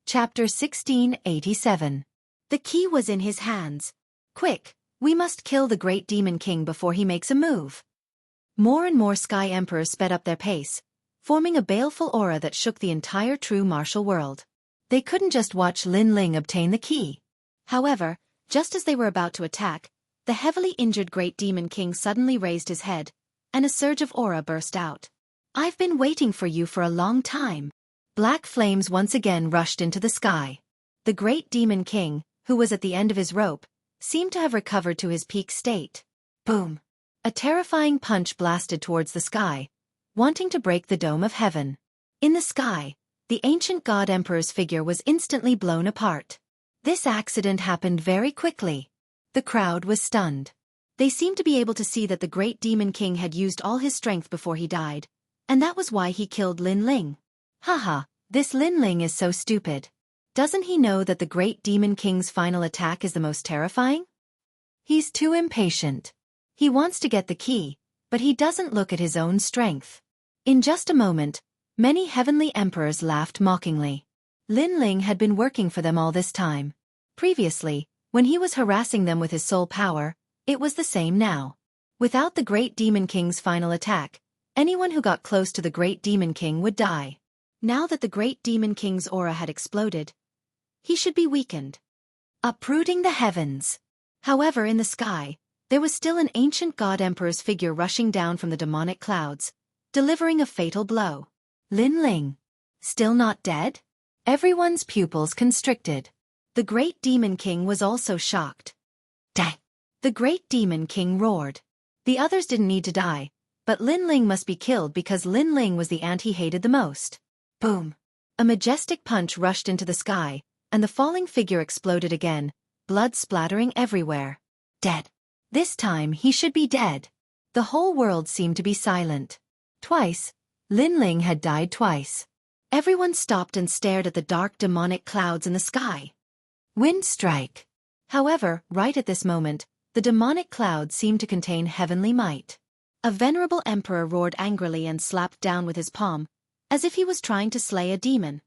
Chapter 1687. The key was in his hands. Quick, we must kill the great demon king before he makes a move. More and more sky emperors sped up their pace, forming a baleful aura that shook the entire true martial world. They couldn't just watch Lin Ling obtain the key. However, just as they were about to attack, the heavily injured great demon king suddenly raised his head, and a surge of aura burst out. I've been waiting for you for a long time. Black flames once again rushed into the sky. The great demon king, who was at the end of his rope, seemed to have recovered to his peak state. Boom! A terrifying punch blasted towards the sky, wanting to break the dome of heaven. In the sky, the ancient god emperor's figure was instantly blown apart. This accident happened very quickly. The crowd was stunned. They seemed to be able to see that the great demon king had used all his strength before he died, and that was why he killed Lin Ling. Haha, this Lin Ling is so stupid. Doesn't he know that the great demon king's final attack is the most terrifying? He's too impatient. He wants to get the key, but he doesn't look at his own strength. In just a moment, many heavenly emperors laughed mockingly. Lin Ling had been working for them all this time. Previously, when he was harassing them with his soul power, it was the same now. Without the great demon king's final attack, anyone who got close to the great demon king would die. Now that the great demon king's aura had exploded, he should be weakened, uprooting the heavens. However, in the sky, there was still an ancient god emperor's figure rushing down from the demonic clouds, delivering a fatal blow. Lin Ling, still not dead? Everyone's pupils constricted. The great demon king was also shocked. Dang! The great demon king roared. The others didn't need to die, but Lin Ling must be killed because Lin Ling was the ant he hated the most. Boom! A majestic punch rushed into the sky, and the falling figure exploded again, blood splattering everywhere. Dead. This time he should be dead. The whole world seemed to be silent. Twice, Lin Ling had died twice. Everyone stopped and stared at the dark demonic clouds in the sky. Wind strike. However, right at this moment, the demonic clouds seemed to contain heavenly might. A venerable emperor roared angrily and slapped down with his palm, as if he was trying to slay a demon.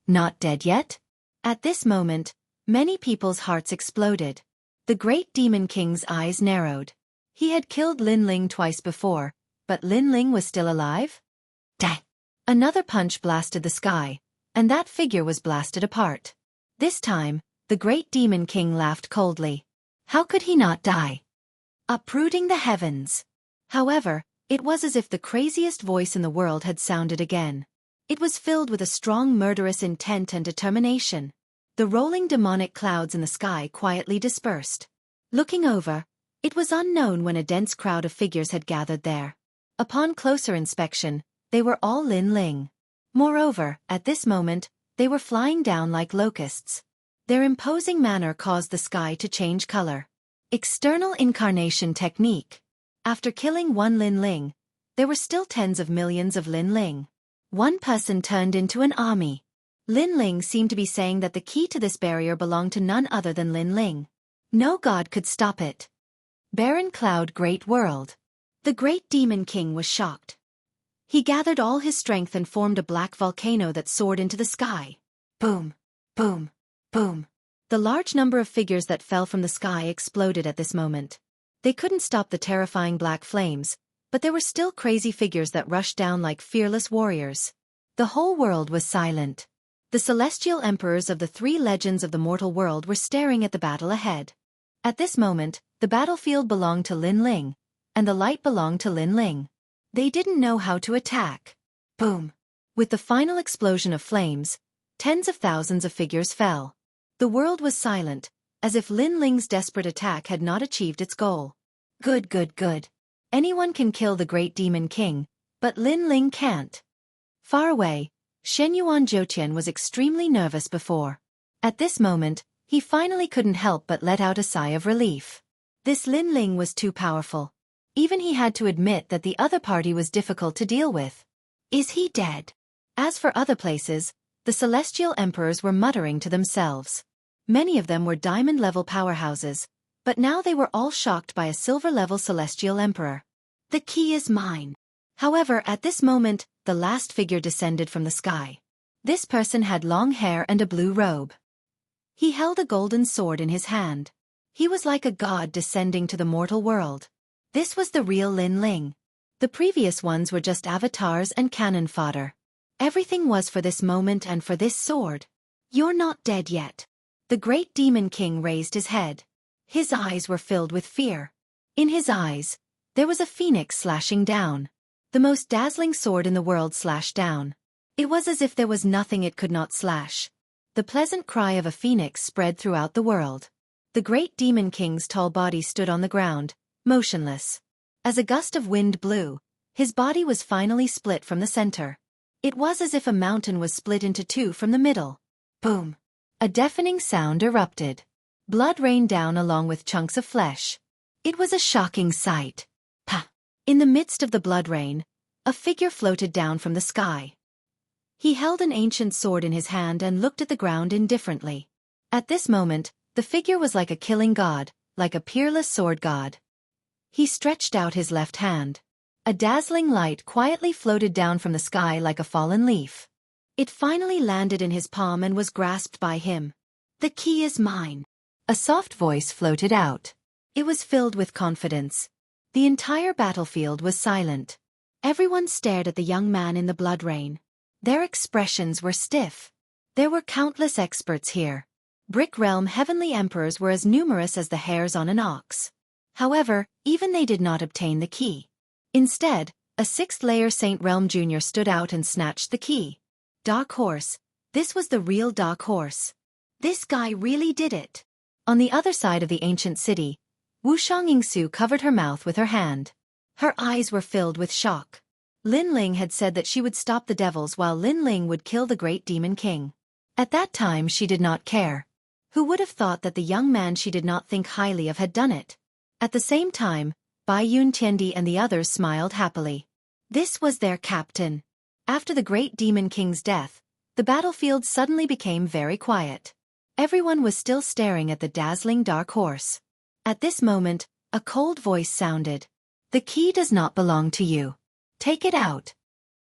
Not dead yet? At this moment, many people's hearts exploded. The great demon king's eyes narrowed. He had killed Lin Ling twice before, but Lin Ling was still alive? Dang! Another punch blasted the sky, and that figure was blasted apart. This time, the great demon king laughed coldly. How could he not die? Uprooting the heavens. However, it was as if the craziest voice in the world had sounded again. It was filled with a strong murderous intent and determination. The rolling demonic clouds in the sky quietly dispersed. Looking over, it was unknown when a dense crowd of figures had gathered there. Upon closer inspection, they were all Lin Ling. Moreover, at this moment, they were flying down like locusts. Their imposing manner caused the sky to change color. External incarnation technique. After killing one Lin Ling, there were still tens of millions of Lin Ling. One person turned into an army. Lin Ling seemed to be saying that the key to this barrier belonged to none other than Lin Ling. No god could stop it. Barren cloud, great world. The great demon king was shocked. He gathered all his strength and formed a black volcano that soared into the sky. Boom! Boom! Boom! The large number of figures that fell from the sky exploded at this moment. They couldn't stop the terrifying black flames, but there were still crazy figures that rushed down like fearless warriors. The whole world was silent. The celestial emperors of the three legends of the mortal world were staring at the battle ahead. At this moment, the battlefield belonged to Lin Ling, and the light belonged to Lin Ling. They didn't know how to attack. Boom! With the final explosion of flames, tens of thousands of figures fell. The world was silent, as if Lin Ling's desperate attack had not achieved its goal. Good, good, good. Anyone can kill the great demon king, but Lin Ling can't. Far away, Shenyuan Zhoutian was extremely nervous before. At this moment, he finally couldn't help but let out a sigh of relief. This Lin Ling was too powerful. Even he had to admit that the other party was difficult to deal with. Is he dead? As for other places, the celestial emperors were muttering to themselves. Many of them were diamond-level powerhouses, but now they were all shocked by a silver-level celestial emperor. The key is mine. However, at this moment, the last figure descended from the sky. This person had long hair and a blue robe. He held a golden sword in his hand. He was like a god descending to the mortal world. This was the real Lin Ling. The previous ones were just avatars and cannon fodder. Everything was for this moment and for this sword. You're not dead yet. The great demon king raised his head. His eyes were filled with fear. In his eyes, there was a phoenix slashing down. The most dazzling sword in the world slashed down. It was as if there was nothing it could not slash. The pleasant cry of a phoenix spread throughout the world. The great demon king's tall body stood on the ground, motionless. As a gust of wind blew, his body was finally split from the center. It was as if a mountain was split into two from the middle. Boom! A deafening sound erupted. Blood rained down along with chunks of flesh. It was a shocking sight. Pa! In the midst of the blood rain, a figure floated down from the sky. He held an ancient sword in his hand and looked at the ground indifferently. At this moment, the figure was like a killing god, like a peerless sword god. He stretched out his left hand. A dazzling light quietly floated down from the sky like a fallen leaf. It finally landed in his palm and was grasped by him. "The key is mine." A soft voice floated out. It was filled with confidence. The entire battlefield was silent. Everyone stared at the young man in the blood rain. Their expressions were stiff. There were countless experts here. Brick Realm heavenly emperors were as numerous as the hairs on an ox. However, even they did not obtain the key. Instead, a sixth-layer Saint Realm Jr. stood out and snatched the key. Dark Horse. This was the real Dark Horse. This guy really did it. On the other side of the ancient city, Xianxia covered her mouth with her hand. Her eyes were filled with shock. Lin Ling had said that she would stop the devils while Lin Ling would kill the great demon king. At that time she did not care. Who would have thought that the young man she did not think highly of had done it? At the same time, Bai Yun Tiendi and the others smiled happily. This was their captain. After the great demon king's death, the battlefield suddenly became very quiet. Everyone was still staring at the dazzling dark horse. At this moment, a cold voice sounded. "The key does not belong to you. Take it out."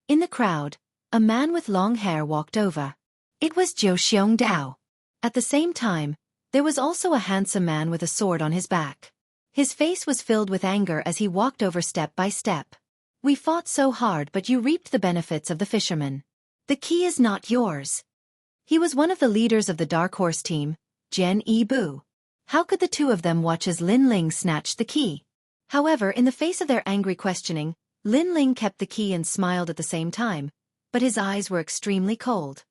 In the crowd, a man with long hair walked over. It was Zhou Xiongdao. At the same time, there was also a handsome man with a sword on his back. His face was filled with anger as he walked over step by step. "We fought so hard, but you reaped the benefits of the fisherman. The key is not yours." He was one of the leaders of the Dark Horse team, Jian Bu. How could the two of them watch as Lin Ling snatched the key? However, in the face of their angry questioning, Lin Ling kept the key and smiled at the same time, but his eyes were extremely cold.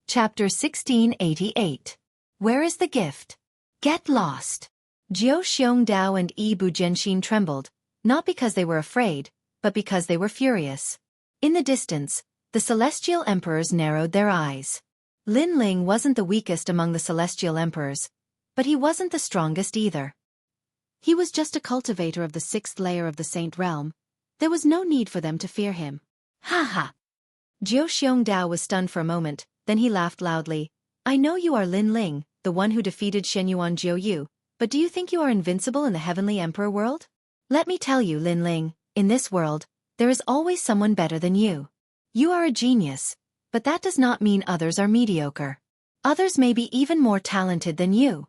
Chapter 1688. Where is the gift? Get lost. Zhou Xiongdao and Bu Zhenxin trembled, not because they were afraid, but because they were furious. In the distance, the celestial emperors narrowed their eyes. Lin Ling wasn't the weakest among the celestial emperors, but he wasn't the strongest either. He was just a cultivator of the sixth layer of the Saint Realm. There was no need for them to fear him. Ha ha! Zhou Xiongdao was stunned for a moment, then he laughed loudly. "I know you are Lin Ling, the one who defeated Shenyuan Jiuyu, but do you think you are invincible in the Heavenly Emperor world? Let me tell you, Lin Ling, in this world, there is always someone better than you. You are a genius, but that does not mean others are mediocre. Others may be even more talented than you."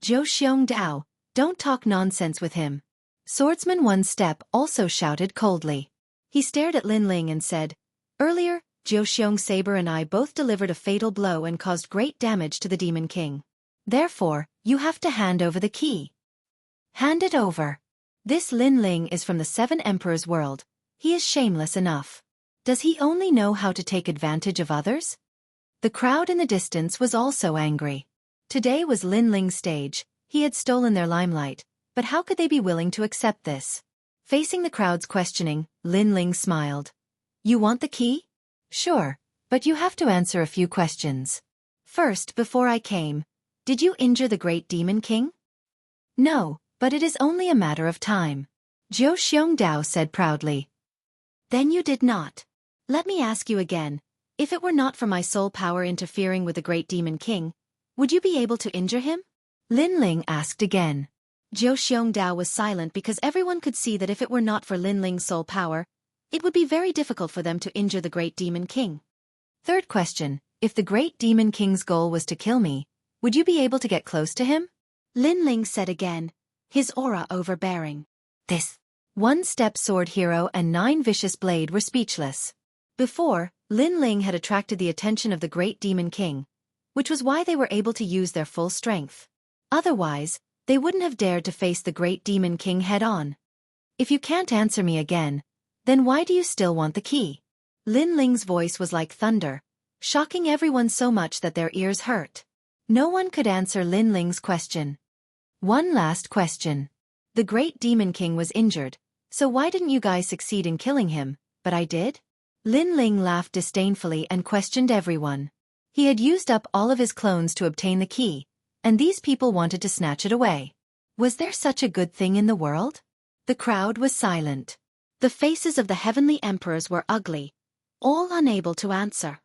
Zhou Xiongdao, don't talk nonsense with him. Swordsman One Step also shouted coldly. He stared at Lin Ling and said, "Earlier, Zhou Xiong Saber and I both delivered a fatal blow and caused great damage to the Demon King. Therefore, you have to hand over the key." "Hand it over." This Lin Ling is from the Seven Emperors world. He is shameless enough. Does he only know how to take advantage of others? The crowd in the distance was also angry. Today was Lin Ling's stage. He had stolen their limelight, but how could they be willing to accept this? Facing the crowd's questioning, Lin Ling smiled. "You want the key? Sure, but you have to answer a few questions. First, before I came, did you injure the great demon king?" "No, but it is only a matter of time," Zhou Xiongdao said proudly. "Then you did not. Let me ask you again, if it were not for my soul power interfering with the great demon king, would you be able to injure him?" Lin Ling asked again. Zhou Xiongdao was silent because everyone could see that if it were not for Lin Ling's soul power, it would be very difficult for them to injure the great demon king. Third question, If the great demon king's goal was to kill me, would you be able to get close to him? Lin Ling said again, his aura overbearing. This one-step sword hero and 9 vicious blade were speechless. Before, Lin Ling had attracted the attention of the great demon king, which was why they were able to use their full strength. Otherwise, they wouldn't have dared to face the great demon king head-on. If you can't answer me again, then why do you still want the key? Lin Ling's voice was like thunder, shocking everyone so much that their ears hurt. No one could answer Lin Ling's question. One last question. The great demon king was injured, so why didn't you guys succeed in killing him? But I did? Lin Ling laughed disdainfully and questioned everyone. He had used up all of his clones to obtain the key, and these people wanted to snatch it away. Was there such a good thing in the world? The crowd was silent. The faces of the heavenly emperors were ugly, all unable to answer.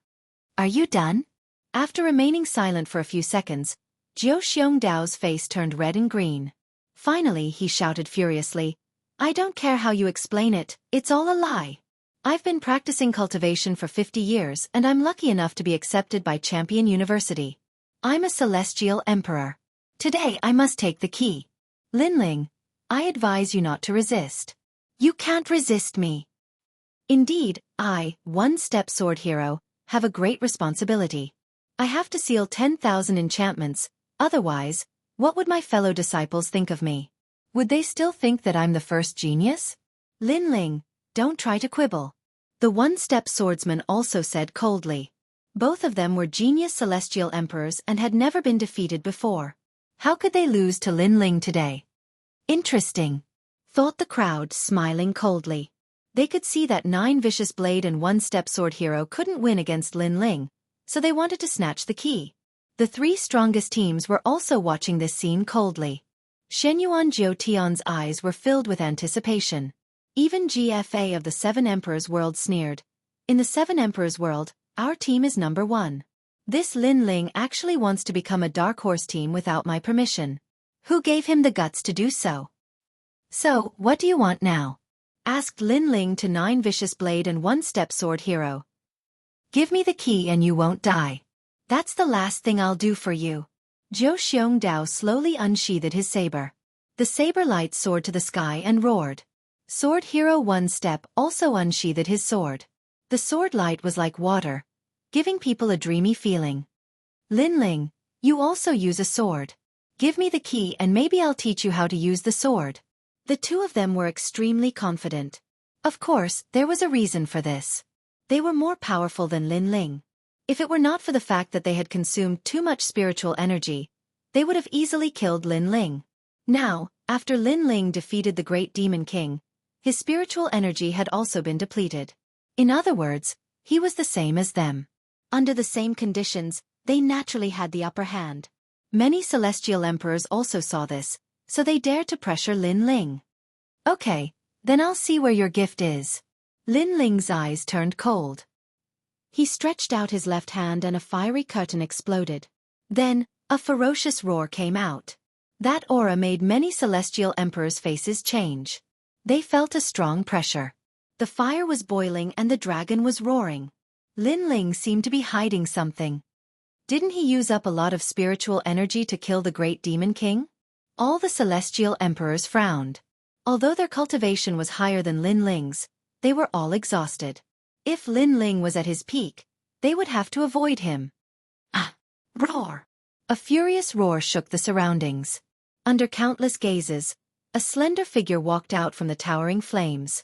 Are you done? After remaining silent for a few seconds, Jiao Xiongdao's face turned red and green. Finally, he shouted furiously, I don't care how you explain it, it's all a lie. I've been practicing cultivation for 50 years and I'm lucky enough to be accepted by Champion University. I'm a celestial emperor. Today I must take the key. Lin Ling, I advise you not to resist. You can't resist me. Indeed, I, one-step sword hero, have a great responsibility. I have to seal 10,000 enchantments, otherwise, what would my fellow disciples think of me? Would they still think that I'm the first genius? Lin Ling, don't try to quibble. The one-step swordsman also said coldly. Both of them were genius celestial emperors and had never been defeated before. How could they lose to Lin Ling today? Interesting, thought the crowd, smiling coldly. They could see that 9 vicious blade and one-step sword hero couldn't win against Lin Ling, so they wanted to snatch the key. The 3 strongest teams were also watching this scene coldly. Shenyuan Jiutian's eyes were filled with anticipation. Even GFA of the 7 Emperors world sneered. In the 7 Emperors world, our team is number 1. This Lin Ling actually wants to become a dark horse team without my permission. Who gave him the guts to do so? So, what do you want now? Asked Lin Ling to 9 vicious blade and one-step sword hero. Give me the key and you won't die. That's the last thing I'll do for you. Jiao Xiongdao slowly unsheathed his saber. The saber light soared to the sky and roared. Sword hero one-step also unsheathed his sword. The sword light was like water, giving people a dreamy feeling. Lin Ling, you also use a sword. Give me the key and maybe I'll teach you how to use the sword. The 2 of them were extremely confident. Of course, there was a reason for this. They were more powerful than Lin Ling. If it were not for the fact that they had consumed too much spiritual energy, they would have easily killed Lin Ling. Now, after Lin Ling defeated the great demon king, his spiritual energy had also been depleted. In other words, he was the same as them. Under the same conditions, they naturally had the upper hand. Many celestial emperors also saw this, so they dared to pressure Lin Ling. Okay, then I'll see where your gift is. Lin Ling's eyes turned cold. He stretched out his left hand and a fiery curtain exploded. Then, a ferocious roar came out. That aura made many celestial emperors' faces change. They felt a strong pressure. The fire was boiling and the dragon was roaring. Lin Ling seemed to be hiding something. Didn't he use up a lot of spiritual energy to kill the great demon king? All the celestial emperors frowned. Although their cultivation was higher than Lin Ling's, they were all exhausted. If Lin Ling was at his peak, they would have to avoid him. Ah! Roar! A furious roar shook the surroundings. Under countless gazes, a slender figure walked out from the towering flames.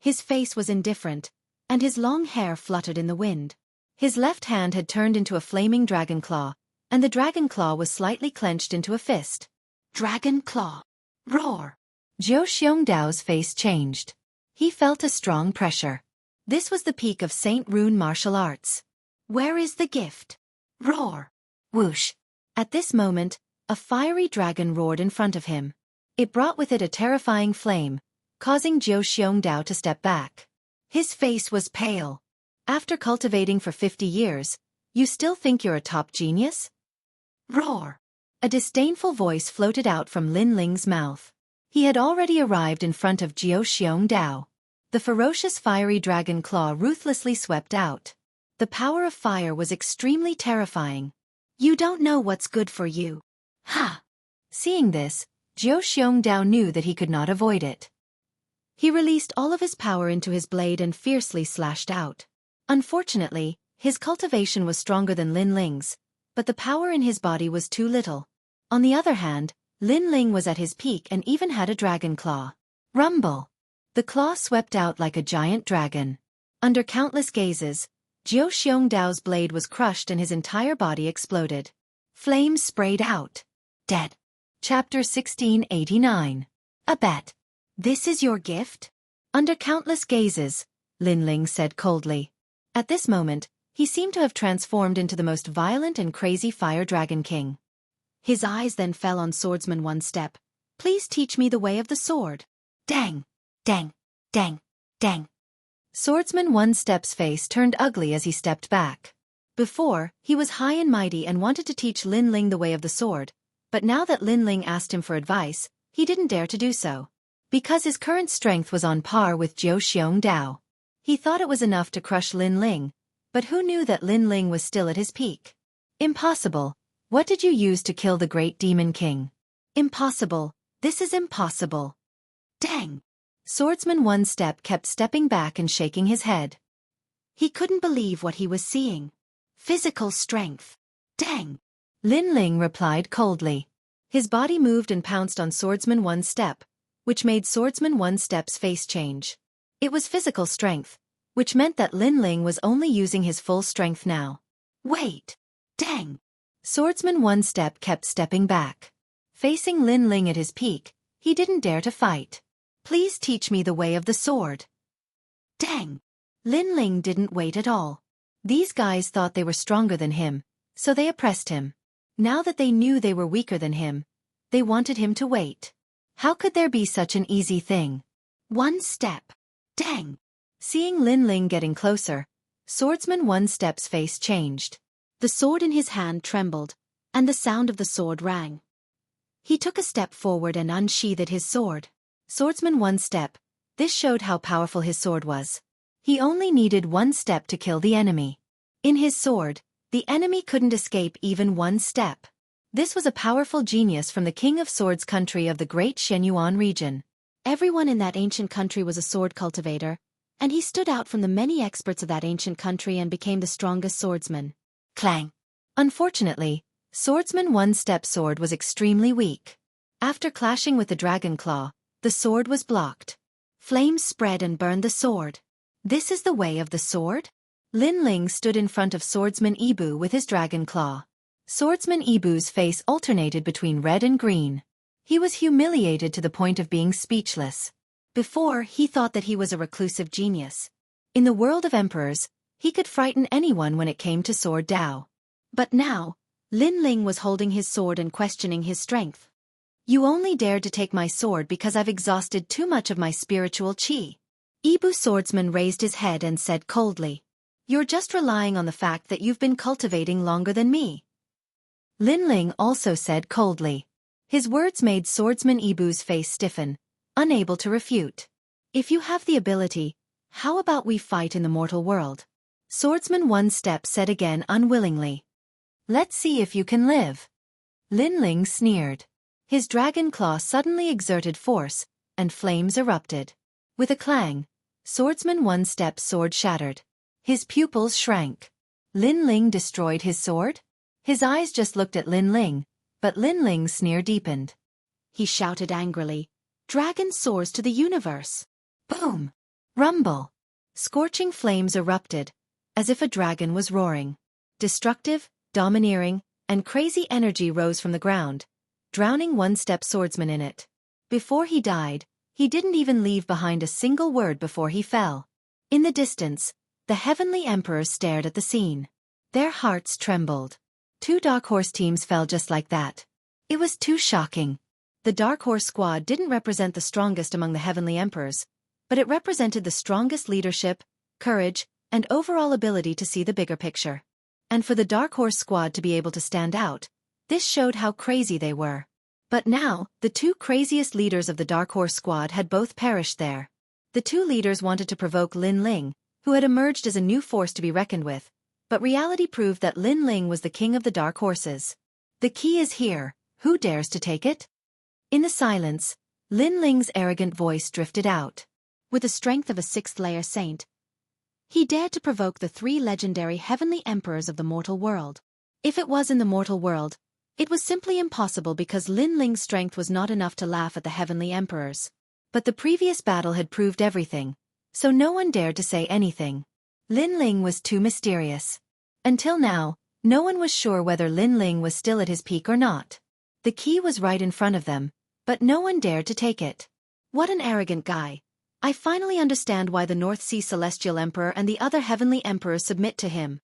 His face was indifferent, and his long hair fluttered in the wind. His left hand had turned into a flaming dragon claw, and the dragon claw was slightly clenched into a fist. Dragon claw! Roar! Jiao Xiongdao's face changed. He felt a strong pressure. This was the peak of Saint Rune martial arts. Where is the gift? Roar! Whoosh! At this moment, a fiery dragon roared in front of him. It brought with it a terrifying flame, causing Jiao Xiongdao to step back. His face was pale. After cultivating for 50 years, you still think you're a top genius? Roar! A disdainful voice floated out from Lin Ling's mouth. He had already arrived in front of Jiao Xiongdao. The ferocious fiery dragon claw ruthlessly swept out. The power of fire was extremely terrifying. You don't know what's good for you. Ha! Seeing this, Xianxia knew that he could not avoid it. He released all of his power into his blade and fiercely slashed out. Unfortunately, his cultivation was stronger than Lin Ling's, but the power in his body was too little. On the other hand, Lin Ling was at his peak and even had a dragon claw. Rumble! The claw swept out like a giant dragon. Under countless gazes, Xianxia's blade was crushed and his entire body exploded. Flames sprayed out. Dead. Chapter 1689. A bet. This is your gift? Under countless gazes, Lin Ling said coldly. At this moment, he seemed to have transformed into the most violent and crazy fire dragon king. His eyes then fell on swordsman One Step. Please teach me the way of the sword. Dang! Dang! Dang! Dang! Swordsman One Step's face turned ugly as he stepped back. Before, he was high and mighty and wanted to teach Lin Ling the way of the sword, but now that Lin Ling asked him for advice, he didn't dare to do so. Because his current strength was on par with Xianxia. He thought it was enough to crush Lin Ling, but who knew that Lin Ling was still at his peak? Impossible. What did you use to kill the great demon king? Impossible. This is impossible. Dang! Swordsman One Step kept stepping back and shaking his head. He couldn't believe what he was seeing. Physical strength. Dang! Lin Ling replied coldly. His body moved and pounced on Swordsman One Step, which made Swordsman One Step's face change. It was physical strength, which meant that Lin Ling was only using his full strength now. Wait! Dang! Swordsman One Step kept stepping back. Facing Lin Ling at his peak, he didn't dare to fight. Please teach me the way of the sword. Dang! Lin Ling didn't wait at all. These guys thought they were stronger than him, so they oppressed him. Now that they knew they were weaker than him, they wanted him to wait. How could there be such an easy thing? One step. Dang! Seeing Lin Ling getting closer, Swordsman One Step's face changed. The sword in his hand trembled, and the sound of the sword rang. He took a step forward and unsheathed his sword. Swordsman One Step. This showed how powerful his sword was. He only needed one step to kill the enemy. In his sword, the enemy couldn't escape even one step. This was a powerful genius from the King of Swords country of the great Shenyuan region. Everyone in that ancient country was a sword cultivator, and he stood out from the many experts of that ancient country and became the strongest swordsman. Clang! Unfortunately, Swordsman One Step's sword was extremely weak. After clashing with the dragon claw, the sword was blocked. Flames spread and burned the sword. This is the way of the sword? Lin Ling stood in front of Swordsman Ibu with his dragon claw. Swordsman Ibu's face alternated between red and green. He was humiliated to the point of being speechless. Before, he thought that he was a reclusive genius. In the world of emperors, he could frighten anyone when it came to sword Dao. But now, Lin Ling was holding his sword and questioning his strength. You only dared to take my sword because I've exhausted too much of my spiritual qi. Ibu Swordsman raised his head and said coldly. You're just relying on the fact that you've been cultivating longer than me. Lin Ling also said coldly. His words made Swordsman Ibu's face stiffen, unable to refute. If you have the ability, how about we fight in the mortal world? Swordsman One Step said again unwillingly. Let's see if you can live. Lin Ling sneered. His dragon claw suddenly exerted force, and flames erupted. With a clang, Swordsman One Step's sword shattered. His pupils shrank. Lin Ling destroyed his sword? His eyes just looked at Lin Ling, but Lin Ling's sneer deepened. He shouted angrily, Dragon soars to the universe. Boom! Rumble! Scorching flames erupted, as if a dragon was roaring. Destructive, domineering, and crazy energy rose from the ground, drowning One Step swordsman in it. Before he died, he didn't even leave behind a single word before he fell. In the distance, the heavenly emperors stared at the scene. Their hearts trembled. 2 Dark Horse teams fell just like that. It was too shocking. The Dark Horse squad didn't represent the strongest among the heavenly emperors, but it represented the strongest leadership, courage, and overall ability to see the bigger picture. And for the Dark Horse squad to be able to stand out, this showed how crazy they were. But now, the 2 craziest leaders of the Dark Horse squad had both perished there. The 2 leaders wanted to provoke Lin Ling, who had emerged as a new force to be reckoned with, but reality proved that Lin Ling was the king of the dark horses. The key is here, who dares to take it? In the silence, Lin Ling's arrogant voice drifted out. With the strength of a sixth-layer saint, he dared to provoke the three legendary heavenly emperors of the mortal world. If it was in the mortal world, it was simply impossible because Lin Ling's strength was not enough to laugh at the heavenly emperors. But the previous battle had proved everything, so no one dared to say anything. Lin Ling was too mysterious. Until now, no one was sure whether Lin Ling was still at his peak or not. The key was right in front of them, but no one dared to take it. What an arrogant guy. I finally understand why the North Sea Celestial Emperor and the other heavenly emperors submit to him.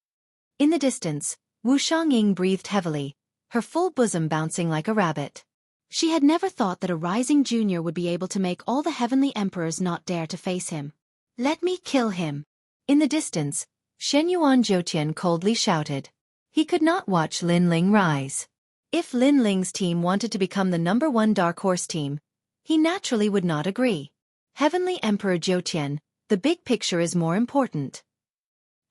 In the distance, Wuxia breathed heavily, her full bosom bouncing like a rabbit. She had never thought that a rising junior would be able to make all the heavenly emperors not dare to face him. Let me kill him. In the distance, Shenyuan Zhoutian coldly shouted. He could not watch Lin Ling rise. If Lin Ling's team wanted to become the #1 dark horse team, he naturally would not agree. Heavenly Emperor Zhoutian, the big picture is more important.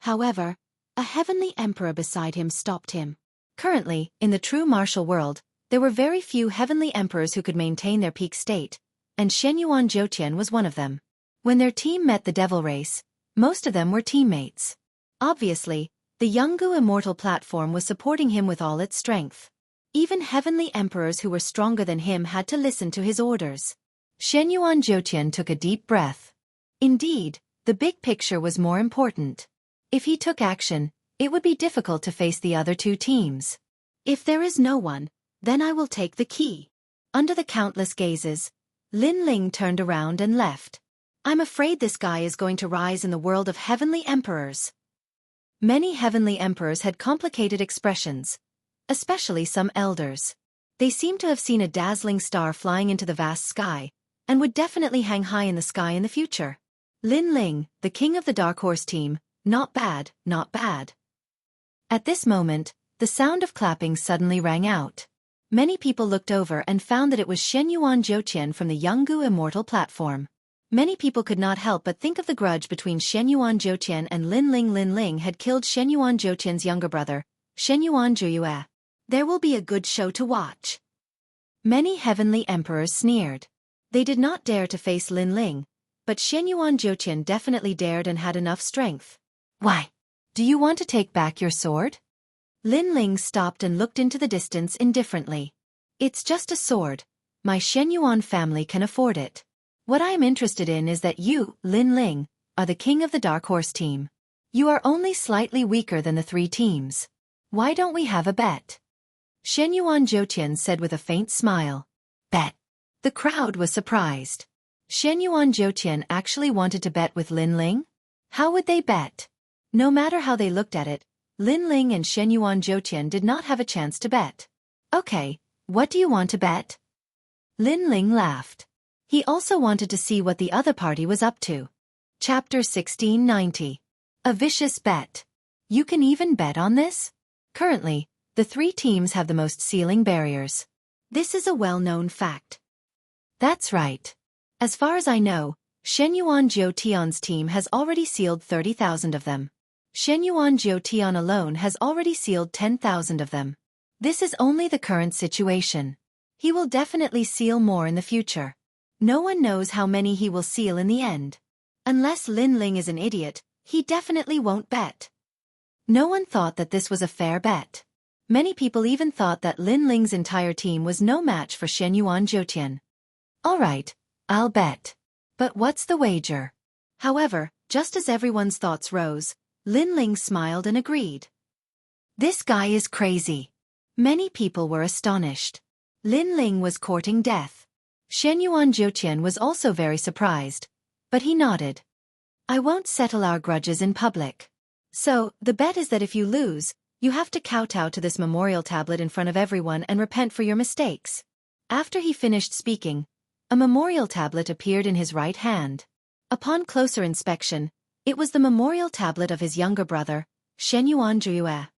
However, a heavenly emperor beside him stopped him. Currently, in the true martial world, there were very few heavenly emperors who could maintain their peak state, and Shenyuan Zhoutian was one of them. When their team met the devil race, most of them were teammates. Obviously, the Jianghu immortal platform was supporting him with all its strength. Even heavenly emperors who were stronger than him had to listen to his orders. Shenyuan Zhoutian took a deep breath. Indeed, the big picture was more important. If he took action, it would be difficult to face the other two teams. If there is no one, then I will take the key. Under the countless gazes, Lin Ling turned around and left. I'm afraid this guy is going to rise in the world of heavenly emperors. Many heavenly emperors had complicated expressions, especially some elders. They seemed to have seen a dazzling star flying into the vast sky, and would definitely hang high in the sky in the future. Lin Ling, the king of the dark horse team, not bad, not bad. At this moment, the sound of clapping suddenly rang out. Many people looked over and found that it was Shenyuan Zhoutian from the Jianghu immortal platform. Many people could not help but think of the grudge between Shenyuan Zhoutian and Lin Ling. Lin Ling had killed Shenyuan Zhoutian's younger brother, Shenyuan Zhuyue. There will be a good show to watch. Many heavenly emperors sneered. They did not dare to face Lin Ling, but Shenyuan Zhoutian definitely dared and had enough strength. Why? Do you want to take back your sword? Lin Ling stopped and looked into the distance indifferently. It's just a sword. My Shenyuan family can afford it. What I am interested in is that you, Lin Ling, are the king of the dark horse team. You are only slightly weaker than the three teams. Why don't we have a bet? Shenyuan Zhoutian said with a faint smile. Bet. The crowd was surprised. Shenyuan Zhoutian actually wanted to bet with Lin Ling? How would they bet? No matter how they looked at it, Lin Ling and Shenyuan Zhoutian did not have a chance to bet. Okay, what do you want to bet? Lin Ling laughed. He also wanted to see what the other party was up to. Chapter 1690. A vicious bet. You can even bet on this? Currently, the three teams have the most ceiling barriers. This is a well-known fact. That's right. As far as I know, Shenyuan Zhoutian's team has already sealed 30,000 of them. Shenyuan Zhoutian alone has already sealed 10,000 of them. This is only the current situation. He will definitely seal more in the future. No one knows how many he will seal in the end. Unless Lin Ling is an idiot, he definitely won't bet. No one thought that this was a fair bet. Many people even thought that Lin Ling's entire team was no match for Shenyuan Zhoutian. Alright, I'll bet. But what's the wager? However, just as everyone's thoughts rose, Lin Ling smiled and agreed. This guy is crazy. Many people were astonished. Lin Ling was courting death. Shenyuan Zhoutian was also very surprised, but he nodded. I won't settle our grudges in public. So, the bet is that if you lose, you have to kowtow to this memorial tablet in front of everyone and repent for your mistakes. After he finished speaking, a memorial tablet appeared in his right hand. Upon closer inspection, it was the memorial tablet of his younger brother, Shenyuan Zhuyue.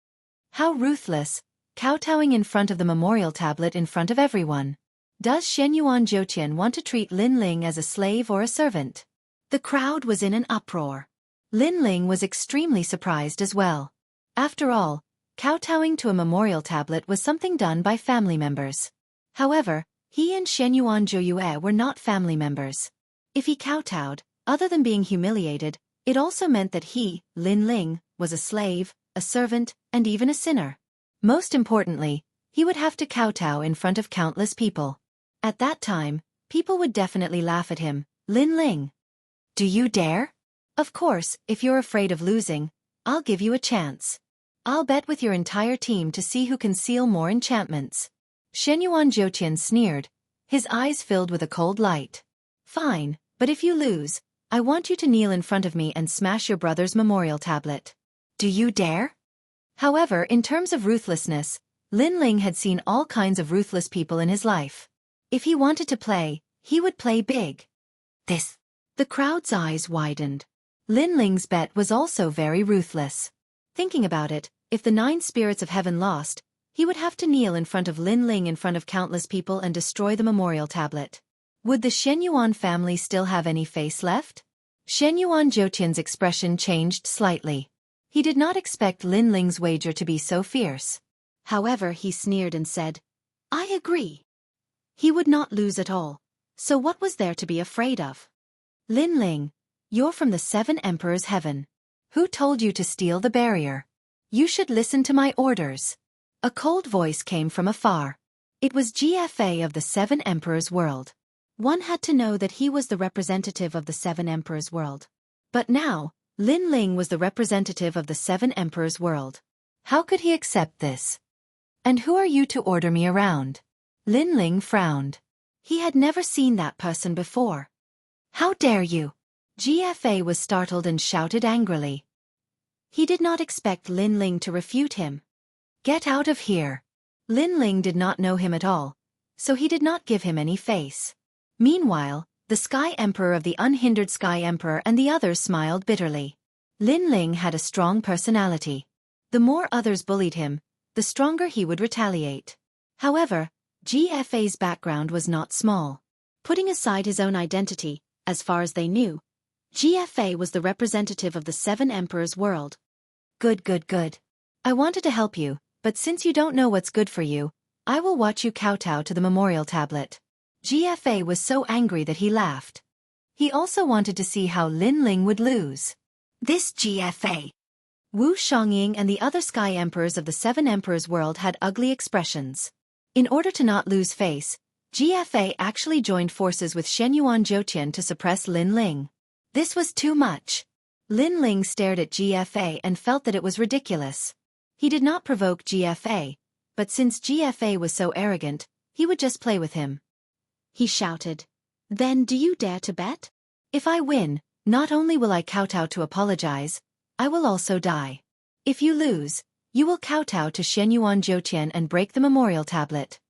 How ruthless, kowtowing in front of the memorial tablet in front of everyone. Does Shenyuan Zhoutian want to treat Lin Ling as a slave or a servant? The crowd was in an uproar. Lin Ling was extremely surprised as well. After all, kowtowing to a memorial tablet was something done by family members. However, he and Shenyuan Joyue were not family members. If he kowtowed, other than being humiliated, it also meant that he, Lin Ling, was a slave, a servant, and even a sinner. Most importantly, he would have to kowtow in front of countless people. At that time, people would definitely laugh at him. Lin Ling. Do you dare? Of course, if you're afraid of losing, I'll give you a chance. I'll bet with your entire team to see who can seal more enchantments. Shenyuan Jiuqian sneered, his eyes filled with a cold light. Fine, but if you lose, I want you to kneel in front of me and smash your brother's memorial tablet. Do you dare? However, in terms of ruthlessness, Lin Ling had seen all kinds of ruthless people in his life. If he wanted to play, he would play big. The crowd's eyes widened. Lin Ling's bet was also very ruthless. Thinking about it, if the 9 spirits of heaven lost, he would have to kneel in front of Lin Ling in front of countless people and destroy the memorial tablet. Would the Shenyuan family still have any face left? Shenyuan Jiuqian's expression changed slightly. He did not expect Lin Ling's wager to be so fierce. However, he sneered and said, I agree. He would not lose at all. So what was there to be afraid of? Lin Ling, you're from the 7 Emperors' heaven. Who told you to steal the barrier? You should listen to my orders. A cold voice came from afar. It was GFA of the 7 Emperors' world. One had to know that he was the representative of the 7 Emperors' world. But now, Lin Ling was the representative of the 7 Emperors' world. How could he accept this? And who are you to order me around? Lin Ling frowned. He had never seen that person before. How dare you? GFA was startled and shouted angrily. He did not expect Lin Ling to refute him. Get out of here. Lin Ling did not know him at all, so he did not give him any face. Meanwhile, the Sky Emperor of the Unhindered Sky Emperor and the others smiled bitterly. Lin Ling had a strong personality. The more others bullied him, the stronger he would retaliate. However, GFA's background was not small. Putting aside his own identity, as far as they knew, GFA was the representative of the 7 Emperors' world. Good. I wanted to help you, but since you don't know what's good for you, I will watch you kowtow to the memorial tablet. GFA was so angry that he laughed. He also wanted to see how Lin Ling would lose. This GFA. Wu Xiangying and the other Sky Emperors of the 7 Emperors' world had ugly expressions. In order to not lose face, GFA actually joined forces with Shenyuan Jiuqian to suppress Lin Ling. This was too much. Lin Ling stared at GFA and felt that it was ridiculous. He did not provoke GFA, but since GFA was so arrogant, he would just play with him. He shouted, Then do you dare to bet? If I win, not only will I kowtow to apologize, I will also die. If you lose, you will kowtow to Shenyuan Jiuqian and break the memorial tablet.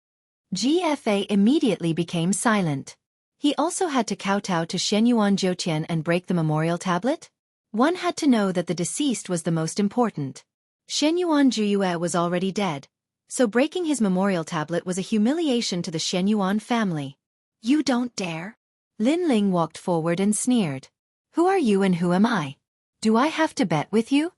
GFA immediately became silent. He also had to kowtow to Shenyuan Jiuqian and break the memorial tablet? One had to know that the deceased was the most important. Shenyuan Jiuyue was already dead, so breaking his memorial tablet was a humiliation to the Shenyuan family. You don't dare? Lin Ling walked forward and sneered. Who are you and who am I? Do I have to bet with you?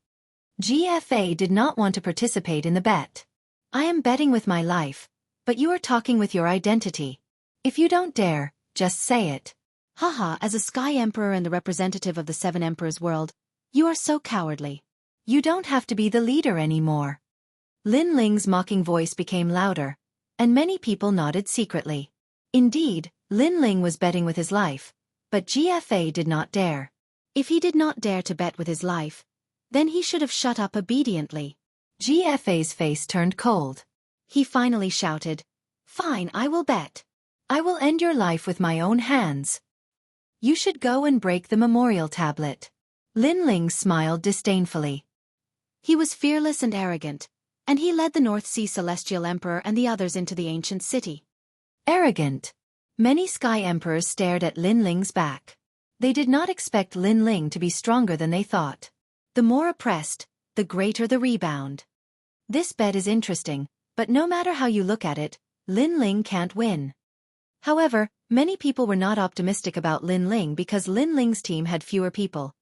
GFA did not want to participate in the bet. I am betting with my life, but you are talking with your identity. If you don't dare, just say it. Haha, as a Sky Emperor and the representative of the 7 Emperors' world, you are so cowardly. You don't have to be the leader anymore. Lin Ling's mocking voice became louder, and many people nodded secretly. Indeed, Lin Ling was betting with his life, but GFA did not dare. If he did not dare to bet with his life, then he should have shut up obediently. GFA's face turned cold. He finally shouted, Fine, I will bet. I will end your life with my own hands. You should go and break the memorial tablet. Lin Ling smiled disdainfully. He was fearless and arrogant, and he led the North Sea Celestial Emperor and the others into the ancient city. Arrogant. Many Sky Emperors stared at Lin Ling's back. They did not expect Lin Ling to be stronger than they thought. The more oppressed, the greater the rebound. This bet is interesting, but no matter how you look at it, Lin Ling can't win. However, many people were not optimistic about Lin Ling because Lin Ling's team had fewer people,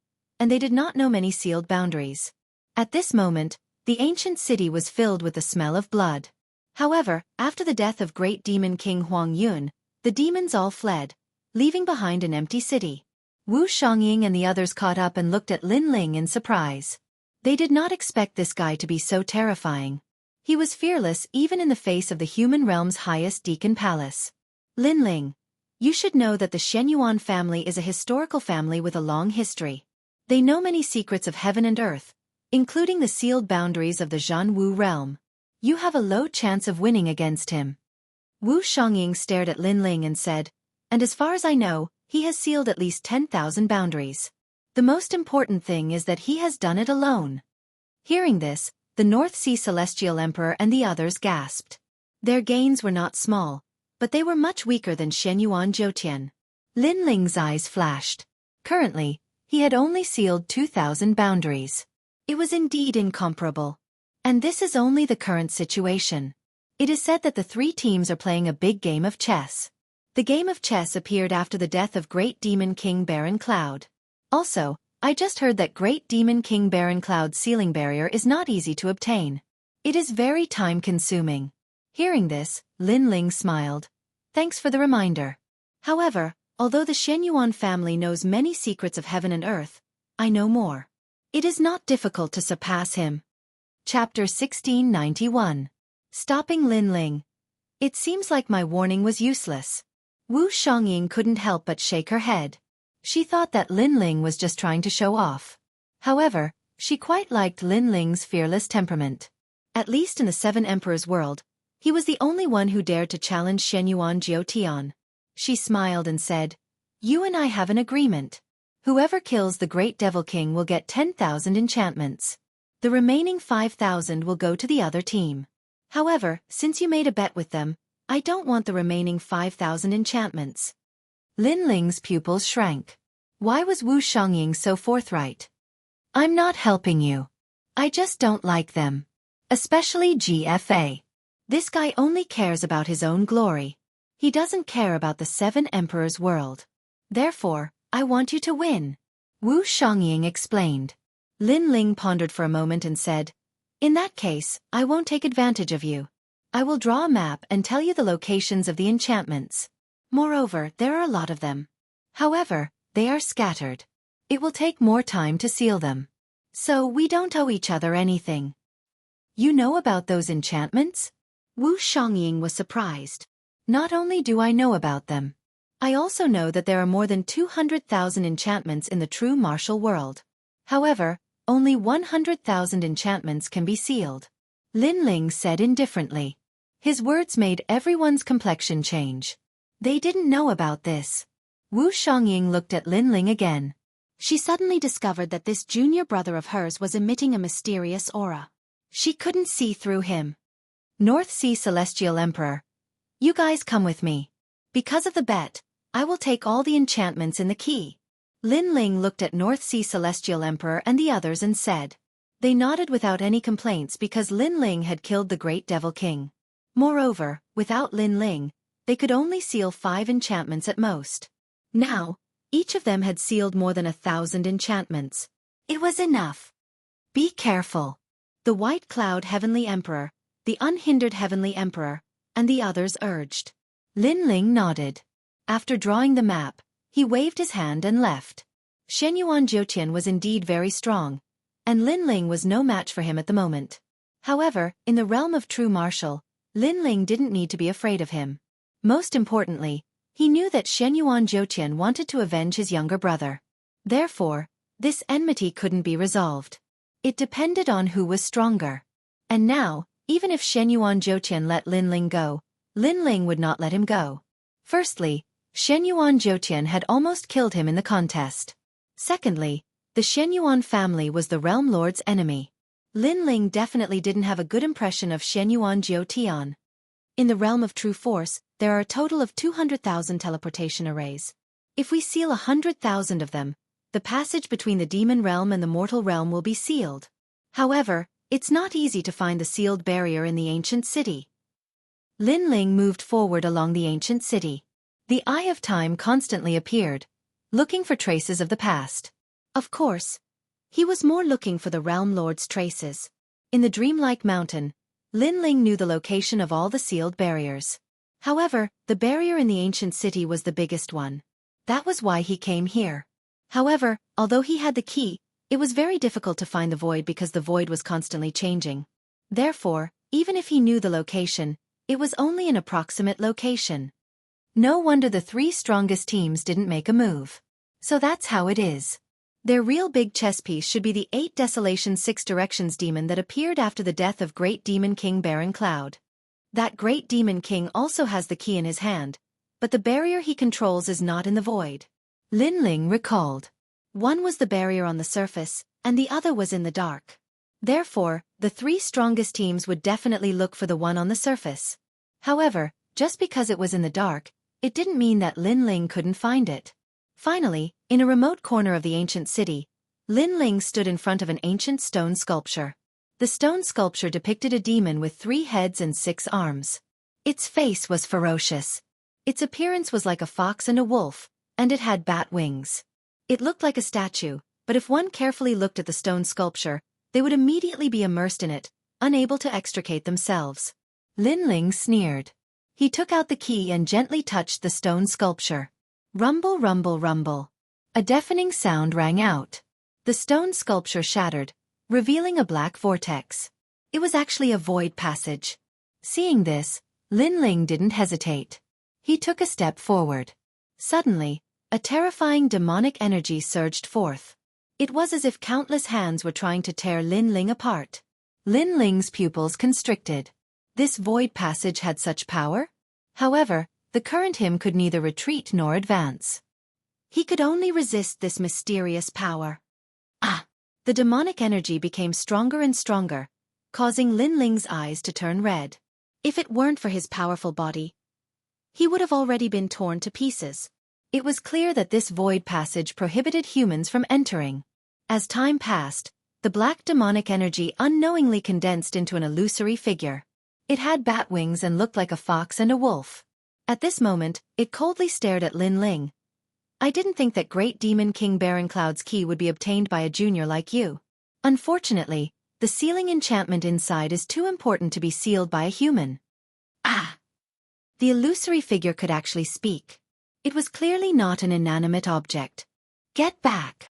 and they did not know many sealed boundaries. At this moment, The ancient city was filled with the smell of blood. However, after the death of great demon King Huang Yun, the demons all fled, leaving behind an empty city. Wu Xiangying and the others caught up and looked at Lin Ling in surprise. They did not expect this guy to be so terrifying. He was fearless even in the face of the human realm's highest deacon palace. Lin Ling, you should know that the Shenyuan family is a historical family with a long history. They know many secrets of heaven and earth, including the sealed boundaries of the Jianghu realm. You have a low chance of winning against him. Wu Xiangying stared at Lin Ling and said, and as far as I know, he has sealed at least 10,000 boundaries. The most important thing is that he has done it alone. Hearing this, the North Sea Celestial Emperor and the others gasped. Their gains were not small, but they were much weaker than Shenyuan Jiutian. Lin Ling's eyes flashed. Currently, he had only sealed 2,000 boundaries. It was indeed incomparable. And this is only the current situation. It is said that the three teams are playing a big game of chess. The game of chess appeared after the death of Great Demon King Baron Cloud. Also, I just heard that Great Demon King Baron Cloud's sealing barrier is not easy to obtain. It is very time-consuming. Hearing this, Lin Ling smiled. Thanks for the reminder. However, although the Shenyuan family knows many secrets of heaven and earth, I know more. It is not difficult to surpass him. Chapter 1691. Stopping Lin Ling. It seems like my warning was useless. Wu Xiangying couldn't help but shake her head. She thought that Lin Ling was just trying to show off. However, she quite liked Lin Ling's fearless temperament. At least in the Seven Emperors world, he was the only one who dared to challenge Shenyuan Jiutian. She smiled and said, "You and I have an agreement. Whoever kills the Great Devil King will get 10,000 enchantments. The remaining 5,000 will go to the other team. However, since you made a bet with them, I don't want the remaining 5,000 enchantments." Lin Ling's pupils shrank. Why was Wu Xiangying so forthright? I'm not helping you. I just don't like them. Especially GFA. This guy only cares about his own glory. He doesn't care about the Seven Emperors' world. Therefore, I want you to win. Wu Xiangying explained. Lin Ling pondered for a moment and said, in that case, I won't take advantage of you. I will draw a map and tell you the locations of the enchantments. Moreover, there are a lot of them. However, they are scattered. It will take more time to seal them. So we don't owe each other anything. You know about those enchantments? Wu Xiangying was surprised. Not only do I know about them, I also know that there are more than 200,000 enchantments in the true martial world. However, only 100,000 enchantments can be sealed. Lin Ling said indifferently. His words made everyone's complexion change. They didn't know about this. Wu Xiangying looked at Lin Ling again. She suddenly discovered that this junior brother of hers was emitting a mysterious aura. She couldn't see through him. North Sea Celestial Emperor. You guys come with me. Because of the bet, I will take all the enchantments in the key. Lin Ling looked at North Sea Celestial Emperor and the others and said. They nodded without any complaints because Lin Ling had killed the Great Devil King. Moreover, without Lin Ling, they could only seal 5 enchantments at most. Now, each of them had sealed more than 1,000 enchantments. It was enough. Be careful. The White Cloud Heavenly Emperor, the Unhindered Heavenly Emperor, and the others urged. Lin Ling nodded. After drawing the map, he waved his hand and left. Shenyuan Jiutian was indeed very strong, and Lin Ling was no match for him at the moment. However, in the realm of true martial, Lin Ling didn't need to be afraid of him. Most importantly, he knew that Shenyuan Jiutian wanted to avenge his younger brother. Therefore, this enmity couldn't be resolved. It depended on who was stronger. And now, even if Shenyuan Jiutian let Lin Ling go, Lin Ling would not let him go. Firstly, Shenyuan Jiutian had almost killed him in the contest. Secondly, the Shenyuan family was the realm lord's enemy. Lin Ling definitely didn't have a good impression of Shenyuan Jiutian. In the realm of true force, there are a total of 200,000 teleportation arrays. If we seal 100,000 of them, the passage between the demon realm and the mortal realm will be sealed. However, it's not easy to find the sealed barrier in the ancient city. Lin Ling moved forward along the ancient city. The Eye of Time constantly appeared, looking for traces of the past. Of course, he was more looking for the Realm Lord's traces. In the dreamlike mountain, Lin Ling knew the location of all the sealed barriers. However, the barrier in the ancient city was the biggest one. That was why he came here. However, although he had the key, it was very difficult to find the void because the void was constantly changing. Therefore, even if he knew the location, it was only an approximate location. No wonder the 3 strongest teams didn't make a move. So that's how it is. Their real big chess piece should be the 8 Desolation 6 Directions demon that appeared after the death of Great Demon King Baron Cloud. That Great Demon King also has the key in his hand, but the barrier he controls is not in the void. Lin Ling recalled. One was the barrier on the surface, and the other was in the dark. Therefore, the 3 strongest teams would definitely look for the one on the surface. However, just because it was in the dark, it didn't mean that Lin Ling couldn't find it. Finally, in a remote corner of the ancient city, Lin Ling stood in front of an ancient stone sculpture. The stone sculpture depicted a demon with 3 heads and 6 arms. Its face was ferocious. Its appearance was like a fox and a wolf, and it had bat wings. It looked like a statue, but if one carefully looked at the stone sculpture, they would immediately be immersed in it, unable to extricate themselves. Lin Ling sneered. He took out the key and gently touched the stone sculpture. Rumble, rumble, rumble. A deafening sound rang out. The stone sculpture shattered, revealing a black vortex. It was actually a void passage. Seeing this, Lin Ling didn't hesitate. He took a step forward. Suddenly, a terrifying demonic energy surged forth. It was as if countless hands were trying to tear Lin Ling apart. Lin Ling's pupils constricted. This void passage had such power? However, the current him could neither retreat nor advance. He could only resist this mysterious power. The demonic energy became stronger and stronger, causing Lin Ling's eyes to turn red. If it weren't for his powerful body, he would have already been torn to pieces. It was clear that this void passage prohibited humans from entering. As time passed, the black demonic energy unknowingly condensed into an illusory figure. It had bat wings and looked like a fox and a wolf. At this moment, it coldly stared at Lin Ling. I didn't think that Great Demon King Baron Cloud's key would be obtained by a junior like you. Unfortunately, the sealing enchantment inside is too important to be sealed by a human. The illusory figure could actually speak. It was clearly not an inanimate object. Get back!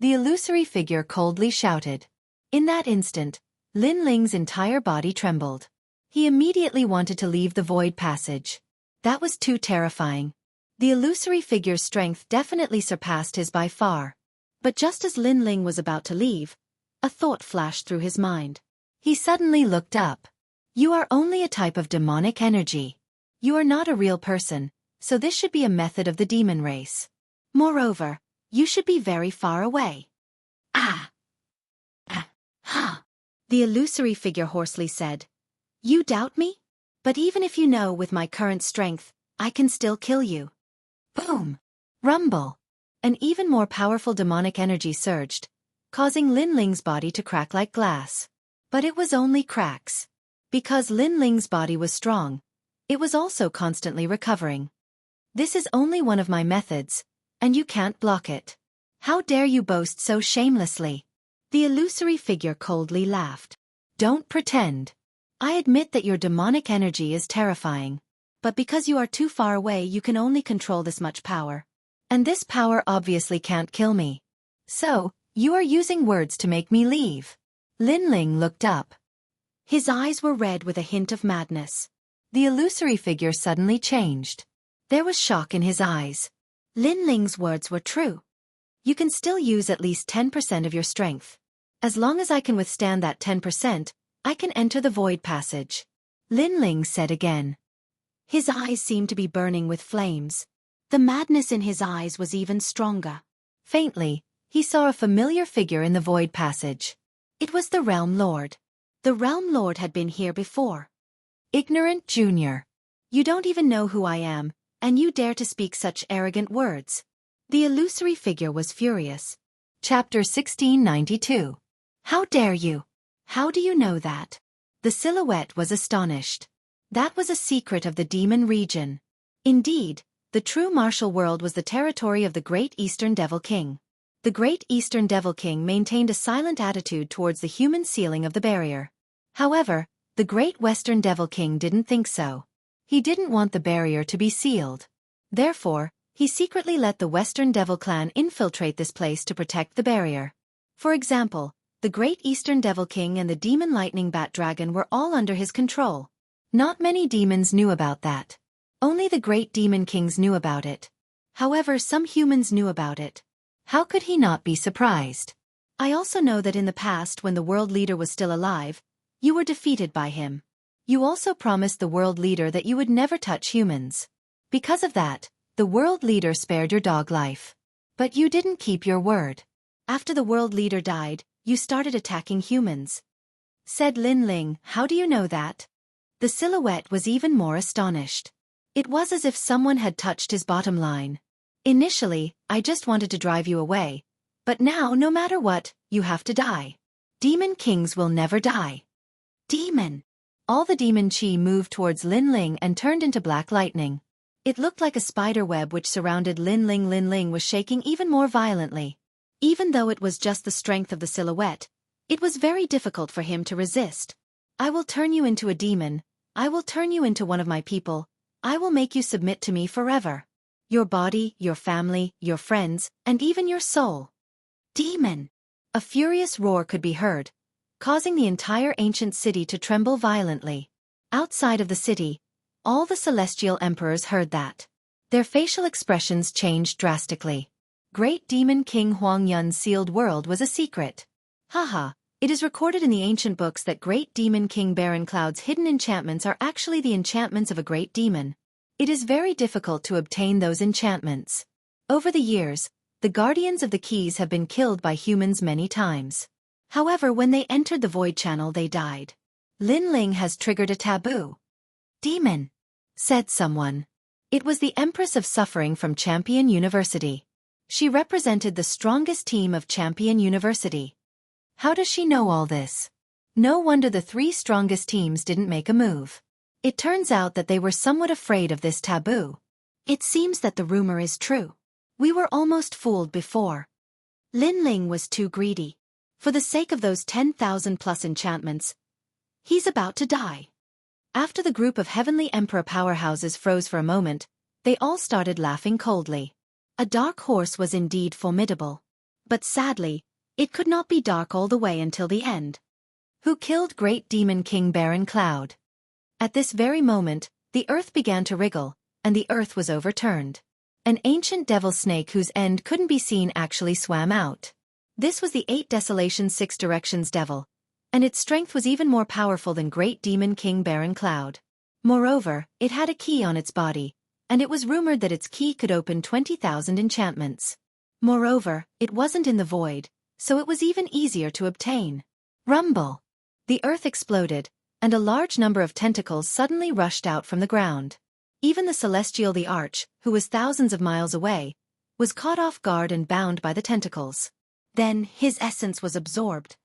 The illusory figure coldly shouted. In that instant, Lin Ling's entire body trembled. He immediately wanted to leave the void passage. That was too terrifying. The illusory figure's strength definitely surpassed his by far. But just as Lin Ling was about to leave, a thought flashed through his mind. He suddenly looked up. You are only a type of demonic energy. You are not a real person, so this should be a method of the demon race. Moreover, you should be very far away. The illusory figure hoarsely said. You doubt me? But even if you know with my current strength, I can still kill you. Boom! Rumble! An even more powerful demonic energy surged, causing Lin Ling's body to crack like glass. But it was only cracks. Because Lin Ling's body was strong, it was also constantly recovering. This is only one of my methods, and you can't block it. How dare you boast so shamelessly? The illusory figure coldly laughed. Don't pretend. I admit that your demonic energy is terrifying. But because you are too far away, you can only control this much power. And this power obviously can't kill me. So, you are using words to make me leave. Lin Ling looked up. His eyes were red with a hint of madness. The illusory figure suddenly changed. There was shock in his eyes. Lin Ling's words were true. You can still use at least 10% of your strength. As long as I can withstand that 10%, I can enter the void passage. Lin Ling said again. His eyes seemed to be burning with flames. The madness in his eyes was even stronger. Faintly, he saw a familiar figure in the void passage. It was the Realm Lord. The Realm Lord had been here before. Ignorant Junior. You don't even know who I am, and you dare to speak such arrogant words. The illusory figure was furious. Chapter 1692. How dare you? How do you know that? The silhouette was astonished. That was a secret of the demon region. Indeed, the true martial world was the territory of the great Eastern Devil King. The Great Eastern Devil King maintained a silent attitude towards the human sealing of the barrier. However, the Great Western Devil King didn't think so. He didn't want the barrier to be sealed. Therefore, he secretly let the Western Devil clan infiltrate this place to protect the barrier. For example, the Great Eastern Devil King and the Demon Lightning Bat Dragon were all under his control. Not many demons knew about that. Only the Great Demon Kings knew about it. However, some humans knew about it. How could he not be surprised? I also know that in the past, when the world leader was still alive, you were defeated by him. You also promised the world leader that you would never touch humans. Because of that, the world leader spared your dog life. But you didn't keep your word. After the world leader died, you started attacking humans. Said Lin Ling, "How do you know that?" The silhouette was even more astonished. It was as if someone had touched his bottom line. Initially, I just wanted to drive you away. But now, no matter what, you have to die. Demon kings will never die. Demon! All the demon chi moved towards Lin Ling and turned into black lightning. It looked like a spider web which surrounded Lin Ling. Lin Ling was shaking even more violently. Even though it was just the strength of the silhouette, it was very difficult for him to resist. I will turn you into a demon. I will turn you into one of my people. I will make you submit to me forever. Your body, your family, your friends, and even your soul. Demon! A furious roar could be heard, causing the entire ancient city to tremble violently. Outside of the city, all the celestial emperors heard that. Their facial expressions changed drastically. Great Demon King Huang Yun's sealed world was a secret. Haha, it is recorded in the ancient books that Great Demon King Baron Cloud's hidden enchantments are actually the enchantments of a great demon. It is very difficult to obtain those enchantments. Over the years, the guardians of the keys have been killed by humans many times. However, when they entered the void channel, they died. Lin Ling has triggered a taboo. Demon, said someone. It was the Empress of Suffering from Champion University. She represented the strongest team of Champion University. How does she know all this? No wonder the three strongest teams didn't make a move. It turns out that they were somewhat afraid of this taboo. It seems that the rumor is true. We were almost fooled before. Lin Ling was too greedy. For the sake of those 10,000 plus enchantments, he's about to die. After the group of heavenly emperor powerhouses froze for a moment, they all started laughing coldly. A dark horse was indeed formidable. But sadly, it could not be dark all the way until the end. Who killed Great Demon King Baron Cloud? At this very moment, the earth began to wriggle, and the earth was overturned. An ancient devil snake whose end couldn't be seen actually swam out. This was the 8 Desolation 6 Directions devil, and its strength was even more powerful than Great Demon King Baron Cloud. Moreover, it had a key on its body, and it was rumored that its key could open 20,000 enchantments. Moreover, it wasn't in the void, so it was even easier to obtain. Rumble! The earth exploded, and a large number of tentacles suddenly rushed out from the ground. Even the Celestial the Arch, who was thousands of miles away, was caught off guard and bound by the tentacles. Then, his essence was absorbed.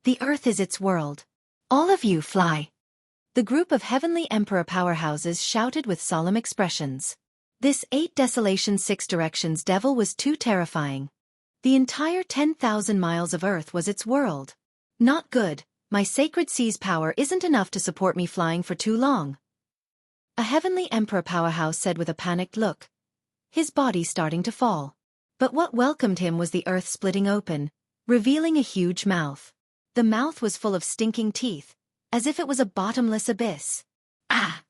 The earth is its world. All of you fly. The group of heavenly emperor powerhouses shouted with solemn expressions. This 8 Desolation 6 Directions devil was too terrifying. The entire 10,000 miles of earth was its world. Not good. My sacred sea's power isn't enough to support me flying for too long. A heavenly emperor powerhouse said with a panicked look, his body starting to fall. But what welcomed him was the earth splitting open, revealing a huge mouth. The mouth was full of stinking teeth, as if it was a bottomless abyss. Ah!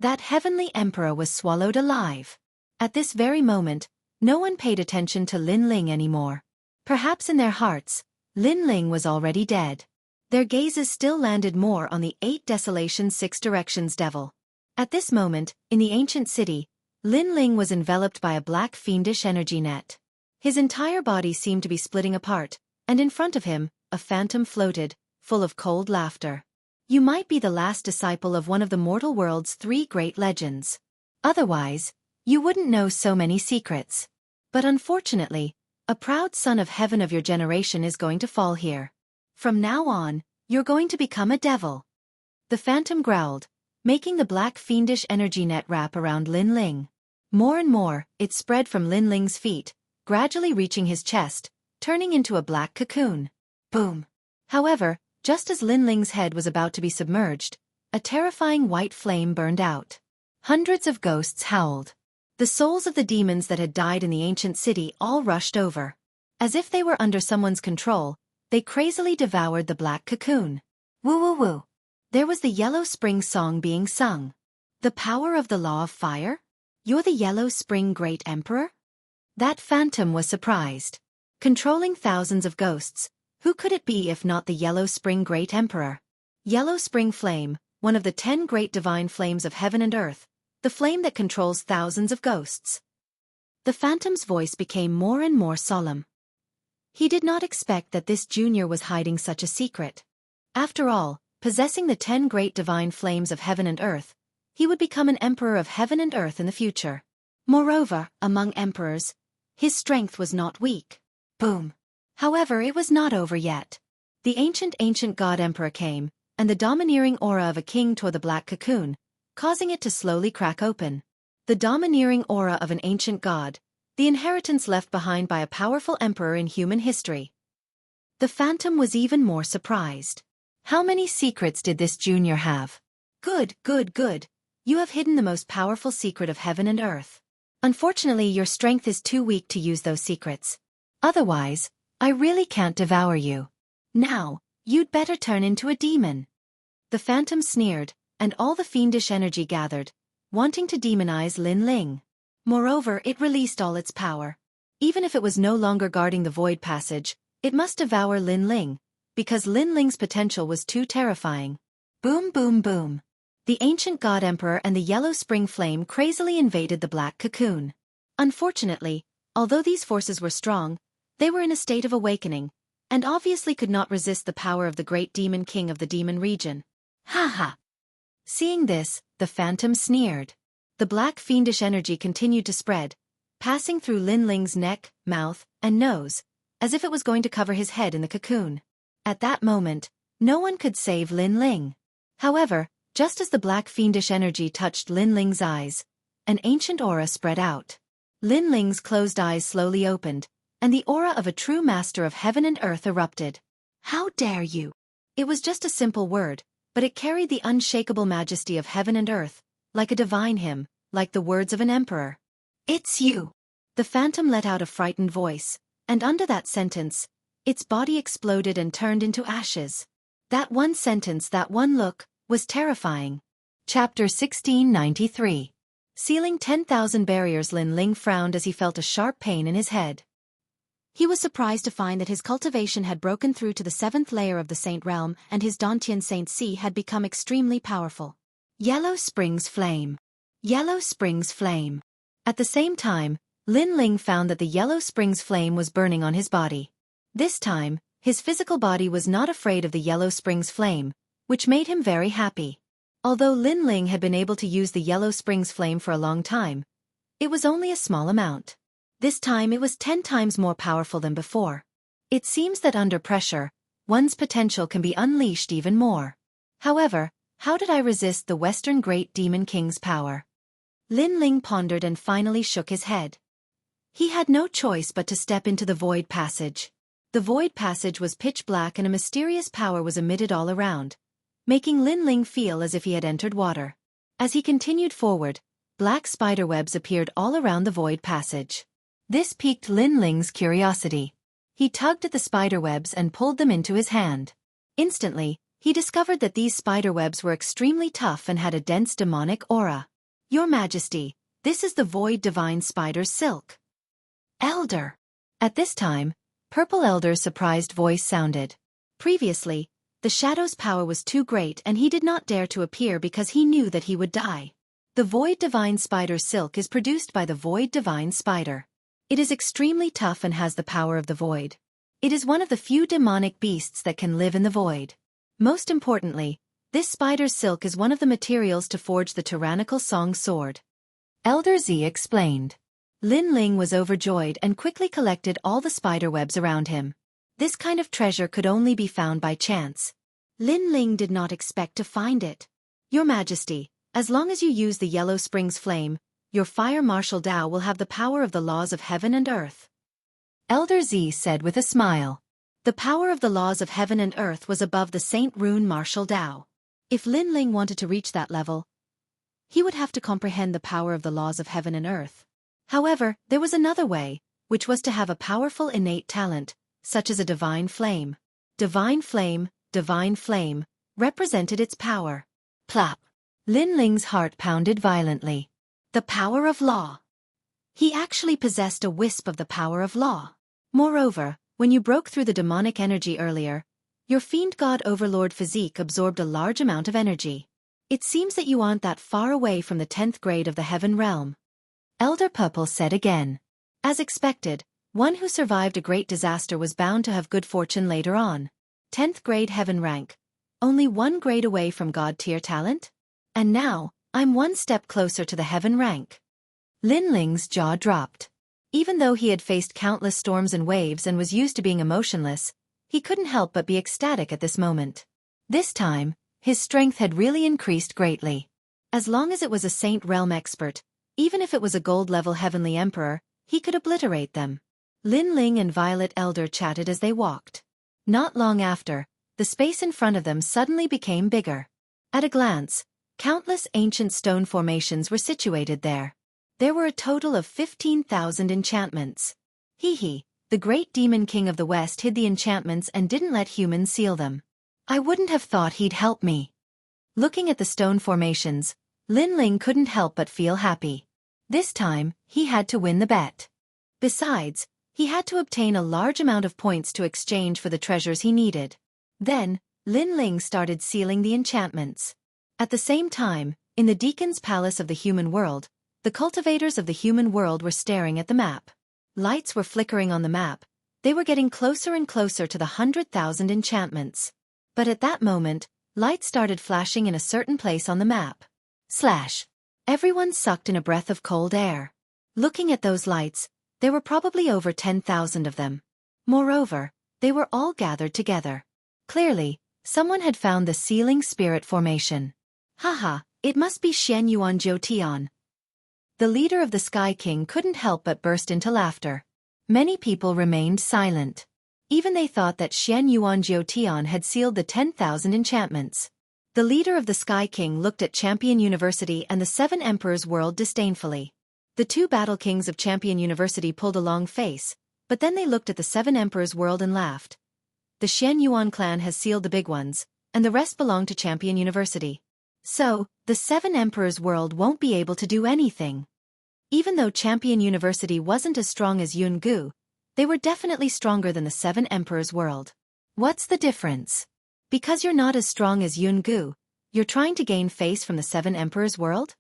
That heavenly emperor was swallowed alive. At this very moment, no one paid attention to Lin Ling anymore. Perhaps in their hearts, Lin Ling was already dead. Their gazes still landed more on the 8 Desolation 6 Directions devil. At this moment, in the ancient city, Lin Ling was enveloped by a black fiendish energy net. His entire body seemed to be splitting apart, and in front of him, a phantom floated, full of cold laughter. You might be the last disciple of one of the mortal world's 3 great legends. Otherwise, you wouldn't know so many secrets. But unfortunately, a proud son of heaven of your generation is going to fall here. From now on, you're going to become a devil. The phantom growled, making the black fiendish energy net wrap around Lin Ling. More and more, it spread from Lin Ling's feet, gradually reaching his chest, turning into a black cocoon. Boom! However, just as Lin Ling's head was about to be submerged, a terrifying white flame burned out. Hundreds of ghosts howled. The souls of the demons that had died in the ancient city all rushed over. As if they were under someone's control, they crazily devoured the black cocoon. Woo woo woo! There was the Yellow Spring song being sung. The power of the law of fire? You're the Yellow Spring Great Emperor? That phantom was surprised. Controlling thousands of ghosts, who could it be if not the Yellow Spring Great Emperor? Yellow Spring Flame, one of the 10 great divine flames of heaven and earth, the flame that controls thousands of ghosts. The phantom's voice became more and more solemn. He did not expect that this junior was hiding such a secret. After all, possessing the 10 great divine flames of heaven and earth, he would become an emperor of heaven and earth in the future. Moreover, among emperors, his strength was not weak. Boom! However, it was not over yet. The ancient god emperor came, and the domineering aura of a king tore the black cocoon, causing it to slowly crack open. The domineering aura of an ancient god, the inheritance left behind by a powerful emperor in human history. The phantom was even more surprised. How many secrets did this junior have? Good. You have hidden the most powerful secret of heaven and earth. Unfortunately, your strength is too weak to use those secrets. Otherwise, I really can't devour you. Now, you'd better turn into a demon. The phantom sneered, and all the fiendish energy gathered, wanting to demonize Lin Ling. Moreover, it released all its power. Even if it was no longer guarding the void passage, it must devour Lin Ling, because Lin Ling's potential was too terrifying. Boom boom boom. The ancient god emperor and the Yellow Spring Flame crazily invaded the black cocoon. Unfortunately, although these forces were strong, they were in a state of awakening, and obviously could not resist the power of the great demon king of the demon region. Ha ha! Seeing this, the phantom sneered. The black fiendish energy continued to spread, passing through Lin Ling's neck, mouth, and nose, as if it was going to cover his head in the cocoon. At that moment, no one could save Lin Ling. However, just as the black fiendish energy touched Lin Ling's eyes, an ancient aura spread out. Lin Ling's closed eyes slowly opened, and the aura of a true master of heaven and earth erupted. How dare you! It was just a simple word, but it carried the unshakable majesty of heaven and earth, like a divine hymn, like the words of an emperor. It's you! The phantom let out a frightened voice, and under that sentence, its body exploded and turned into ashes. That one sentence, that one look, was terrifying. Chapter 1693. Sealing 10,000 barriers. Lin Ling frowned as he felt a sharp pain in his head. He was surprised to find that his cultivation had broken through to the 7th layer of the Saint Realm, and his Dantian Saint C had become extremely powerful. Yellow Springs Flame. Yellow Springs Flame. At the same time, Lin Ling found that the Yellow Springs Flame was burning on his body. This time, his physical body was not afraid of the Yellow Springs Flame, which made him very happy. Although Lin Ling had been able to use the Yellow Springs Flame for a long time, it was only a small amount. This time it was 10 times more powerful than before. It seems that under pressure, one's potential can be unleashed even more. However, how did I resist the Western Great Demon King's power? Lin Ling pondered and finally shook his head. He had no choice but to step into the void passage. The void passage was pitch black and a mysterious power was emitted all around, making Lin Ling feel as if he had entered water. As he continued forward, black spiderwebs appeared all around the void passage. This piqued Lin Ling's curiosity. He tugged at the spiderwebs and pulled them into his hand. Instantly, he discovered that these spiderwebs were extremely tough and had a dense demonic aura. Your Majesty, this is the Void Divine Spider's silk. Elder. At this time, Purple Elder's surprised voice sounded. Previously, the Shadow's power was too great and he did not dare to appear because he knew that he would die. The Void Divine Spider's silk is produced by the Void Divine Spider. It is extremely tough and has the power of the void. It is one of the few demonic beasts that can live in the void. Most importantly, this spider's silk is one of the materials to forge the tyrannical Song Sword. Elder Z explained. Lin Ling was overjoyed and quickly collected all the spiderwebs around him. This kind of treasure could only be found by chance. Lin Ling did not expect to find it. Your Majesty, as long as you use the Yellow Springs Flame, your Fire Marshal Dao will have the power of the laws of heaven and earth. Elder Z said with a smile. The power of the laws of heaven and earth was above the Saint Rune martial Tao. If Lin Ling wanted to reach that level, he would have to comprehend the power of the laws of heaven and earth. However, there was another way, which was to have a powerful innate talent, such as a divine flame. Divine flame, represented its power. Plop. Lin Ling's heart pounded violently. The power of law. He actually possessed a wisp of the power of law. Moreover, when you broke through the demonic energy earlier, your fiend god overlord physique absorbed a large amount of energy. It seems that you aren't that far away from the 10th grade of the heaven realm. Elder Purple said again. As expected, one who survived a great disaster was bound to have good fortune later on. 10th grade heaven rank. Only one grade away from god tier talent? And now, I'm one step closer to the heaven rank. Lin Ling's jaw dropped. Even though he had faced countless storms and waves and was used to being emotionless, he couldn't help but be ecstatic at this moment. This time, his strength had really increased greatly. As long as it was a Saint Realm expert, even if it was a gold-level heavenly emperor, he could obliterate them. Lin Ling and Violet Elder chatted as they walked. Not long after, the space in front of them suddenly became bigger. At a glance, countless ancient stone formations were situated there. There were a total of 15,000 enchantments. Hee, the great demon king of the West hid the enchantments and didn't let humans seal them. I wouldn't have thought he'd help me. Looking at the stone formations, Lin Ling couldn't help but feel happy. This time, he had to win the bet. Besides, he had to obtain a large amount of points to exchange for the treasures he needed. Then, Lin Ling started sealing the enchantments. At the same time, in the Deacon's Palace of the Human World, the cultivators of the human world were staring at the map. Lights were flickering on the map. They were getting closer and closer to the 100,000 enchantments. But at that moment, lights started flashing in a certain place on the map. Slash. Everyone sucked in a breath of cold air. Looking at those lights, there were probably over 10,000 of them. Moreover, they were all gathered together. Clearly, someone had found the sealing spirit formation. Haha, it must be Xianxia. The leader of the Sky King couldn't help but burst into laughter. Many people remained silent. Even they thought that Xianxia had sealed the 10,000 enchantments. The leader of the Sky King looked at Champion University and the 7 Emperors World disdainfully. The 2 Battle Kings of Champion University pulled a long face, but then they looked at the 7 Emperors World and laughed. The Xianyuan clan has sealed the big ones, and the rest belong to Champion University. So, the 7 Emperors World won't be able to do anything. Even though Champion University wasn't as strong as Jianghu, they were definitely stronger than the 7 Emperors World. What's the difference? Because you're not as strong as Jianghu, you're trying to gain face from the 7 Emperors World?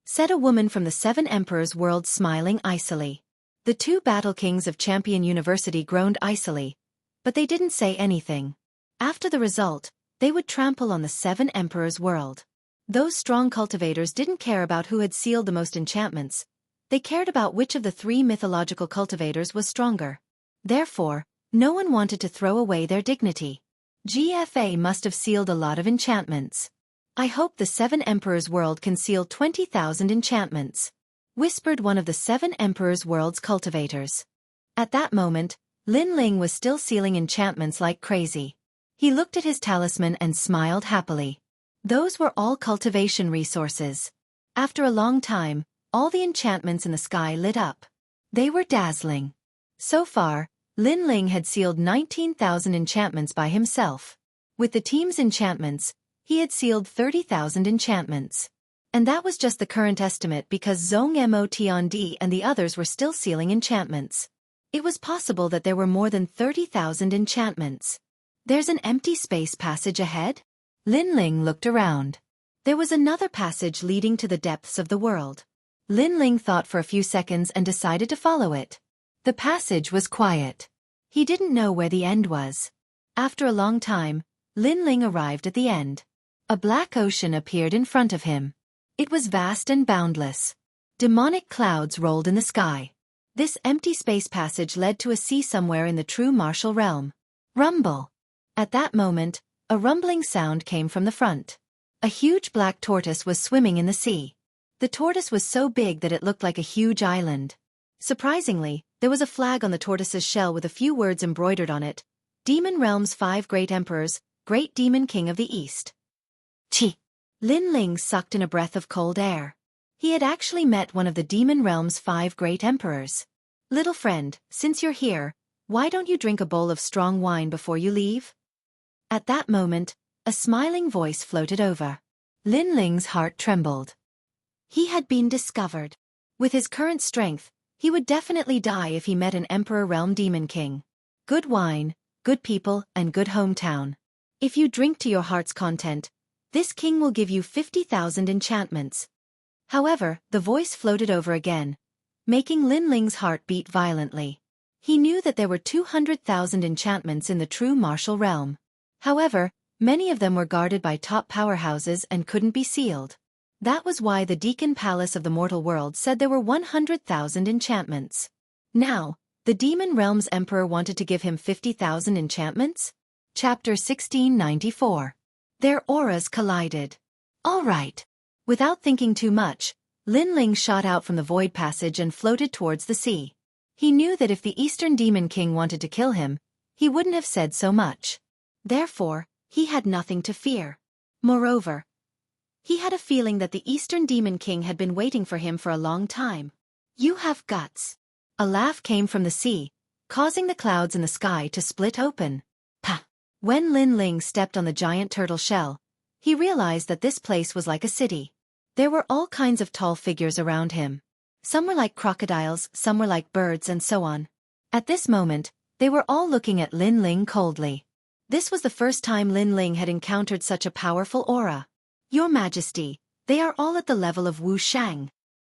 Said a woman from the 7 Emperors World smiling icily. The 2 Battle Kings of Champion University groaned icily, but they didn't say anything. After the result, they would trample on the 7 Emperors World. Those strong cultivators didn't care about who had sealed the most enchantments. They cared about which of the 3 mythological cultivators was stronger. Therefore, no one wanted to throw away their dignity. GFA must have sealed a lot of enchantments. I hope the 7 Emperors World can seal 20,000 enchantments, whispered one of the 7 Emperors World's cultivators. At that moment, Lin Ling was still sealing enchantments like crazy. He looked at his talisman and smiled happily. Those were all cultivation resources. After a long time, all the enchantments in the sky lit up. They were dazzling. So far, Lin Ling had sealed 19,000 enchantments by himself. With the team's enchantments, he had sealed 30,000 enchantments. And that was just the current estimate because Zhong Mo Tiandi and the others were still sealing enchantments. It was possible that there were more than 30,000 enchantments. There's an empty space passage ahead? Lin Ling looked around. There was another passage leading to the depths of the world. Lin Ling thought for a few seconds and decided to follow it. The passage was quiet. He didn't know where the end was. After a long time, Lin Ling arrived at the end. A black ocean appeared in front of him. It was vast and boundless. Demonic clouds rolled in the sky. This empty space passage led to a sea somewhere in the true martial realm. Rumble. At that moment, a rumbling sound came from the front. A huge black tortoise was swimming in the sea. The tortoise was so big that it looked like a huge island. Surprisingly, there was a flag on the tortoise's shell with a few words embroidered on it. Demon Realm's 5 Great Emperors, Great Demon King of the East. Chi! Lin Ling sucked in a breath of cold air. He had actually met one of the Demon Realm's 5 Great Emperors. Little friend, since you're here, why don't you drink a bowl of strong wine before you leave? At that moment, a smiling voice floated over. Lin Ling's heart trembled. He had been discovered. With his current strength, he would definitely die if he met an Emperor Realm Demon King. Good wine, good people, and good hometown. If you drink to your heart's content, this king will give you 50,000 enchantments. However, the voice floated over again, making Lin Ling's heart beat violently. He knew that there were 200,000 enchantments in the true martial realm. However, many of them were guarded by top powerhouses and couldn't be sealed. That was why the Deacon Palace of the mortal world said there were 100,000 enchantments. Now, the Demon Realm's Emperor wanted to give him 50,000 enchantments? Chapter 1694. Their auras collided. All right. Without thinking too much, Lin Ling shot out from the void passage and floated towards the sea. He knew that if the Eastern Demon King wanted to kill him, he wouldn't have said so much. Therefore, he had nothing to fear. Moreover, he had a feeling that the Eastern Demon King had been waiting for him for a long time. You have guts. A laugh came from the sea, causing the clouds in the sky to split open. Pah! When Lin Ling stepped on the giant turtle shell, he realized that this place was like a city. There were all kinds of tall figures around him. Some were like crocodiles, some were like birds, and so on. At this moment, they were all looking at Lin Ling coldly. This was the first time Lin Ling had encountered such a powerful aura. Your Majesty, they are all at the level of Wuxia.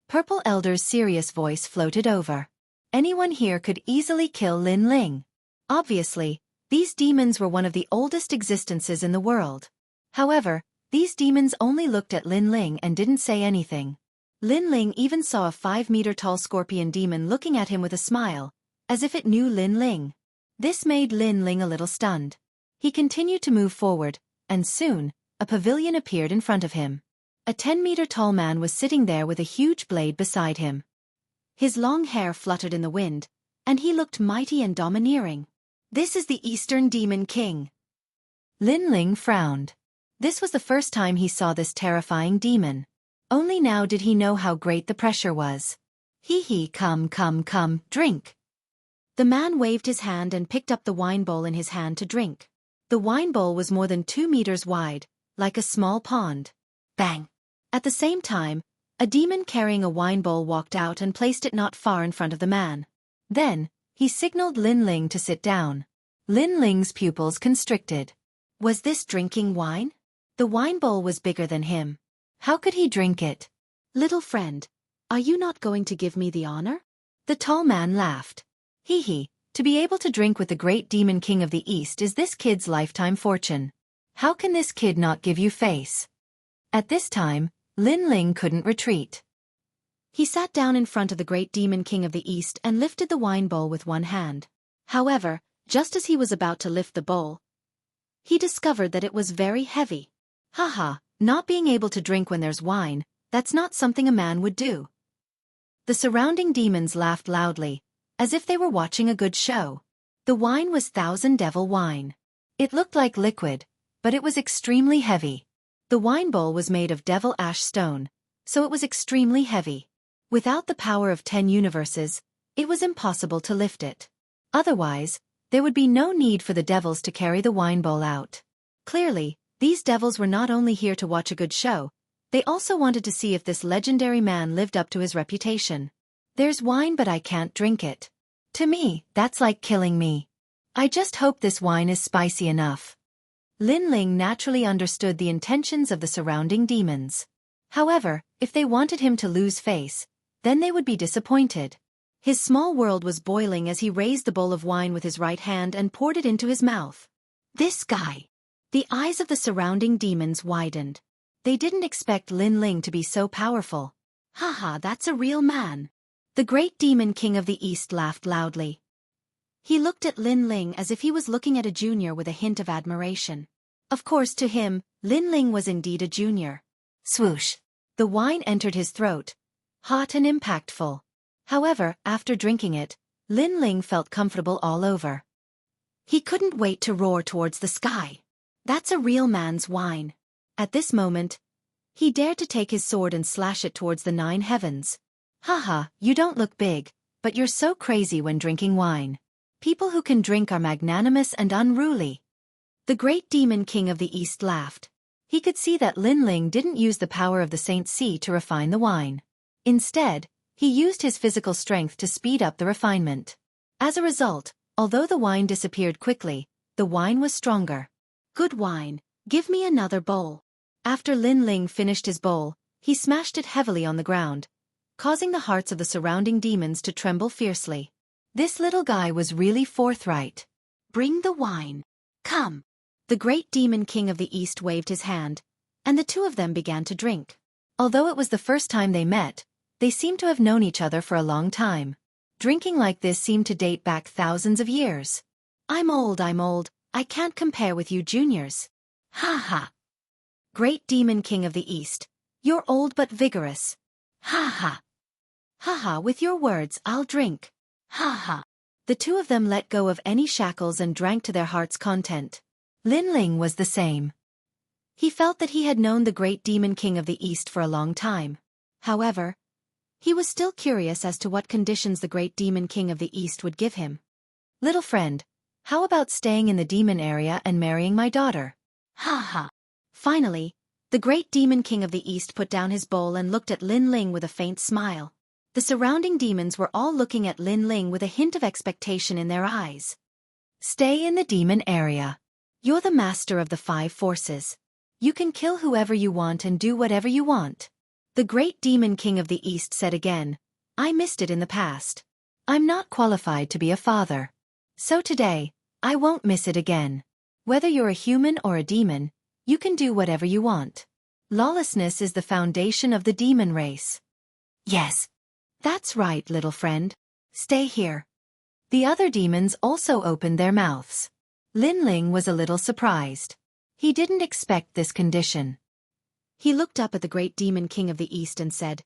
Purple Elder's serious voice floated over. Anyone here could easily kill Lin Ling. Obviously, these demons were one of the oldest existences in the world. However, these demons only looked at Lin Ling and didn't say anything. Lin Ling even saw a 5-meter-tall scorpion demon looking at him with a smile, as if it knew Lin Ling. This made Lin Ling a little stunned. He continued to move forward, and soon, a pavilion appeared in front of him. A 10-meter-tall man was sitting there with a huge blade beside him. His long hair fluttered in the wind, and he looked mighty and domineering. This is the Eastern Demon King. Lin Ling frowned. This was the first time he saw this terrifying demon. Only now did he know how great the pressure was. Hee, come, drink. The man waved his hand and picked up the wine bowl in his hand to drink. The wine bowl was more than 2 meters wide, like a small pond. Bang! At the same time, a demon carrying a wine bowl walked out and placed it not far in front of the man. Then, he signaled Lin Ling to sit down. Lin Ling's pupils constricted. Was this drinking wine? The wine bowl was bigger than him. How could he drink it? Little friend, are you not going to give me the honor? The tall man laughed. Hee, to be able to drink with the great demon king of the East is this kid's lifetime fortune. How can this kid not give you face? At this time, Lin Ling couldn't retreat. He sat down in front of the great demon king of the East and lifted the wine bowl with one hand. However, just as he was about to lift the bowl, he discovered that it was very heavy. Haha, not being able to drink when there's wine, that's not something a man would do. The surrounding demons laughed loudly, as if they were watching a good show. The wine was Thousand Devil wine. It looked like liquid, but it was extremely heavy. The wine bowl was made of devil ash stone, so it was extremely heavy. Without the power of 10 universes, it was impossible to lift it. Otherwise, there would be no need for the devils to carry the wine bowl out. Clearly, these devils were not only here to watch a good show, they also wanted to see if this legendary man lived up to his reputation. There's wine but I can't drink it. To me, that's like killing me. I just hope this wine is spicy enough. Lin Ling naturally understood the intentions of the surrounding demons. However, if they wanted him to lose face, then they would be disappointed. His small world was boiling as he raised the bowl of wine with his right hand and poured it into his mouth. This guy. The eyes of the surrounding demons widened. They didn't expect Lin Ling to be so powerful. Haha, that's a real man. The great demon king of the East laughed loudly. He looked at Lin Ling as if he was looking at a junior with a hint of admiration. Of course, to him, Lin Ling was indeed a junior. Swoosh! The wine entered his throat, hot and impactful. However, after drinking it, Lin Ling felt comfortable all over. He couldn't wait to roar towards the sky. That's a real man's wine. At this moment, he dared to take his sword and slash it towards the 9 heavens. Haha, you don't look big, but you're so crazy when drinking wine. People who can drink are magnanimous and unruly. The great demon king of the east laughed. He could see that Lin Ling didn't use the power of the Saint Sea to refine the wine. Instead, he used his physical strength to speed up the refinement. As a result, although the wine disappeared quickly, the wine was stronger. Good wine, give me another bowl. After Lin Ling finished his bowl, he smashed it heavily on the ground, causing the hearts of the surrounding demons to tremble fiercely. This little guy was really forthright. Bring the wine. Come. The great demon king of the east waved his hand, and the two of them began to drink. Although it was the first time they met, they seemed to have known each other for a long time. Drinking like this seemed to date back thousands of years. I'm old, I can't compare with you juniors. Ha ha. Great demon king of the east, you're old but vigorous. Ha ha. Ha ha, with your words I'll drink. Ha ha. The two of them let go of any shackles and drank to their heart's content. Lin Ling was the same. He felt that he had known the great demon king of the east for a long time. However, he was still curious as to what conditions the great demon king of the east would give him. Little friend, how about staying in the demon area and marrying my daughter? Ha ha. Finally, the great demon king of the east put down his bowl and looked at Lin Ling with a faint smile. The surrounding demons were all looking at Lin Ling with a hint of expectation in their eyes. Stay in the demon area. You're the master of the 5 forces. You can kill whoever you want and do whatever you want. The great demon king of the east said again, I missed it in the past. I'm not qualified to be a father. So today, I won't miss it again. Whether you're a human or a demon, you can do whatever you want. Lawlessness is the foundation of the demon race. Yes. That's right, little friend. Stay here. The other demons also opened their mouths. Lin Ling was a little surprised. He didn't expect this condition. He looked up at the great demon king of the east and said,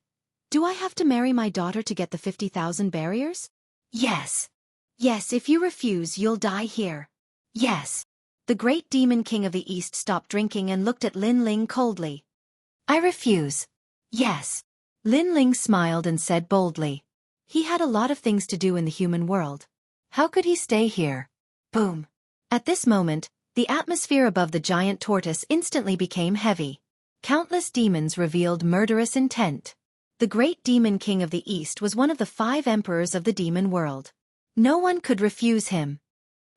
Do I have to marry my daughter to get the 50,000 barriers? Yes. Yes, if you refuse, you'll die here. Yes. The great demon king of the east stopped drinking and looked at Lin Ling coldly. I refuse. Yes. Lin Ling smiled and said boldly. He had a lot of things to do in the human world. How could he stay here? Boom. At this moment, the atmosphere above the giant tortoise instantly became heavy. Countless demons revealed murderous intent. The great demon king of the east was one of the 5 emperors of the demon world. No one could refuse him.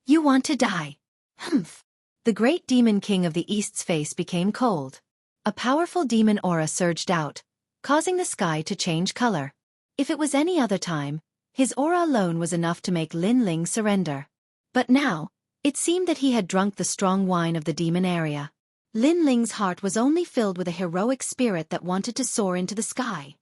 You want to die? Humph. The great demon king of the east's face became cold. A powerful demon aura surged out, causing the sky to change color. If it was any other time, his aura alone was enough to make Lin Ling surrender. But now, it seemed that he had drunk the strong wine of the demon area. Lin Ling's heart was only filled with a heroic spirit that wanted to soar into the sky.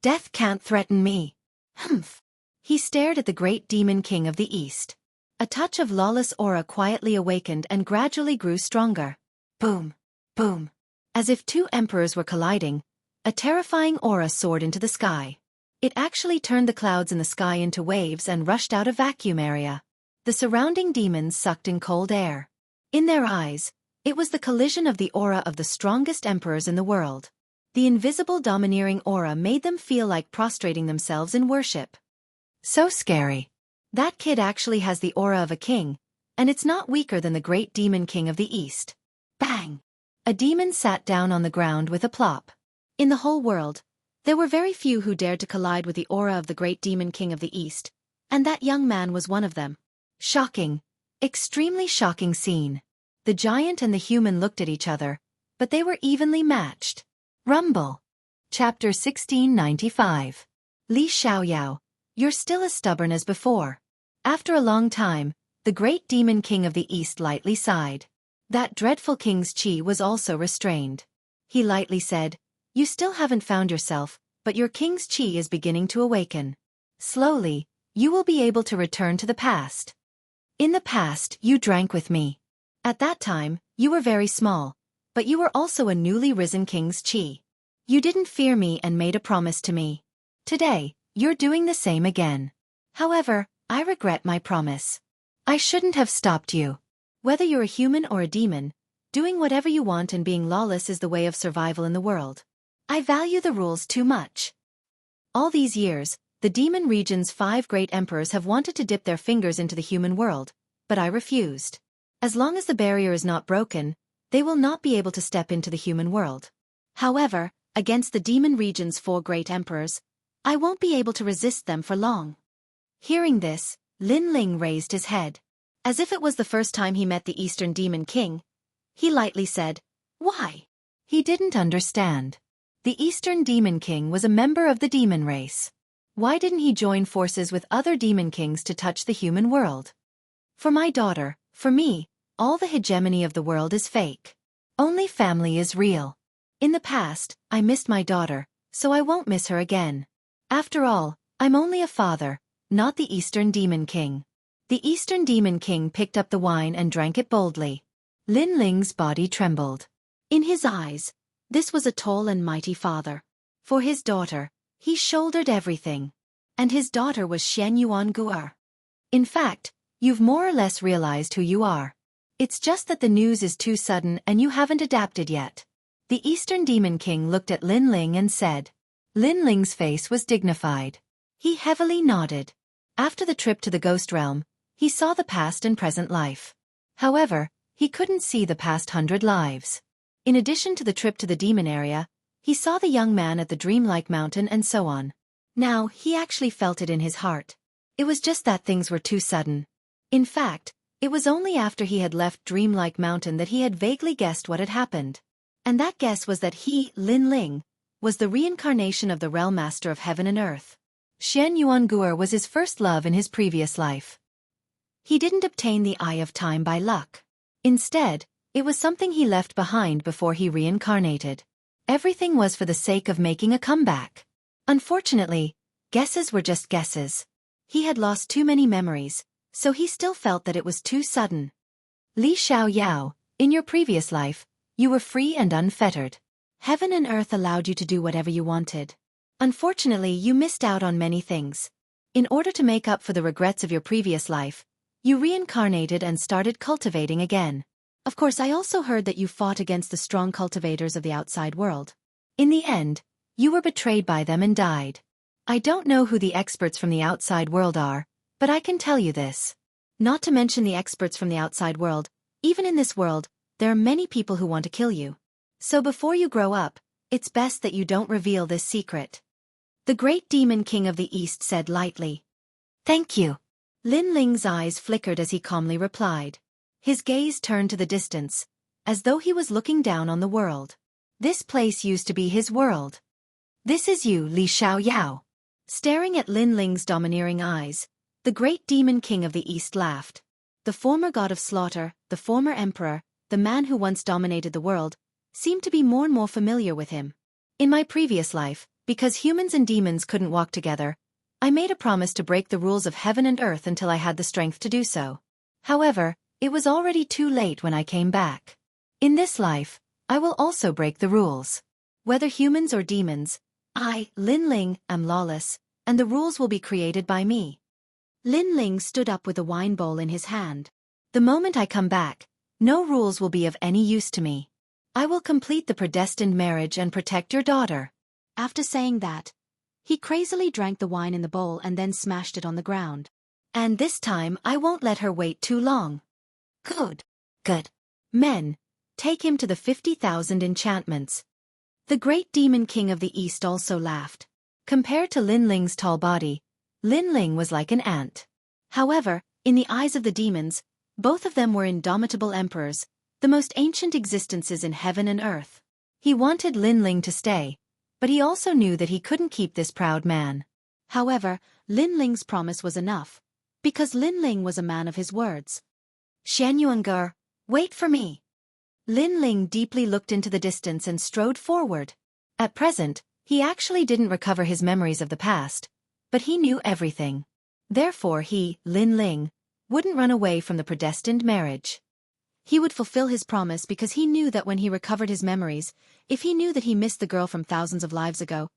Death can't threaten me. Humph. He stared at the great demon king of the east. A touch of lawless aura quietly awakened and gradually grew stronger. Boom. Boom. As if 2 emperors were colliding, a terrifying aura soared into the sky. It actually turned the clouds in the sky into waves and rushed out a vacuum area. The surrounding demons sucked in cold air. In their eyes, it was the collision of the aura of the strongest emperors in the world. The invisible domineering aura made them feel like prostrating themselves in worship. So scary. That kid actually has the aura of a king, and it's not weaker than the great demon king of the east. Bang! A demon sat down on the ground with a plop. In the whole world, there were very few who dared to collide with the aura of the great demon king of the east, and that young man was one of them. Shocking. Extremely shocking scene. The giant and the human looked at each other, but they were evenly matched. Rumble. Chapter 1695. Li Xiaoyao, you're still as stubborn as before. After a long time, the great demon king of the east lightly sighed. That dreadful king's chi was also restrained. He lightly said, You still haven't found yourself, but your king's chi is beginning to awaken. Slowly, you will be able to return to the past. In the past, you drank with me. At that time, you were very small, but you were also a newly risen king's chi. You didn't fear me and made a promise to me. Today, You're doing the same again. However, I regret my promise. I shouldn't have stopped you. Whether you're a human or a demon, doing whatever you want and being lawless is the way of survival in the world. I value the rules too much. All these years, the demon region's 5 great emperors have wanted to dip their fingers into the human world, but I refused. As long as the barrier is not broken, they will not be able to step into the human world. However, against the demon region's 4 great emperors, I won't be able to resist them for long. Hearing this, Lin Ling raised his head. As if it was the first time he met the Eastern Demon King, he lightly said, "Why?" He didn't understand. The Eastern Demon King was a member of the demon race. Why didn't he join forces with other demon kings to touch the human world? For my daughter, for me, all the hegemony of the world is fake. Only family is real. In the past, I missed my daughter, so I won't miss her again. After all, I'm only a father, not the Eastern Demon King. The Eastern Demon King picked up the wine and drank it boldly. Lin Ling's body trembled. In his eyes, this was a tall and mighty father. For his daughter, he shouldered everything. And his daughter was Xianxia. In fact, you've more or less realized who you are. It's just that the news is too sudden and you haven't adapted yet. The Eastern Demon King looked at Lin Ling and said. Lin Ling's face was dignified. He heavily nodded. After the trip to the ghost realm, he saw the past and present life. However, he couldn't see the past 100 lives. In addition to the trip to the demon area, he saw the young man at the dreamlike mountain and so on. Now, he actually felt it in his heart. It was just that things were too sudden. In fact, it was only after he had left dreamlike mountain that he had vaguely guessed what had happened. And that guess was that he, Lin Ling, was the reincarnation of the realm master of heaven and earth. Xianxia was his first love in his previous life. He didn't obtain the Eye of Time by luck. Instead, it was something he left behind before he reincarnated. Everything was for the sake of making a comeback. Unfortunately, guesses were just guesses. He had lost too many memories, so he still felt that it was too sudden. Li Xiaoyao, in your previous life, you were free and unfettered. Heaven and earth allowed you to do whatever you wanted. Unfortunately, you missed out on many things. In order to make up for the regrets of your previous life, you reincarnated and started cultivating again. Of course, I also heard that you fought against the strong cultivators of the outside world. In the end, you were betrayed by them and died. I don't know who the experts from the outside world are, but I can tell you this. Not to mention the experts from the outside world, even in this world, there are many people who want to kill you. So before you grow up, it's best that you don't reveal this secret. The great demon king of the east said lightly. Thank you. Lin Ling's eyes flickered as he calmly replied. His gaze turned to the distance, as though he was looking down on the world. This place used to be his world. This is you, Li Xiaoyao. Staring at Lin Ling's domineering eyes, the great demon king of the east laughed. The former god of slaughter, the former emperor, the man who once dominated the world, seemed to be more and more familiar with him. In my previous life, because humans and demons couldn't walk together, I made a promise to break the rules of heaven and earth until I had the strength to do so. However, it was already too late when I came back. In this life, I will also break the rules. Whether humans or demons, I, Lin Ling, am lawless, and the rules will be created by me. Lin Ling stood up with a wine bowl in his hand. The moment I come back, no rules will be of any use to me. I will complete the predestined marriage and protect your daughter. After saying that, he crazily drank the wine in the bowl and then smashed it on the ground. And this time I won't let her wait too long. Good. Good. Men, take him to the 50,000 enchantments. The great demon king of the east also laughed. Compared to Lin Ling's tall body, Lin Ling was like an ant. However, in the eyes of the demons, both of them were indomitable emperors, the most ancient existences in heaven and earth. He wanted Lin Ling to stay, but he also knew that he couldn't keep this proud man. However, Lin Ling's promise was enough, because Lin Ling was a man of his words. Xianxia, wait for me. Lin Ling deeply looked into the distance and strode forward. At present, he actually didn't recover his memories of the past, but he knew everything. Therefore he, Lin Ling, wouldn't run away from the predestined marriage. He would fulfill his promise because he knew that when he recovered his memories, if he knew that he missed the girl from thousands of lives ago,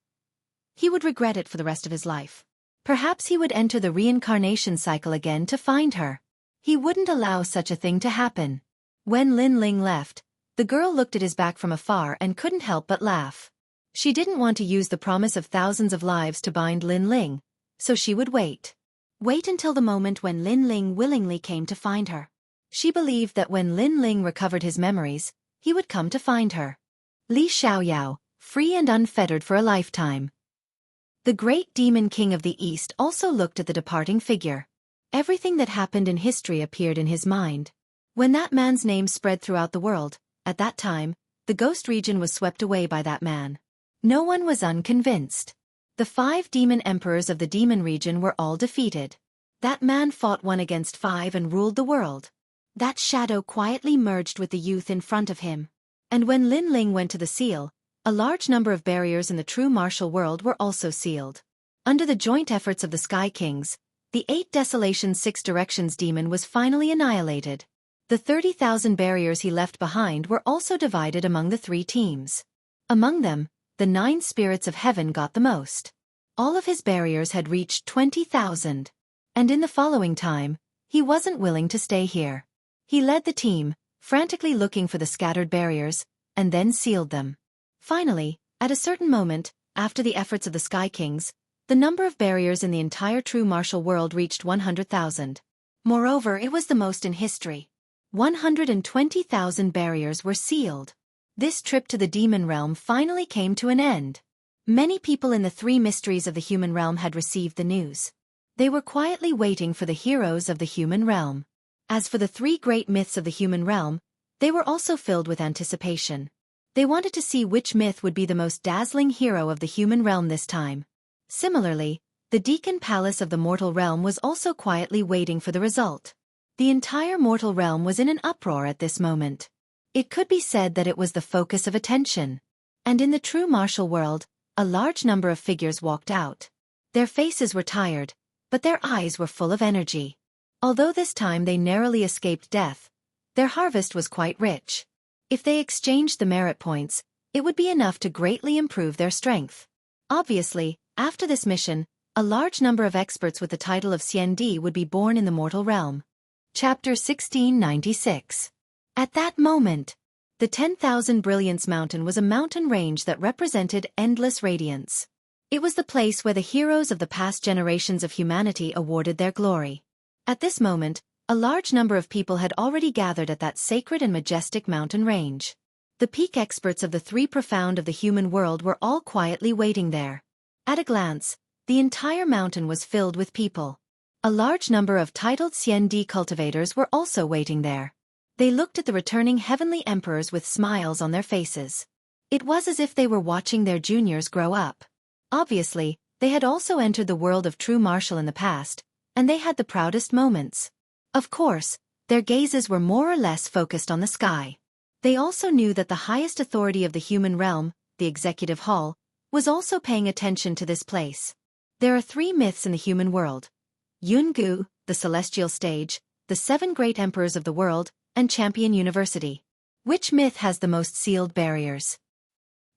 he would regret it for the rest of his life. Perhaps he would enter the reincarnation cycle again to find her. He wouldn't allow such a thing to happen. When Lin Ling left, the girl looked at his back from afar and couldn't help but laugh. She didn't want to use the promise of thousands of lives to bind Lin Ling, so she would wait. Wait until the moment when Lin Ling willingly came to find her. She believed that when Lin Ling recovered his memories, he would come to find her. Li Xiaoyao, free and unfettered for a lifetime. The great demon king of the East also looked at the departing figure. Everything that happened in history appeared in his mind. When that man's name spread throughout the world, at that time, the ghost region was swept away by that man. No one was unconvinced. The 5 demon emperors of the demon region were all defeated. That man fought 1 against 5 and ruled the world. That shadow quietly merged with the youth in front of him. And when Lin Ling went to the seal, a large number of barriers in the true martial world were also sealed. Under the joint efforts of the Sky Kings, the 8 Desolation 6 Directions demon was finally annihilated. The 30,000 barriers he left behind were also divided among the 3 teams. Among them, the 9 spirits of heaven got the most. All of his barriers had reached 20,000. And in the following time, he wasn't willing to stay here. He led the team, frantically looking for the scattered barriers, and then sealed them. Finally, at a certain moment, after the efforts of the Sky Kings, the number of barriers in the entire true martial world reached 100,000. Moreover, it was the most in history. 120,000 barriers were sealed. This trip to the demon realm finally came to an end. Many people in the 3 mysteries of the human realm had received the news. They were quietly waiting for the heroes of the human realm. As for the 3 great myths of the human realm, they were also filled with anticipation. They wanted to see which myth would be the most dazzling hero of the human realm this time. Similarly, the Deacon Palace of the mortal realm was also quietly waiting for the result. The entire mortal realm was in an uproar at this moment. It could be said that it was the focus of attention. And in the true martial world, a large number of figures walked out. Their faces were tired, but their eyes were full of energy. Although this time they narrowly escaped death, their harvest was quite rich. If they exchanged the merit points, it would be enough to greatly improve their strength. Obviously, after this mission, a large number of experts with the title of Xiandi would be born in the mortal realm. Chapter 1696. At that moment, the 10,000 Brilliance Mountain was a mountain range that represented endless radiance. It was the place where the heroes of the past generations of humanity awarded their glory. At this moment, a large number of people had already gathered at that sacred and majestic mountain range. The peak experts of the 3 profound of the human world were all quietly waiting there. At a glance, the entire mountain was filled with people. A large number of titled Xiandi cultivators were also waiting there. They looked at the returning heavenly emperors with smiles on their faces. It was as if they were watching their juniors grow up. Obviously, they had also entered the world of true martial in the past, and they had the proudest moments. Of course, their gazes were more or less focused on the sky. They also knew that the highest authority of the human realm, the Executive Hall, was also paying attention to this place. There are 3 myths in the human world: Yungu, the Celestial Stage, the 7 Great Emperors of the World, and Champion University. Which myth has the most sealed barriers?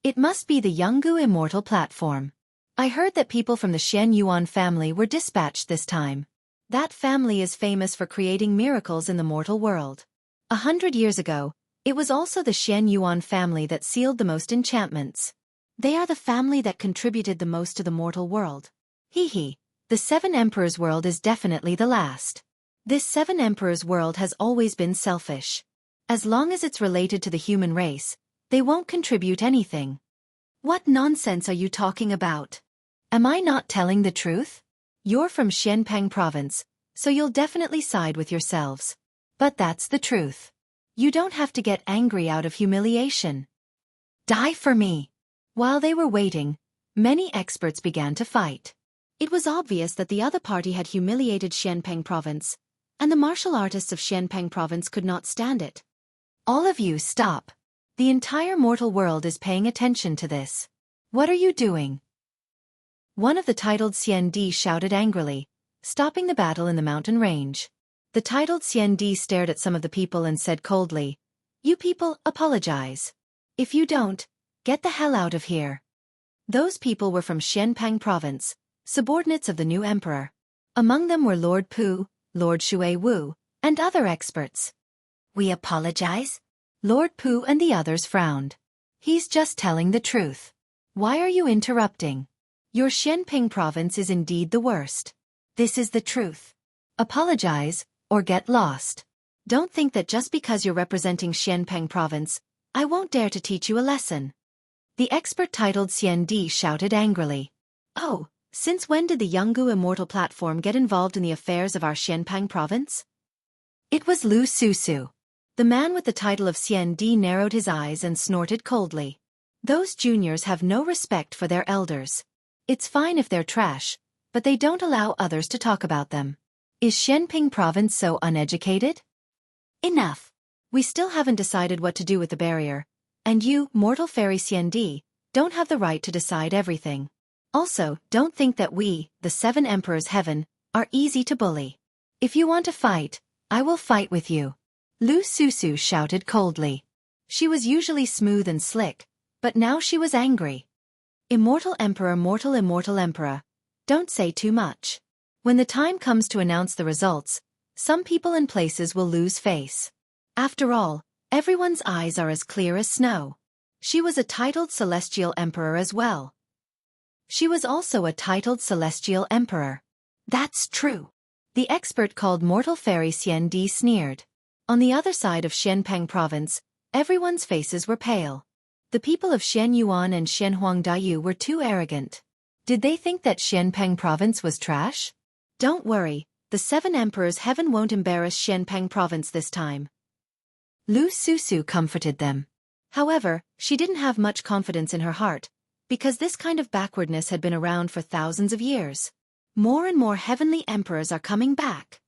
It must be the Jianghu Immortal Platform. I heard that people from the Shen Yuan family were dispatched this time. That family is famous for creating miracles in the mortal world. 100 years ago, it was also the Shen Yuan family that sealed the most enchantments. They are the family that contributed the most to the mortal world. The 7 Emperors world is definitely the last. This 7 Emperors world has always been selfish. As long as it's related to the human race, they won't contribute anything. What nonsense are you talking about? Am I not telling the truth? You're from Xianpeng province, so you'll definitely side with yourselves. But that's the truth. You don't have to get angry out of humiliation. Die for me. While they were waiting, many experts began to fight. It was obvious that the other party had humiliated Xianpeng province, and the martial artists of Xianpeng province could not stand it. All of you stop. The entire mortal world is paying attention to this. What are you doing? One of the titled Xiandi shouted angrily, stopping the battle in the mountain range. The titled Xiandi stared at some of the people and said coldly, "You people, apologize. If you don't, get the hell out of here." Those people were from Xianpeng province, subordinates of the new emperor. Among them were Lord Pu, Lord Shui Wu, and other experts. We apologize? Lord Pu and the others frowned. He's just telling the truth. Why are you interrupting? Your Xianping province is indeed the worst. This is the truth. Apologize, or get lost. Don't think that just because you're representing Xianpeng province, I won't dare to teach you a lesson. The expert titled Xian Di shouted angrily. Oh, since when did the Jianghu immortal platform get involved in the affairs of our Xianpeng province? It was Lu Susu. The man with the title of Xian Di narrowed his eyes and snorted coldly. Those juniors have no respect for their elders. It's fine if they're trash, but they don't allow others to talk about them. Is Xianping province so uneducated? Enough. We still haven't decided what to do with the barrier, and you, mortal fairy Xian Di, don't have the right to decide everything. Also, don't think that we, the 7 Emperors Heaven, are easy to bully. If you want to fight, I will fight with you. Lu Susu shouted coldly. She was usually smooth and slick, but now she was angry. Immortal Emperor, mortal immortal Emperor. Don't say too much. When the time comes to announce the results, some people and places will lose face. After all, everyone's eyes are as clear as snow. She was a titled Celestial Emperor as well. She was also a titled Celestial Emperor. That's true. The expert called Mortal Fairy Xian Di sneered. On the other side of Xianpeng province, everyone's faces were pale. The people of Xianyuan and Xianhuangdayu were too arrogant. Did they think that Xianpeng province was trash? Don't worry, the 7 Emperors Heaven won't embarrass Xianpeng province this time. Lu Susu comforted them. However, she didn't have much confidence in her heart, because this kind of backwardness had been around for thousands of years. More and more heavenly emperors are coming back.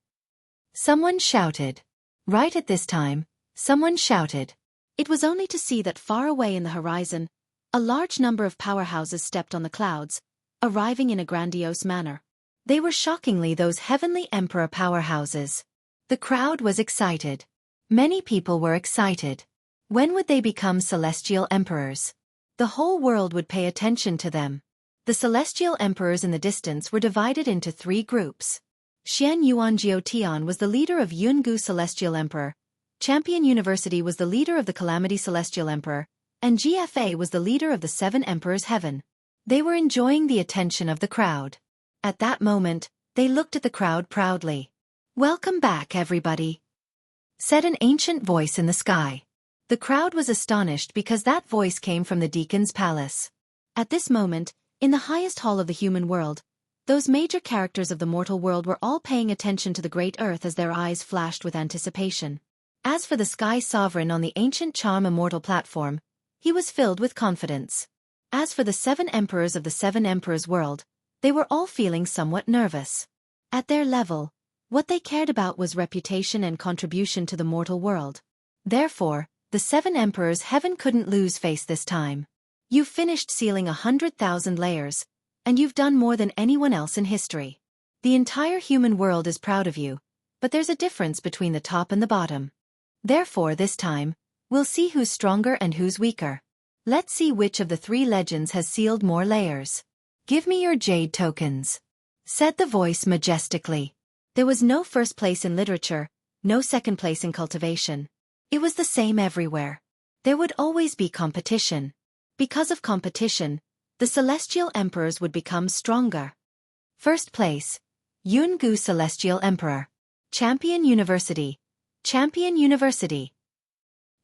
Someone shouted. Right at this time, someone shouted. It was only to see that far away in the horizon, a large number of powerhouses stepped on the clouds, arriving in a grandiose manner. They were shockingly those heavenly emperor powerhouses. The crowd was excited. Many people were excited. When would they become celestial emperors? The whole world would pay attention to them. The celestial emperors in the distance were divided into 3 groups. Xian Yuan Jiutian was the leader of Yungu Celestial Emperor, Champion University was the leader of the Calamity Celestial Emperor, and GFA was the leader of the 7 Emperors Heaven. They were enjoying the attention of the crowd. At that moment, they looked at the crowd proudly. Welcome back, everybody, said an ancient voice in the sky. The crowd was astonished because that voice came from the deacon's palace. At this moment, in the highest hall of the human world, those major characters of the mortal world were all paying attention to the great earth as their eyes flashed with anticipation. As for the sky sovereign on the ancient charm immortal platform, he was filled with confidence. As for the 7 emperors of the 7 emperors world, they were all feeling somewhat nervous. At their level, what they cared about was reputation and contribution to the mortal world. Therefore, the 7 emperors Heaven couldn't lose face this time. You've finished sealing 100,000 layers, and you've done more than anyone else in history. The entire human world is proud of you, but there's a difference between the top and the bottom. Therefore this time, we'll see who's stronger and who's weaker. Let's see which of the 3 legends has sealed more layers. Give me your jade tokens, said the voice majestically. There was no first place in literature, no second place in cultivation. It was the same everywhere. There would always be competition. Because of competition, the celestial emperors would become stronger. First place, Yungu Celestial Emperor. Champion University. Champion University.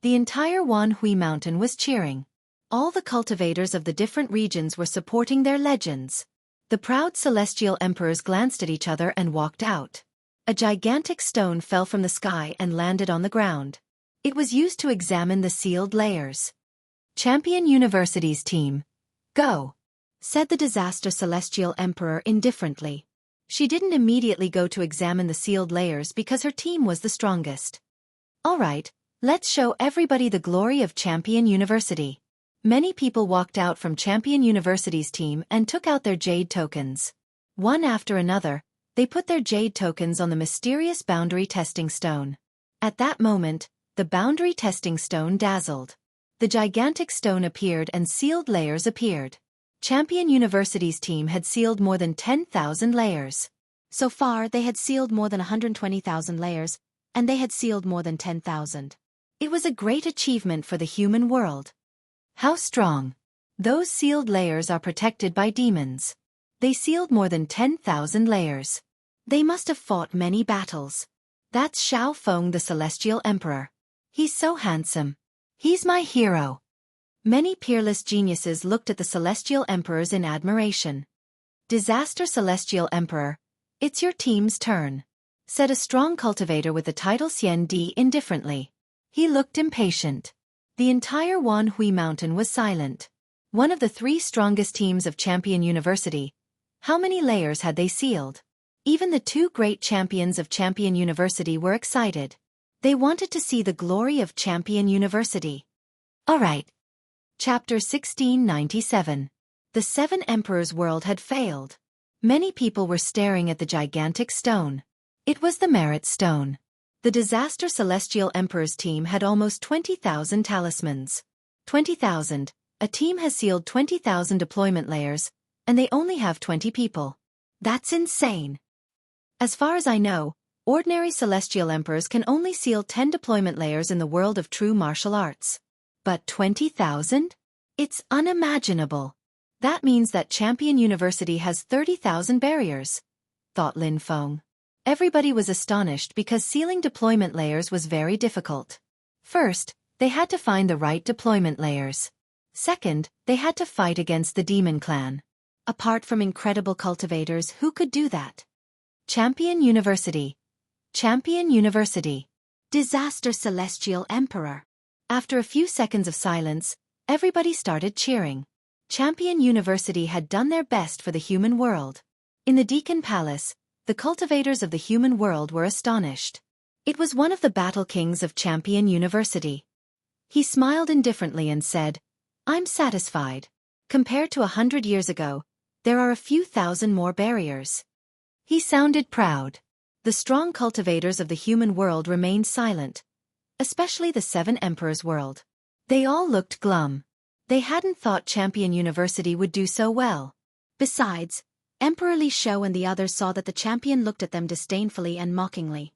The entire Wanhui Mountain was cheering. All the cultivators of the different regions were supporting their legends. The proud celestial emperors glanced at each other and walked out. A gigantic stone fell from the sky and landed on the ground. It was used to examine the sealed layers. Champion University's team. Go, said the disaster celestial emperor indifferently. She didn't immediately go to examine the sealed layers because her team was the strongest. All right, let's show everybody the glory of Champion University. Many people walked out from Champion University's team and took out their jade tokens. One after another, they put their jade tokens on the mysterious boundary testing stone. At that moment, the boundary testing stone dazzled. The gigantic stone appeared and sealed layers appeared. Champion University's team had sealed more than 10,000 layers. So far, they had sealed more than 120,000 layers, and they had sealed more than 10,000. It was a great achievement for the human world. How strong! Those sealed layers are protected by demons. They sealed more than 10,000 layers. They must have fought many battles. That's Xiao Feng, the Celestial Emperor. He's so handsome. He's my hero. Many peerless geniuses looked at the Celestial Emperors in admiration. Disaster Celestial Emperor, it's your team's turn, said a strong cultivator with the title Xian indifferently. He looked impatient. The entire Wanhui Mountain was silent. One of the 3 strongest teams of Champion University. How many layers had they sealed? Even the 2 great champions of Champion University were excited. They wanted to see the glory of Champion University. Alright. Chapter 1697. The 7 Emperors' world had failed. Many people were staring at the gigantic stone. It was the Merit Stone. The Disaster Celestial Emperor's team had almost 20,000 talismans. 20,000. A team has sealed 20,000 deployment layers, and they only have 20 people. That's insane. As far as I know, ordinary Celestial Emperors can only seal 10 deployment layers in the world of true martial arts. But 20,000? It's unimaginable. That means that Champion University has 30,000 barriers, thought Lin Feng. Everybody was astonished because sealing deployment layers was very difficult. First, they had to find the right deployment layers. Second, they had to fight against the Demon Clan. Apart from incredible cultivators, who could do that? Champion University. Champion University. Disaster Celestial Emperor. After a few seconds of silence, everybody started cheering. Champion University had done their best for the human world. In the Deacon Palace, the cultivators of the human world were astonished. It was one of the battle kings of Champion University. He smiled indifferently and said, I'm satisfied. Compared to 100 years ago, there are a few thousand more barriers. He sounded proud. The strong cultivators of the human world remained silent, especially the 7 Emperors' world. They all looked glum. They hadn't thought Champion University would do so well. Besides, Emperor Li Shou and the others saw that the champion looked at them disdainfully and mockingly.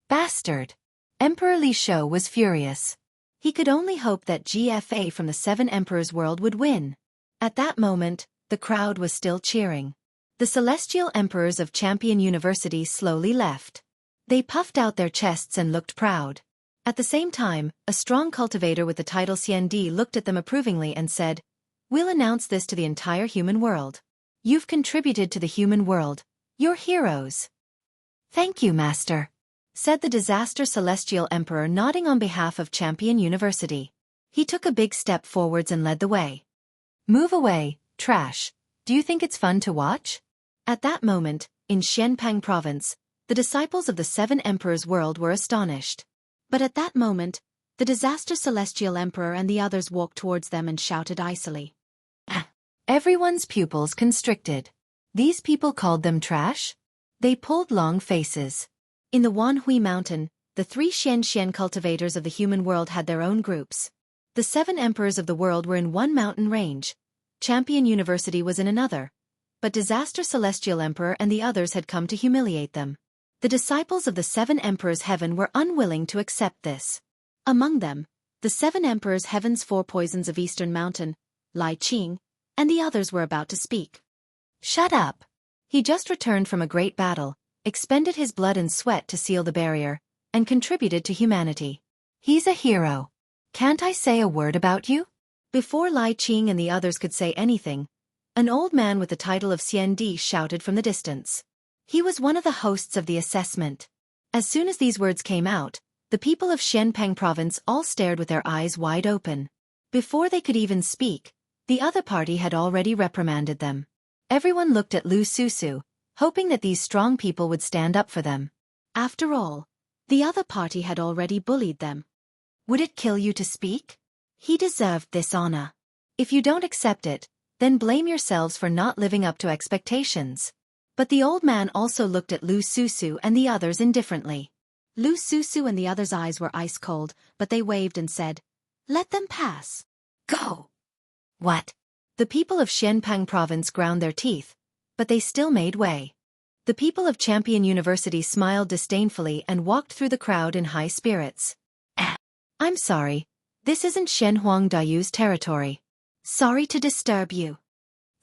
Bastard! Emperor Li Shou was furious. He could only hope that GFA from the 7 Emperors' world would win. At that moment, the crowd was still cheering. The Celestial Emperors of Champion University slowly left. They puffed out their chests and looked proud. At the same time, a strong cultivator with the title Xian looked at them approvingly and said, We'll announce this to the entire human world. You've contributed to the human world. You're heroes. Thank you, Master, said the Disaster Celestial Emperor, nodding on behalf of Champion University. He took a big step forwards and led the way. Move away, trash. Do you think it's fun to watch? At that moment, in Xianpang Province, the disciples of the 7 Emperors' world were astonished. But at that moment, the Disaster Celestial Emperor and the others walked towards them and shouted icily. Everyone's pupils constricted. These people called them trash? They pulled long faces. In the Wanhui Mountain, the 3 Xianxian cultivators of the human world had their own groups. The 7 Emperors of the world were in one mountain range. Champion University was in another. But Disaster Celestial Emperor and the others had come to humiliate them. The disciples of the 7 Emperors' heaven were unwilling to accept this. Among them, the 7 Emperors' heaven's 4 poisons of Eastern Mountain, Lai Qing, and the others were about to speak. Shut up! He just returned from a great battle, expended his blood and sweat to seal the barrier, and contributed to humanity. He's a hero. Can't I say a word about you? Before Lai Qing and the others could say anything, an old man with the title of Xian shouted from the distance. He was one of the hosts of the assessment. As soon as these words came out, the people of Xianpang Province all stared with their eyes wide open. Before they could even speak, the other party had already reprimanded them. Everyone looked at Lu Susu, hoping that these strong people would stand up for them. After all, the other party had already bullied them. Would it kill you to speak? He deserved this honor. If you don't accept it, then blame yourselves for not living up to expectations. But the old man also looked at Lu Susu and the others indifferently. Lu Susu and the others' eyes were ice cold, but they waved and said, Let them pass. Go! What? The people of Xianpeng province ground their teeth, but they still made way. The people of Champion University smiled disdainfully and walked through the crowd in high spirits. I'm sorry, this isn't Shenhuang Dayu's territory. Sorry to disturb you.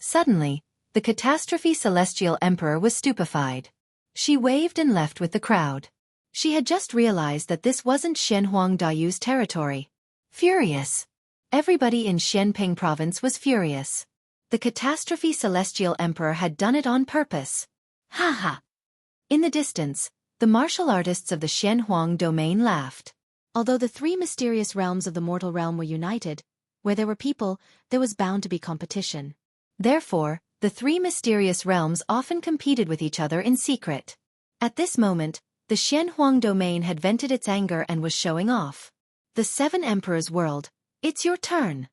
Suddenly, the catastrophe Celestial Emperor was stupefied. She waved and left with the crowd. She had just realized that this wasn't Shenhuang Dayu's territory. Furious. Everybody in Xianping province was furious. The catastrophe Celestial Emperor had done it on purpose. Ha ha. In the distance, the martial artists of the Shenhuang domain laughed. Although the three mysterious realms of the mortal realm were united, where there were people, there was bound to be competition. Therefore, the three mysterious realms often competed with each other in secret. At this moment, the Shenhuang domain had vented its anger and was showing off. The Seven Emperors' world, it's your turn.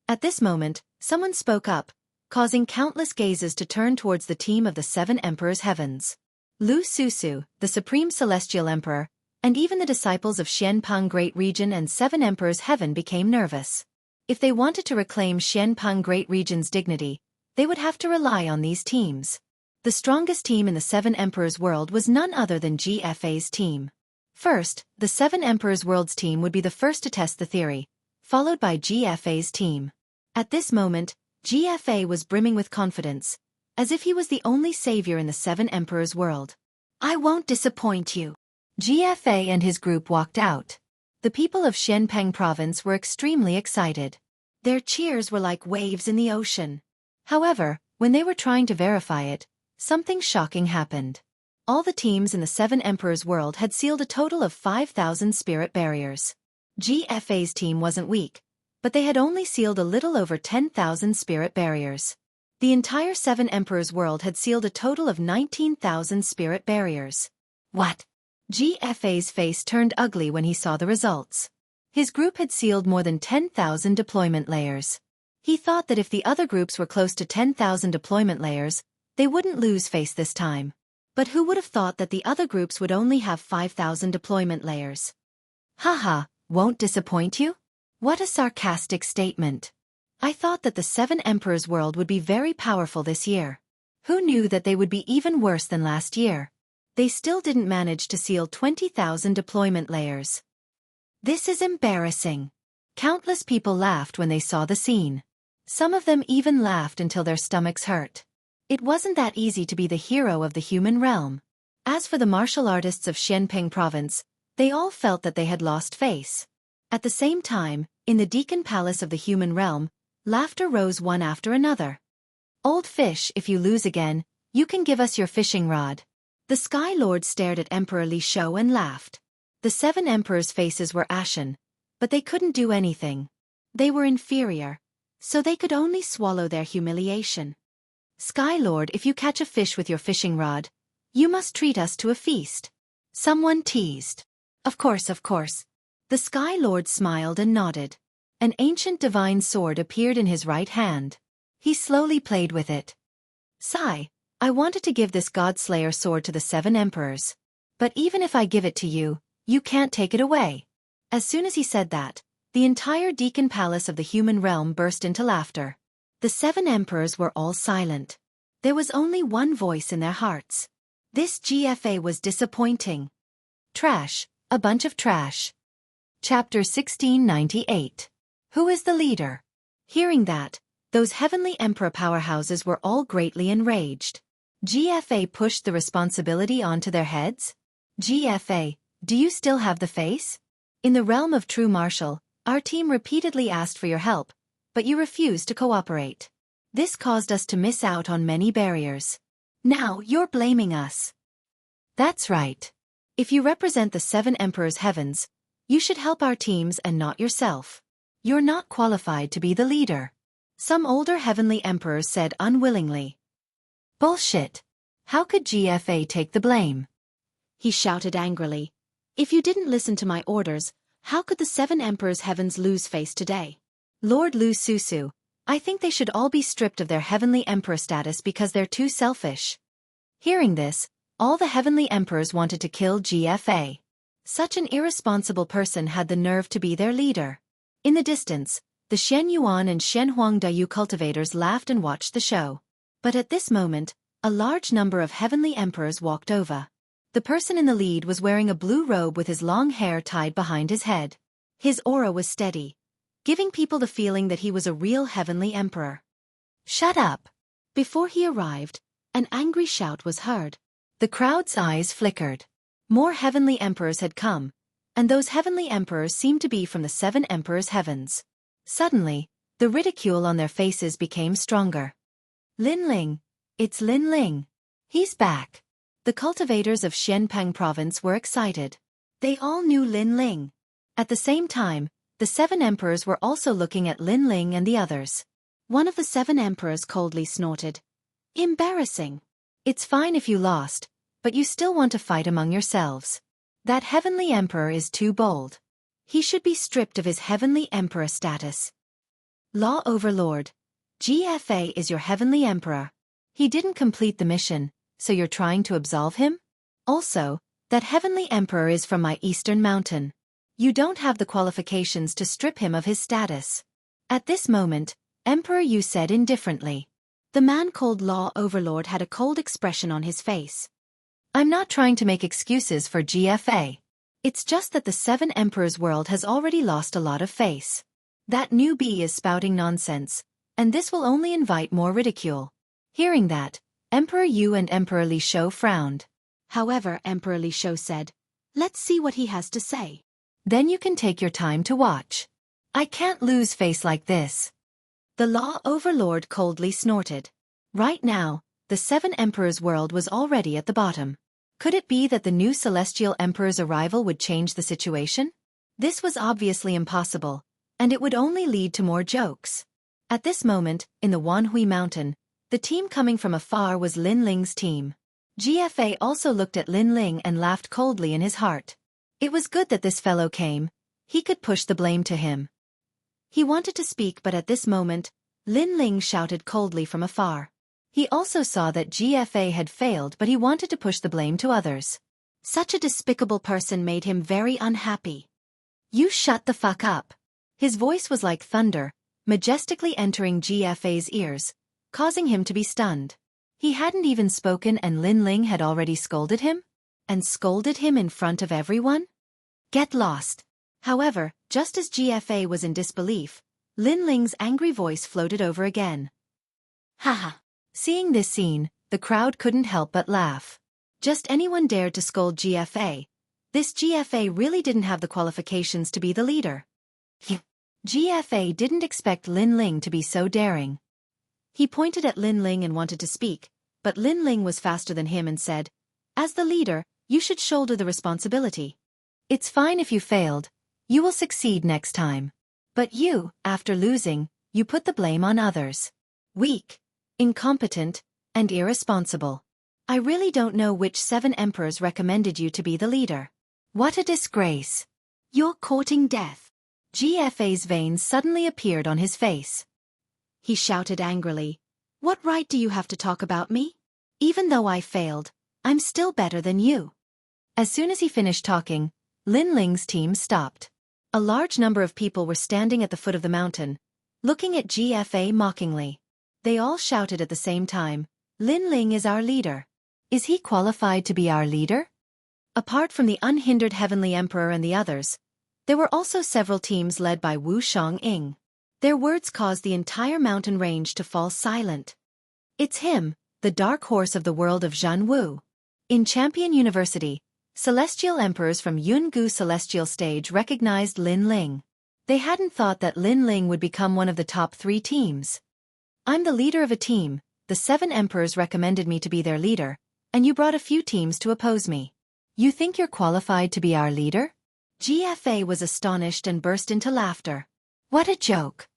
At this moment, someone spoke up, causing countless gazes to turn towards the team of the Seven Emperors' heavens. Lu Susu, the Supreme Celestial Emperor, and even the disciples of Xianpeng Great Region and Seven Emperors' Heaven became nervous. If they wanted to reclaim Xianpeng Great Region's dignity, they would have to rely on these teams. The strongest team in the Seven Emperors' world was none other than GFA's team. First, the Seven Emperors' world's team would be the first to test the theory, followed by GFA's team. At this moment, GFA was brimming with confidence, as if he was the only savior in the Seven Emperors' world. I won't disappoint you. GFA and his group walked out. The people of Xianpeng province were extremely excited. Their cheers were like waves in the ocean. However, when they were trying to verify it, something shocking happened. All the teams in the Seven Emperors' world had sealed a total of 5,000 spirit barriers. GFA's team wasn't weak, but they had only sealed a little over 10,000 spirit barriers. The entire Seven Emperors' world had sealed a total of 19,000 spirit barriers. What? GFA's face turned ugly when he saw the results. His group had sealed more than 10,000 deployment layers. He thought that if the other groups were close to 10,000 deployment layers, they wouldn't lose face this time. But who would have thought that the other groups would only have 5,000 deployment layers? Haha, won't disappoint you? What a sarcastic statement. I thought that the Seven Emperors' world would be very powerful this year. Who knew that they would be even worse than last year? They still didn't manage to seal 20,000 deployment layers. This is embarrassing. Countless people laughed when they saw the scene. Some of them even laughed until their stomachs hurt. It wasn't that easy to be the hero of the human realm. As for the martial artists of Xianpeng province, they all felt that they had lost face. At the same time, in the Deacon Palace of the human realm, laughter rose one after another. Old fish, if you lose again, you can give us your fishing rod. The Sky Lord stared at Emperor Li Shou and laughed. The Seven Emperors' faces were ashen, but they couldn't do anything. They were inferior, so they could only swallow their humiliation. Sky Lord, if you catch a fish with your fishing rod, you must treat us to a feast. Someone teased. Of course. The Sky Lord smiled and nodded. An ancient divine sword appeared in his right hand. He slowly played with it. Sigh. I wanted to give this God-Slayer sword to the Seven Emperors. But even if I give it to you, you can't take it away. As soon as he said that, the entire Deacon Palace of the human realm burst into laughter. The Seven Emperors were all silent. There was only one voice in their hearts. This GFA was disappointing. Trash, a bunch of trash. Chapter 1698. Who is the leader? Hearing that, those heavenly emperor powerhouses were all greatly enraged. GFA pushed the responsibility onto their heads? GFA, do you still have the face? In the realm of true martial, our team repeatedly asked for your help, but you refused to cooperate. This caused us to miss out on many barriers. Now you're blaming us. That's right. If you represent the Seven Emperors' heavens, you should help our teams and not yourself. You're not qualified to be the leader. Some older heavenly emperors said unwillingly. Bullshit. How could GFA take the blame? He shouted angrily. If you didn't listen to my orders, how could the Seven Emperors' heavens lose face today? Lord Lu Susu, I think they should all be stripped of their heavenly emperor status because they're too selfish. Hearing this, all the heavenly emperors wanted to kill GFA. Such an irresponsible person had the nerve to be their leader. In the distance, The Shen Yuan and Shen Huangdayu cultivators laughed and watched the show. But at this moment, a large number of heavenly emperors walked over. The person in the lead was wearing a blue robe with his long hair tied behind his head. His aura was steady, giving people the feeling that he was a real heavenly emperor. "Shut up!" Before he arrived, an angry shout was heard. The crowd's eyes flickered. More heavenly emperors had come, and those heavenly emperors seemed to be from the 7 emperors' heavens. Suddenly, the ridicule on their faces became stronger. "Lin Ling! It's Lin Ling! He's back!" The cultivators of Xianpeng province were excited. They all knew Lin Ling. At the same time, the 7 emperors were also looking at Lin Ling and the others. One of the 7 emperors coldly snorted. "Embarrassing. It's fine if you lost, but you still want to fight among yourselves. That heavenly emperor is too bold. He should be stripped of his heavenly emperor status." "Law Overlord, GFA is your heavenly emperor. He didn't complete the mission, so you're trying to absolve him? Also, that heavenly emperor is from my eastern mountain. You don't have the qualifications to strip him of his status." At this moment, Emperor Yu said indifferently. The man called Law Overlord had a cold expression on his face. "I'm not trying to make excuses for GFA. It's just that the 7 emperors world has already lost a lot of face. That newbie is spouting nonsense, and this will only invite more ridicule." Hearing that, Emperor Yu and Emperor Li Shou frowned. However, Emperor Li Shou said, "Let's see what he has to say. Then you can take your time to watch. I can't lose face like this." The Law Overlord coldly snorted. Right now, the 7 emperors world was already at the bottom. Could it be that the new celestial emperor's arrival would change the situation? This was obviously impossible, and it would only lead to more jokes. At this moment, in the Wanhui Mountain, the team coming from afar was Lin Ling's team. GFA also looked at Lin Ling and laughed coldly in his heart. It was good that this fellow came. He could push the blame to him. He wanted to speak, but at this moment, Lin Ling shouted coldly from afar. He also saw that GFA had failed, but he wanted to push the blame to others. Such a despicable person made him very unhappy. "You shut the fuck up." His voice was like thunder, majestically entering GFA's ears, causing him to be stunned. He hadn't even spoken and Lin Ling had already scolded him? And scolded him in front of everyone? "Get lost." However, just as GFA was in disbelief, Lin Ling's angry voice floated over again. "Haha." Seeing this scene, the crowd couldn't help but laugh. Just anyone dared to scold GFA. This GFA really didn't have the qualifications to be the leader. GFA didn't expect Lin Ling to be so daring. He pointed at Lin Ling and wanted to speak, but Lin Ling was faster than him and said, "As the leader, you should shoulder the responsibility. It's fine if you failed. You will succeed next time. But you, after losing, you put the blame on others. Weak, incompetent, and irresponsible. I really don't know which 7 emperors recommended you to be the leader. What a disgrace. You're courting death." GFA's veins suddenly appeared on his face. He shouted angrily, "What right do you have to talk about me? Even though I failed, I'm still better than you." As soon as he finished talking, Lin Ling's team stopped. A large number of people were standing at the foot of the mountain, looking at GFA mockingly. They all shouted at the same time, "Lin Ling is our leader. Is he qualified to be our leader?" Apart from the unhindered Heavenly Emperor and the others, there were also several teams led by Wu Shang-ing. Their words caused the entire mountain range to fall silent. "It's him, the dark horse of the world of Jianghu." In Champion University, celestial emperors from Yungu Celestial Stage recognized Lin Ling. They hadn't thought that Lin Ling would become one of the top 3 teams. "I'm the leader of a team, the 7 emperors recommended me to be their leader, and you brought a few teams to oppose me. You think you're qualified to be our leader?" GFA was astonished and burst into laughter. "What a joke.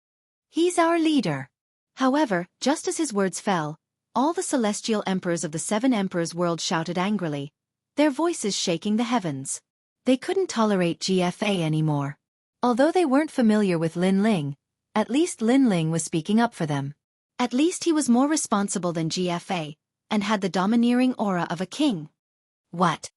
He's our leader." However, just as his words fell, all the celestial emperors of the 7 emperors world shouted angrily, their voices shaking the heavens. They couldn't tolerate GFA anymore. Although they weren't familiar with Lin Ling, at least Lin Ling was speaking up for them. At least he was more responsible than GFA, and had the domineering aura of a king. What?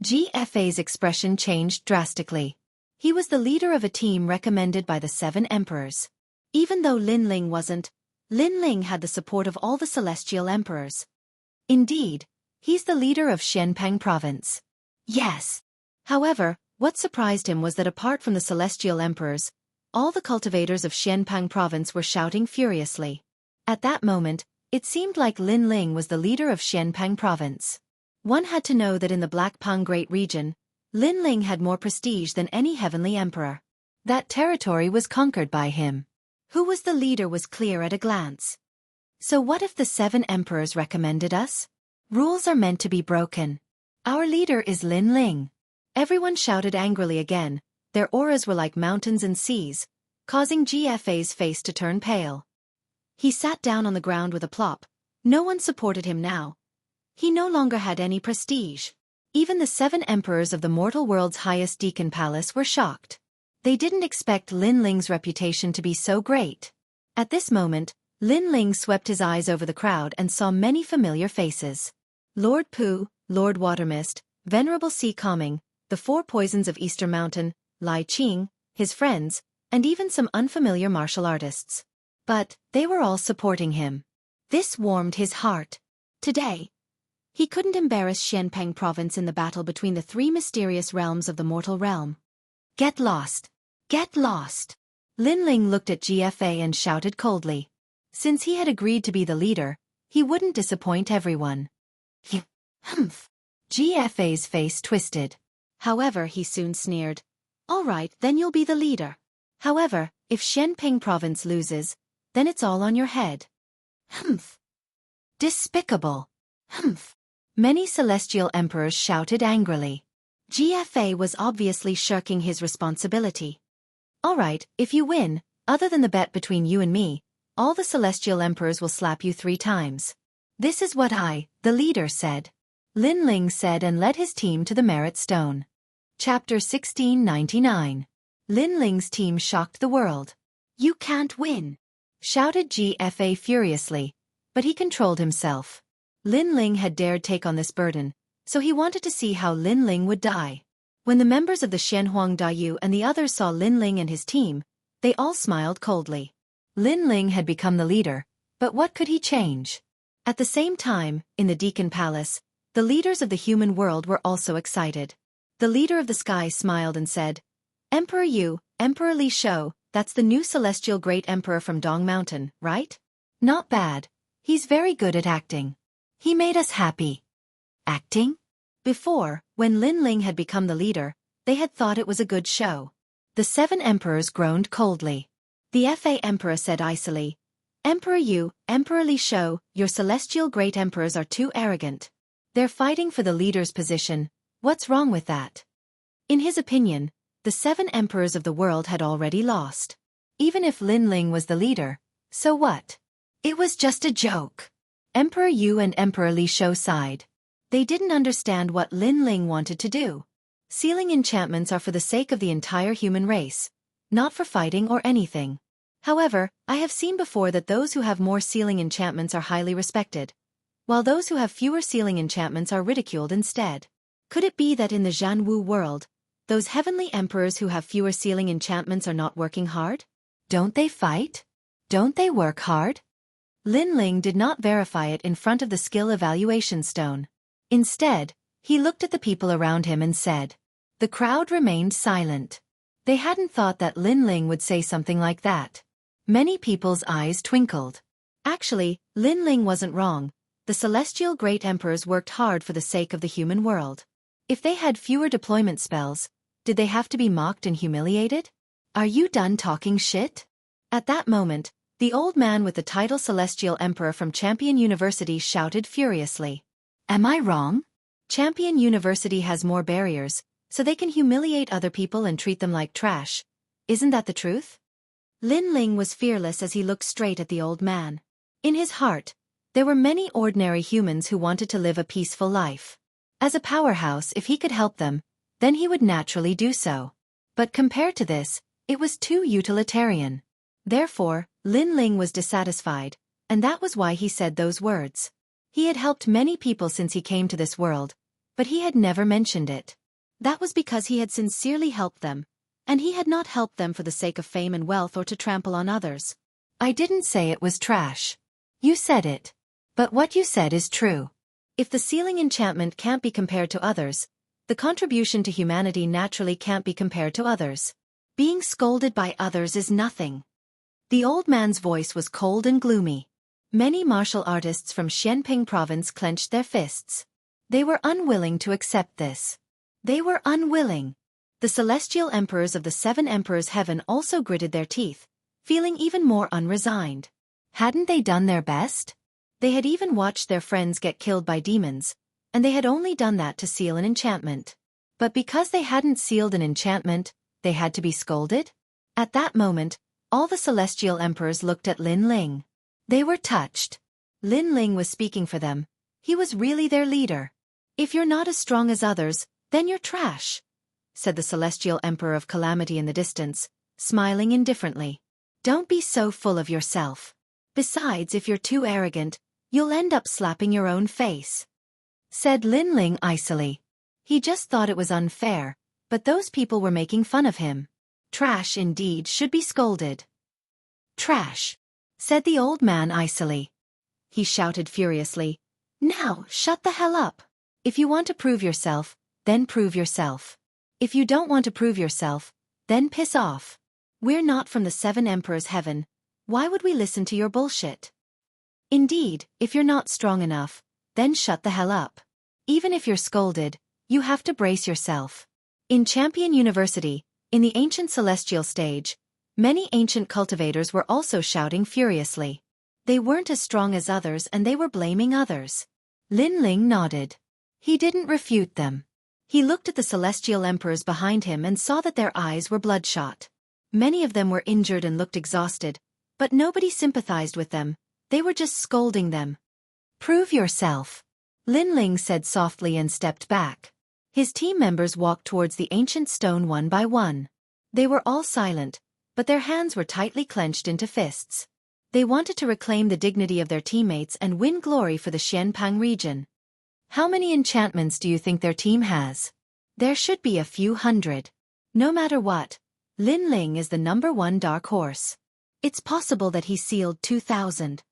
GFA's expression changed drastically. He was the leader of a team recommended by the 7 emperors. Even though Lin Ling wasn't, Lin Ling had the support of all the celestial emperors. Indeed, he's the leader of Xianpeng province. Yes. However, what surprised him was that apart from the celestial emperors, all the cultivators of Xianpeng province were shouting furiously. At that moment, it seemed like Lin Ling was the leader of Xianpeng province. One had to know that in the Blackpang Great Region, Lin Ling had more prestige than any heavenly emperor. That territory was conquered by him. Who was the leader was clear at a glance. So what if the 7 emperors recommended us? Rules are meant to be broken. Our leader is Lin Ling. Everyone shouted angrily again. Their auras were like mountains and seas, causing GFA's face to turn pale. He sat down on the ground with a plop. No one supported him now. He no longer had any prestige. Even the 7 emperors of the mortal world's highest Deacon Palace were shocked. They didn't expect Lin Ling's reputation to be so great. At this moment, Lin Ling swept his eyes over the crowd and saw many familiar faces. Lord Pu, Lord Watermist, Venerable Sea Calming, the 4 poisons of Easter Mountain, Lai Qing, his friends, and even some unfamiliar martial artists. But they were all supporting him. This warmed his heart. Today, he couldn't embarrass Xianpeng province in the battle between the 3 mysterious realms of the mortal realm. Get lost! Get lost! Lin Ling looked at GFA and shouted coldly. Since he had agreed to be the leader, he wouldn't disappoint everyone. Humph! GFA's face twisted. However, he soon sneered. All right, then you'll be the leader. However, if Xianpeng province loses, then it's all on your head. Humph! Despicable! Humph! Many celestial emperors shouted angrily. GFA was obviously shirking his responsibility. All right, if you win, other than the bet between you and me, all the celestial emperors will slap you 3 times. This is what I, the leader, said. Lin Ling said and led his team to the Merit Stone. Chapter 1699. Lin Ling's team shocked the world. You can't win! Shouted GFA furiously, but he controlled himself. Lin Ling had dared take on this burden, so he wanted to see how Lin Ling would die. When the members of the Shenhuang Dayu and the others saw Lin Ling and his team, they all smiled coldly. Lin Ling had become the leader, but what could he change? At the same time, in the Deacon Palace, the leaders of the human world were also excited. The leader of the sky smiled and said, Emperor Yu, Emperor Li Shou, that's the new celestial great emperor from Dong Mountain, right? Not bad. He's very good at acting. He made us happy. Acting? Before, when Lin Ling had become the leader, they had thought it was a good show. The 7 emperors groaned coldly. The FA emperor said icily, Emperor Yu, Emperor Li Shou, your celestial great emperors are too arrogant. They're fighting for the leader's position. What's wrong with that? In his opinion, the 7 emperors of the world had already lost. Even if Lin Ling was the leader, so what? It was just a joke. Emperor Yu and Emperor Li Shou sighed. They didn't understand what Lin Ling wanted to do. Sealing enchantments are for the sake of the entire human race, not for fighting or anything. However, I have seen before that those who have more sealing enchantments are highly respected, while those who have fewer sealing enchantments are ridiculed instead. Could it be that in the Jianghu world, those heavenly emperors who have fewer sealing enchantments are not working hard? Don't they fight? Don't they work hard? Lin Ling did not verify it in front of the skill evaluation stone. Instead, he looked at the people around him and said. The crowd remained silent. They hadn't thought that Lin Ling would say something like that. Many people's eyes twinkled. Actually, Lin Ling wasn't wrong. The celestial great emperors worked hard for the sake of the human world. If they had fewer deployment spells, did they have to be mocked and humiliated? Are you done talking shit? At that moment, the old man with the title Celestial Emperor from Champion University shouted furiously. Am I wrong? Champion University has more barriers, so they can humiliate other people and treat them like trash. Isn't that the truth? Lin Ling was fearless as he looked straight at the old man. In his heart, there were many ordinary humans who wanted to live a peaceful life. As a powerhouse, if he could help them, then he would naturally do so. But compared to this, it was too utilitarian. Therefore, Lin Ling was dissatisfied, and that was why he said those words. He had helped many people since he came to this world, but he had never mentioned it. That was because he had sincerely helped them, And he had not helped them for the sake of fame and wealth or to trample on others. I didn't say it was trash. You said it. But what you said is true. If the sealing enchantment can't be compared to others, the contribution to humanity naturally can't be compared to others. Being scolded by others is nothing. The old man's voice was cold and gloomy. Many martial artists from Xianping province clenched their fists. They were unwilling to accept this. They were unwilling. The celestial emperors of the 7 emperors' heaven also gritted their teeth, feeling even more unresigned. Hadn't they done their best? They had even watched their friends get killed by demons, and they had only done that to seal an enchantment. But because they hadn't sealed an enchantment, they had to be scolded? At that moment, all the celestial emperors looked at Lin Ling. They were touched. Lin Ling was speaking for them. He was really their leader. If you're not as strong as others, then you're trash, said the celestial emperor of calamity in the distance, smiling indifferently. Don't be so full of yourself. Besides, if you're too arrogant, you'll end up slapping your own face, said Lin Ling icily. He just thought it was unfair, but those people were making fun of him. Trash indeed should be scolded. Trash, said the old man icily. He shouted furiously. Now, shut the hell up. If you want to prove yourself, then prove yourself. If you don't want to prove yourself, then piss off. We're not from the 7 emperors' heaven. Why would we listen to your bullshit? Indeed, if you're not strong enough, then shut the hell up. Even if you're scolded, you have to brace yourself. In Champion University, in the ancient celestial stage, many ancient cultivators were also shouting furiously. They weren't as strong as others and they were blaming others. Lin Ling nodded. He didn't refute them. He looked at the celestial emperors behind him and saw that their eyes were bloodshot. Many of them were injured and looked exhausted, but nobody sympathized with them. They were just scolding them. Prove yourself, Lin Ling said softly and stepped back. His team members walked towards the ancient stone one by one. They were all silent, but their hands were tightly clenched into fists. They wanted to reclaim the dignity of their teammates and win glory for the Xianpang region. How many enchantments do you think their team has? There should be a few hundred. No matter what, Lin Ling is the #1 dark horse. It's possible that he sealed 2,000.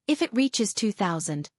If it reaches 2,000,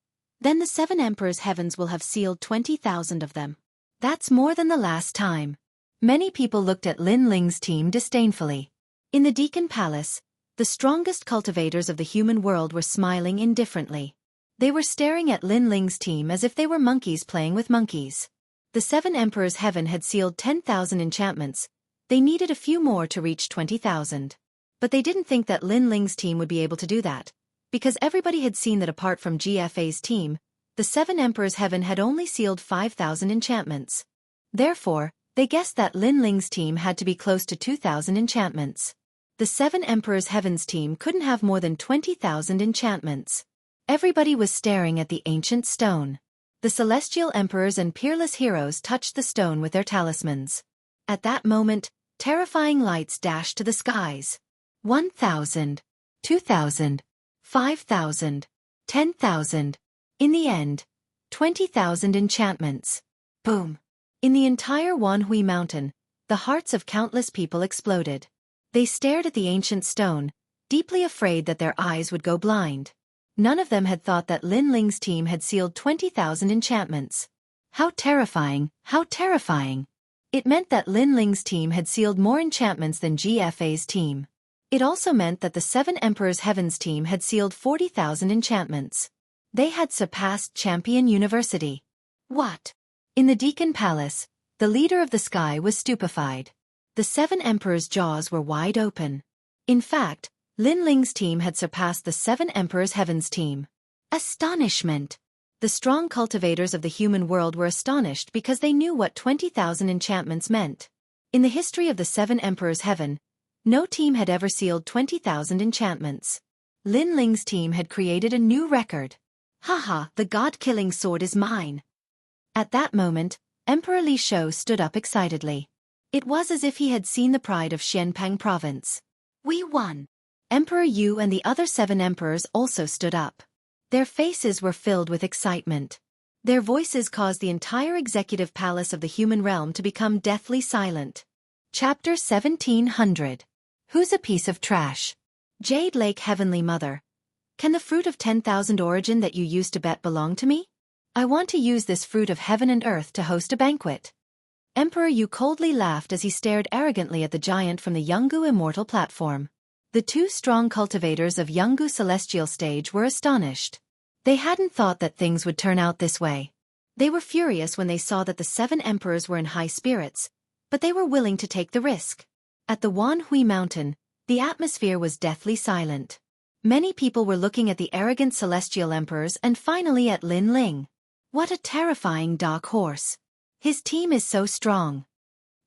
then the 7 emperors' heavens will have sealed 20,000 of them. That's more than the last time. Many people looked at Lin Ling's team disdainfully. In the Deacon Palace, the strongest cultivators of the human world were smiling indifferently. They were staring at Lin Ling's team as if they were monkeys playing with monkeys. The 7 emperors' heaven had sealed 10,000 enchantments. They needed a few more to reach 20,000. But they didn't think that Lin Ling's team would be able to do that, because everybody had seen that apart from GFA's team, the 7 emperors' heaven had only sealed 5,000 enchantments. Therefore, they guessed that Lin Ling's team had to be close to 2,000 enchantments. The 7 emperors' heavens team couldn't have more than 20,000 enchantments. Everybody was staring at the ancient stone. The celestial emperors and peerless heroes touched the stone with their talismans. At that moment, terrifying lights dashed to the skies. 1,000, 2,000, 5,000, 10,000. In the end, 20,000 enchantments. Boom! In the entire Wanhui mountain, the hearts of countless people exploded. They stared at the ancient stone, deeply afraid that their eyes would go blind. None of them had thought that Lin Ling's team had sealed 20,000 enchantments. How terrifying, how terrifying! It meant that Lin Ling's team had sealed more enchantments than GFA's team. It also meant that the 7 Emperors' Heavens team had sealed 40,000 enchantments. They had surpassed Champion University. What? In the Deacon Palace, the leader of the sky was stupefied. The 7 Emperors' jaws were wide open. In fact, Lin Ling's team had surpassed the 7 Emperors' Heavens team. Astonishment! The strong cultivators of the human world were astonished because they knew what 20,000 enchantments meant. In the history of the 7 Emperors' Heaven, no team had ever sealed 20,000 enchantments. Lin Ling's team had created a new record. Haha, the god-killing sword is mine. At that moment, Emperor Li Shou stood up excitedly. It was as if he had seen the pride of Xianpang province. We won! Emperor Yu and the other 7 emperors also stood up. Their faces were filled with excitement. Their voices caused the entire executive palace of the human realm to become deathly silent. Chapter 1700. Who's a piece of trash? Jade Lake Heavenly Mother. Can the fruit of 10,000 origin that you used to bet belong to me? I want to use this fruit of heaven and earth to host a banquet. Emperor Yu coldly laughed as he stared arrogantly at the giant from the Jianghu immortal platform. The two strong cultivators of Jianghu celestial stage were astonished. They hadn't thought that things would turn out this way. They were furious when they saw that the 7 emperors were in high spirits, but they were willing to take the risk. At the Wanhui Mountain, the atmosphere was deathly silent. Many people were looking at the arrogant celestial emperors and finally at Lin Ling. What a terrifying dark horse. His team is so strong.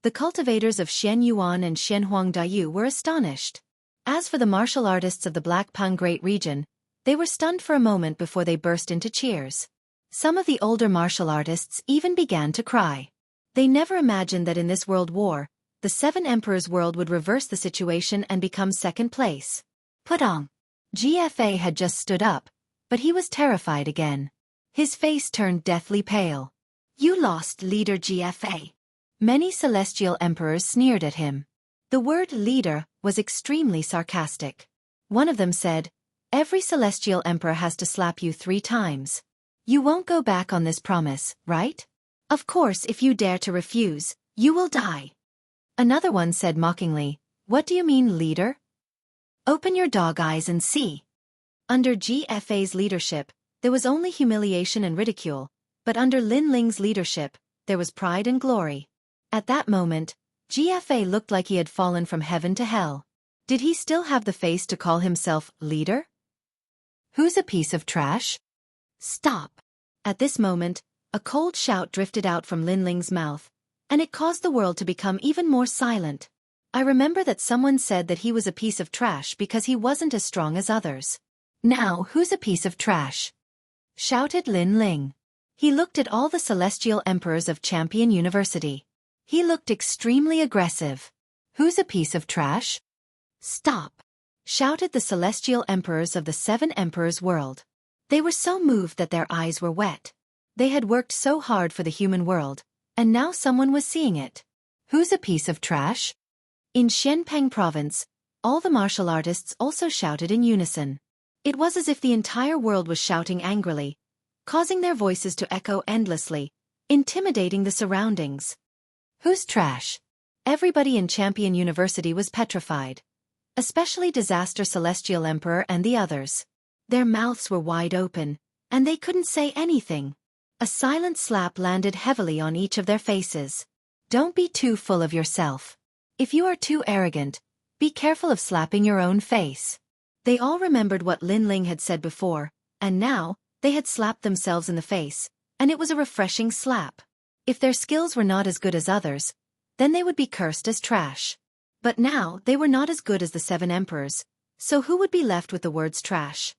The cultivators of Xian Yuan and Xian Huangdayu were astonished. As for the martial artists of the Black Pang Great Region, they were stunned for a moment before they burst into cheers. Some of the older martial artists even began to cry. They never imagined that in this world war, the 7 emperors' world would reverse the situation and become second place. Putong. GFA had just stood up, but he was terrified again. His face turned deathly pale. You lost, leader GFA. Many celestial emperors sneered at him. The word leader was extremely sarcastic. One of them said, every celestial emperor has to slap you 3 times. You won't go back on this promise, right? Of course, if you dare to refuse, you will die. Another one said mockingly, what do you mean, leader? Open your dog eyes and see. Under GFA's leadership, there was only humiliation and ridicule, but under Lin Ling's leadership, there was pride and glory. At that moment, GFA looked like he had fallen from heaven to hell. Did he still have the face to call himself leader? Who's a piece of trash? Stop. At this moment, a cold shout drifted out from Lin Ling's mouth, and it caused the world to become even more silent. I remember that someone said that he was a piece of trash because he wasn't as strong as others. Now, who's a piece of trash? Shouted Lin Ling. He looked at all the celestial emperors of Champion University. He looked extremely aggressive. Who's a piece of trash? Stop. Shouted the celestial emperors of the 7 emperors' world. They were so moved that their eyes were wet. They had worked so hard for the human world, and now someone was seeing it. Who's a piece of trash? In Xianpeng province, all the martial artists also shouted in unison. It was as if the entire world was shouting angrily, causing their voices to echo endlessly, intimidating the surroundings. Who's trash? Everybody in Champion University was petrified. Especially Disaster Celestial Emperor and the others. Their mouths were wide open, and they couldn't say anything. A silent slap landed heavily on each of their faces. Don't be too full of yourself. If you are too arrogant, be careful of slapping your own face. They all remembered what Lin Ling had said before, and now, they had slapped themselves in the face, and it was a refreshing slap. If their skills were not as good as others, then they would be cursed as trash. But now, they were not as good as the 7 emperors, so who would be left with the words trash?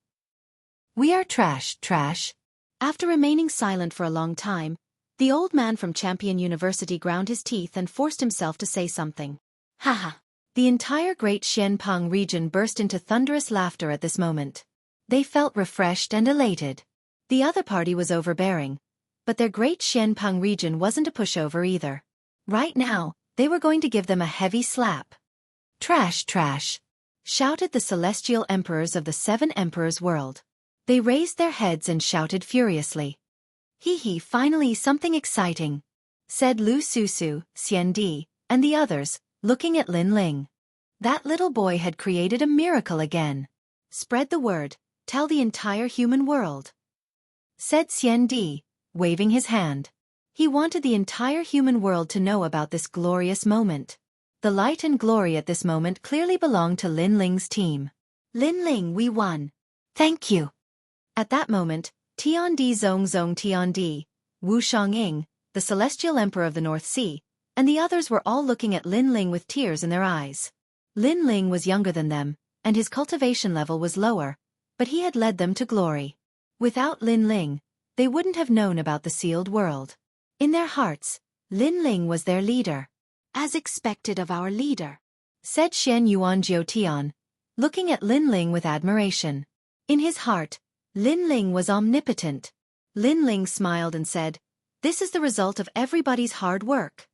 We are trash, trash. After remaining silent for a long time, the old man from Champion University ground his teeth and forced himself to say something. Haha. The entire great Xianpeng region burst into thunderous laughter at this moment. They felt refreshed and elated. The other party was overbearing, but their great Xianpeng region wasn't a pushover either. Right now, they were going to give them a heavy slap. Trash, trash, shouted the celestial emperors of the 7 emperors' world. They raised their heads and shouted furiously. Hee hee, finally something exciting, said Lu Susu, Xian Di, and the others, looking at Lin Ling. That little boy had created a miracle again. Spread the word, tell the entire human world, said Xian Di, waving his hand. He wanted the entire human world to know about this glorious moment. The light and glory at this moment clearly belonged to Lin Ling's team. Lin Ling, we won. Thank you. At that moment, Tian Di Zong Zong Tian Di, Wu Shangying, the celestial emperor of the North Sea, and the others were all looking at Lin Ling with tears in their eyes. Lin Ling was younger than them, and his cultivation level was lower, but he had led them to glory. Without Lin Ling, they wouldn't have known about the sealed world. In their hearts, Lin Ling was their leader. As expected of our leader, said Shen Yuan Jiutian, looking at Lin Ling with admiration. In his heart, Lin Ling was omnipotent. Lin Ling smiled and said, "This is the result of everybody's hard work.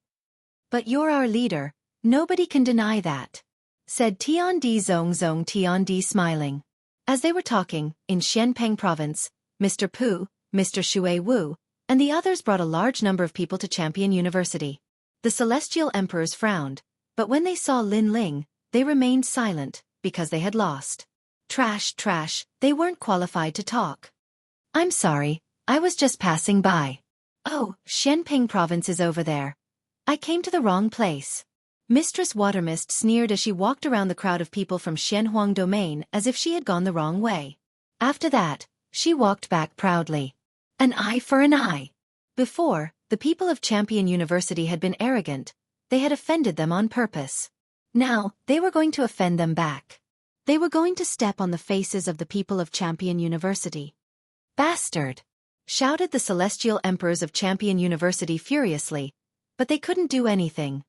But you're our leader, Nobody can deny that, said Tian Di Zong Tian Di smiling. As they were talking, in Xianpeng province, Mr. Pu, Mr. Shui Wu, and the others brought a large number of people to Champion University. The celestial emperors frowned, but when they saw Lin Ling, they remained silent, because they had lost. Trash, they weren't qualified to talk. I'm sorry, I was just passing by. Oh, Xianping province is over there. I came to the wrong place. Mistress Watermist sneered as she walked around the crowd of people from Xianhuang domain as if she had gone the wrong way. After that, she walked back proudly. An eye for an eye. Before, the people of Champion University had been arrogant. They had offended them on purpose. Now, they were going to offend them back. They were going to step on the faces of the people of Champion University. Bastard! Shouted the celestial emperors of Champion University furiously, but they couldn't do anything.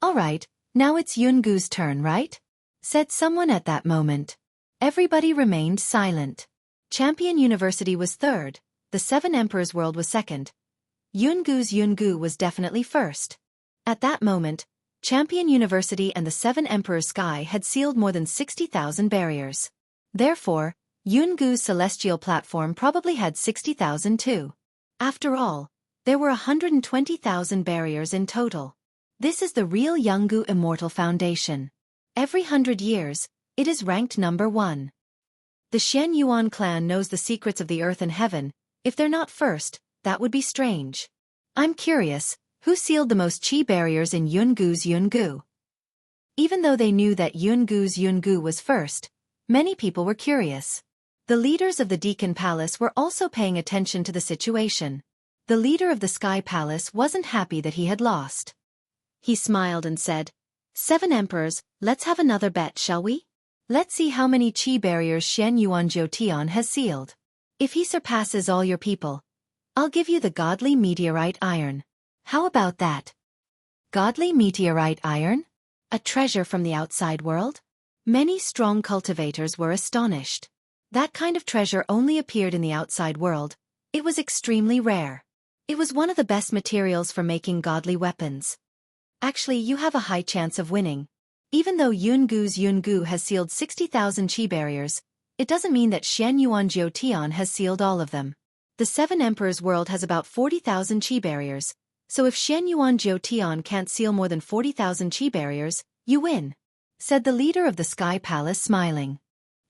All right, now it's Yungu's turn, right? Said someone at that moment. Everybody remained silent. Champion University was third, the Seven Emperors World was second. Yungu was definitely first. At that moment, Champion University and the Seven Emperors Sky had sealed more than 60,000 barriers. Therefore, Yungu's celestial platform probably had 60,000 too. After all, there were 120,000 barriers in total. This is the real Jianghu Immortal Foundation. Every 100 years, it is ranked number 1. The Shen Yuan clan knows the secrets of the earth and heaven. If they're not first, that would be strange. I'm curious, who sealed the most chi barriers in Yungu's Yungu? Even though they knew that Yungu's Yungu was first, many people were curious. The leaders of the Deacon Palace were also paying attention to the situation. The leader of the Sky Palace wasn't happy that he had lost. He smiled and said, 7 emperors, let's have another bet, shall we? Let's see how many chi barriers Shen Yuan Jiutian has sealed. If he surpasses all your people, I'll give you the godly meteorite iron. How about that? Godly meteorite iron? A treasure from the outside world? Many strong cultivators were astonished. That kind of treasure only appeared in the outside world. It was extremely rare. It was one of the best materials for making godly weapons. Actually, you have a high chance of winning. Even though Yungu's Yungu has sealed 60,000 chi barriers, it doesn't mean that Shen Yuan Jiutian has sealed all of them. The Seven Emperors world has about 40,000 chi barriers, so if Shen Yuan Jiutian can't seal more than 40,000 chi barriers, you win, said the leader of the Sky Palace smiling.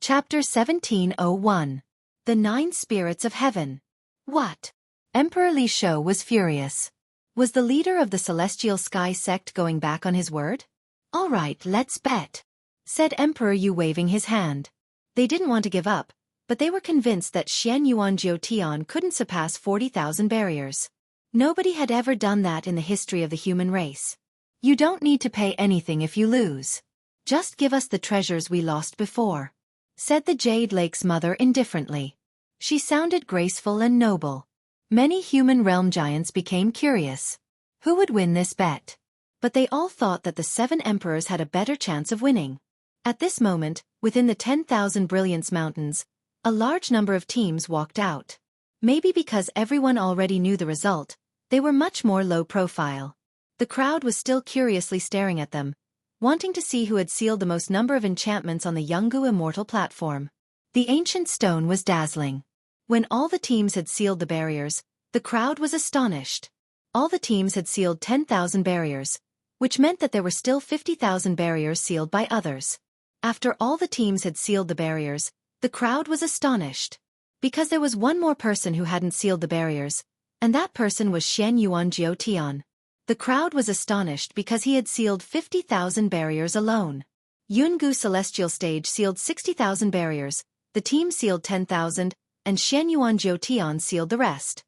Chapter 1701. The 9 Spirits of Heaven. What? Emperor Li Shou was furious. Was the leader of the Celestial Sky sect going back on his word? All right, let's bet, said Emperor Yu waving his hand. They didn't want to give up, but they were convinced that Shen Yuan Jiutian couldn't surpass 40,000 barriers. Nobody had ever done that in the history of the human race. You don't need to pay anything if you lose. Just give us the treasures we lost before, said the Jade Lake's mother indifferently. She sounded graceful and noble. Many human realm giants became curious. Who would win this bet? But they all thought that the 7 emperors had a better chance of winning. At this moment, within the 10,000 Brilliance Mountains, a large number of teams walked out. Maybe because everyone already knew the result, they were much more low profile. The crowd was still curiously staring at them, wanting to see who had sealed the most number of enchantments on the Jianghu Immortal platform. The ancient stone was dazzling. When all the teams had sealed the barriers, the crowd was astonished. All the teams had sealed 10,000 barriers, which meant that there were still 50,000 barriers sealed by others. After all the teams had sealed the barriers, the crowd was astonished. Because there was one more person who hadn't sealed the barriers, and that person was Shen Yuan Jiutian. The crowd was astonished because he had sealed 50,000 barriers alone. Yungu Celestial Stage sealed 60,000 barriers, the team sealed 10,000, and Shen Yuan Jiutian sealed the rest.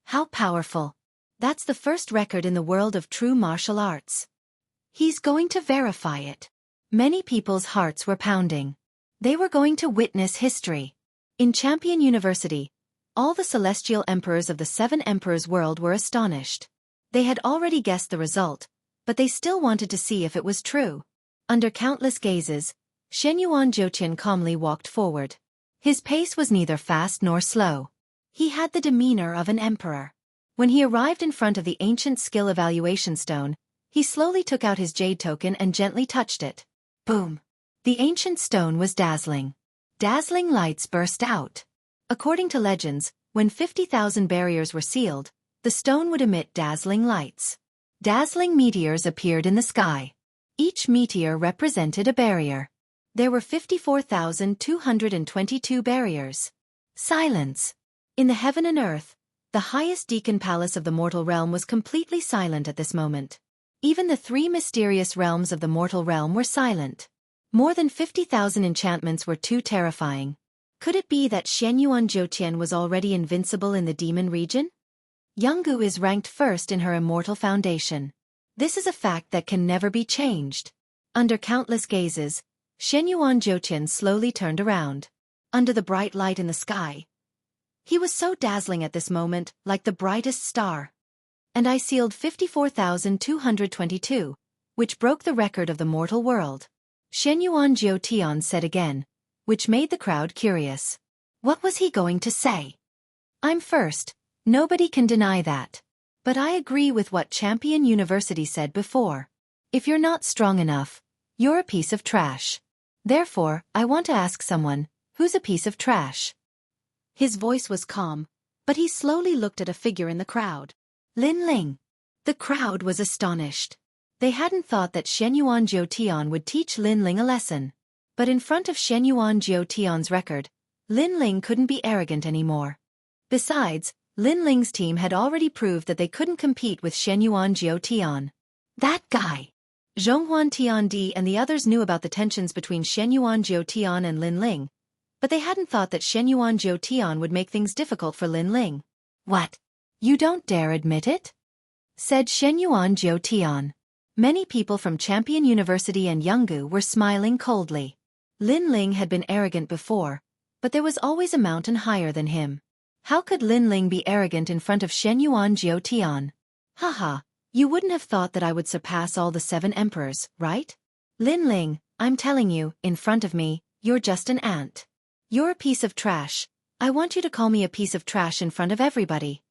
How powerful! That's the first record in the world of true martial arts. He's going to verify it. Many people's hearts were pounding. They were going to witness history. In Champion University, all the celestial emperors of the 7 emperors world were astonished. They had already guessed the result, but they still wanted to see if it was true. Under countless gazes, Shen Yuan Jiutian calmly walked forward. His pace was neither fast nor slow. He had the demeanor of an emperor. When he arrived in front of the ancient skill evaluation stone, He slowly took out his jade token and gently touched it. Boom! The ancient stone was dazzling. Dazzling lights burst out. According to legends, when 50,000 barriers were sealed, the stone would emit dazzling lights. Dazzling meteors appeared in the sky. Each meteor represented a barrier. There were 54,222 barriers. Silence. In the heaven and earth, the highest deacon palace of the mortal realm was completely silent at this moment. Even the three mysterious realms of the mortal realm were silent. More than 50,000 enchantments were too terrifying. Could it be that Xianyuan Jiutian was already invincible in the demon region? Jianghu is ranked first in her immortal foundation. This is a fact that can never be changed. Under countless gazes, Xianyuan Jiutian slowly turned around. Under the bright light in the sky, he was so dazzling at this moment, like the brightest star. And I sealed 54,222, which broke the record of the mortal world. Xianyuan Jiutian said again, which made the crowd curious. What was he going to say? I'm first, nobody can deny that. But I agree with what Champion University said before. If you're not strong enough, you're a piece of trash. Therefore, I want to ask someone, who's a piece of trash? His voice was calm, but he slowly looked at a figure in the crowd. Lin Ling. The crowd was astonished. They hadn't thought that Xianyuan Jiutian would teach Lin Ling a lesson. But in front of Xianyuan Jiutian's record, Lin Ling couldn't be arrogant anymore. Besides, Lin Ling's team had already proved that they couldn't compete with Xianyuan Jiutian. That guy! Zhonghuan Tiandi and the others knew about the tensions between Xianyuan Jiutian and Lin Ling, but they hadn't thought that Xianyuan Jiutian would make things difficult for Lin Ling. What? You don't dare admit it? Said Xianyuan Jiutian. Many people from Champion University and Jianghu were smiling coldly. Lin Ling had been arrogant before, but there was always a mountain higher than him. How could Lin Ling be arrogant in front of Xianyuan Jiutian? Haha, you wouldn't have thought that I would surpass all the 7 emperors, right? Lin Ling, I'm telling you, in front of me, you're just an ant. You're a piece of trash. I want you to call me a piece of trash in front of everybody.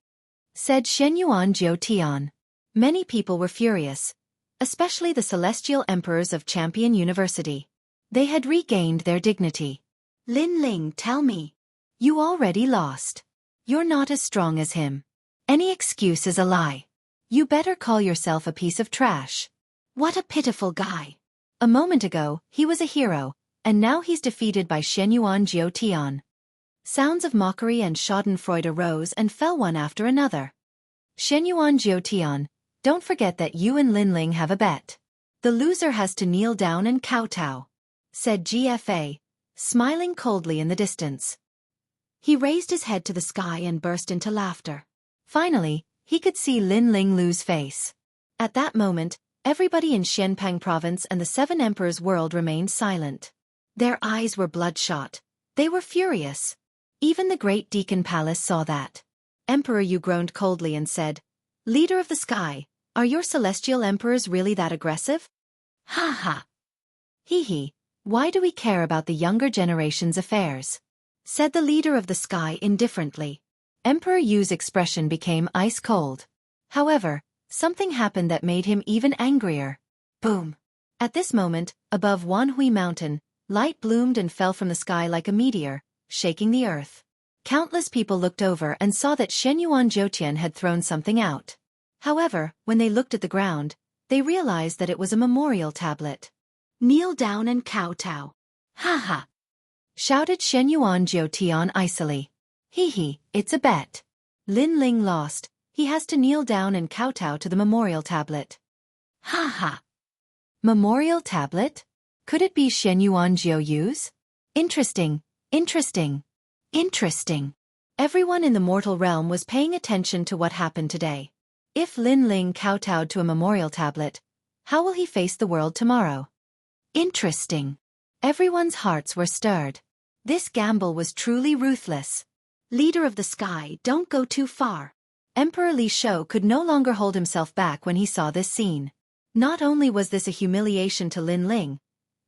Said Xianyuan Jiutian. Many people were furious, especially the celestial emperors of Champion University. They had regained their dignity. Lin Ling, tell me. You already lost. You're not as strong as him. Any excuse is a lie. You better call yourself a piece of trash. What a pitiful guy. A moment ago, he was a hero, and now he's defeated by Xianyuan Jiutian. Sounds of mockery and schadenfreude arose and fell one after another. Xianyuan Jiutian, don't forget that you and Lin Ling have a bet. The loser has to kneel down and kowtow, said GFA, smiling coldly in the distance. He raised his head to the sky and burst into laughter. Finally, he could see Lin Ling lose face. At that moment, everybody in Xianpang province and the 7 emperors' world remained silent. Their eyes were bloodshot. They were furious. Even the great Deacon Palace saw that. Emperor Yu groaned coldly and said, Leader of the sky, are your celestial emperors really that aggressive? Ha ha. Hee hee, why do we care about the younger generation's affairs? Said the leader of the sky indifferently. Emperor Yu's expression became ice cold. However, something happened that made him even angrier. Boom. At this moment, above Wanhui Mountain, light bloomed and fell from the sky like a meteor, shaking the earth. Countless people looked over and saw that Xianyuan Jiutian had thrown something out. However, when they looked at the ground, they realized that it was a memorial tablet. Kneel down and kowtow. Ha ha! Shouted Xianyuan Jiutian icily. Hee hee, it's a bet. Lin Ling lost, he has to kneel down and kowtow to the memorial tablet. Ha ha! Memorial tablet? Could it be Xianyuan Jiuyu's? Interesting, interesting, interesting. Everyone in the mortal realm was paying attention to what happened today. If Lin Ling kowtowed to a memorial tablet, how will he face the world tomorrow? Interesting. Everyone's hearts were stirred. This gamble was truly ruthless. Leader of the sky, don't go too far. Emperor Li Shou could no longer hold himself back when he saw this scene. Not only was this a humiliation to Lin Ling,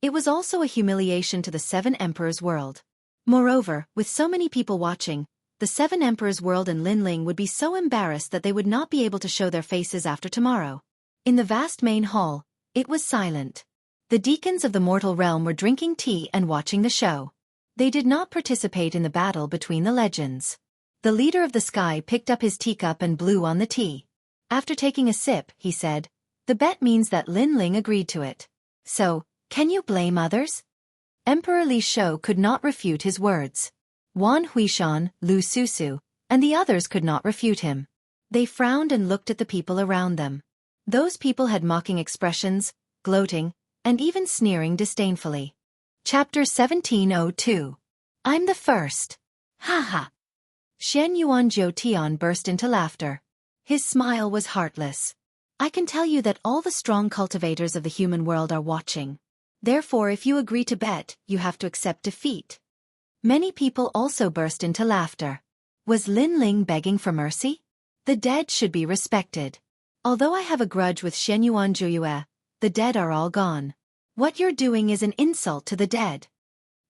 it was also a humiliation to the 7 emperors' world. Moreover, with so many people watching, the 7 emperors' world and Lin Ling would be so embarrassed that they would not be able to show their faces after tomorrow. In the vast main hall, it was silent. The deacons of the mortal realm were drinking tea and watching the show. They did not participate in the battle between the legends. The leader of the sky picked up his teacup and blew on the tea. After taking a sip, he said, "The bet means that Lin Ling agreed to it. So, can you blame others?" Emperor Li Shou could not refute his words. Wan Huishan, Lu Susu, and the others could not refute him. They frowned and looked at the people around them. Those people had mocking expressions, gloating, and even sneering disdainfully. Chapter 1702. I'm the first. Ha ha. Shen Yuan Jiu Tian burst into laughter. His smile was heartless. I can tell you that all the strong cultivators of the human world are watching. Therefore, if you agree to bet, you have to accept defeat. Many people also burst into laughter. Was Lin Ling begging for mercy? The dead should be respected. Although I have a grudge with Shen Yuan Jiuyue, the dead are all gone. What you're doing is an insult to the dead.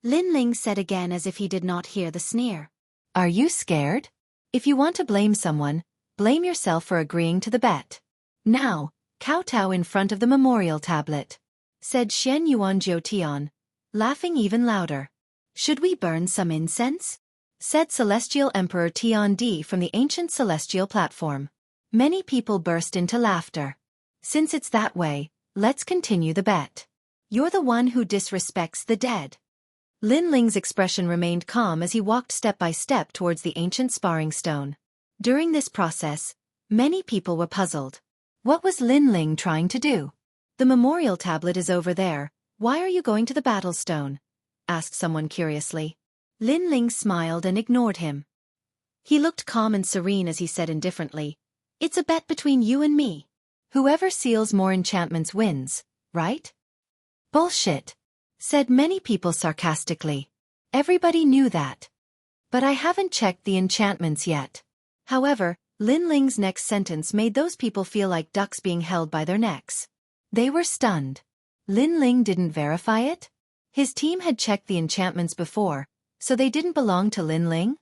Lin Ling said again as if he did not hear the sneer. Are you scared? If you want to blame someone, blame yourself for agreeing to the bet. Now, kowtow in front of the memorial tablet, said Shen Yuan Jiutian, laughing even louder. Should we burn some incense? Said Celestial Emperor Tian Di from the ancient celestial platform. Many people burst into laughter. Since it's that way, let's continue the bet. You're the one who disrespects the dead. Lin Ling's expression remained calm as he walked step by step towards the ancient sparring stone. During this process, many people were puzzled. What was Lin Ling trying to do? The memorial tablet is over there. Why are you going to the battle stone? Asked someone curiously. Lin Ling smiled and ignored him. He looked calm and serene as he said indifferently, "It's a bet between you and me. Whoever seals more enchantments wins, right?" Bullshit, said many people sarcastically. Everybody knew that. But I haven't checked the enchantments yet. However, Lin Ling's next sentence made those people feel like ducks being held by their necks. They were stunned. Lin Ling didn't verify it? His team had checked the enchantments before, so they didn't belong to Lin Ling?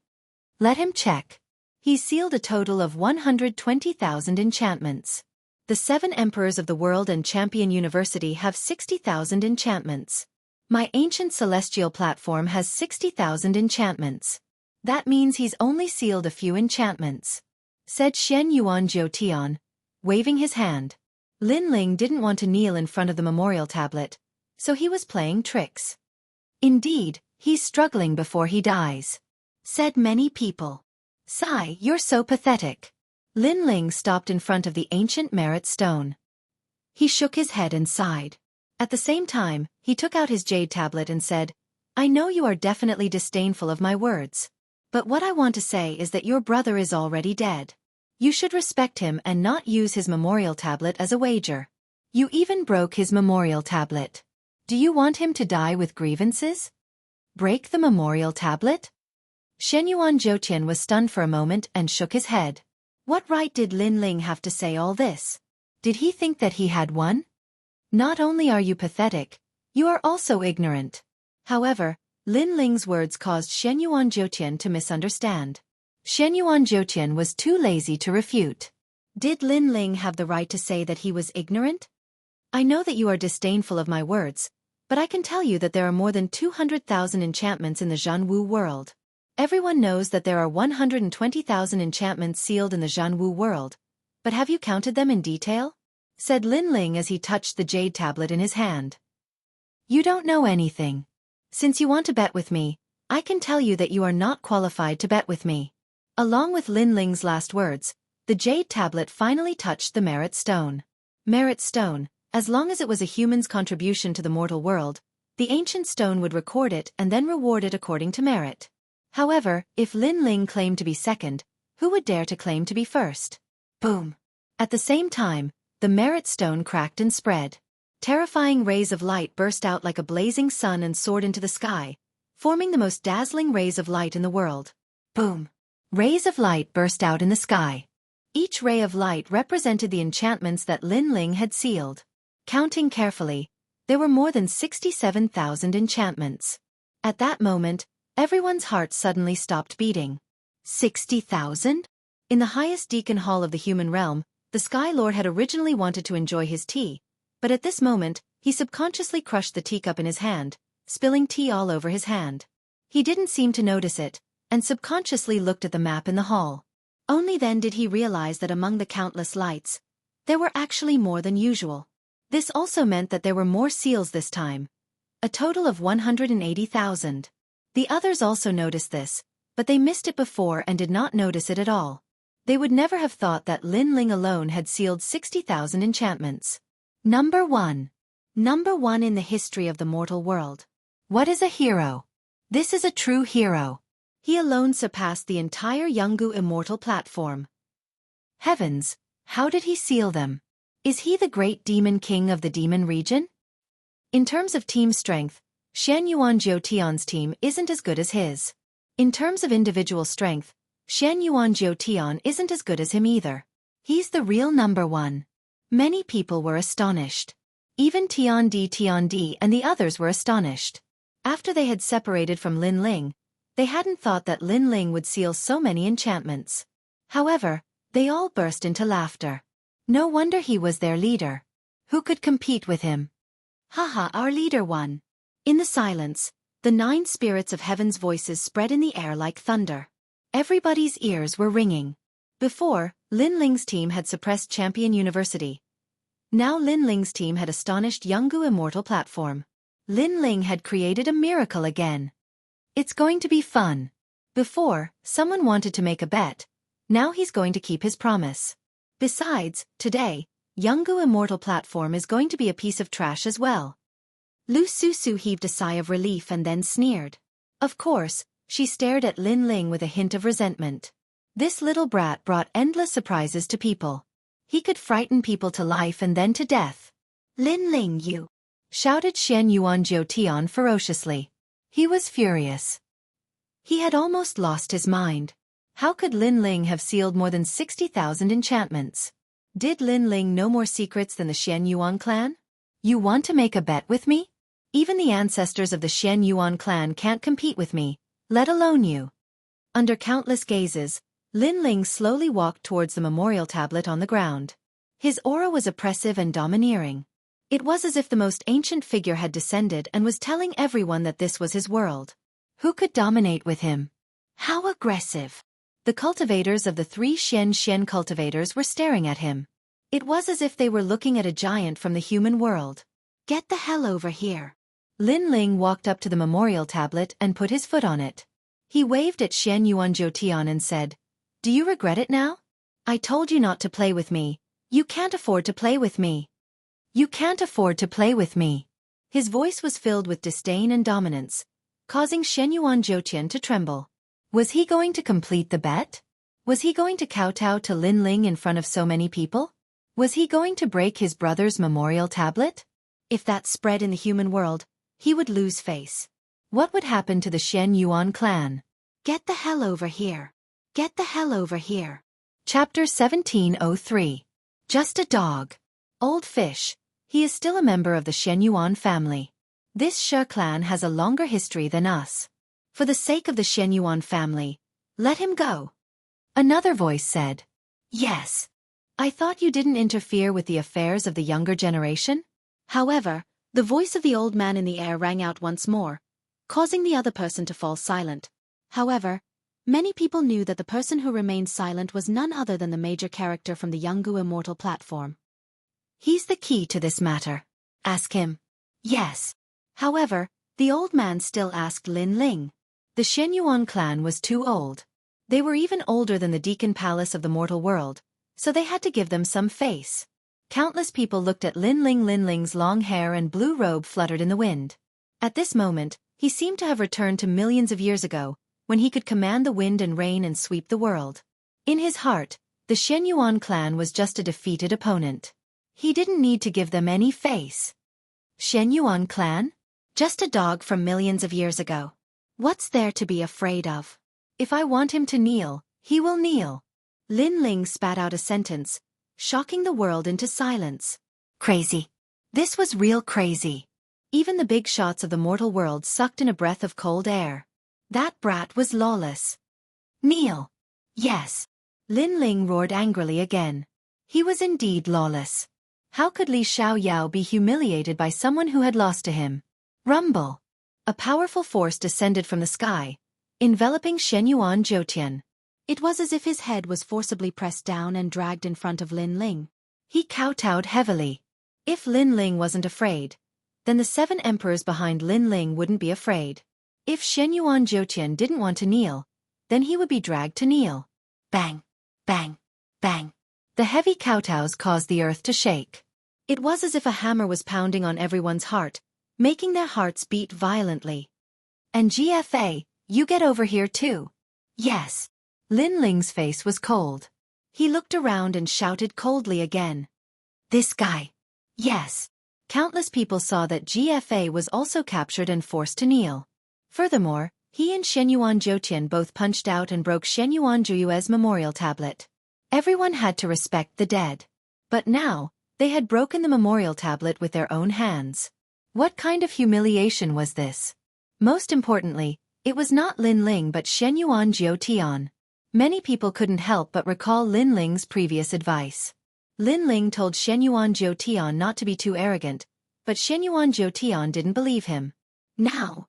Let him check. He sealed a total of 120,000 enchantments. The 7 emperors of the world and Champion University have 60,000 enchantments. My ancient celestial platform has 60,000 enchantments. That means he's only sealed a few enchantments, said Shen Yuan Jiutian, waving his hand. Lin Ling didn't want to kneel in front of the memorial tablet, so he was playing tricks. Indeed, he's struggling before he dies, said many people. Sigh, you're so pathetic. Lin Ling stopped in front of the ancient merit stone. He shook his head and sighed. At the same time, he took out his jade tablet and said, I know you are definitely disdainful of my words. But what I want to say is that your brother is already dead. You should respect him and not use his memorial tablet as a wager. You even broke his memorial tablet. Do you want him to die with grievances? Break the memorial tablet? Shenyuan Zhoutian was stunned for a moment and shook his head. What right did Lin Ling have to say all this? Did he think that he had won? Not only are you pathetic, you are also ignorant. However, Lin Ling's words caused Shenyuan Zhoutian to misunderstand. Shenyuan Zhoutian was too lazy to refute. Did Lin Ling have the right to say that he was ignorant? I know that you are disdainful of my words, but I can tell you that there are more than 200,000 enchantments in the Jianghu world. Everyone knows that there are 120,000 enchantments sealed in the Jianghu world, but have you counted them in detail? Said Lin Ling as he touched the jade tablet in his hand. You don't know anything. Since you want to bet with me, I can tell you that you are not qualified to bet with me. Along with Lin Ling's last words, the jade tablet finally touched the merit stone. Merit stone, as long as it was a human's contribution to the mortal world, the ancient stone would record it and then reward it according to merit. However, if Lin Ling claimed to be second, who would dare to claim to be first? Boom! At the same time, the merit stone cracked and spread. Terrifying rays of light burst out like a blazing sun and soared into the sky, forming the most dazzling rays of light in the world. Boom! Rays of light burst out in the sky. Each ray of light represented the enchantments that Lin Ling had sealed. Counting carefully, there were more than 67,000 enchantments. At that moment, everyone's heart suddenly stopped beating. 60,000? In the highest deacon hall of the human realm, The Sky Lord had originally wanted to enjoy his tea, but at this moment, he subconsciously crushed the teacup in his hand, spilling tea all over his hand. He didn't seem to notice it, and subconsciously looked at the map in the hall. Only then did he realize that among the countless lights, there were actually more than usual. This also meant that there were more seals this time, a total of 180,000. The others also noticed this, but they missed it before and did not notice it at all. They would never have thought that Lin Ling alone had sealed 60,000 enchantments. Number 1. Number 1 in the history of the mortal world. What is a hero? This is a true hero. He alone surpassed the entire Jianghu immortal platform. Heavens, how did he seal them? Is he the great demon king of the demon region? In terms of team strength, Xianxia team isn't as good as his. In terms of individual strength, Xianxia isn't as good as him either. He's the real number 1. Many people were astonished. Even Tiandi and the others were astonished. After they had separated from Lin Ling, they hadn't thought that Lin Ling would seal so many enchantments. However, they all burst into laughter. No wonder he was their leader. Who could compete with him? Haha, our leader won. In the silence, the 9 spirits of heaven's voices spread in the air like thunder. Everybody's ears were ringing. Before, Lin Ling's team had suppressed Champion University. Now Lin Ling's team had astonished Jianghu immortal platform. Lin Ling had created a miracle again. It's going to be fun. Before, someone wanted to make a bet. Now he's going to keep his promise. Besides, today, Jianghu immortal platform is going to be a piece of trash as well. Lu Susu heaved a sigh of relief and then sneered. Of course, she stared at Lin Ling with a hint of resentment. This little brat brought endless surprises to people. He could frighten people to life and then to death. Lin Ling, you! Shouted Xianxia ferociously. He was furious. He had almost lost his mind. How could Lin Ling have sealed more than 60,000 enchantments? Did Lin Ling know more secrets than the Xianyuan clan? You want to make a bet with me? Even the ancestors of the Xianyuan clan can't compete with me, let alone you. Under countless gazes, Lin Ling slowly walked towards the memorial tablet on the ground. His aura was oppressive and domineering. It was as if the most ancient figure had descended and was telling everyone that this was his world. Who could dominate with him? How aggressive! The cultivators of the 3 Xianxia cultivators were staring at him. It was as if they were looking at a giant from the human world. Get the hell over here. Lin Ling walked up to the memorial tablet and put his foot on it. He waved at Xianxia and said, "Do you regret it now? I told you not to play with me. You can't afford to play with me. You can't afford to play with me." His voice was filled with disdain and dominance, causing Xianxia to tremble. Was he going to complete the bet? Was he going to kowtow to Lin Ling in front of so many people? Was he going to break his brother's memorial tablet? If that spread in the human world, he would lose face. What would happen to the Xianyuan clan? Get the hell over here. Get the hell over here. Chapter 1703. Just a dog. Old fish. He is still a member of the Xianyuan family. This Shi clan has a longer history than us. For the sake of the Xianyuan family, let him go. Another voice said. Yes. I thought you didn't interfere with the affairs of the younger generation? However, the voice of the old man in the air rang out once more, causing the other person to fall silent. However, many people knew that the person who remained silent was none other than the major character from the Jianghu immortal platform. He's the key to this matter. Ask him. Yes. However, the old man still asked Lin Ling. The Xianyuan clan was too old. They were even older than the Deacon Palace of the mortal world, so they had to give them some face. Countless people looked at Lin Ling. Lin Ling's long hair and blue robe fluttered in the wind. At this moment, he seemed to have returned to millions of years ago, when he could command the wind and rain and sweep the world. In his heart, the Xianyuan clan was just a defeated opponent. He didn't need to give them any face. Xianyuan clan? Just a dog from millions of years ago. What's there to be afraid of? If I want him to kneel, he will kneel. Lin Ling spat out a sentence, shocking the world into silence. Crazy. This was real crazy. Even the big shots of the mortal world sucked in a breath of cold air. That brat was lawless. Kneel. Yes. Lin Ling roared angrily again. He was indeed lawless. How could Li Xiaoyao be humiliated by someone who had lost to him? Rumble! A powerful force descended from the sky, enveloping Shenyuan Jiutian. It was as if his head was forcibly pressed down and dragged in front of Lin Ling. He kowtowed heavily. If Lin Ling wasn't afraid, then the 7 emperors behind Lin Ling wouldn't be afraid. If Shenyuan Jiutian didn't want to kneel, then he would be dragged to kneel. Bang! Bang! Bang! The heavy kowtows caused the earth to shake. It was as if a hammer was pounding on everyone's heart, making their hearts beat violently. And GFA, you get over here too. Yes. Lin Ling's face was cold. He looked around and shouted coldly again. This guy. Yes. Countless people saw that GFA was also captured and forced to kneel. Furthermore, he and Shenyuan Jiutian both punched out and broke Shenyuan Juyue's memorial tablet. Everyone had to respect the dead. But now, they had broken the memorial tablet with their own hands. What kind of humiliation was this? Most importantly, it was not Lin Ling but Shenyuan Jiutian. Many people couldn't help but recall Lin Ling's previous advice. Lin Ling told Shenyuan Jiutian not to be too arrogant, but Shenyuan Jiutian didn't believe him. Now,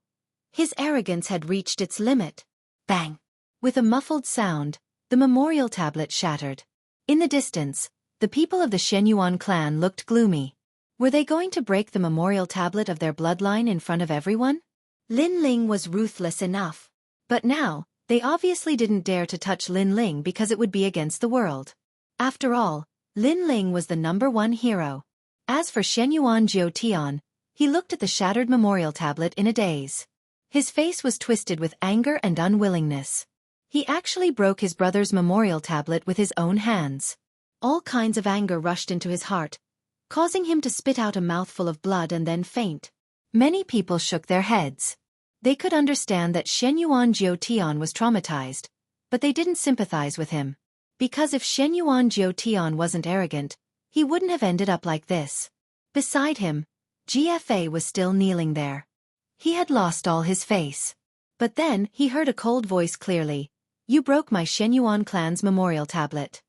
his arrogance had reached its limit. Bang! With a muffled sound, the memorial tablet shattered. In the distance, the people of the Shenyuan clan looked gloomy. Were they going to break the memorial tablet of their bloodline in front of everyone? Lin Ling was ruthless enough. But now, they obviously didn't dare to touch Lin Ling because it would be against the world. After all, Lin Ling was the #1 hero. As for Shenyuan Jiutian, he looked at the shattered memorial tablet in a daze. His face was twisted with anger and unwillingness. He actually broke his brother's memorial tablet with his own hands. All kinds of anger rushed into his heart, causing him to spit out a mouthful of blood and then faint. Many people shook their heads. They could understand that Shenyuan Jiutian was traumatized, but they didn't sympathize with him. Because if Shenyuan Jiutian wasn't arrogant, he wouldn't have ended up like this. Beside him, GFA was still kneeling there. He had lost all his face. But then he heard a cold voice clearly. You broke my Shenyuan clan's memorial tablet.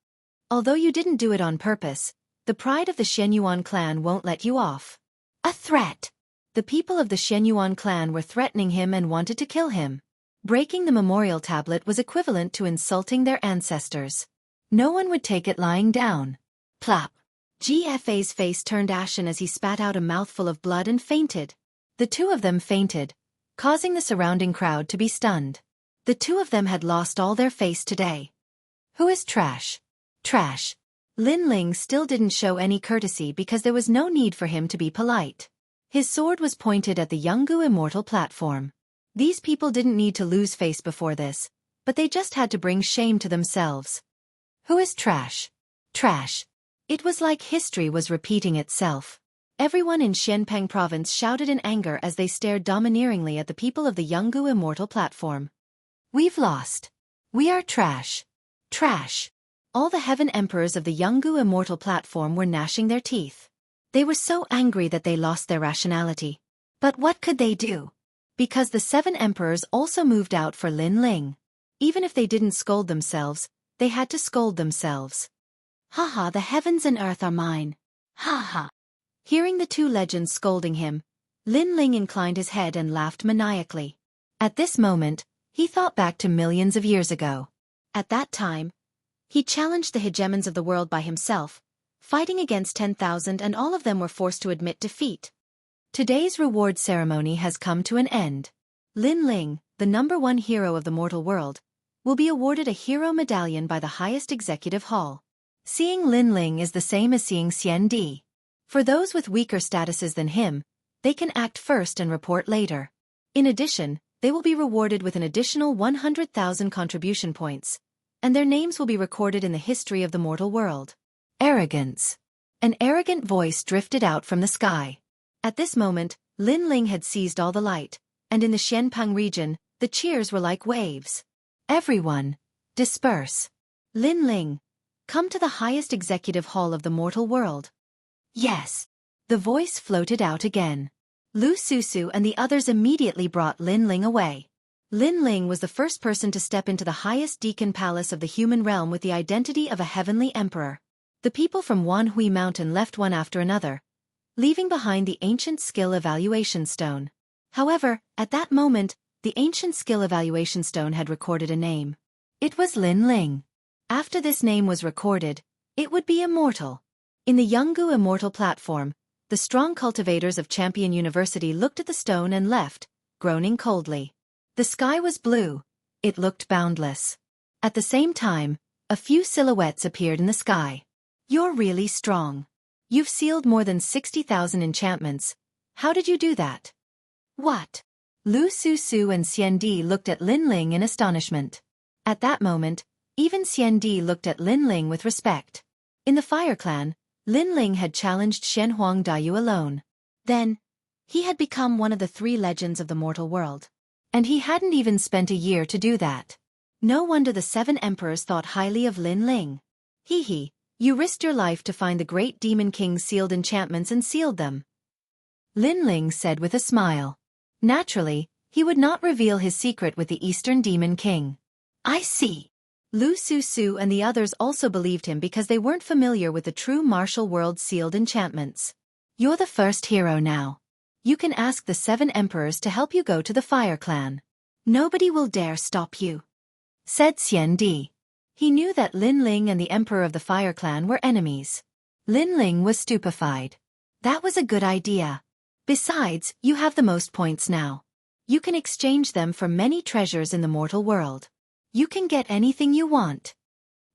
Although you didn't do it on purpose, the pride of the Shenyuan clan won't let you off. A threat! The people of the Shenyuan clan were threatening him and wanted to kill him. Breaking the memorial tablet was equivalent to insulting their ancestors. No one would take it lying down. Plop! GFA's face turned ashen as he spat out a mouthful of blood and fainted. The two of them fainted, causing the surrounding crowd to be stunned. The two of them had lost all their face today. Who is Trash? Trash. Lin Ling still didn't show any courtesy because there was no need for him to be polite. His sword was pointed at the Jianghu immortal platform. These people didn't need to lose face before this, but they just had to bring shame to themselves. Who is Trash? Trash. It was like history was repeating itself. Everyone in Xianpeng province shouted in anger as they stared domineeringly at the people of the Jianghu immortal platform. We've lost. We are trash. Trash. All the heaven emperors of the Jianghu immortal platform were gnashing their teeth. They were so angry that they lost their rationality. But what could they do? Because the 7 emperors also moved out for Lin Ling. Even if they didn't scold themselves, they had to scold themselves. Haha, the heavens and earth are mine. Haha. Hearing the 2 legends scolding him, Lin Ling inclined his head and laughed maniacally. At this moment, he thought back to millions of years ago. At that time, he challenged the hegemons of the world by himself, fighting against 10,000 and all of them were forced to admit defeat. Today's reward ceremony has come to an end. Lin Ling, the #1 hero of the mortal world, will be awarded a hero medallion by the highest executive hall. Seeing Lin Ling is the same as seeing Xian Di. For those with weaker statuses than him, they can act first and report later. In addition, they will be rewarded with an additional 100,000 contribution points, and their names will be recorded in the history of the mortal world. Arrogance. An arrogant voice drifted out from the sky. At this moment, Lin Ling had seized all the light, and in the Xianpeng region, the cheers were like waves. Everyone, disperse. Lin Ling, come to the highest executive hall of the mortal world. Yes. The voice floated out again. Lu Susu and the others immediately brought Lin Ling away. Lin Ling was the first person to step into the highest deacon palace of the human realm with the identity of a heavenly emperor. The people from Wanhui Mountain left one after another, leaving behind the ancient skill evaluation stone. However, at that moment, the ancient skill evaluation stone had recorded a name. It was Lin Ling. After this name was recorded, it would be immortal. In the Jianghu immortal platform, the strong cultivators of Champion University looked at the stone and left, groaning coldly. The sky was blue. It looked boundless. At the same time, a few silhouettes appeared in the sky. You're really strong. You've sealed more than 60,000 enchantments. How did you do that? What? Lu Su and Xian Di looked at Lin Ling in astonishment. At that moment, even Xian Di looked at Lin Ling with respect. In the Fire Clan, Lin Ling had challenged Shen Huang Dayu alone. Then, he had become one of the 3 legends of the mortal world. And he hadn't even spent a year to do that. No wonder the 7 emperors thought highly of Lin Ling. Hee, you risked your life to find the great demon king's sealed enchantments and sealed them. Lin Ling said with a smile. Naturally, he would not reveal his secret with the Eastern Demon King. I see. Lu Su and the others also believed him because they weren't familiar with the true martial world's sealed enchantments. You're the first hero now. You can ask the 7 emperors to help you go to the Fire Clan. Nobody will dare stop you, said Xian Di. He knew that Lin Ling and the Emperor of the Fire Clan were enemies. Lin Ling was stupefied. That was a good idea. Besides, you have the most points now. You can exchange them for many treasures in the mortal world. You can get anything you want.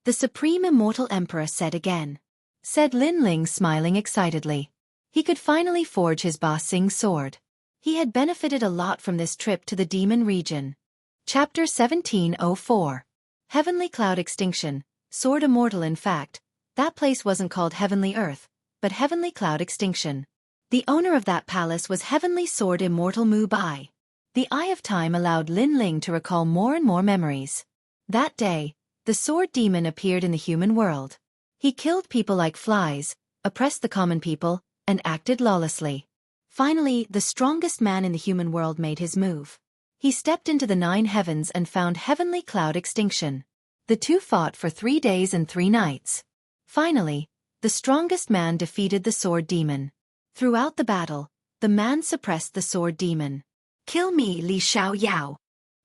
The Supreme Immortal Emperor said again. Said Lin Ling, smiling excitedly. He could finally forge his Ba Sing sword. He had benefited a lot from this trip to the demon region. Chapter 1704. Heavenly Cloud Extinction, Sword Immortal. In fact, that place wasn't called Heavenly Earth, but Heavenly Cloud Extinction. The owner of that palace was Heavenly Sword Immortal Mu Bai. The Eye of Time allowed Lin Ling to recall more and more memories. That day, the sword demon appeared in the human world. He killed people like flies, oppressed the common people, and acted lawlessly. Finally, the strongest man in the human world made his move. He stepped into the 9 heavens and found Heavenly Cloud Extinction. The two fought for 3 days and 3 nights. Finally, the strongest man defeated the sword demon. Throughout the battle, the man suppressed the sword demon. Kill me, Li Xiao Yao.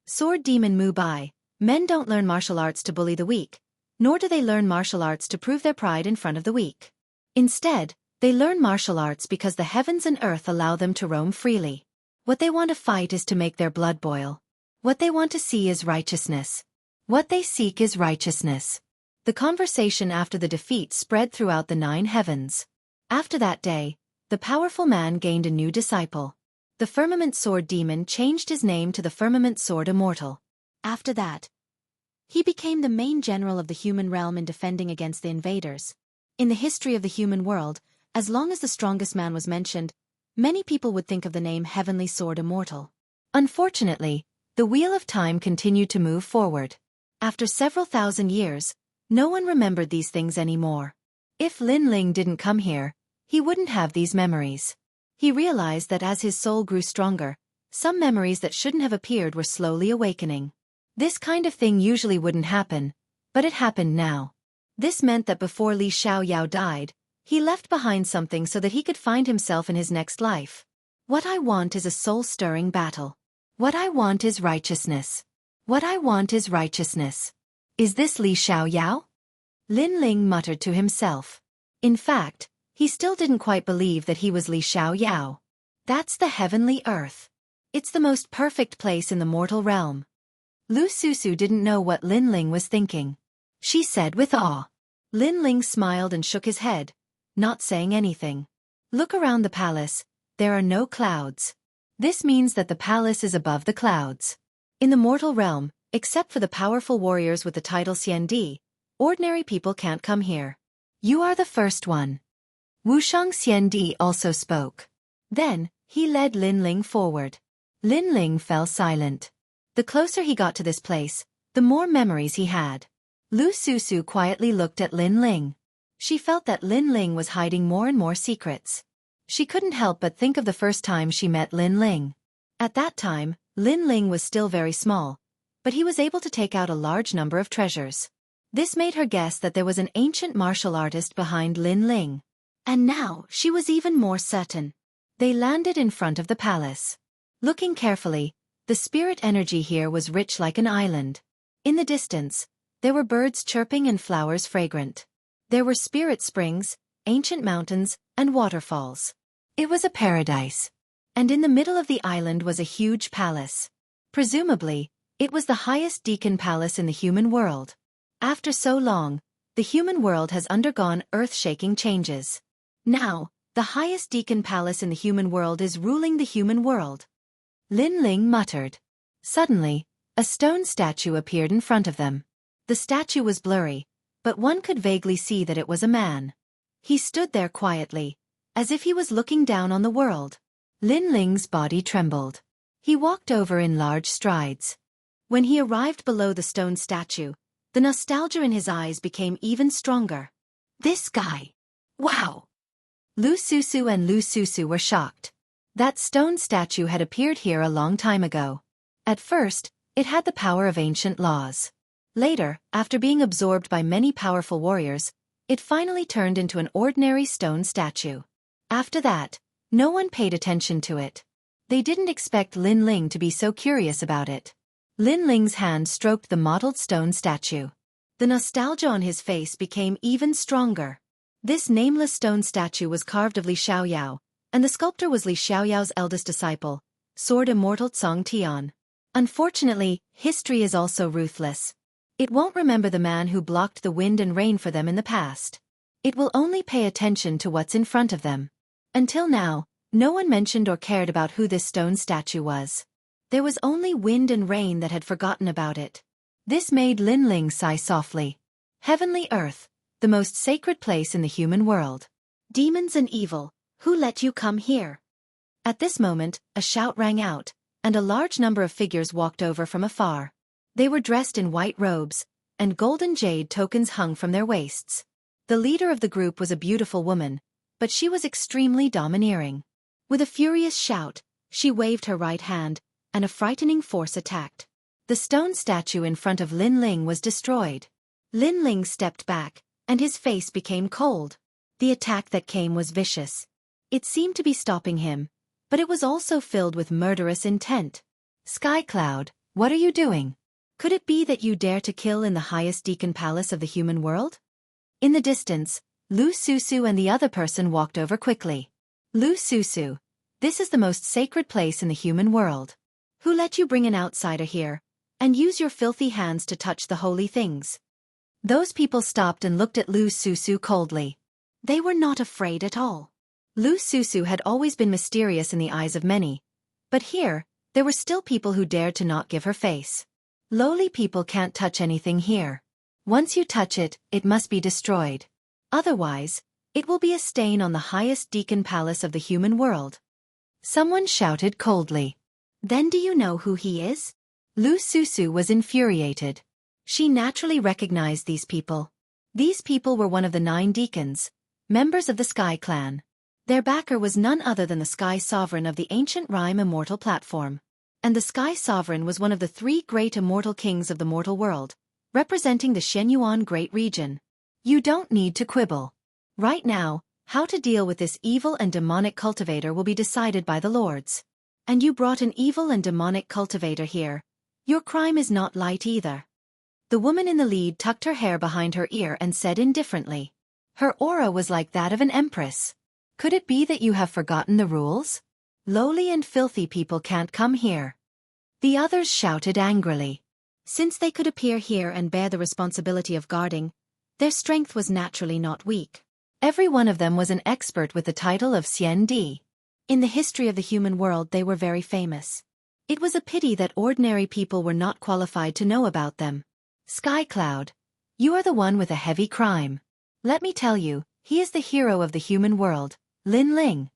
Sword demon Mu Bai. Men don't learn martial arts to bully the weak, nor do they learn martial arts to prove their pride in front of the weak. Instead, they learn martial arts because the heavens and earth allow them to roam freely. What they want to fight is to make their blood boil. What they want to see is righteousness. What they seek is righteousness. The conversation after the defeat spread throughout the 9 heavens. After that day, the powerful man gained a new disciple. The Firmament Sword Demon changed his name to the Firmament Sword Immortal. After that, he became the main general of the human realm in defending against the invaders. In the history of the human world, as long as the strongest man was mentioned, many people would think of the name Heavenly Sword Immortal. Unfortunately, the wheel of time continued to move forward. After several thousand years, no one remembered these things anymore. If Lin Ling didn't come here, he wouldn't have these memories. He realized that as his soul grew stronger, some memories that shouldn't have appeared were slowly awakening. This kind of thing usually wouldn't happen, but it happened now. This meant that before Li Xiao Yao died, he left behind something so that he could find himself in his next life. What I want is a soul-stirring battle. What I want is righteousness. What I want is righteousness. Is this Li Xiao Yao? Lin Ling muttered to himself. In fact, he still didn't quite believe that he was Li Xiao Yao. That's the heavenly earth. It's the most perfect place in the mortal realm. Lu Susu didn't know what Lin Ling was thinking. She said with awe. Lin Ling smiled and shook his head, not saying anything. Look around the palace, there are no clouds. This means that the palace is above the clouds. In the mortal realm, except for the powerful warriors with the title Xian Di, ordinary people can't come here. You are the first one. Wushang Xian Di also spoke. Then, he led Lin Ling forward. Lin Ling fell silent. The closer he got to this place, the more memories he had. Lu Susu quietly looked at Lin Ling. She felt that Lin Ling was hiding more and more secrets. She couldn't help but think of the first time she met Lin Ling. At that time, Lin Ling was still very small, but he was able to take out a large number of treasures. This made her guess that there was an ancient martial artist behind Lin Ling. And now she was even more certain. They landed in front of the palace. Looking carefully, the spirit energy here was rich like an island. In the distance, there were birds chirping and flowers fragrant. There were spirit springs, ancient mountains, and waterfalls. It was a paradise. And in the middle of the island was a huge palace. Presumably, it was the highest deacon palace in the human world. After so long, the human world has undergone earth-shaking changes. Now, the highest deacon palace in the human world is ruling the human world. Lin Ling muttered. Suddenly, a stone statue appeared in front of them. The statue was blurry, but one could vaguely see that it was a man. He stood there quietly, as if he was looking down on the world. Lin Ling's body trembled. He walked over in large strides. When he arrived below the stone statue, the nostalgia in his eyes became even stronger. This guy! Wow! Lu Susu and Lu Susu were shocked. That stone statue had appeared here a long time ago. At first, it had the power of ancient laws. Later, after being absorbed by many powerful warriors, it finally turned into an ordinary stone statue. After that, no one paid attention to it. They didn't expect Lin Ling to be so curious about it. Lin Ling's hand stroked the mottled stone statue. The nostalgia on his face became even stronger. This nameless stone statue was carved of Li Xiaoyao, and the sculptor was Li Xiaoyao's eldest disciple, sword immortal Cong Tian. Unfortunately, history is also ruthless. It won't remember the man who blocked the wind and rain for them in the past. It will only pay attention to what's in front of them. Until now, no one mentioned or cared about who this stone statue was. There was only wind and rain that had forgotten about it. This made Lin Ling sigh softly. Heavenly Earth, the most sacred place in the human world. Demons and evil, who let you come here? At this moment, a shout rang out, and a large number of figures walked over from afar. They were dressed in white robes, and golden jade tokens hung from their waists. The leader of the group was a beautiful woman, but she was extremely domineering. With a furious shout, she waved her right hand, and a frightening force attacked. The stone statue in front of Lin Ling was destroyed. Lin Ling stepped back, and his face became cold. The attack that came was vicious. It seemed to be stopping him, but it was also filled with murderous intent. Sky Cloud, what are you doing? Could it be that you dare to kill in the highest deacon palace of the human world? In the distance, Lu Susu and the other person walked over quickly. Lu Susu, this is the most sacred place in the human world. Who let you bring an outsider here, and use your filthy hands to touch the holy things? Those people stopped and looked at Lu Susu coldly. They were not afraid at all. Lu Susu had always been mysterious in the eyes of many, but here, there were still people who dared to not give her face. Lowly people can't touch anything here. Once you touch it, it must be destroyed. Otherwise, it will be a stain on the highest deacon palace of the human world. Someone shouted coldly. Then do you know who he is? Lu Susu was infuriated. She naturally recognized these people. These people were one of the 9 deacons, members of the Sky Clan. Their backer was none other than the Sky Sovereign of the ancient Rhyme Immortal platform. And the Sky Sovereign was one of the 3 great immortal kings of the mortal world, representing the Shenyuan Great Region. You don't need to quibble. Right now, how to deal with this evil and demonic cultivator will be decided by the lords. And you brought an evil and demonic cultivator here. Your crime is not light either. The woman in the lead tucked her hair behind her ear and said indifferently. Her aura was like that of an empress. Could it be that you have forgotten the rules? Lowly and filthy people can't come here. The others shouted angrily. Since they could appear here and bear the responsibility of guarding, their strength was naturally not weak. Every one of them was an expert with the title of Xian Di. In the history of the human world they were very famous. It was a pity that ordinary people were not qualified to know about them. Sky Cloud, you are the one with a heavy crime. Let me tell you, he is the hero of the human world, Lin Ling.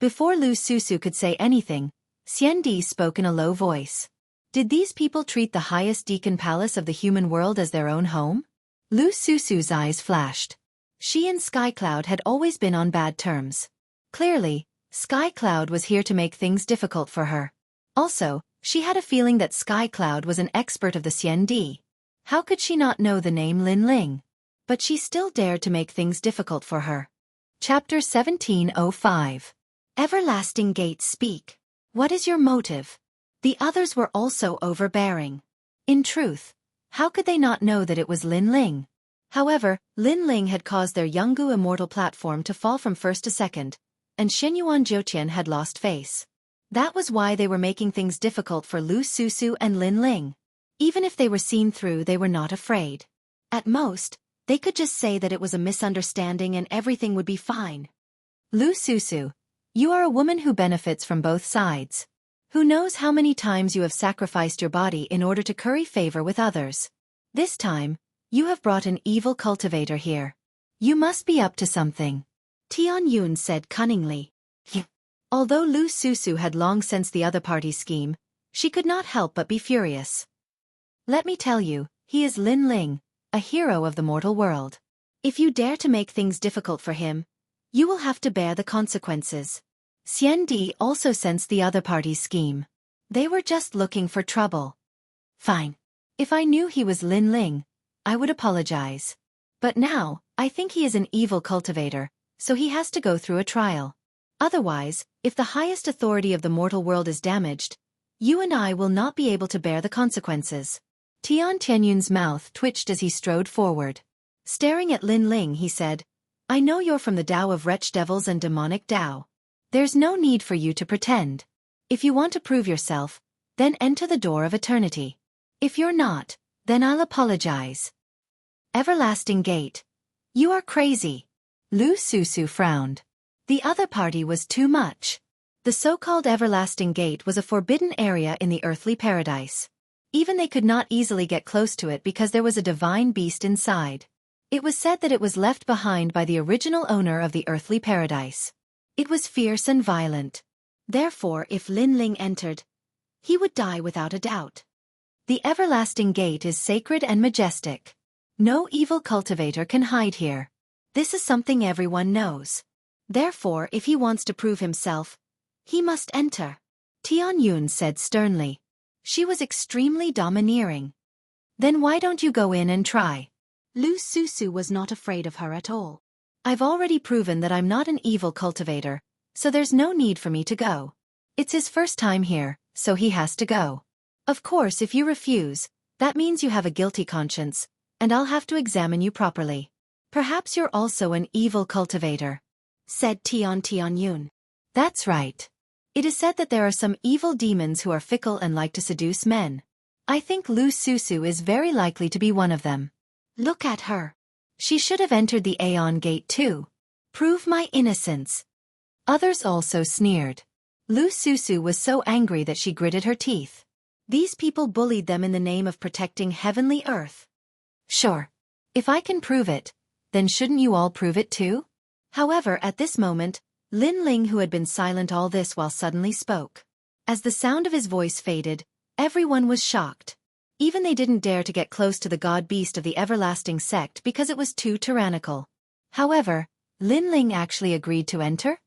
Before Lu Susu could say anything, Xian Di spoke in a low voice. Did these people treat the highest deacon palace of the human world as their own home? Lu Susu's eyes flashed. She and Sky Cloud had always been on bad terms. Clearly, Sky Cloud was here to make things difficult for her. Also, she had a feeling that Sky Cloud was an expert of the Xian Di. How could she not know the name Lin Ling? But she still dared to make things difficult for her. Chapter 1705. Everlasting Gates speak. What is your motive? The others were also overbearing. In truth, how could they not know that it was Lin Ling? However, Lin Ling had caused their Jianghu immortal platform to fall from first to second, and Shenyuan Jiutian had lost face. That was why they were making things difficult for Lu Susu and Lin Ling. Even if they were seen through, they were not afraid. At most, they could just say that it was a misunderstanding and everything would be fine. Lu Susu, you are a woman who benefits from both sides. Who knows how many times you have sacrificed your body in order to curry favor with others. This time, you have brought an evil cultivator here. You must be up to something. Tian Yun said cunningly. Although Lu Susu had long sensed the other party's scheme, she could not help but be furious. Let me tell you, he is Lin Ling, a hero of the mortal world. If you dare to make things difficult for him, you will have to bear the consequences. Xian Di also sensed the other party's scheme. They were just looking for trouble. Fine. If I knew he was Lin Ling, I would apologize. But now, I think he is an evil cultivator, so he has to go through a trial. Otherwise, if the highest authority of the mortal world is damaged, you and I will not be able to bear the consequences. Tian Tianyun's mouth twitched as he strode forward. Staring at Lin Ling, he said, I know you're from the Tao of wretch devils and demonic Tao. There's no need for you to pretend. If you want to prove yourself, then enter the door of eternity. If you're not, then I'll apologize. Everlasting Gate. You are crazy. Lu Susu frowned. The other party was too much. The so-called Everlasting Gate was a forbidden area in the earthly paradise. Even they could not easily get close to it because there was a divine beast inside. It was said that it was left behind by the original owner of the earthly paradise. It was fierce and violent. Therefore, if Lin Ling entered, he would die without a doubt. The Everlasting Gate is sacred and majestic. No evil cultivator can hide here. This is something everyone knows. Therefore, if he wants to prove himself, he must enter. Tian Yun said sternly. She was extremely domineering. Then why don't you go in and try? Lu Susu was not afraid of her at all. I've already proven that I'm not an evil cultivator, so there's no need for me to go. It's his first time here, so he has to go. Of course, if you refuse, that means you have a guilty conscience, and I'll have to examine you properly. Perhaps you're also an evil cultivator, said Tian Yun. That's right. It is said that there are some evil demons who are fickle and like to seduce men. I think Lu Susu is very likely to be one of them. Look at her. She should have entered the Aeon Gate too. Prove my innocence. Others also sneered. Lu Susu was so angry that she gritted her teeth. These people bullied them in the name of protecting heavenly earth. Sure. If I can prove it, then shouldn't you all prove it too? However, at this moment, Lin Ling, who had been silent all this while, suddenly spoke. As the sound of his voice faded, everyone was shocked. Even they didn't dare to get close to the god-beast of the everlasting sect because it was too tyrannical. However, Lin Ling actually agreed to enter?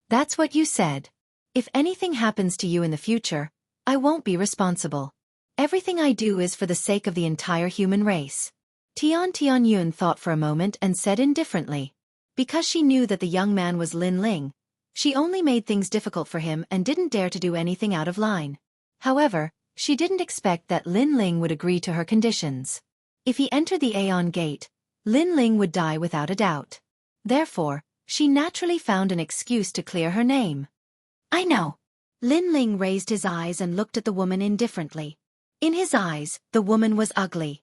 That's what you said. If anything happens to you in the future, I won't be responsible. Everything I do is for the sake of the entire human race. Tian Yun thought for a moment and said indifferently. Because she knew that the young man was Lin Ling, she only made things difficult for him and didn't dare to do anything out of line. However, she didn't expect that Lin Ling would agree to her conditions. If he entered the Aeon Gate, Lin Ling would die without a doubt. Therefore, she naturally found an excuse to clear her name. I know. Lin Ling raised his eyes and looked at the woman indifferently. In his eyes, the woman was ugly.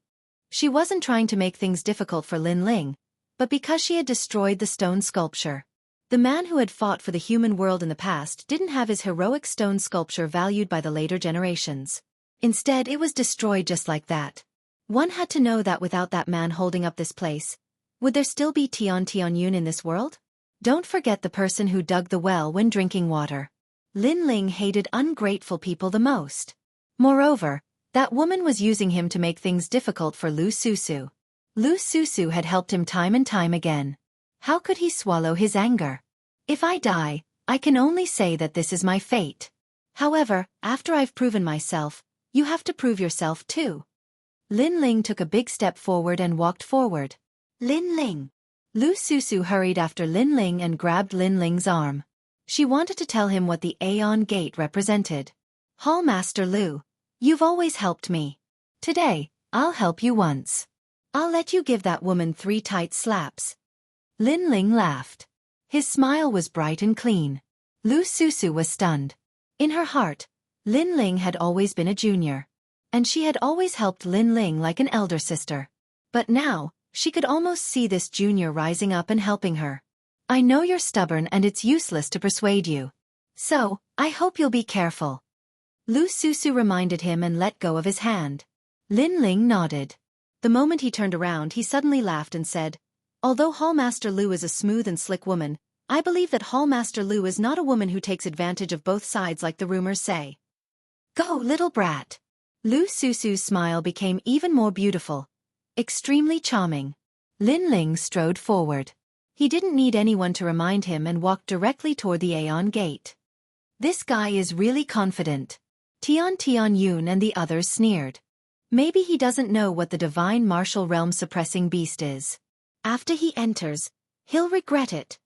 She wasn't trying to make things difficult for Lin Ling, but because she had destroyed the stone sculpture. The man who had fought for the human world in the past didn't have his heroic stone sculpture valued by the later generations. Instead, it was destroyed just like that. One had to know that without that man holding up this place, would there still be Tian Yun in this world? Don't forget the person who dug the well when drinking water. Lin Ling hated ungrateful people the most. Moreover, that woman was using him to make things difficult for Lu Susu. Lu Susu had helped him time and time again. How could he swallow his anger? If I die, I can only say that this is my fate. However, after I've proven myself, you have to prove yourself too. Lin Ling took a big step forward and walked forward. Lin Ling! Lu Susu hurried after Lin Ling and grabbed Lin Ling's arm. She wanted to tell him what the Aeon Gate represented. Hallmaster Lu, you've always helped me. Today, I'll help you once. I'll let you give that woman 3 tight slaps. Lin Ling laughed. His smile was bright and clean. Lu Susu was stunned. In her heart, Lin Ling had always been a junior. And she had always helped Lin Ling like an elder sister. But now, she could almost see this junior rising up and helping her. I know you're stubborn and it's useless to persuade you. So, I hope you'll be careful. Lu Susu reminded him and let go of his hand. Lin Ling nodded. The moment he turned around, he suddenly laughed and said, although Hallmaster Lu is a smooth and slick woman, I believe that Hallmaster Lu is not a woman who takes advantage of both sides like the rumors say. Go, little brat. Lu Susu's smile became even more beautiful. Extremely charming. Lin Ling strode forward. He didn't need anyone to remind him and walked directly toward the Aeon Gate. This guy is really confident. Tian Yun and the others sneered. Maybe he doesn't know what the divine martial realm suppressing beast is. After he enters, he'll regret it.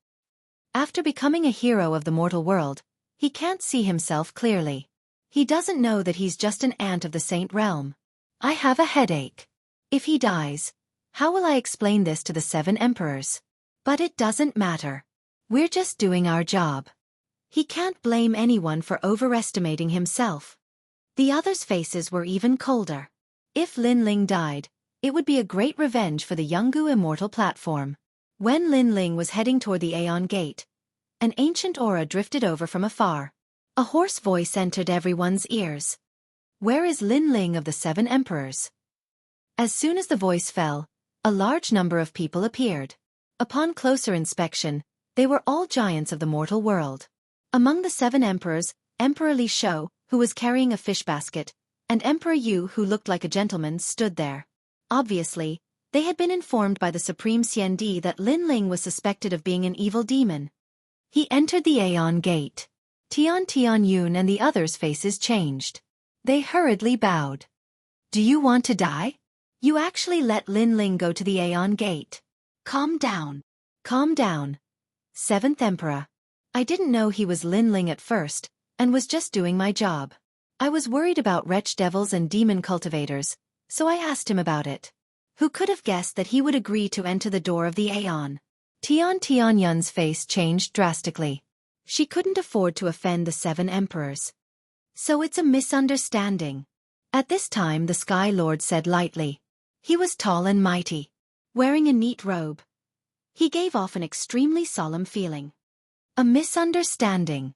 After becoming a hero of the mortal world, he can't see himself clearly. He doesn't know that he's just an ant of the saint realm. I have a headache. If he dies, how will I explain this to the 7 emperors? But it doesn't matter. We're just doing our job. He can't blame anyone for overestimating himself. The others' faces were even colder. If Lin Ling died, it would be a great revenge for the Jianghu immortal platform. When Lin Ling was heading toward the Aeon Gate, an ancient aura drifted over from afar. A hoarse voice entered everyone's ears. Where is Lin Ling of the 7 emperors? As soon as the voice fell, a large number of people appeared. Upon closer inspection, they were all giants of the mortal world. Among the 7 emperors, Emperor Li Shou, who was carrying a fish basket, and Emperor Yu, who looked like a gentleman, stood there. Obviously, they had been informed by the Supreme Xiandi that Lin Ling was suspected of being an evil demon. He entered the Aeon Gate. Tian Yun and the others' faces changed. They hurriedly bowed. Do you want to die? You actually let Lin Ling go to the Aeon Gate. Calm down. Calm down. 7th Emperor. I didn't know he was Lin Ling at first, and was just doing my job. I was worried about wretch devils and demon cultivators, so I asked him about it. Who could have guessed that he would agree to enter the door of the Aeon? Tian Yun's face changed drastically. She couldn't afford to offend the 7 emperors. So it's a misunderstanding. At this time the Sky Lord said lightly. He was tall and mighty, wearing a neat robe. He gave off an extremely solemn feeling. A misunderstanding.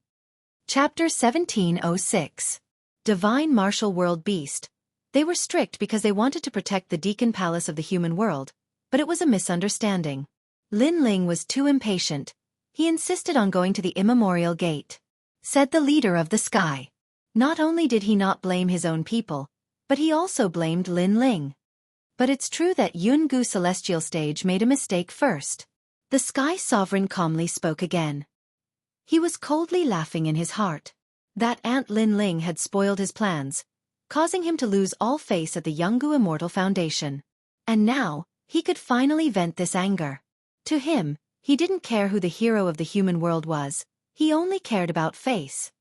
Chapter 1706. Divine Martial World Beast. They were strict because they wanted to protect the Deacon Palace of the human world, but it was a misunderstanding. Lin Ling was too impatient. He insisted on going to the immemorial gate. Said the leader of the sky. Not only did he not blame his own people, but he also blamed Lin Ling. But it's true that Yungu Celestial Stage made a mistake first. The Sky Sovereign calmly spoke again. He was coldly laughing in his heart. That Aunt Lin Ling had spoiled his plans, causing him to lose all face at the Jianghu Immortal Foundation. And now, he could finally vent this anger. To him, he didn't care who the hero of the human world was, he only cared about face.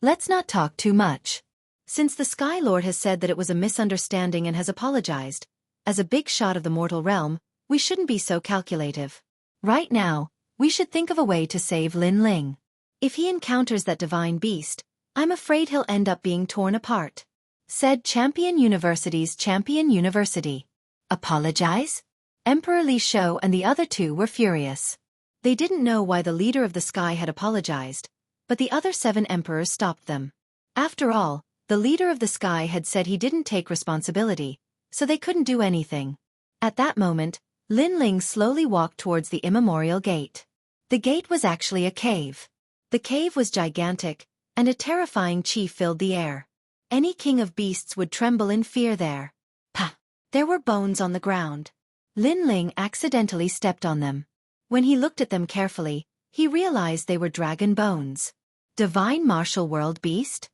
Let's not talk too much. Since the Sky Lord has said that it was a misunderstanding and has apologized, as a big shot of the mortal realm, we shouldn't be so calculative. Right now, we should think of a way to save Lin Ling. If he encounters that divine beast, I'm afraid he'll end up being torn apart. Said Champion University's Champion University. Apologize? Emperor Li Shou and the other 2 were furious. They didn't know why the leader of the sky had apologized, but the other 7 emperors stopped them. After all, the leader of the sky had said he didn't take responsibility, so they couldn't do anything. At that moment, Lin Ling slowly walked towards the immemorial gate. The gate was actually a cave. The cave was gigantic, and a terrifying chi filled the air. Any king of beasts would tremble in fear there. Pah! There were bones on the ground. Lin Ling accidentally stepped on them. When he looked at them carefully, he realized they were dragon bones. Divine Martial World Beast?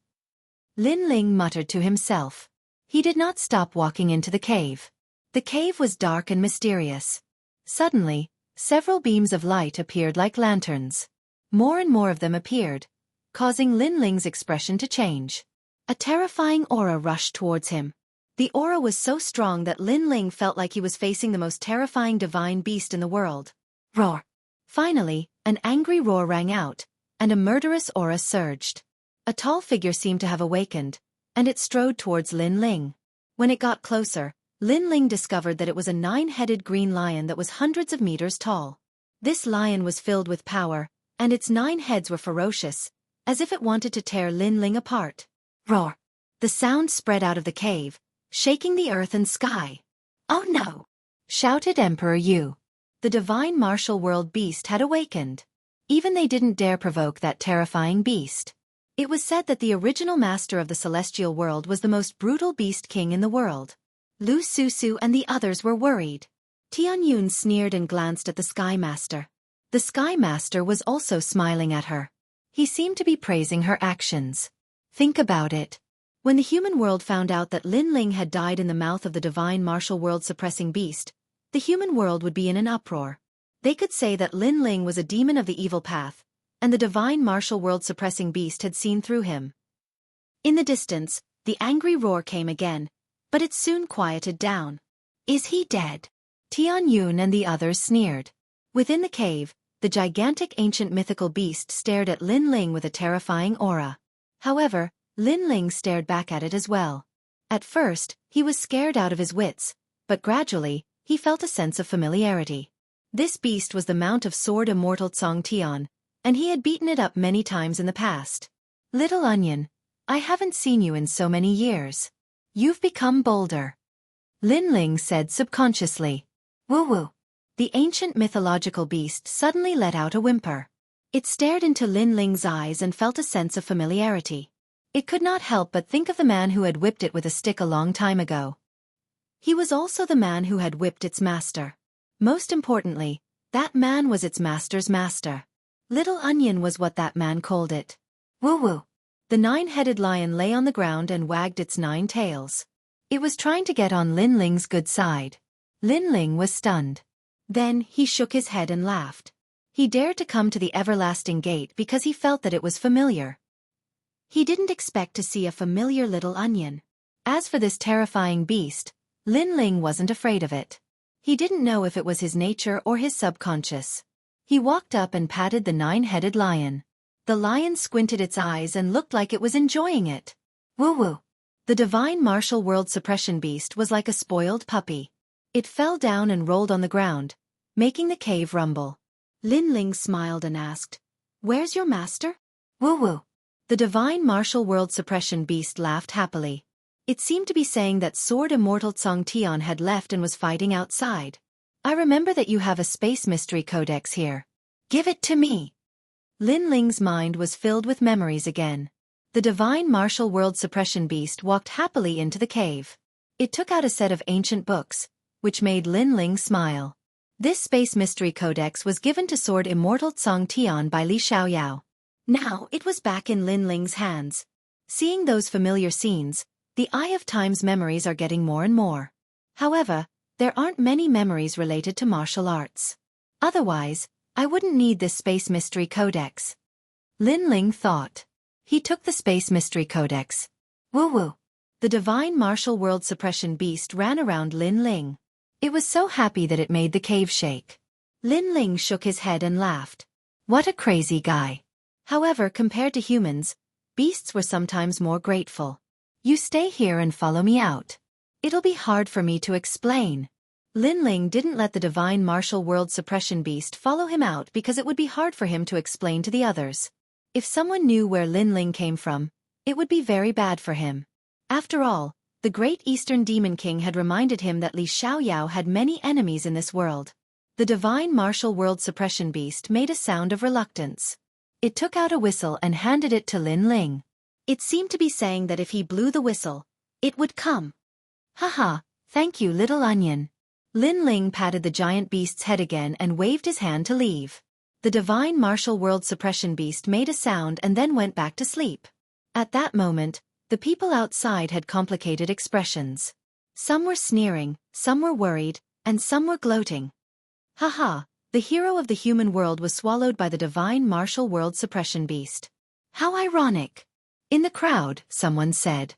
Lin Ling muttered to himself. He did not stop walking into the cave. The cave was dark and mysterious. Suddenly, several beams of light appeared like lanterns. More and more of them appeared, causing Lin Ling's expression to change. A terrifying aura rushed towards him. The aura was so strong that Lin Ling felt like he was facing the most terrifying divine beast in the world. Roar! Finally, an angry roar rang out, and a murderous aura surged. A tall figure seemed to have awakened, and it strode towards Lin Ling. When it got closer, Lin Ling discovered that it was a 9-headed green lion that was hundreds of meters tall. This lion was filled with power, and its 9 heads were ferocious, as if it wanted to tear Lin Ling apart. Roar! The sound spread out of the cave, shaking the earth and sky. "Oh no!" shouted Emperor Yu. The divine martial world beast had awakened. Even they didn't dare provoke that terrifying beast. It was said that the original master of the celestial world was the most brutal beast king in the world. Lu Susu and the others were worried. Tianyun sneered and glanced at the Sky Master. The Sky Master was also smiling at her. He seemed to be praising her actions. Think about it. When the human world found out that Lin Ling had died in the mouth of the divine martial world suppressing beast, the human world would be in an uproar. They could say that Lin Ling was a demon of the evil path, and the divine martial world suppressing beast had seen through him. In the distance, the angry roar came again, but it soon quieted down. "Is he dead?" Tianyun and the others sneered. Within the cave, the gigantic ancient mythical beast stared at Lin Ling with a terrifying aura. However, Lin Ling stared back at it as well. At first, he was scared out of his wits, but gradually, he felt a sense of familiarity. This beast was the mount of sword immortal Tsong Tian, and he had beaten it up many times in the past. "Little Onion, I haven't seen you in so many years. You've become bolder," Lin Ling said subconsciously. "Woo-woo." The ancient mythological beast suddenly let out a whimper. It stared into Lin Ling's eyes and felt a sense of familiarity. It could not help but think of the man who had whipped it with a stick a long time ago. He was also the man who had whipped its master. Most importantly, that man was its master's master. Little Onion was what that man called it. Woo-woo. The 9-headed lion lay on the ground and wagged its 9 tails. It was trying to get on Lin Ling's good side. Lin Ling was stunned. Then he shook his head and laughed. He dared to come to the everlasting gate because he felt that it was familiar. He didn't expect to see a familiar little onion. As for this terrifying beast, Lin Ling wasn't afraid of it. He didn't know if it was his nature or his subconscious. He walked up and patted the 9-headed lion. The lion squinted its eyes and looked like it was enjoying it. Woo-woo. The divine martial world suppression beast was like a spoiled puppy. It fell down and rolled on the ground, making the cave rumble. Lin Ling smiled and asked, "Where's your master?" Woo-woo. The divine martial world suppression beast laughed happily. It seemed to be saying that sword immortal Tsong Tian had left and was fighting outside. "I remember that you have a space mystery codex here. Give it to me." Lin Ling's mind was filled with memories again. The divine martial world suppression beast walked happily into the cave. It took out a set of ancient books, which made Lin Ling smile. This space mystery codex was given to sword immortal Tsong Tian by Li Xiaoyao. Now it was back in Lin Ling's hands. Seeing those familiar scenes, the Eye of Time's memories are getting more and more. However, there aren't many memories related to martial arts. Otherwise, I wouldn't need this space mystery codex. Lin Ling thought. He took the space mystery codex. Woo-woo. The divine martial world suppression beast ran around Lin Ling. It was so happy that it made the cave shake. Lin Ling shook his head and laughed. What a crazy guy. However, compared to humans, beasts were sometimes more grateful. You stay here and follow me out. It'll be hard for me to explain. Lin Ling didn't let the divine martial world suppression beast follow him out because it would be hard for him to explain to the others. If someone knew where Lin Ling came from, it would be very bad for him. After all, the great Eastern Demon King had reminded him that Li Xiaoyao had many enemies in this world. The divine martial world suppression beast made a sound of reluctance. It took out a whistle and handed it to Lin Ling. It seemed to be saying that if he blew the whistle, it would come. Haha, thank you, little onion. Lin Ling patted the giant beast's head again and waved his hand to leave. The divine martial world suppression beast made a sound and then went back to sleep. At that moment, The people outside had complicated expressions. Some were sneering, some were worried, and some were gloating. Haha, the hero of the human world was swallowed by the divine martial world suppression beast. How ironic! In the crowd, someone said.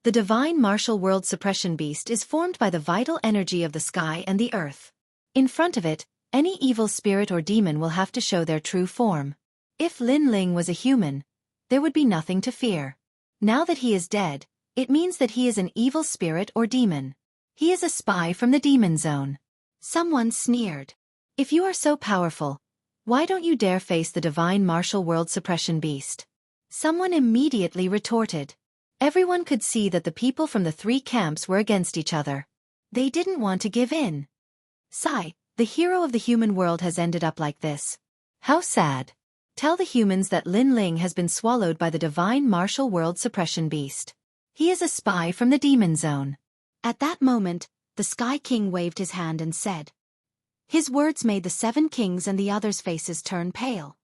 The divine martial world suppression beast is formed by the vital energy of the sky and the earth. In front of it, any evil spirit or demon will have to show their true form. If Lin Ling was a human, there would be nothing to fear. Now that he is dead, it means that he is an evil spirit or demon. He is a spy from the demon zone. Someone sneered. If you are so powerful, why don't you dare face the divine martial world suppression beast? Someone immediately retorted. Everyone could see that the people from the three camps were against each other. They didn't want to give in. Sigh, the hero of the human world has ended up like this. How sad. Tell the humans that Lin Ling has been swallowed by the divine martial world suppression beast. He is a spy from the demon zone. At that moment, the Sky King waved his hand and said. His words made the 7 kings and the others' faces turn pale.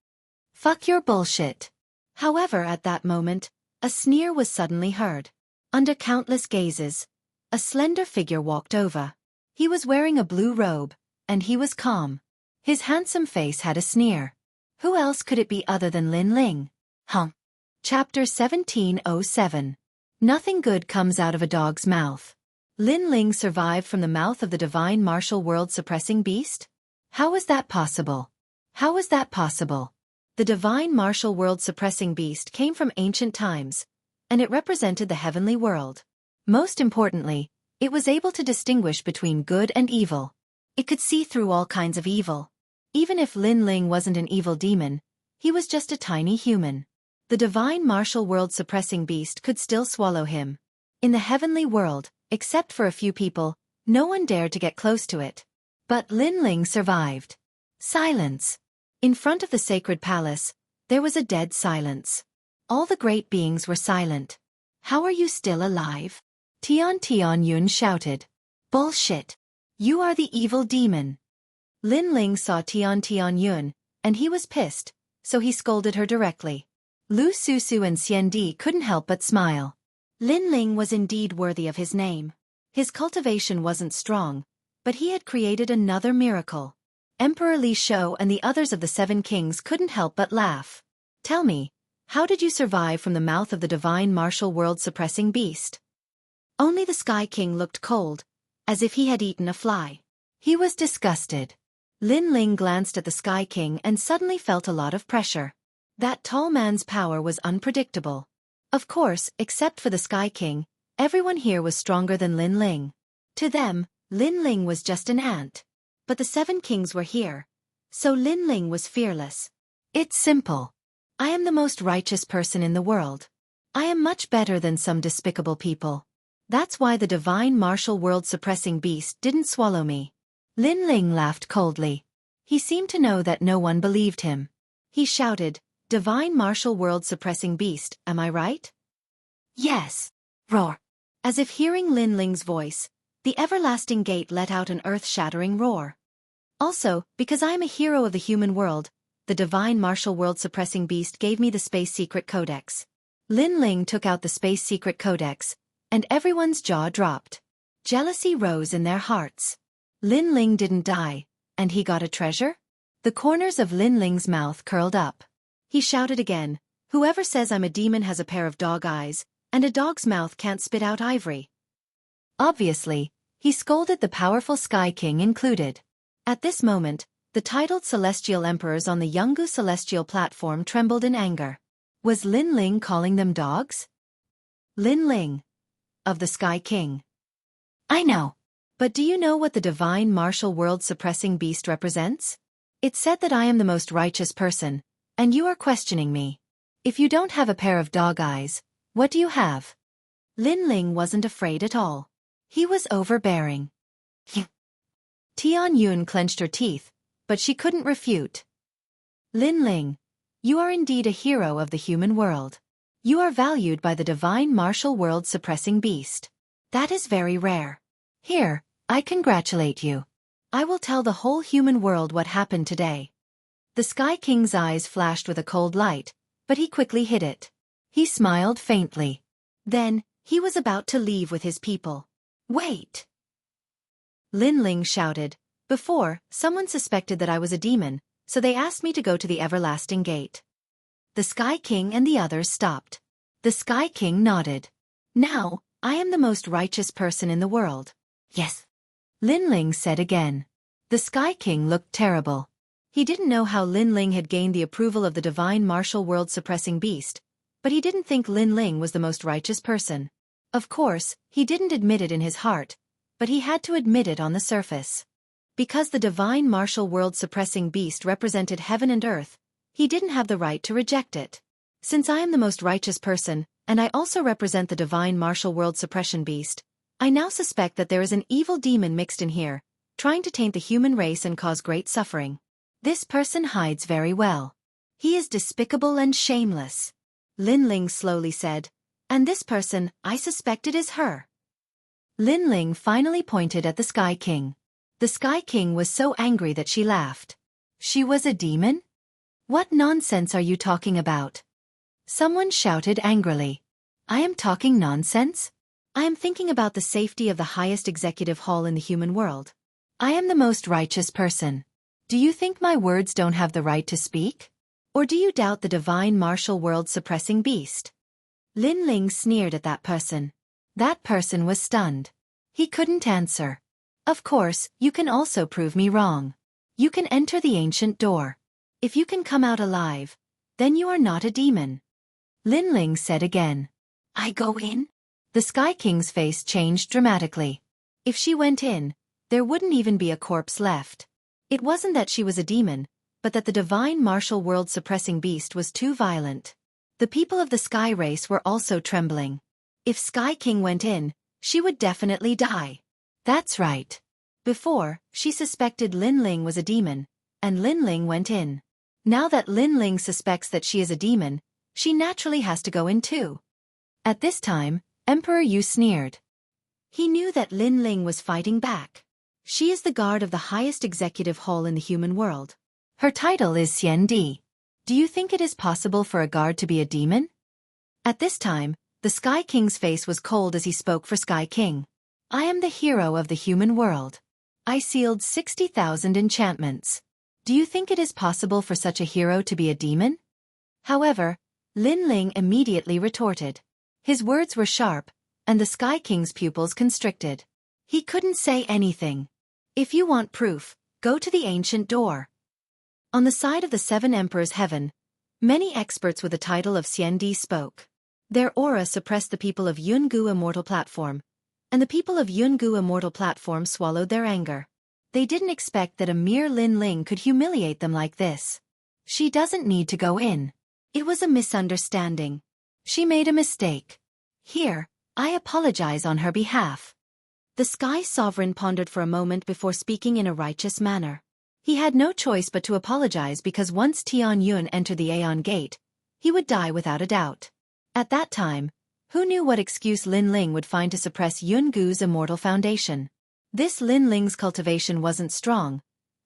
Fuck your bullshit. However, at that moment, a sneer was suddenly heard. Under countless gazes, a slender figure walked over. He was wearing a blue robe, and he was calm. His handsome face had a sneer. Who else could it be other than Lin Ling? Chapter 1707. Nothing good comes out of a dog's mouth. Lin Ling survived from the mouth of the divine martial world suppressing beast? How was that possible? How was that possible? The divine martial world suppressing beast came from ancient times, and it represented the heavenly world. Most importantly, it was able to distinguish between good and evil. It could see through all kinds of evil. Even if Lin Ling wasn't an evil demon, he was just a tiny human. The divine martial world suppressing beast could still swallow him. In the heavenly world, except for a few people, no one dared to get close to it. But Lin Ling survived. Silence. In front of the sacred palace, there was a dead silence. All the great beings were silent. How are you still alive? Tian Yun shouted. Bullshit. You are the evil demon. Lin Ling saw Tian Yun, and he was pissed, so he scolded her directly. Lu Susu and Xian Di couldn't help but smile. Lin Ling was indeed worthy of his name. His cultivation wasn't strong, but he had created another miracle. Emperor Li Shou and the others of the 7 kings couldn't help but laugh. Tell me, how did you survive from the mouth of the divine martial world suppressing beast? Only the Sky King looked cold, as if he had eaten a fly. He was disgusted. Lin Ling glanced at the Sky King and suddenly felt a lot of pressure. That tall man's power was unpredictable. Of course, except for the Sky King, everyone here was stronger than Lin Ling. To them, Lin Ling was just an ant. But the 7 kings were here, so Lin Ling was fearless. It's simple. I am the most righteous person in the world. I am much better than some despicable people. That's why the divine martial world suppressing beast didn't swallow me. Lin Ling laughed coldly. He seemed to know that no one believed him. He shouted, Divine martial world suppressing beast, am I right? Yes. Roar. As if hearing Lin Ling's voice, the everlasting gate let out an earth-shattering roar. Also, because I am a hero of the human world, the divine martial world suppressing beast gave me the space secret codex. Lin Ling took out the space secret codex, and everyone's jaw dropped. Jealousy rose in their hearts. Lin Ling didn't die, and he got a treasure? The corners of Lin Ling's mouth curled up. He shouted again, whoever says I'm a demon has a pair of dog eyes, and a dog's mouth can't spit out ivory. Obviously, he scolded the powerful Sky King included. At this moment, the titled celestial emperors on the Jianghu celestial platform trembled in anger. Was Lin Ling calling them dogs? Lin Ling. Of the Sky King. I know. But do you know what the divine martial world suppressing beast represents? It said that I am the most righteous person, and you are questioning me. If you don't have a pair of dog eyes, what do you have? Lin Ling wasn't afraid at all. He was overbearing. Tian Yun clenched her teeth, but she couldn't refute. Lin Ling, you are indeed a hero of the human world. You are valued by the divine martial world suppressing beast. That is very rare. Here, I congratulate you. I will tell the whole human world what happened today. The Sky King's eyes flashed with a cold light, but he quickly hid it. He smiled faintly. Then, he was about to leave with his people. Wait! Lin Ling shouted. Before, someone suspected that I was a demon, so they asked me to go to the Everlasting Gate. The Sky King and the others stopped. The Sky King nodded. Now, I am the most righteous person in the world. Yes. Lin Ling said again. The Sky King looked terrible. He didn't know how Lin Ling had gained the approval of the divine martial world-suppressing beast, but he didn't think Lin Ling was the most righteous person. Of course, he didn't admit it in his heart, but he had to admit it on the surface. Because the divine martial world-suppressing beast represented heaven and earth, he didn't have the right to reject it. Since I am the most righteous person, and I also represent the divine martial world suppression beast, I now suspect that there is an evil demon mixed in here, trying to taint the human race and cause great suffering. This person hides very well. He is despicable and shameless. Lin Ling slowly said, and this person, I suspect it is her. Lin Ling finally pointed at the Sky King. The Sky King was so angry that she laughed. She was a demon? What nonsense are you talking about? Someone shouted angrily. I am talking nonsense? I am thinking about the safety of the highest executive hall in the human world. I am the most righteous person. Do you think my words don't have the right to speak? Or do you doubt the divine martial world suppressing beast? Lin Ling sneered at that person. That person was stunned. He couldn't answer. Of course, you can also prove me wrong. You can enter the ancient door. If you can come out alive, then you are not a demon. Lin Ling said again. I go in? The Sky King's face changed dramatically. If she went in, there wouldn't even be a corpse left. It wasn't that she was a demon, but that the divine martial world suppressing beast was too violent. The people of the Sky race were also trembling. If Sky King went in, she would definitely die. That's right. Before, she suspected Lin Ling was a demon, and Lin Ling went in. Now that Lin Ling suspects that she is a demon, she naturally has to go in too. At this time, Emperor Yu sneered. He knew that Lin Ling was fighting back. She is the guard of the highest executive hall in the human world. Her title is Xian Di. Do you think it is possible for a guard to be a demon? At this time, the Sky King's face was cold as he spoke for Sky King. I am the hero of the human world. I sealed 60,000 enchantments. Do you think it is possible for such a hero to be a demon? However, Lin Ling immediately retorted. His words were sharp, and the Sky King's pupils constricted. He couldn't say anything. If you want proof, go to the ancient door. On the side of the Seven Emperors' heaven, many experts with the title of Xian Di spoke. Their aura suppressed the people of Jianghu Immortal Platform, and the people of Jianghu Immortal Platform swallowed their anger. They didn't expect that a mere Lin Ling could humiliate them like this. She doesn't need to go in. It was a misunderstanding. She made a mistake. Here, I apologize on her behalf. The Sky Sovereign pondered for a moment before speaking in a righteous manner. He had no choice but to apologize because once Tian Yun entered the Aeon Gate, he would die without a doubt. At that time, who knew what excuse Lin Ling would find to suppress Yungu's immortal foundation? This Lin Ling's cultivation wasn't strong,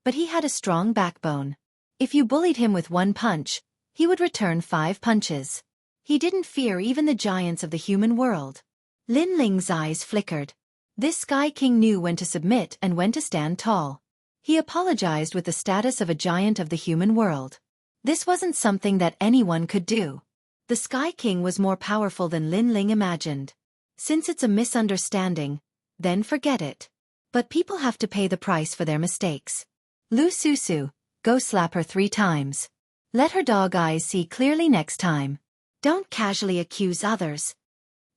but he had a strong backbone. If you bullied him with one punch, he would return 5 punches. He didn't fear even the giants of the human world. Lin Ling's eyes flickered. This Sky King knew when to submit and when to stand tall. He apologized with the status of a giant of the human world. This wasn't something that anyone could do. The Sky King was more powerful than Lin Ling imagined. Since it's a misunderstanding, then forget it. But people have to pay the price for their mistakes. Lu Susu, go slap her 3 times. Let her dog eyes see clearly next time. Don't casually accuse others.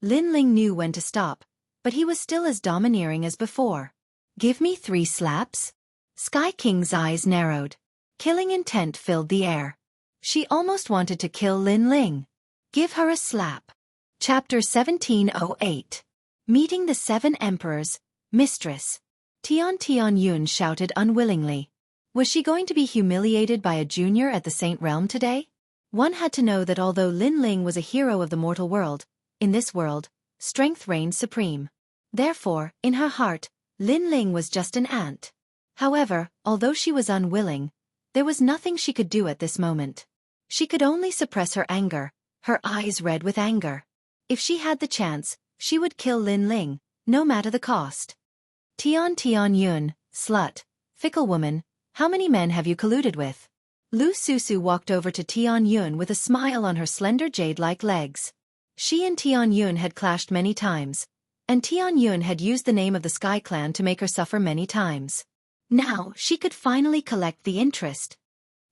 Lin Ling knew when to stop, but he was still as domineering as before. Give me 3 slaps? Sky King's eyes narrowed. Killing intent filled the air. She almost wanted to kill Lin Ling. Give her a slap. Chapter 1708. Meeting the 7 Emperors, Mistress. Tian Yun shouted unwillingly. Was she going to be humiliated by a junior at the Saint Realm today? One had to know that although Lin Ling was a hero of the mortal world, in this world, strength reigned supreme. Therefore, in her heart, Lin Ling was just an ant. However, although she was unwilling, there was nothing she could do at this moment. She could only suppress her anger, her eyes red with anger. If she had the chance, she would kill Lin Ling, no matter the cost. Tian Yun, slut, fickle woman, how many men have you colluded with? Lu Susu walked over to Tian Yun with a smile on her slender jade-like legs. She and Tian Yun had clashed many times, and Tian Yun had used the name of the Sky Clan to make her suffer many times. Now, she could finally collect the interest.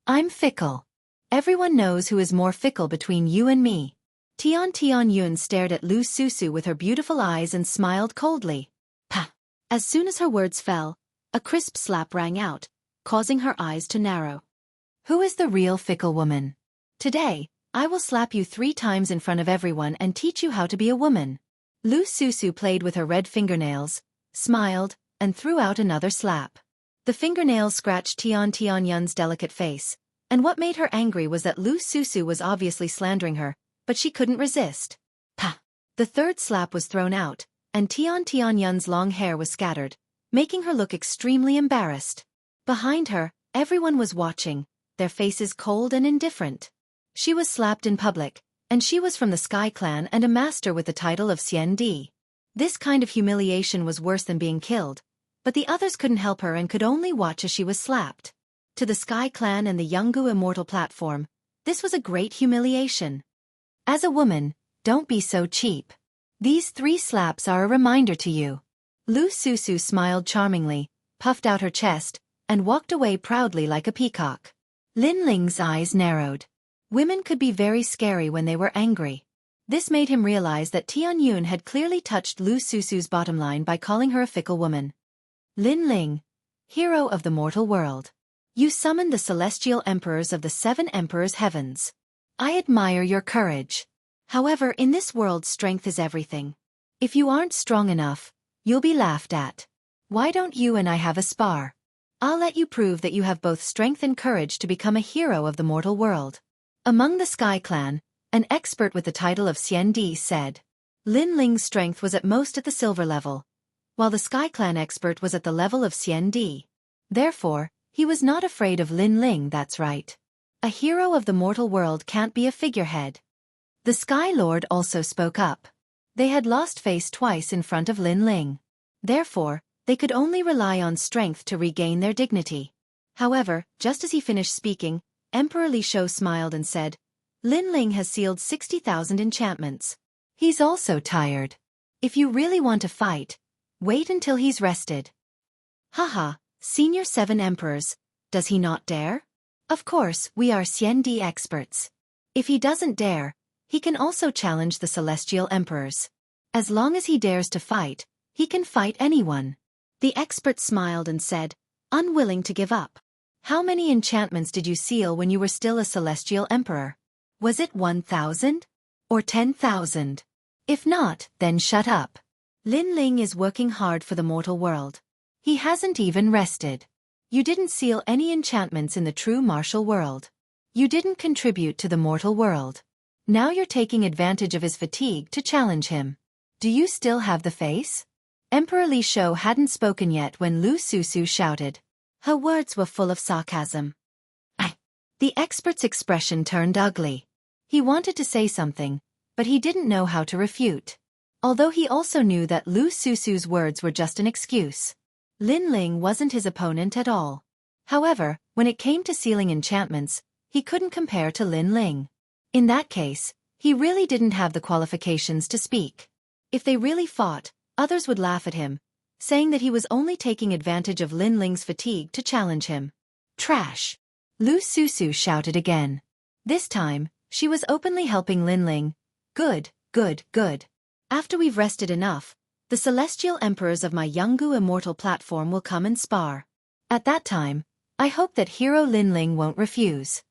I'm fickle. Everyone knows who is more fickle between you and me. Tian Yun stared at Lu Susu with her beautiful eyes and smiled coldly. Pah! As soon as her words fell, a crisp slap rang out, causing her eyes to narrow. Who is the real fickle woman? Today, I will slap you 3 times in front of everyone and teach you how to be a woman. Lu Susu played with her red fingernails, smiled, and threw out another slap. The fingernails scratched Tian Yun's delicate face, and what made her angry was that Lu Susu was obviously slandering her, but she couldn't resist. Pah! The third slap was thrown out, and Tian Yun's long hair was scattered, making her look extremely embarrassed. Behind her, everyone was watching, their faces cold and indifferent. She was slapped in public, and she was from the Sky Clan and a master with the title of Xian Di. This kind of humiliation was worse than being killed, but the others couldn't help her and could only watch as she was slapped. To the Sky Clan and the Jianghu Immortal platform, this was a great humiliation. As a woman, don't be so cheap. These 3 slaps are a reminder to you. Lu Susu smiled charmingly, puffed out her chest, and walked away proudly like a peacock. Lin Ling's eyes narrowed. Women could be very scary when they were angry. This made him realize that Tian Yun had clearly touched Lu Susu's bottom line by calling her a fickle woman. Lin Ling, hero of the mortal world. You summoned the celestial emperors of the 7 emperors' heavens. I admire your courage. However, in this world strength is everything. If you aren't strong enough, you'll be laughed at. Why don't you and I have a spar? I'll let you prove that you have both strength and courage to become a hero of the mortal world. Among the Sky Clan, an expert with the title of Xian Di said. Lin Ling's strength was at most at the silver level, while the Sky Clan expert was at the level of Xian Di. Therefore, he was not afraid of Lin Ling, that's right. A hero of the mortal world can't be a figurehead. The Sky Lord also spoke up. They had lost face twice in front of Lin Ling. Therefore, they could only rely on strength to regain their dignity. However, just as he finished speaking, Emperor Li Shou smiled and said, Lin Ling has sealed 60,000 enchantments. He's also tired. If you really want to fight, wait until he's rested. Haha, Senior 7 Emperors, does he not dare? Of course, we are Xian Di experts. If he doesn't dare, he can also challenge the Celestial Emperors. As long as he dares to fight, he can fight anyone. The expert smiled and said, unwilling to give up. How many enchantments did you seal when you were still a Celestial Emperor? Was it 1,000? Or 10,000? If not, then shut up. Lin Ling is working hard for the mortal world. He hasn't even rested. You didn't seal any enchantments in the true martial world. You didn't contribute to the mortal world. Now you're taking advantage of his fatigue to challenge him. Do you still have the face? Emperor Li Shou hadn't spoken yet when Lu Susu shouted. Her words were full of sarcasm. The expert's expression turned ugly. He wanted to say something, but he didn't know how to refute. Although he also knew that Lu Susu's words were just an excuse. Lin Ling wasn't his opponent at all. However, when it came to sealing enchantments, he couldn't compare to Lin Ling. In that case, he really didn't have the qualifications to speak. If they really fought, others would laugh at him, saying that he was only taking advantage of Lin Ling's fatigue to challenge him. Trash! Lu Susu shouted again. This time, she was openly helping Lin Ling. Good, good, good. After we've rested enough, the Celestial Emperors of my Jianghu Immortal platform will come and spar. At that time, I hope that hero Lin Ling won't refuse.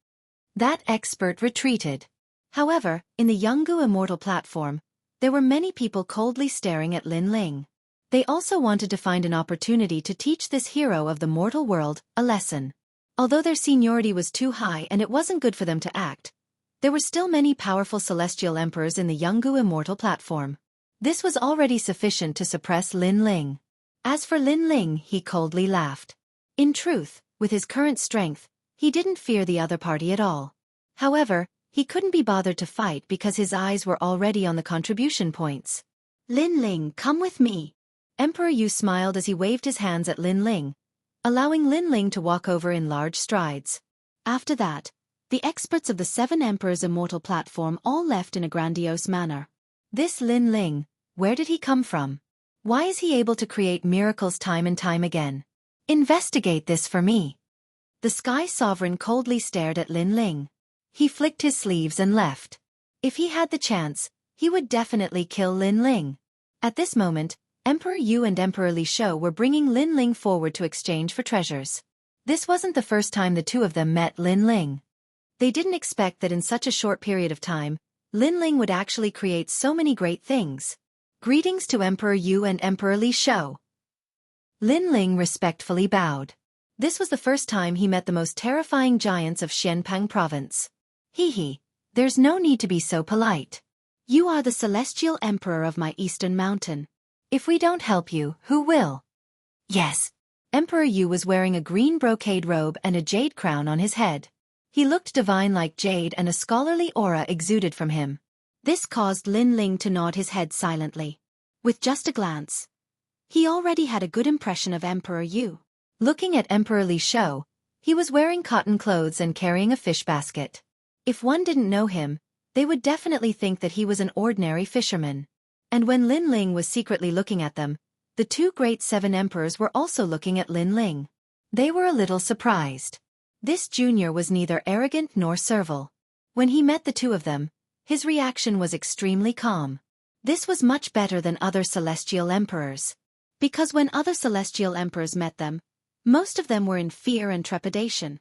That expert retreated. However, in the Jianghu Immortal platform, there were many people coldly staring at Lin Ling. They also wanted to find an opportunity to teach this hero of the mortal world a lesson. Although their seniority was too high and it wasn't good for them to act, there were still many powerful celestial emperors in the Jianghu Immortal platform. This was already sufficient to suppress Lin Ling. As for Lin Ling, he coldly laughed. In truth, with his current strength, he didn't fear the other party at all. However, He couldn't be bothered to fight because his eyes were already on the contribution points. Lin Ling, come with me. Emperor Yu smiled as he waved his hands at Lin Ling, allowing Lin Ling to walk over in large strides. After that, the experts of the 7 Emperors Immortal platform all left in a grandiose manner. This Lin Ling, where did he come from? Why is he able to create miracles time and time again? Investigate this for me. The Sky Sovereign coldly stared at Lin Ling. He flicked his sleeves and left. If he had the chance, he would definitely kill Lin Ling. At this moment, Emperor Yu and Emperor Li Shou were bringing Lin Ling forward to exchange for treasures. This wasn't the first time the two of them met Lin Ling. They didn't expect that in such a short period of time, Lin Ling would actually create so many great things. Greetings to Emperor Yu and Emperor Li Shou. Lin Ling respectfully bowed. This was the first time he met the most terrifying giants of Xianpang province. Hee, there's no need to be so polite. You are the celestial emperor of my eastern mountain. If we don't help you, who will? Yes. Emperor Yu was wearing a green brocade robe and a jade crown on his head. He looked divine like jade and a scholarly aura exuded from him. This caused Lin Ling to nod his head silently. With just a glance, he already had a good impression of Emperor Yu. Looking at Emperor Li Shou, he was wearing cotton clothes and carrying a fish basket. If one didn't know him, they would definitely think that he was an ordinary fisherman. And when Lin Ling was secretly looking at them, the 2 great 7 emperors were also looking at Lin Ling. They were a little surprised. This junior was neither arrogant nor servile. When he met the two of them, his reaction was extremely calm. This was much better than other celestial emperors. Because when other celestial emperors met them, most of them were in fear and trepidation.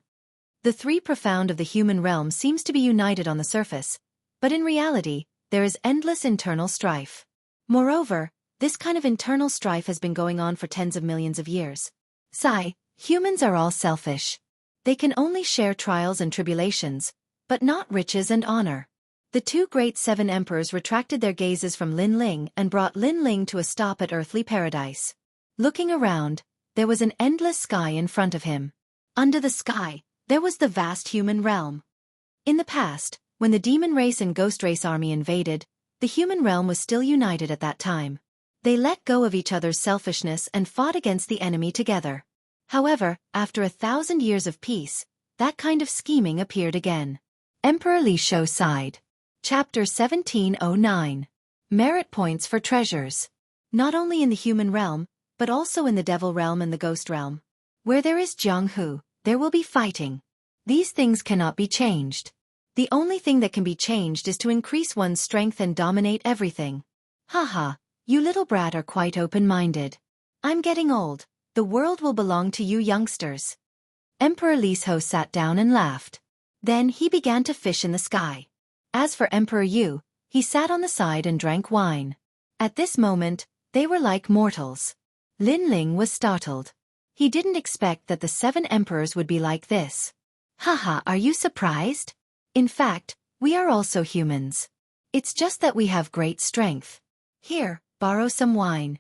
The 3 profound of the human realm seems to be united on the surface, but in reality, there is endless internal strife. Moreover, this kind of internal strife has been going on for tens of millions of years. Humans are all selfish. They can only share trials and tribulations, but not riches and honor. The 2 great 7 emperors retracted their gazes from Lin Ling and brought Lin Ling to a stop at earthly paradise. Looking around, there was an endless sky in front of him. Under the sky, there was the vast human realm. In the past, when the demon race and ghost race army invaded, the human realm was still united at that time. They let go of each other's selfishness and fought against the enemy together. However, after 1,000 years of peace, that kind of scheming appeared again. Emperor Li Shou sighed. Chapter 1709. Merit Points for Treasures. Not only in the human realm, but also in the devil realm and the ghost realm. Where there is Jianghu, there will be fighting. These things cannot be changed. The only thing that can be changed is to increase one's strength and dominate everything. Haha, you little brat are quite open-minded. I'm getting old. The world will belong to you youngsters. Emperor Li Shou sat down and laughed. Then he began to fish in the sky. As for Emperor Yu, he sat on the side and drank wine. At this moment, they were like mortals. Lin Ling was startled. He didn't expect that the 7 emperors would be like this. Haha, are you surprised? In fact, we are also humans. It's just that we have great strength. Here, borrow some wine.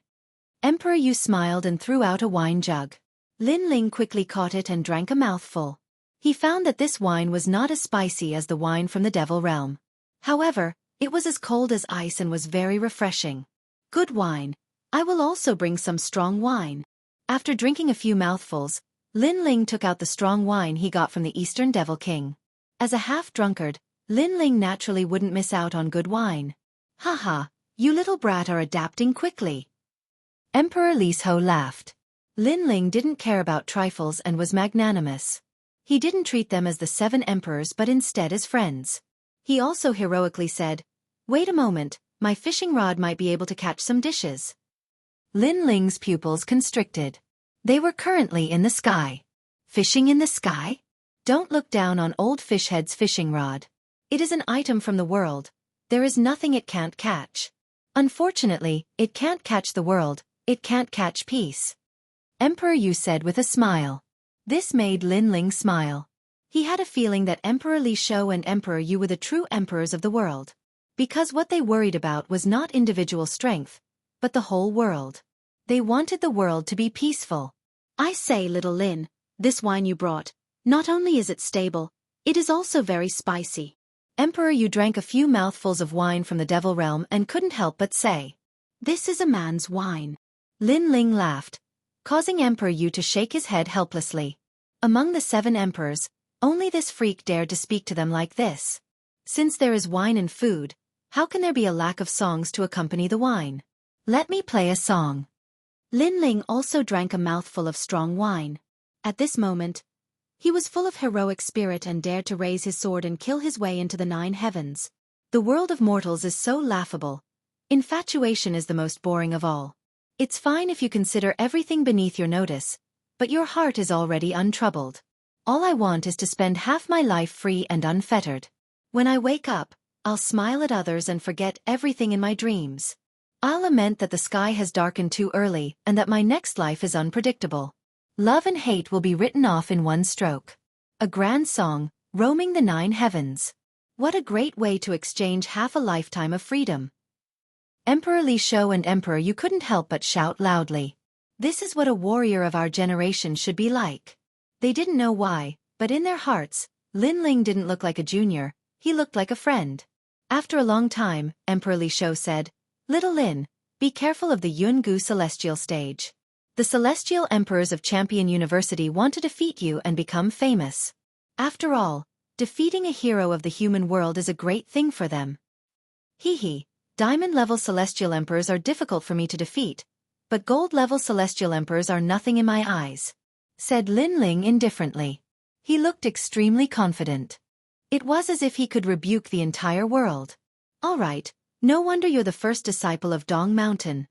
Emperor Yu smiled and threw out a wine jug. Lin Ling quickly caught it and drank a mouthful. He found that this wine was not as spicy as the wine from the devil realm. However, it was as cold as ice and was very refreshing. Good wine. I will also bring some strong wine. After drinking a few mouthfuls, Lin Ling took out the strong wine he got from the Eastern Devil King. As a half-drunkard, Lin Ling naturally wouldn't miss out on good wine. Haha, you little brat are adapting quickly. Emperor Li Shou laughed. Lin Ling didn't care about trifles and was magnanimous. He didn't treat them as the 7 emperors but instead as friends. He also heroically said, "Wait a moment, my fishing rod might be able to catch some dishes." Lin Ling's pupils constricted. They were currently in the sky. Fishing in the sky? Don't look down on old Fishhead's fishing rod. It is an item from the world. There is nothing it can't catch. Unfortunately, it can't catch the world, it can't catch peace. Emperor Yu said with a smile. This made Lin Ling smile. He had a feeling that Emperor Li Shou and Emperor Yu were the true emperors of the world. Because what they worried about was not individual strength, but the whole world. They wanted the world to be peaceful. I say, little Lin, this wine you brought, not only is it stable, it is also very spicy. Emperor Yu drank a few mouthfuls of wine from the devil realm and couldn't help but say, "This is a man's wine." Lin Ling laughed, causing Emperor Yu to shake his head helplessly. Among the 7 emperors, only this freak dared to speak to them like this. Since there is wine and food, how can there be a lack of songs to accompany the wine? Let me play a song. Lin Ling also drank a mouthful of strong wine. At this moment, he was full of heroic spirit and dared to raise his sword and kill his way into the 9 heavens. The world of mortals is so laughable. Infatuation is the most boring of all. It's fine if you consider everything beneath your notice, but your heart is already untroubled. All I want is to spend half my life free and unfettered. When I wake up, I'll smile at others and forget everything in my dreams. I'll lament that the sky has darkened too early and that my next life is unpredictable. Love and hate will be written off in one stroke. A grand song, roaming the 9 heavens. What a great way to exchange half a lifetime of freedom. Emperor Li Shou and Emperor Yu couldn't help but shout loudly. This is what a warrior of our generation should be like. They didn't know why, but in their hearts, Lin Ling didn't look like a junior, he looked like a friend. After a long time, Emperor Li Shou said, "Little Lin, be careful of the Yungu celestial stage. The celestial emperors of Champion University want to defeat you and become famous. After all, defeating a hero of the human world is a great thing for them." Hee. Diamond-level celestial emperors are difficult for me to defeat, but gold-level celestial emperors are nothing in my eyes, said Lin Ling indifferently. He looked extremely confident. It was as if he could rebuke the entire world. All right, no wonder you're the first disciple of Dong Mountain.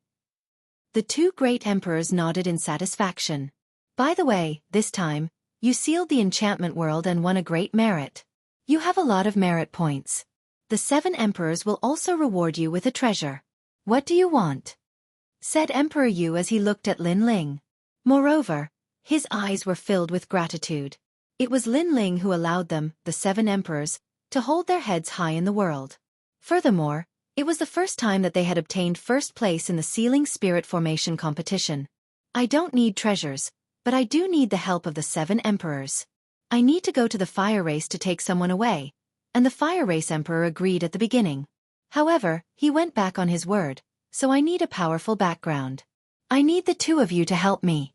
The 2 great emperors nodded in satisfaction. By the way, this time, you sealed the enchantment world and won a great merit. You have a lot of merit points. The 7 emperors will also reward you with a treasure. What do you want? Said Emperor Yu as he looked at Lin Ling. Moreover, his eyes were filled with gratitude. It was Lin Ling who allowed them, the 7 emperors, to hold their heads high in the world. Furthermore, it was the first time that they had obtained first place in the Sealing Spirit Formation competition. I don't need treasures, but I do need the help of the 7 emperors. I need to go to the fire race to take someone away, and the fire race emperor agreed at the beginning. However, he went back on his word, so I need a powerful background. I need the 2 of you to help me.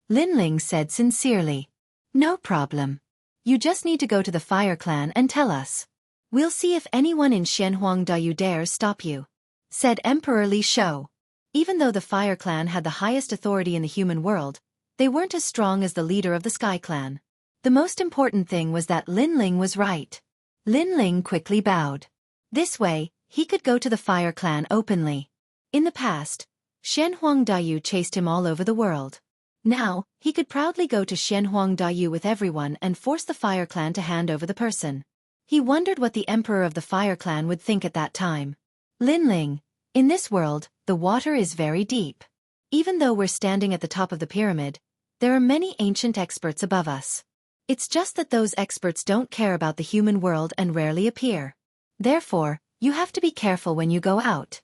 Lin Ling said sincerely. No problem. You just need to go to the Fire Clan and tell us. We'll see if anyone in Xianxia dares stop you, said Emperor Li Shou. Even though the Fire Clan had the highest authority in the human world, they weren't as strong as the leader of the Sky Clan. The most important thing was that Lin Ling was right. Lin Ling quickly bowed. This way, he could go to the Fire Clan openly. In the past, Xianxia chased him all over the world. Now, he could proudly go to Xianxia with everyone and force the Fire Clan to hand over the person. He wondered what the Emperor of the Fire Clan would think at that time. Lin Ling, in this world, the water is very deep. Even though we're standing at the top of the pyramid, there are many ancient experts above us. It's just that those experts don't care about the human world and rarely appear. Therefore, you have to be careful when you go out.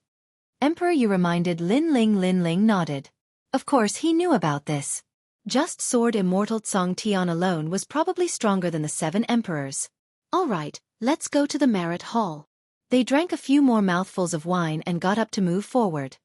Emperor Yu reminded Lin Ling. Lin Ling nodded. Of course he knew about this. Just Sword Immortal Tsong Tian alone was probably stronger than the 7 emperors. All right, let's go to the Merit Hall. They drank a few more mouthfuls of wine and got up to move forward.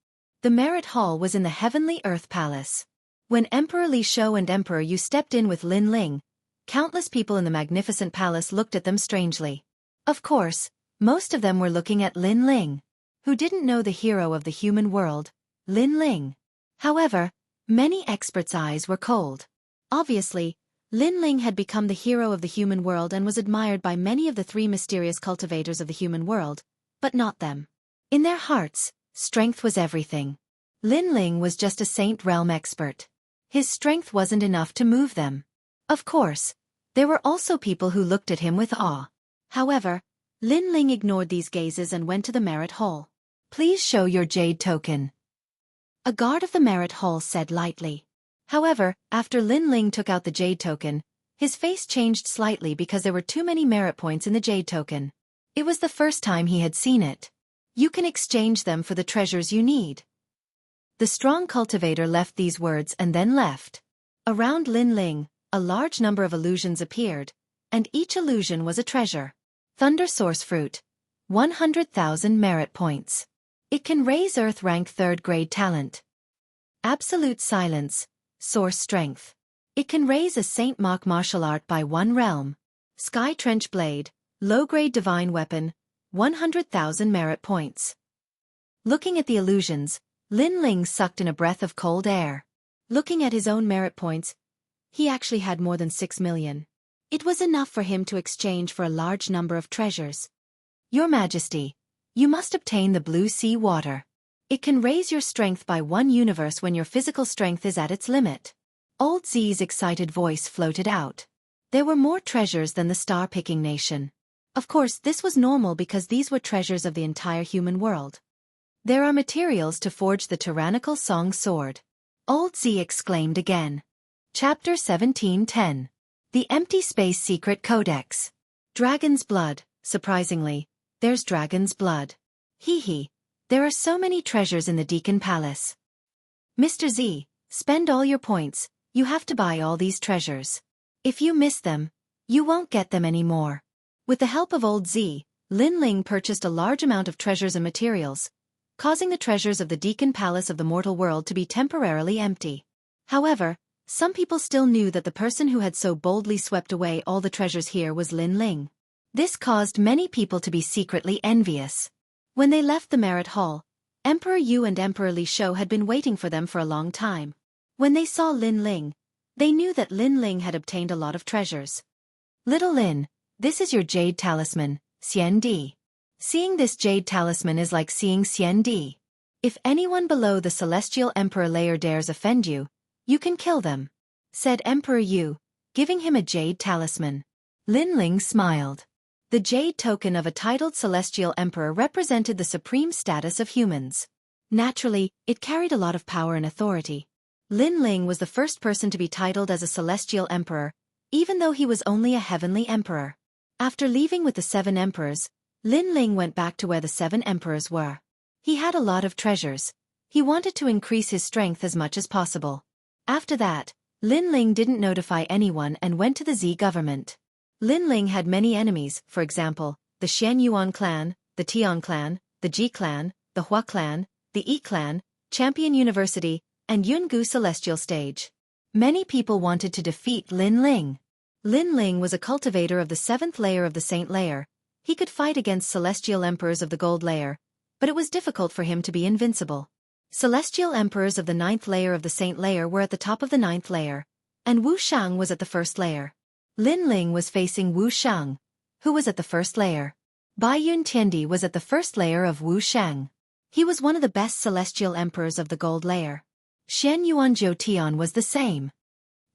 The Merit Hall was in the Heavenly Earth Palace. When Emperor Li Shou and Emperor Yu stepped in with Lin Ling, countless people in the magnificent palace looked at them strangely. Of course, most of them were looking at Lin Ling, who didn't know the hero of the human world, Lin Ling. However, many experts' eyes were cold. Obviously, Lin Ling had become the hero of the human world and was admired by many of the 3 mysterious cultivators of the human world, but not them. In their hearts, strength was everything. Lin Ling was just a Saint Realm expert. His strength wasn't enough to move them. Of course, there were also people who looked at him with awe. However, Lin Ling ignored these gazes and went to the Merit Hall. Please show your jade token. A guard of the Merit Hall said lightly. However, after Lin Ling took out the jade token, his face changed slightly because there were too many merit points in the jade token. It was the first time he had seen it. You can exchange them for the treasures you need. The strong cultivator left these words and then left. Around Lin Ling, a large number of illusions appeared, and each illusion was a treasure. Thunder Source Fruit. 100,000 merit points. It can raise Earth rank 3rd grade talent. Absolute Silence. Source Strength. It can raise a Saint Mach martial art by 1 realm. Sky Trench Blade. Low-grade divine weapon. 100,000 merit points. Looking at the illusions, Lin Ling sucked in a breath of cold air. Looking at his own merit points, he actually had more than 6 million. It was enough for him to exchange for a large number of treasures. Your Majesty, you must obtain the blue sea water. It can raise your strength by 1 universe when your physical strength is at its limit. Old Z's excited voice floated out. There were more treasures than the star-picking nation. Of course, this was normal because these were treasures of the entire human world. There are materials to forge the tyrannical Song Sword. Old Z exclaimed again. Chapter 17:10. The Empty Space Secret Codex. Dragon's Blood. Surprisingly, there's dragon's blood. Hee hee. There are so many treasures in the Deacon Palace. Mr. Z, spend all your points. You have to buy all these treasures. If you miss them, you won't get them anymore. With the help of Old Z, Lin Ling purchased a large amount of treasures and materials, causing the treasures of the Deacon Palace of the mortal world to be temporarily empty. However, some people still knew that the person who had so boldly swept away all the treasures here was Lin Ling. This caused many people to be secretly envious. When they left the Merit Hall, Emperor Yu and Emperor Li Shou had been waiting for them for a long time. When they saw Lin Ling, they knew that Lin Ling had obtained a lot of treasures. Little Lin, this is your jade talisman, Xian Di. Seeing this jade talisman is like seeing Xian Di. If anyone below the Celestial Emperor layer dares offend you, you can kill them, said Emperor Yu, giving him a jade talisman. Lin Ling smiled. The jade token of a titled Celestial Emperor represented the supreme status of humans. Naturally, it carried a lot of power and authority. Lin Ling was the first person to be titled as a Celestial Emperor, even though he was only a heavenly emperor. After leaving with the 7 emperors, Lin Ling went back to where the 7 emperors were. He had a lot of treasures. He wanted to increase his strength as much as possible. After that, Lin Ling didn't notify anyone and went to the Z government. Lin Ling had many enemies, for example, the Shen Yuan clan, the Tian clan, the Ji clan, the Hua clan, the Yi clan, Champion University, and Yungu Celestial Stage. Many people wanted to defeat Lin Ling. Lin Ling was a cultivator of the 7th layer of the Saint layer. He could fight against Celestial Emperors of the Gold layer, but it was difficult for him to be invincible. Celestial Emperors of the 9th layer of the Saint layer were at the top of the 9th layer, and Wu Shang was at the 1st layer. Lin Ling was facing Wu Shang, who was at the 1st layer. Bai Yun Tiandi was at the 1st layer of Wu Shang. He was one of the best Celestial Emperors of the Gold layer. Shen Yuan Jiu Tian was the same.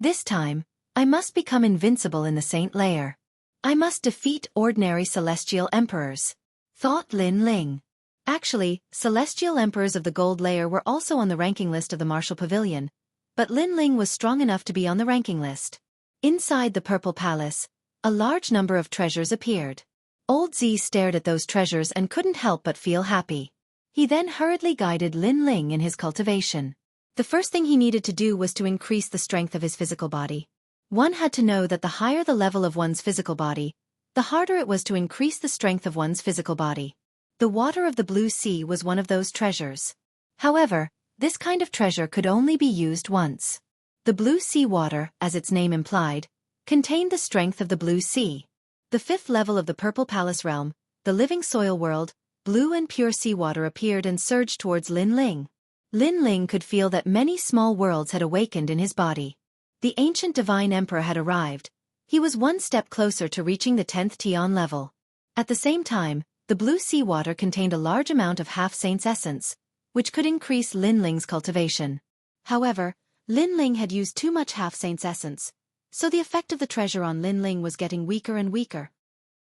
This time, I must become invincible in the Saint layer. I must defeat ordinary Celestial Emperors, thought Lin Ling. Actually, Celestial Emperors of the Gold layer were also on the ranking list of the Martial Pavilion, but Lin Ling was strong enough to be on the ranking list. Inside the Purple Palace, a large number of treasures appeared. Old Z stared at those treasures and couldn't help but feel happy. He then hurriedly guided Lin Ling in his cultivation. The first thing he needed to do was to increase the strength of his physical body. One had to know that the higher the level of one's physical body, the harder it was to increase the strength of one's physical body. The water of the blue sea was one of those treasures. However, this kind of treasure could only be used once. The blue sea water, as its name implied, contained the strength of the blue sea. The 5th level of the Purple Palace realm, the living soil world, blue and pure seawater appeared and surged towards Lin Ling. Lin Ling could feel that many small worlds had awakened in his body. The ancient divine emperor had arrived. He was one step closer to reaching the 10th Tian level. At the same time, the blue seawater contained a large amount of half-saint's essence, which could increase Lin Ling's cultivation. However, Lin Ling had used too much half-saint's essence, so the effect of the treasure on Lin Ling was getting weaker and weaker.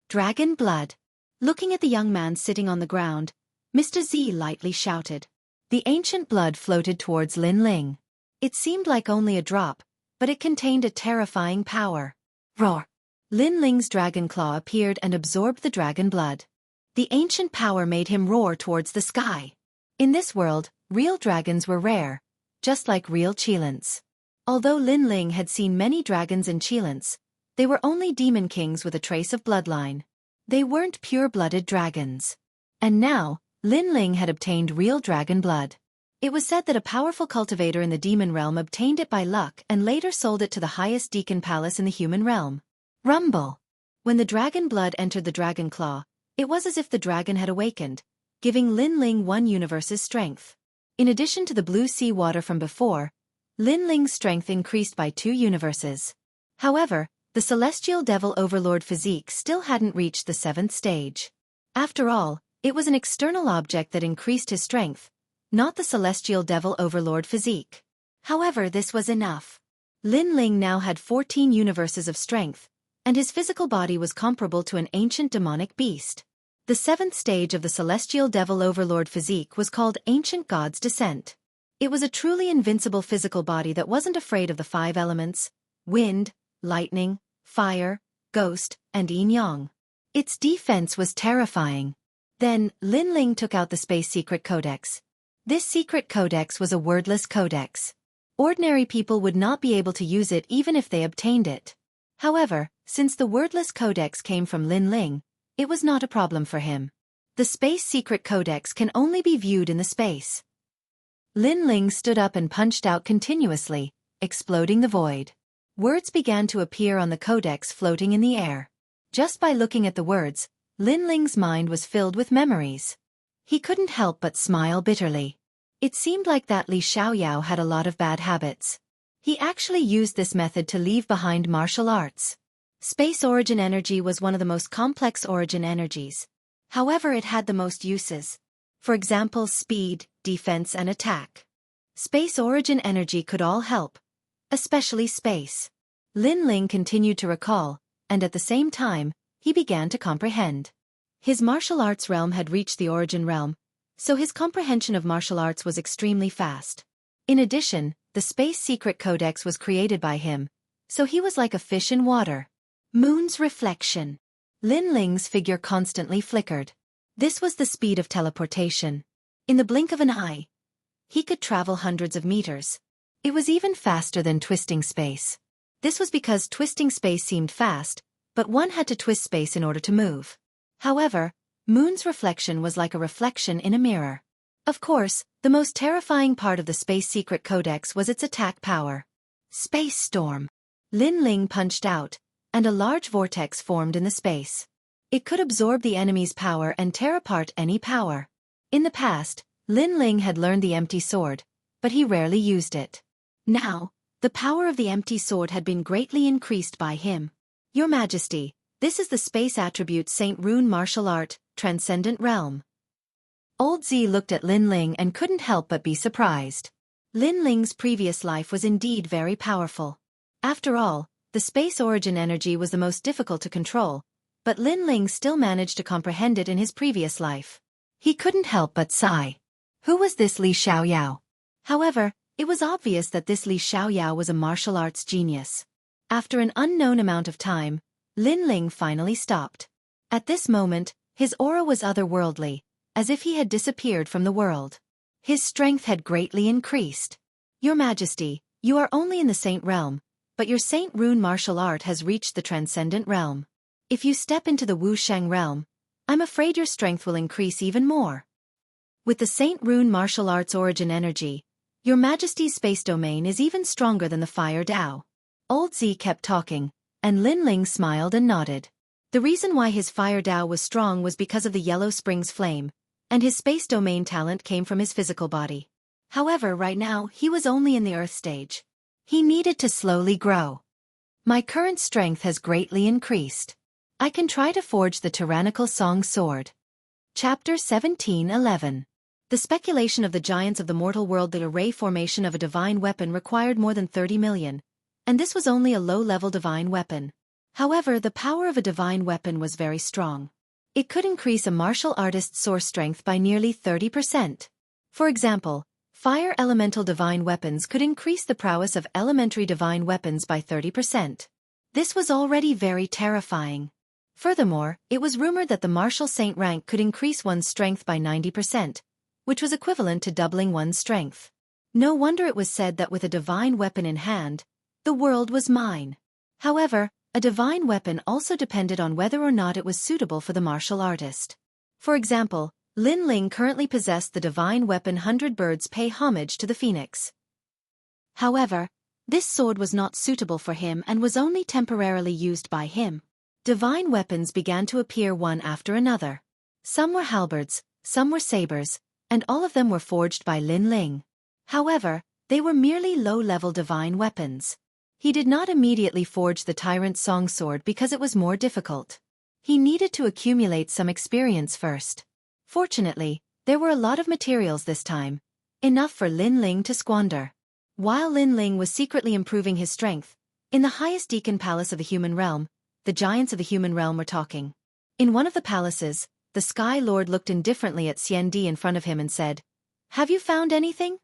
Dragon blood. Looking at the young man sitting on the ground, Mr. Z lightly shouted. The ancient blood floated towards Lin Ling. It seemed like only a drop, but it contained a terrifying power. Roar! Lin Ling's dragon claw appeared and absorbed the dragon blood. The ancient power made him roar towards the sky. In this world, real dragons were rare, just like real Qilins. Although Lin Ling had seen many dragons and Qilins, they were only demon kings with a trace of bloodline. They weren't pure-blooded dragons. And now, Lin Ling had obtained real dragon blood. It was said that a powerful cultivator in the demon realm obtained it by luck and later sold it to the highest deacon palace in the human realm. Rumble. When the dragon blood entered the dragon claw, it was as if the dragon had awakened, giving Lin Ling one universe's strength. In addition to the blue sea water from before, Lin Ling's strength increased by 2 universes. However, the celestial devil overlord physique still hadn't reached the 7th stage. After all, it was an external object that increased his strength, not the celestial devil overlord physique. However, this was enough. Lin Ling now had 14 universes of strength, and his physical body was comparable to an ancient demonic beast. The 7th stage of the celestial devil overlord physique was called Ancient God's Descent. It was a truly invincible physical body that wasn't afraid of the 5 elements: wind, lightning, fire, ghost, and yin-yang. Its defense was terrifying. Then, Lin Ling took out the Space Secret Codex. This secret codex was a wordless codex. Ordinary people would not be able to use it even if they obtained it. However, since the wordless codex came from Lin Ling, it was not a problem for him. The Space Secret Codex can only be viewed in the space. Lin Ling stood up and punched out continuously, exploding the void. Words began to appear on the codex floating in the air. Just by looking at the words, Lin Ling's mind was filled with memories. He couldn't help but smile bitterly. It seemed like that Li Xiaoyao had a lot of bad habits. He actually used this method to leave behind martial arts. Space origin energy was one of the most complex origin energies. However, it had the most uses. For example, speed, defense, and attack. Space origin energy could all help, especially space. Lin Ling continued to recall, and at the same time, he began to comprehend. His martial arts realm had reached the origin realm, so his comprehension of martial arts was extremely fast. In addition, the Space Secret Codex was created by him, so he was like a fish in water. Moon's reflection. Lin Ling's figure constantly flickered. This was the speed of teleportation. In the blink of an eye, he could travel hundreds of meters. It was even faster than twisting space. This was because twisting space seemed fast, but one had to twist space in order to move. However, Moon's reflection was like a reflection in a mirror. Of course, the most terrifying part of the Space Secret Codex was its attack power. Space Storm. Lin Ling punched out, and a large vortex formed in the space. It could absorb the enemy's power and tear apart any power. In the past, Lin Ling had learned the empty sword, but he rarely used it. Now, the power of the empty sword had been greatly increased by him. Your Majesty, this is the space attribute Saint Rune martial art, Transcendent Realm. Old Z looked at Lin Ling and couldn't help but be surprised. Lin Ling's previous life was indeed very powerful. After all, the space origin energy was the most difficult to control, but Lin Ling still managed to comprehend it in his previous life. He couldn't help but sigh. Who was this Li Xiaoyao? However, it was obvious that this Li Xiaoyao was a martial arts genius. After an unknown amount of time, Lin Ling finally stopped. At this moment, his aura was otherworldly, as if he had disappeared from the world. His strength had greatly increased. Your Majesty, you are only in the Saint Realm, but your Saint Rune martial art has reached the Transcendent Realm. If you step into the Wuxia realm, I'm afraid your strength will increase even more. With the Saint Rune martial arts origin energy, your Majesty's space domain is even stronger than the Fire Dao. Old Z kept talking, and Lin Ling smiled and nodded. The reason why his Fire Dao was strong was because of the Yellow Springs flame, and his space domain talent came from his physical body. However, right now, he was only in the Earth stage. He needed to slowly grow. My current strength has greatly increased. I can try to forge the tyrannical Song Sword. Chapter 17:11. The speculation of the giants of the mortal world. The array formation of a divine weapon required more than 30 million, and this was only a low-level divine weapon. However, the power of a divine weapon was very strong. It could increase a martial artist's source strength by nearly 30%. For example, fire elemental divine weapons could increase the prowess of elementary divine weapons by 30%. This was already very terrifying. Furthermore, it was rumored that the martial saint rank could increase one's strength by 90%, which was equivalent to doubling one's strength. No wonder it was said that with a divine weapon in hand, the world was mine. However, A divine weapon also depended on whether or not it was suitable for the martial artist. For example, Lin Ling currently possessed the divine weapon 100 Birds Pay Homage to the Phoenix. However, this sword was not suitable for him and was only temporarily used by him. Divine weapons began to appear one after another. Some were halberds, some were sabers, and all of them were forged by Lin Ling. However, they were merely low-level divine weapons. He did not immediately forge the Tyrant Song Sword because it was more difficult. He needed to accumulate some experience first. Fortunately, there were a lot of materials this time, enough for Lin Ling to squander. While Lin Ling was secretly improving his strength, in the highest Deacon Palace of the human realm, the giants of the human realm were talking. In one of the palaces, the Sky Lord looked indifferently at Xian Di in front of him and said, "Have you found anything?"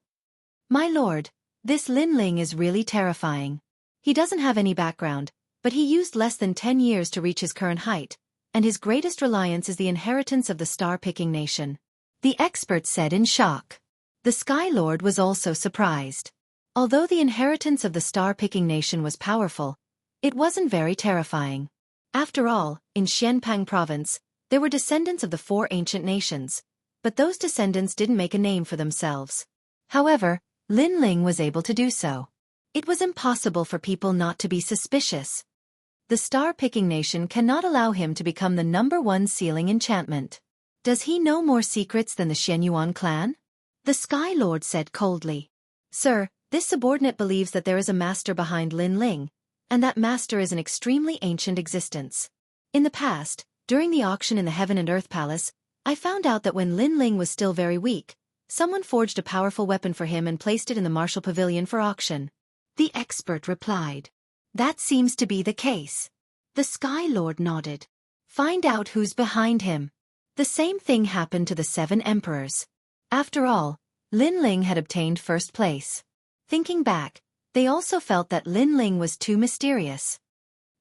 "My lord, this Lin Ling is really terrifying. He doesn't have any background, but he used less than 10 years to reach his current height, and his greatest reliance is the inheritance of the star-picking nation," the expert said in shock. The Sky Lord was also surprised. Although the inheritance of the star-picking nation was powerful, it wasn't very terrifying. After all, in Xianpang province, there were descendants of the 4 ancient nations, but those descendants didn't make a name for themselves. However, Lin Ling was able to do so. It was impossible for people not to be suspicious. The star-picking nation cannot allow him to become the #1 sealing enchantment. Does he know more secrets than the Shenyuan clan? The Sky Lord said coldly. "Sir, this subordinate believes that there is a master behind Lin Ling, and that master is an extremely ancient existence. In the past, during the auction in the Heaven and Earth Palace, I found out that when Lin Ling was still very weak, someone forged a powerful weapon for him and placed it in the martial pavilion for auction," the expert replied. "That seems to be the case." The Sky Lord nodded. "Find out who's behind him." The same thing happened to the 7 emperors. After all, Lin Ling had obtained first place. Thinking back, they also felt that Lin Ling was too mysterious.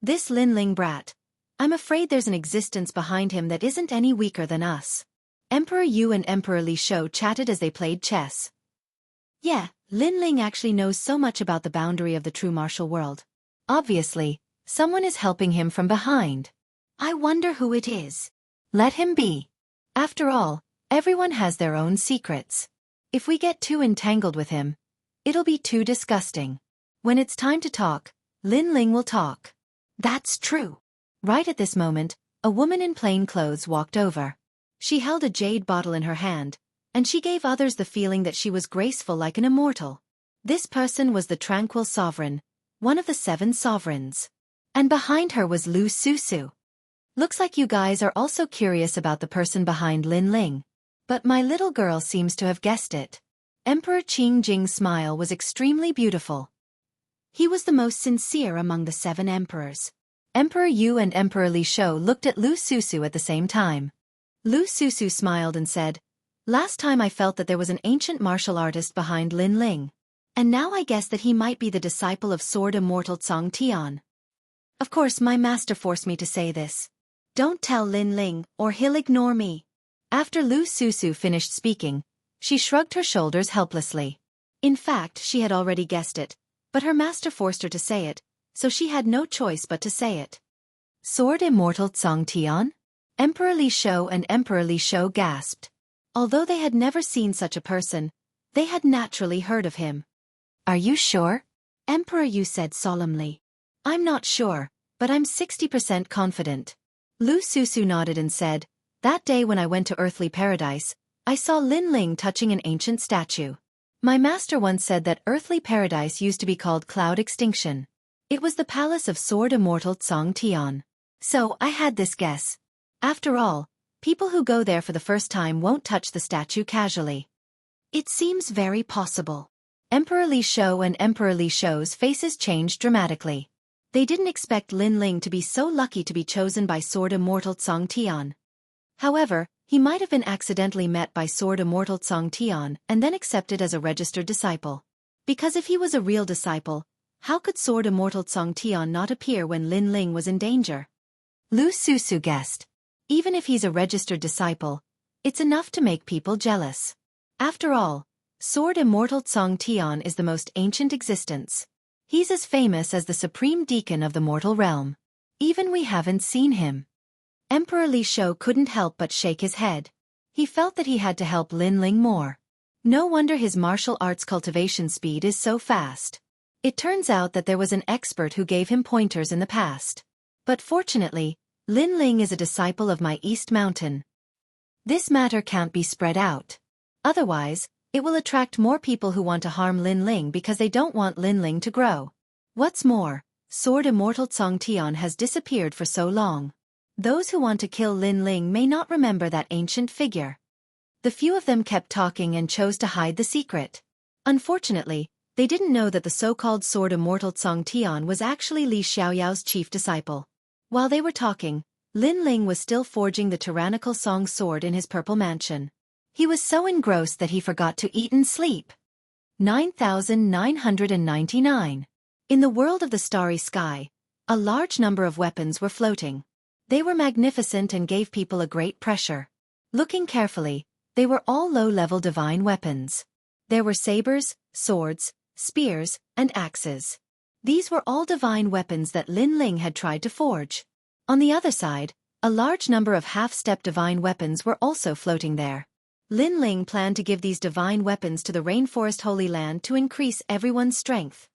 "This Lin Ling brat, I'm afraid there's an existence behind him that isn't any weaker than us." Emperor Yu and Emperor Li Shou chatted as they played chess. "Yeah, Lin Ling actually knows so much about the boundary of the true martial world. Obviously, someone is helping him from behind. I wonder who it is. Let him be. After all, everyone has their own secrets. If we get too entangled with him, it'll be too disgusting. When it's time to talk, Lin Ling will talk." "That's true." Right at this moment, a woman in plain clothes walked over. She held a jade bottle in her hand, and she gave others the feeling that she was graceful like an immortal. This person was the Tranquil Sovereign, one of the 7 sovereigns. And behind her was Lu Susu. "Looks like you guys are also curious about the person behind Lin Ling. But my little girl seems to have guessed it." Emperor Qing Jing's smile was extremely beautiful. He was the most sincere among the 7 emperors. Emperor Yu and Emperor Li Shou looked at Lu Susu at the same time. Lu Susu smiled and said, "Last time I felt that there was an ancient martial artist behind Lin Ling. And now I guess that he might be the disciple of Sword Immortal Cong Tian. Of course my master forced me to say this. Don't tell Lin Ling, or he'll ignore me." After Lu Susu finished speaking, she shrugged her shoulders helplessly. In fact, she had already guessed it, but her master forced her to say it, so she had no choice but to say it. "Sword Immortal Cong Tian?" Emperor Li Shou and Emperor Li Shou gasped. Although they had never seen such a person, they had naturally heard of him. "Are you sure?" Emperor Yu said solemnly. "I'm not sure, but I'm 60% confident." Lu Susu nodded and said, "That day when I went to Earthly Paradise, I saw Lin Ling touching an ancient statue. My master once said that Earthly Paradise used to be called Cloud Extinction. It was the palace of Sword Immortal Cong Tian. So I had this guess. After all, people who go there for the first time won't touch the statue casually. It seems very possible." Emperor Li Shou and Emperor Li Shou's faces changed dramatically. They didn't expect Lin Ling to be so lucky to be chosen by Sword Immortal Cong Tian. However, he might have been accidentally met by Sword Immortal Cong Tian and then accepted as a registered disciple. Because if he was a real disciple, how could Sword Immortal Cong Tian not appear when Lin Ling was in danger? Lu Susu guessed. Even if he's a registered disciple, it's enough to make people jealous. After all, Sword Immortal Cong Tian is the most ancient existence. He's as famous as the supreme deacon of the mortal realm. Even we haven't seen him. Emperor Li Shou couldn't help but shake his head. He felt that he had to help Lin Ling more. No wonder his martial arts cultivation speed is so fast. It turns out that there was an expert who gave him pointers in the past. But fortunately, Lin Ling is a disciple of my East Mountain. This matter can't be spread out. Otherwise, it will attract more people who want to harm Lin Ling because they don't want Lin Ling to grow. What's more, Sword Immortal Cong Tian has disappeared for so long. Those who want to kill Lin Ling may not remember that ancient figure. The few of them kept talking and chose to hide the secret. Unfortunately, they didn't know that the so-called Sword Immortal Cong Tian was actually Li Xiaoyao's chief disciple. While they were talking, Lin Ling was still forging the tyrannical Song sword in his purple mansion. He was so engrossed that he forgot to eat and sleep. 9,999. In the world of the starry sky, a large number of weapons were floating. They were magnificent and gave people a great pressure. Looking carefully, they were all low-level divine weapons. There were sabers, swords, spears, and axes. These were all divine weapons that Lin Ling had tried to forge. On the other side, a large number of half-step divine weapons were also floating there. Lin Ling planned to give these divine weapons to the Rainforest Holy Land to increase everyone's strength.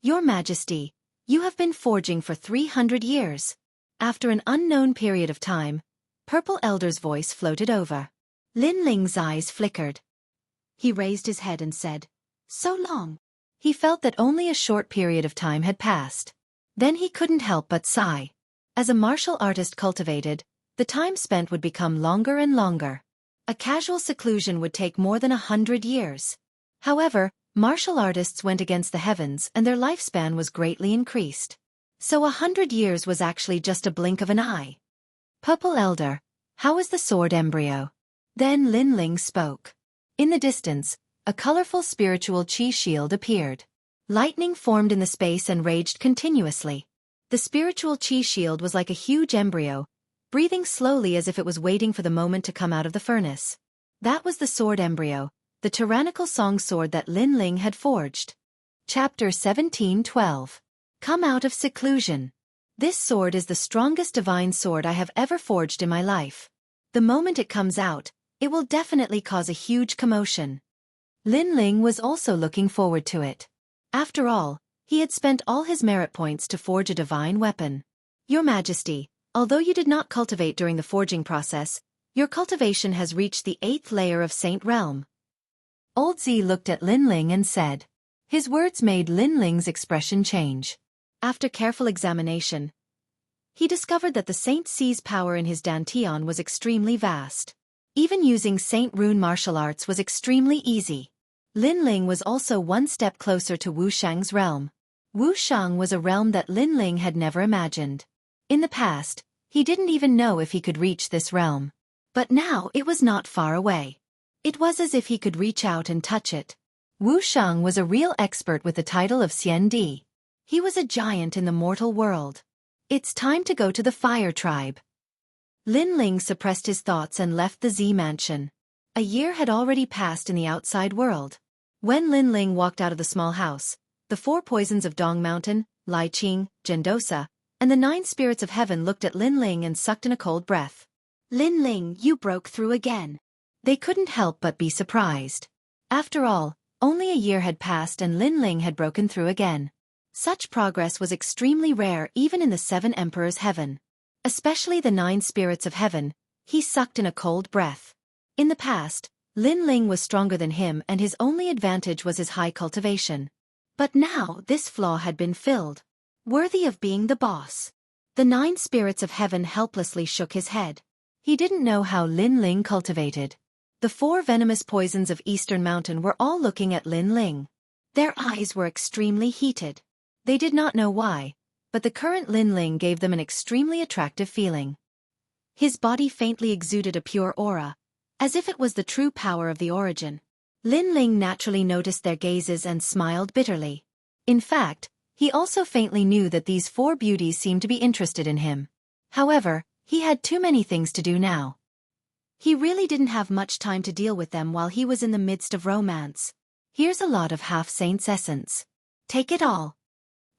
Your Majesty, you have been forging for 300 years. After an unknown period of time, Purple Elder's voice floated over. Lin Ling's eyes flickered. He raised his head and said, "So long." He felt that only a short period of time had passed. Then he couldn't help but sigh. As a martial artist cultivated, the time spent would become longer and longer. A casual seclusion would take more than 100 years. However, martial artists went against the heavens and their lifespan was greatly increased. So 100 years was actually just a blink of an eye. Purple Elder, how is the sword embryo? Then Lin Ling spoke. In the distance, a colorful spiritual chi shield appeared. Lightning formed in the space and raged continuously. The spiritual chi shield was like a huge embryo, breathing slowly as if it was waiting for the moment to come out of the furnace. That was the sword embryo, the tyrannical song sword that Lin Ling had forged. Chapter 17:12. Come out of seclusion. This sword is the strongest divine sword I have ever forged in my life. The moment it comes out, it will definitely cause a huge commotion. Lin Ling was also looking forward to it. After all, he had spent all his merit points to forge a divine weapon. Your Majesty, although you did not cultivate during the forging process, your cultivation has reached the 8th layer of Saint Realm. Old Z looked at Lin Ling and said. His words made Lin Ling's expression change. After careful examination, he discovered that the Saint C's power in his Dantian was extremely vast. Even using Saint Rune martial arts was extremely easy. Lin Ling was also one step closer to Wuxiang's realm. Wuxiang was a realm that Lin Ling had never imagined. In the past, he didn't even know if he could reach this realm. But now it was not far away. It was as if he could reach out and touch it. Wuxiang was a real expert with the title of Xian Di. He was a giant in the mortal world. It's time to go to the Fire Tribe. Lin Ling suppressed his thoughts and left the Z mansion. A year had already passed in the outside world. When Lin Ling walked out of the small house, the 4 poisons of Dong Mountain, Lai Qing, Gendosa, and the 9 spirits of heaven looked at Lin Ling and sucked in a cold breath. Lin Ling, you broke through again. They couldn't help but be surprised. After all, only a year had passed and Lin Ling had broken through again. Such progress was extremely rare even in the 7 Emperors' heaven. Especially the 9 spirits of heaven, he sucked in a cold breath. In the past, Lin Ling was stronger than him and his only advantage was his high cultivation. But now this flaw had been filled. Worthy of being the boss. The 9 spirits of heaven helplessly shook his head. He didn't know how Lin Ling cultivated. The 4 venomous poisons of Eastern Mountain were all looking at Lin Ling. Their eyes were extremely heated. They did not know why, but the current Lin Ling gave them an extremely attractive feeling. His body faintly exuded a pure aura, as if it was the true power of the origin. Lin Ling naturally noticed their gazes and smiled bitterly. In fact, he also faintly knew that these 4 beauties seemed to be interested in him. However, he had too many things to do now. He really didn't have much time to deal with them while he was in the midst of romance. Here's a lot of half-saint's essence. Take it all.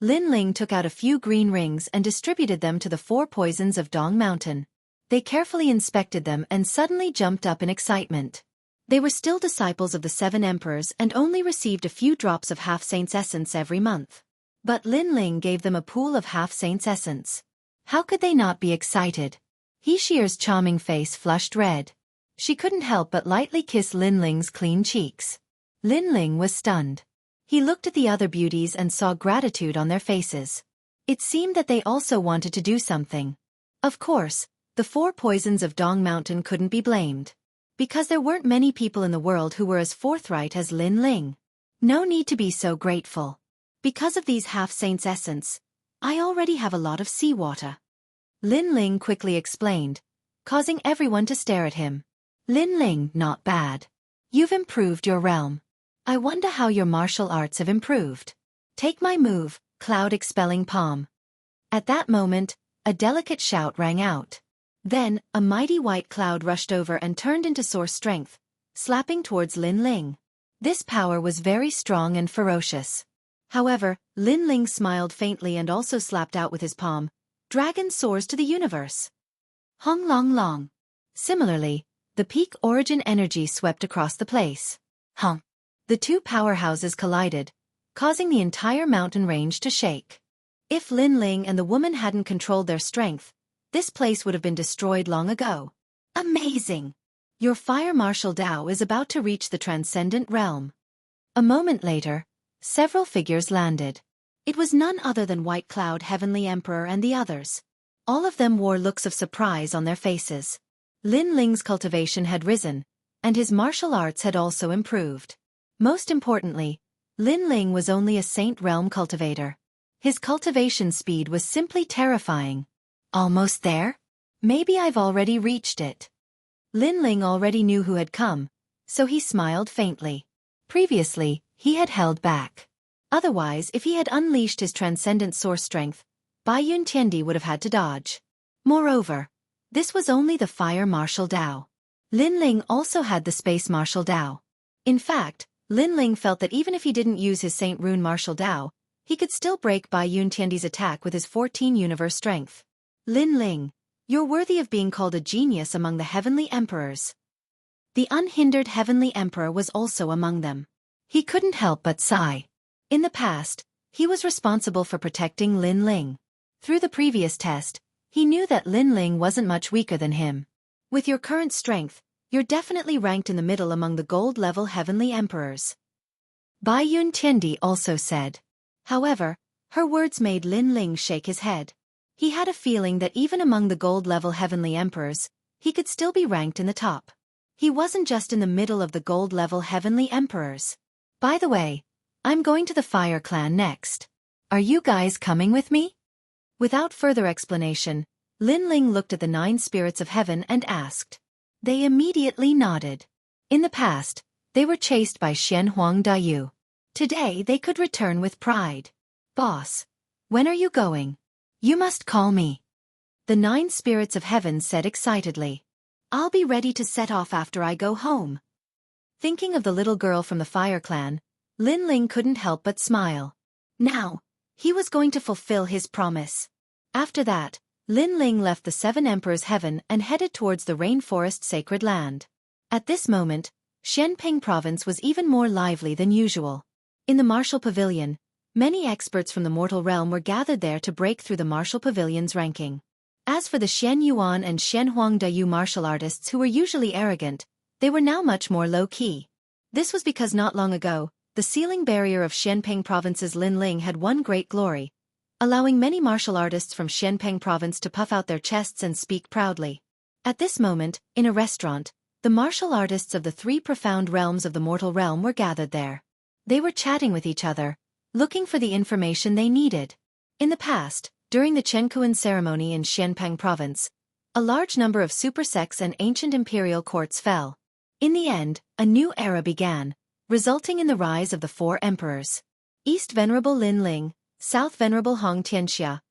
Lin Ling took out a few green rings and distributed them to the 4 poisons of Dong Mountain. They carefully inspected them and suddenly jumped up in excitement. They were still disciples of the 7 emperors and only received a few drops of half-saint's essence every month. But Lin Ling gave them a pool of half-saint's essence. How could they not be excited? Xianxia's charming face flushed red. She couldn't help but lightly kiss Lin Ling's clean cheeks. Lin Ling was stunned. He looked at the other beauties and saw gratitude on their faces. It seemed that they also wanted to do something. Of course, the 4 poisons of Dong Mountain couldn't be blamed. Because there weren't many people in the world who were as forthright as Lin Ling. No need to be so grateful. Because of these half-saint's essence, I already have a lot of seawater. Lin Ling quickly explained, causing everyone to stare at him. Lin Ling, not bad. You've improved your realm. I wonder how your martial arts have improved. Take my move, Cloud Expelling Palm. At that moment, a delicate shout rang out. Then, a mighty white cloud rushed over and turned into Source Strength, slapping towards Lin Ling. This power was very strong and ferocious. However, Lin Ling smiled faintly and also slapped out with his palm. Dragon soars to the universe. Hong Long Long. Similarly, the peak origin energy swept across the place. Hong. The 2 powerhouses collided, causing the entire mountain range to shake. If Lin Ling and the woman hadn't controlled their strength, this place would have been destroyed long ago. Amazing! Your fire martial Dao is about to reach the transcendent realm. A moment later, several figures landed. It was none other than White Cloud Heavenly Emperor and the others. All of them wore looks of surprise on their faces. Lin Ling's cultivation had risen, and his martial arts had also improved. Most importantly, Lin Ling was only a Saint Realm cultivator. His cultivation speed was simply terrifying. Almost there? Maybe I've already reached it. Lin Ling already knew who had come, so he smiled faintly. Previously, he had held back. Otherwise, if he had unleashed his transcendent source strength, Bai Yun Tiandi would have had to dodge. Moreover, this was only the fire martial Dao. Lin Ling also had the space martial Dao. In fact, Lin Ling felt that even if he didn't use his Saint Rune martial Dao, he could still break Bai Yun Tiandi's attack with his 14 universe strength. Lin Ling, you're worthy of being called a genius among the heavenly emperors. The unhindered heavenly emperor was also among them. He couldn't help but sigh. In the past, he was responsible for protecting Lin Ling. Through the previous test, he knew that Lin Ling wasn't much weaker than him. With your current strength, you're definitely ranked in the middle among the gold-level heavenly emperors. Bai Yun Tiandi also said. However, her words made Lin Ling shake his head. He had a feeling that even among the gold-level heavenly emperors, he could still be ranked in the top. He wasn't just in the middle of the gold-level heavenly emperors. By the way, I'm going to the Fire Clan next. Are you guys coming with me? Without further explanation, Lin Ling looked at the 9 spirits of heaven and asked. They immediately nodded. In the past, they were chased by Shen Huang Dayu. Today they could return with pride. Boss, when are you going? You must call me. The 9 spirits of heaven said excitedly. I'll be ready to set off after I go home. Thinking of the little girl from the Fire Clan, Lin Ling couldn't help but smile. Now, he was going to fulfill his promise. After that, Lin Ling left the 7 Emperors' heaven and headed towards the rainforest sacred land. At this moment, Xianping province was even more lively than usual. In the martial pavilion, many experts from the mortal realm were gathered there to break through the martial pavilion's ranking. As for the Shen Yuan and Shen Huang Dayu martial artists who were usually arrogant, they were now much more low-key. This was because not long ago, the sealing barrier of Xianping province's Lin Ling had won great glory, allowing many martial artists from Xianping province to puff out their chests and speak proudly. At this moment, in a restaurant, the martial artists of the 3 profound realms of the mortal realm were gathered there. They were chatting with each other, looking for the information they needed. In the past, during the Chenkuan ceremony in Xianping province, a large number of super sects and ancient imperial courts fell. In the end, a new era began, resulting in the rise of the 4 emperors. East Venerable Lin Ling, South Venerable Hong Xianxia,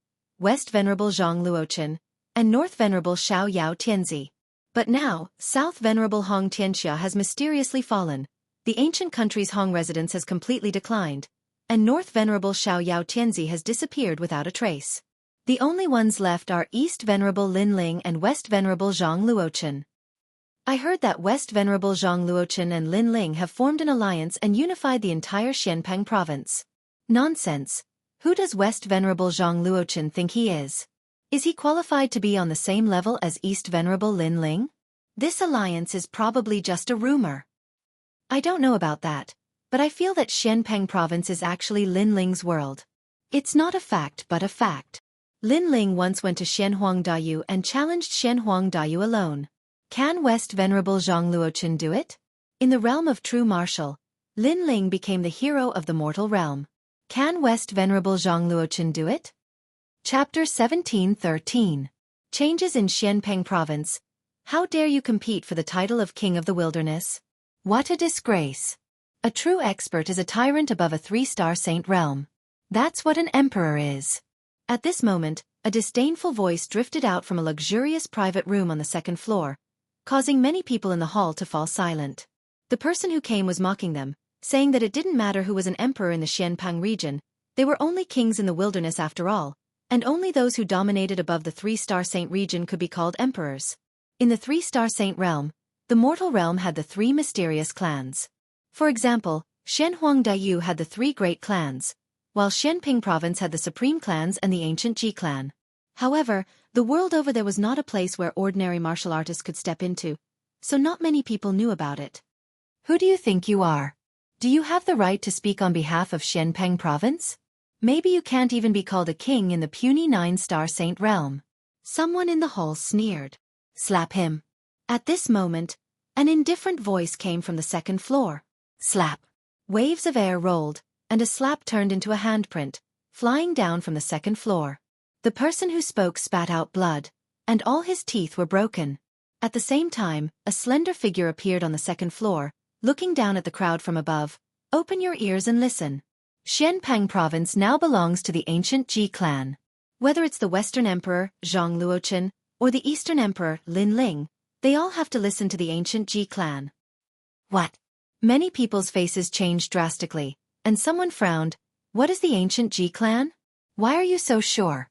West Venerable Zhang Luochen, and North Venerable Xiao Yao Tianzi. But now, South Venerable Hong Xianxia has mysteriously fallen, the ancient country's Hong residence has completely declined, and North Venerable Xiao Tianzi has disappeared without a trace. The only ones left are East Venerable Lin Ling and West Venerable Zhang Luochen. I heard that West Venerable Zhang Luochen and Lin Ling have formed an alliance and unified the entire Xianpeng province. Nonsense. Who does West Venerable Zhang Luochen think he is? Is he qualified to be on the same level as East Venerable Lin Ling? This alliance is probably just a rumor. I don't know about that, but I feel that Xianpeng province is actually Lin Ling's world. It's not a fact but a fact. Lin Ling once went to Xianhuang Dayu and challenged Xianhuang Dayu alone. Can West Venerable Zhang Luochen do it? In the realm of true martial, Lin Ling became the hero of the mortal realm. Can West Venerable Zhang Luochen do it? Chapter 1713. Changes in Xianpeng province. How dare you compete for the title of King of the Wilderness? What a disgrace. A true expert is a tyrant above a 3-star saint realm. That's what an emperor is. At this moment, a disdainful voice drifted out from a luxurious private room on the second floor, causing many people in the hall to fall silent. The person who came was mocking them, saying that it didn't matter who was an emperor in the Xianpeng region, they were only kings in the wilderness after all, and only those who dominated above the 3-star saint region could be called emperors. In the 3-star saint realm, the mortal realm had the 3 mysterious clans. For example, Xianhuang Dayu had the 3 great clans, while Xianping province had the supreme clans and the ancient Ji clan. However, the world over there was not a place where ordinary martial artists could step into, so not many people knew about it. Who do you think you are? Do you have the right to speak on behalf of Xianpeng province? Maybe you can't even be called a king in the puny 9-star saint realm. Someone in the hall sneered. Slap him. At this moment, an indifferent voice came from the second floor. Slap. Waves of air rolled, and a slap turned into a handprint, flying down from the second floor. The person who spoke spat out blood, and all his teeth were broken. At the same time, a slender figure appeared on the second floor, looking down at the crowd from above. Open your ears and listen. Xianpeng province now belongs to the ancient Ji clan. Whether it's the Western Emperor, Zhang Luochen, or the Eastern Emperor, Lin Ling, they all have to listen to the ancient Ji clan. What? Many people's faces changed drastically, and someone frowned. What is the ancient Ji clan? Why are you so sure?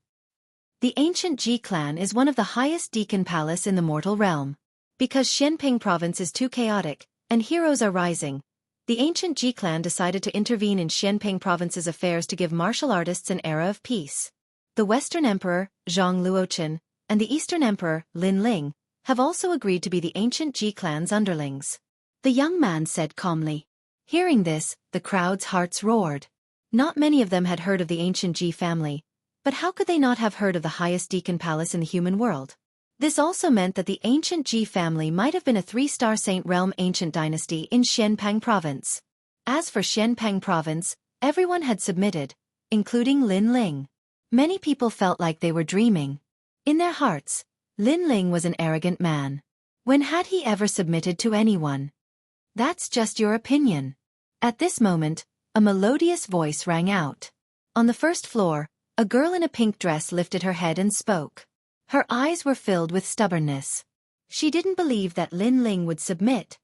The ancient Ji clan is one of the highest deacon palace in the mortal realm. Because Xianping province is too chaotic, and heroes are rising, the ancient Ji clan decided to intervene in Xianping province's affairs to give martial artists an era of peace. The Western Emperor, Zhang Luochen, and the Eastern Emperor, Lin Ling, have also agreed to be the ancient Ji clan's underlings. The young man said calmly. Hearing this, the crowd's hearts roared. Not many of them had heard of the ancient Ji family, but how could they not have heard of the highest deacon palace in the human world? This also meant that the ancient Ji family might have been a 3-star saint realm ancient dynasty in Xianpeng province. As for Xianpeng province, everyone had submitted, including Lin Ling. Many people felt like they were dreaming. In their hearts, Lin Ling was an arrogant man. When had he ever submitted to anyone? That's just your opinion. At this moment, a melodious voice rang out. On the first floor, a girl in a pink dress lifted her head and spoke. Her eyes were filled with stubbornness. She didn't believe that Lin Ling would submit.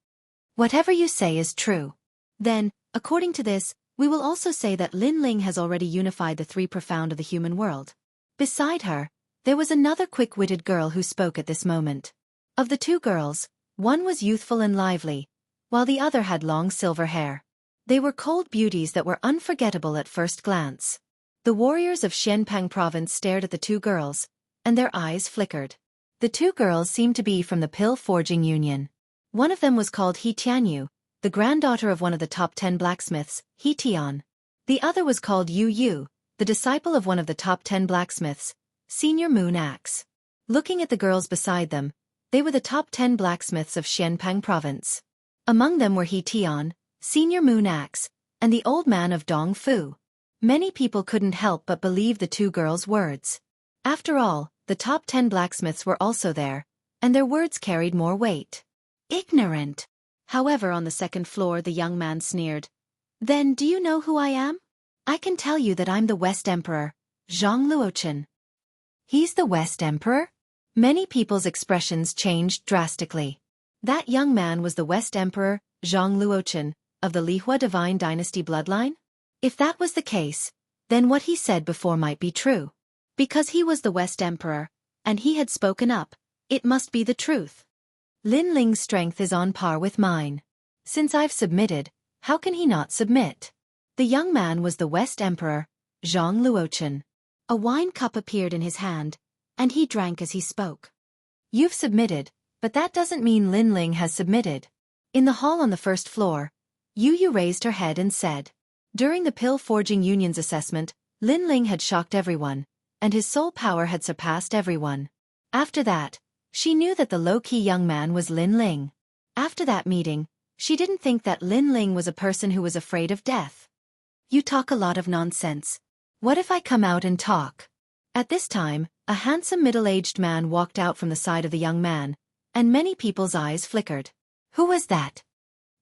Whatever you say is true. Then, according to this, we will also say that Lin Ling has already unified the 3 profound of the human world. Beside her, there was another quick-witted girl who spoke at this moment. Of the 2 girls, one was youthful and lively, while the other had long silver hair. They were cold beauties that were unforgettable at first glance. The warriors of Xianpeng province stared at the 2 girls, and their eyes flickered. The 2 girls seemed to be from the Pill Forging Union. One of them was called He Tianyu, the granddaughter of one of the top 10 blacksmiths, He Tian. The other was called Yu Yu, the disciple of one of the top 10 blacksmiths, Senior Moon Axe. Looking at the girls beside them, they were the top 10 blacksmiths of Xianpeng province. Among them were He Tian, Senior Moon Axe, and the old man of Dong Fu. Many people couldn't help but believe the 2 girls' words. After all, the top 10 blacksmiths were also there, and their words carried more weight. Ignorant. However, on the second floor the young man sneered. Then do you know who I am? I can tell you that I'm the West Emperor, Zhang Luochen. He's the West Emperor? Many people's expressions changed drastically. That young man was the West Emperor, Zhang Luochen, of the Lihua divine dynasty bloodline? If that was the case, then what he said before might be true. Because he was the West Emperor, and he had spoken up, it must be the truth. Lin Ling's strength is on par with mine. Since I've submitted, how can he not submit? The young man was the West Emperor, Jianghu. A wine cup appeared in his hand, and he drank as he spoke. You've submitted, but that doesn't mean Lin Ling has submitted. In the hall on the first floor, Yu raised her head and said. During the Pill Forging Union's assessment, Lin Ling had shocked everyone, and his soul power had surpassed everyone. After that, she knew that the low-key young man was Lin Ling. After that meeting, she didn't think that Lin Ling was a person who was afraid of death. You talk a lot of nonsense. What if I come out and talk? At this time, a handsome middle-aged man walked out from the side of the young man, and many people's eyes flickered. Who was that?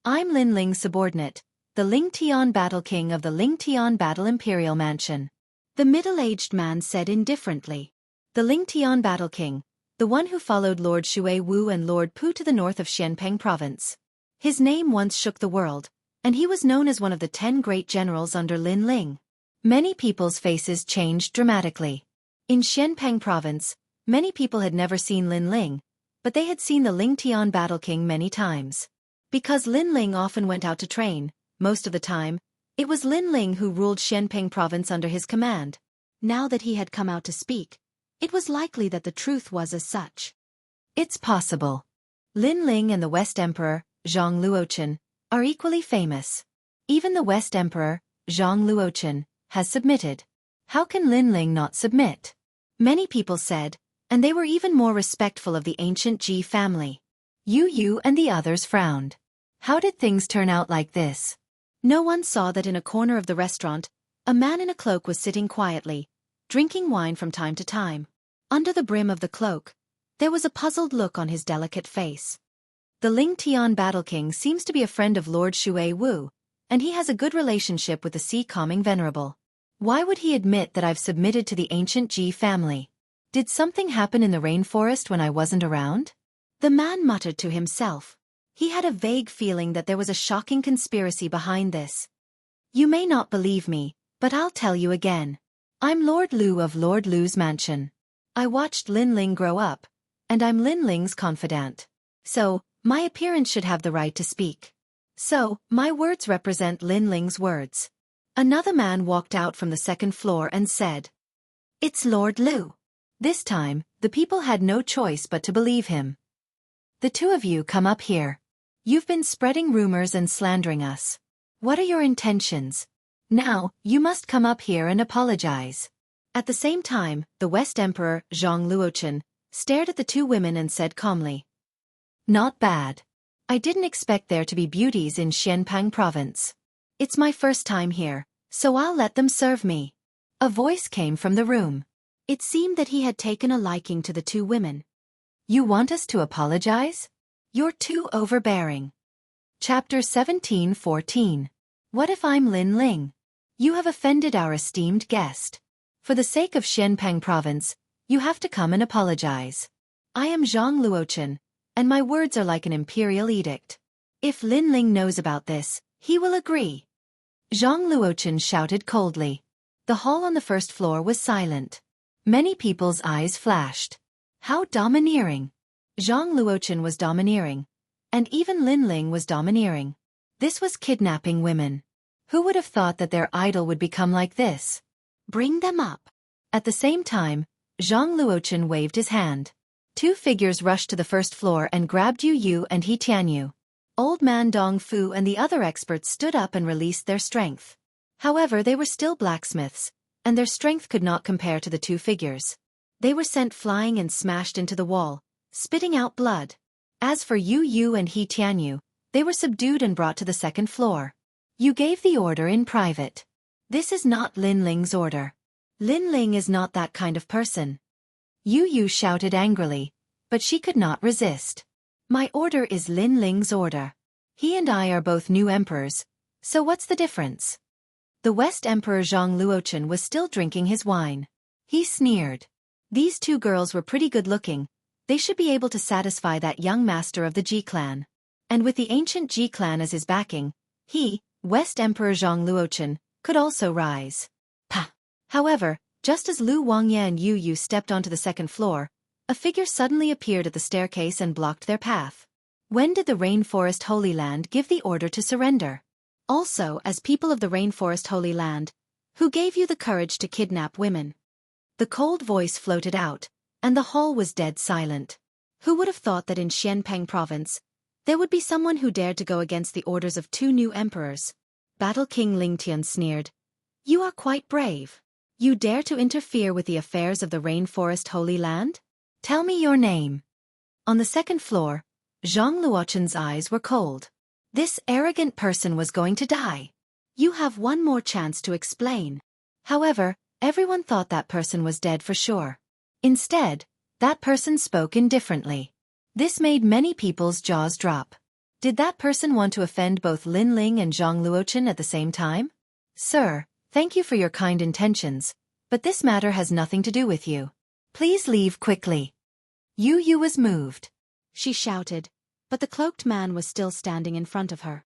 I'm Lin Ling's subordinate, the Ling Tian Battle King of the Ling Tian Battle Imperial Mansion. The middle-aged man said indifferently. The Ling Tian Battle King, the one who followed Lord Shui Wu and Lord Pu to the north of Xianpeng province. His name once shook the world, and he was known as one of the 10 great generals under Lin Ling. Many people's faces changed dramatically. In Xianpeng province, many people had never seen Lin Ling, but they had seen the Ling Tian Battle King many times. Because Lin Ling often went out to train, most of the time, it was Lin Ling who ruled Xianpeng province under his command. Now that he had come out to speak, it was likely that the truth was as such. It's possible. Lin Ling and the West Emperor, Jianghu, are equally famous. Even the West Emperor, Jianghu, has submitted. How can Lin Ling not submit? Many people said, and they were even more respectful of the ancient Ji family. Yu and the others frowned. How did things turn out like this? No one saw that in a corner of the restaurant, a man in a cloak was sitting quietly, drinking wine from time to time. Under the brim of the cloak, there was a puzzled look on his delicate face. The Ling Tian Battle King seems to be a friend of Lord Shui Wu, and he has a good relationship with the Sea-Calming Venerable. Why would he admit that I've submitted to the ancient Ji family? Did something happen in the rainforest when I wasn't around? The man muttered to himself. He had a vague feeling that there was a shocking conspiracy behind this. You may not believe me, but I'll tell you again. I'm Lord Lu of Lord Lu's mansion. I watched Lin Ling grow up, and I'm Lin Ling's confidant. So, my appearance should have the right to speak. So, my words represent Lin Ling's words. Another man walked out from the second floor and said, It's Lord Lu. This time, the people had no choice but to believe him. The two of you come up here. You've been spreading rumors and slandering us. What are your intentions? Now, you must come up here and apologize. At the same time, the West Emperor, Jianghu, stared at the two women and said calmly, Not bad. I didn't expect there to be beauties in Xianpeng province. It's my first time here, so I'll let them serve me. A voice came from the room. It seemed that he had taken a liking to the two women. You want us to apologize? You're too overbearing. Chapter 17:14. What if I'm Lin Ling? You have offended our esteemed guest. For the sake of Xianpeng province, you have to come and apologize. I am Jianghu, and my words are like an imperial edict. If Lin Ling knows about this, he will agree. Jianghu shouted coldly. The hall on the first floor was silent. Many people's eyes flashed. How domineering! Jianghu was domineering, and even Lin Ling was domineering. This was kidnapping women. Who would have thought that their idol would become like this? Bring them up. At the same time, Jianghu waved his hand. Two figures rushed to the first floor and grabbed Yu and He Tianyu. Old Man Dong Fu and the other experts stood up and released their strength. However, they were still blacksmiths, and their strength could not compare to the two figures. They were sent flying and smashed into the wall, spitting out blood. As for Yu and He Tianyu, they were subdued and brought to the second floor. You gave the order in private. This is not Lin Ling's order. Lin Ling is not that kind of person. Yu shouted angrily, but she could not resist. My order is Lin Ling's order. He and I are both new emperors, so what's the difference? The West Emperor Jianghu was still drinking his wine. He sneered. These two girls were pretty good-looking. They should be able to satisfy that young master of the Ji clan. And with the ancient Ji clan as his backing, he, West Emperor Jianghu, could also rise. Pah! However, just as Lu Wangye and Yu Yu stepped onto the second floor, a figure suddenly appeared at the staircase and blocked their path. When did the Rainforest Holy Land give the order to surrender? Also, as people of the Rainforest Holy Land, who gave you the courage to kidnap women? The cold voice floated out, and the hall was dead silent. Who would have thought that in Xianpeng province, there would be someone who dared to go against the orders of two new emperors? Battle King Lingtian sneered. You are quite brave. You dare to interfere with the affairs of the Rainforest Holy Land? Tell me your name. On the second floor, Zhang Luochen's eyes were cold. This arrogant person was going to die. You have one more chance to explain. However, everyone thought that person was dead for sure. Instead, that person spoke indifferently. This made many people's jaws drop. Did that person want to offend both Lin Ling and Zhang Luochen at the same time? Sir, thank you for your kind intentions, but this matter has nothing to do with you. Please leave quickly. Yu Yu was moved. She shouted, but the cloaked man was still standing in front of her.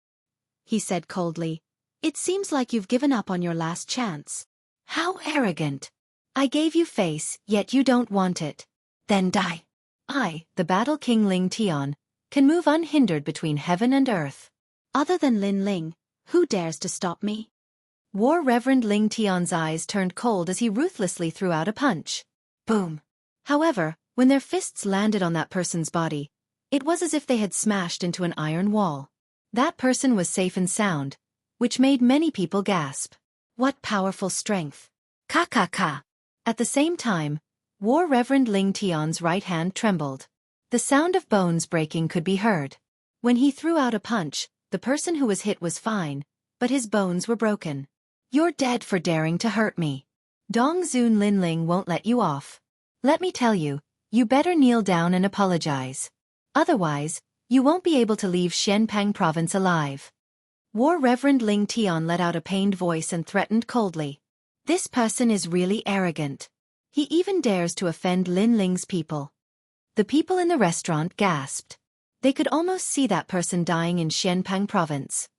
He said coldly, It seems like you've given up on your last chance. How arrogant. I gave you face, yet you don't want it. Then die. I, the Battle King Ling Tian, can move unhindered between heaven and earth. Other than Lin Ling, who dares to stop me? War Reverend Ling Tian's eyes turned cold as he ruthlessly threw out a punch. Boom. However, when their fists landed on that person's body, it was as if they had smashed into an iron wall. That person was safe and sound, which made many people gasp. What powerful strength. Ka ka ka. At the same time, War Reverend Ling Tian's right hand trembled. The sound of bones breaking could be heard. When he threw out a punch, the person who was hit was fine, but his bones were broken. You're dead for daring to hurt me. Dongzun Linling won't let you off. Let me tell you, you better kneel down and apologize. Otherwise, you won't be able to leave Xianpeng province alive. War Reverend Ling Tian let out a pained voice and threatened coldly. This person is really arrogant. He even dares to offend Lin Ling's people. The people in the restaurant gasped. They could almost see that person dying in Xianpeng province.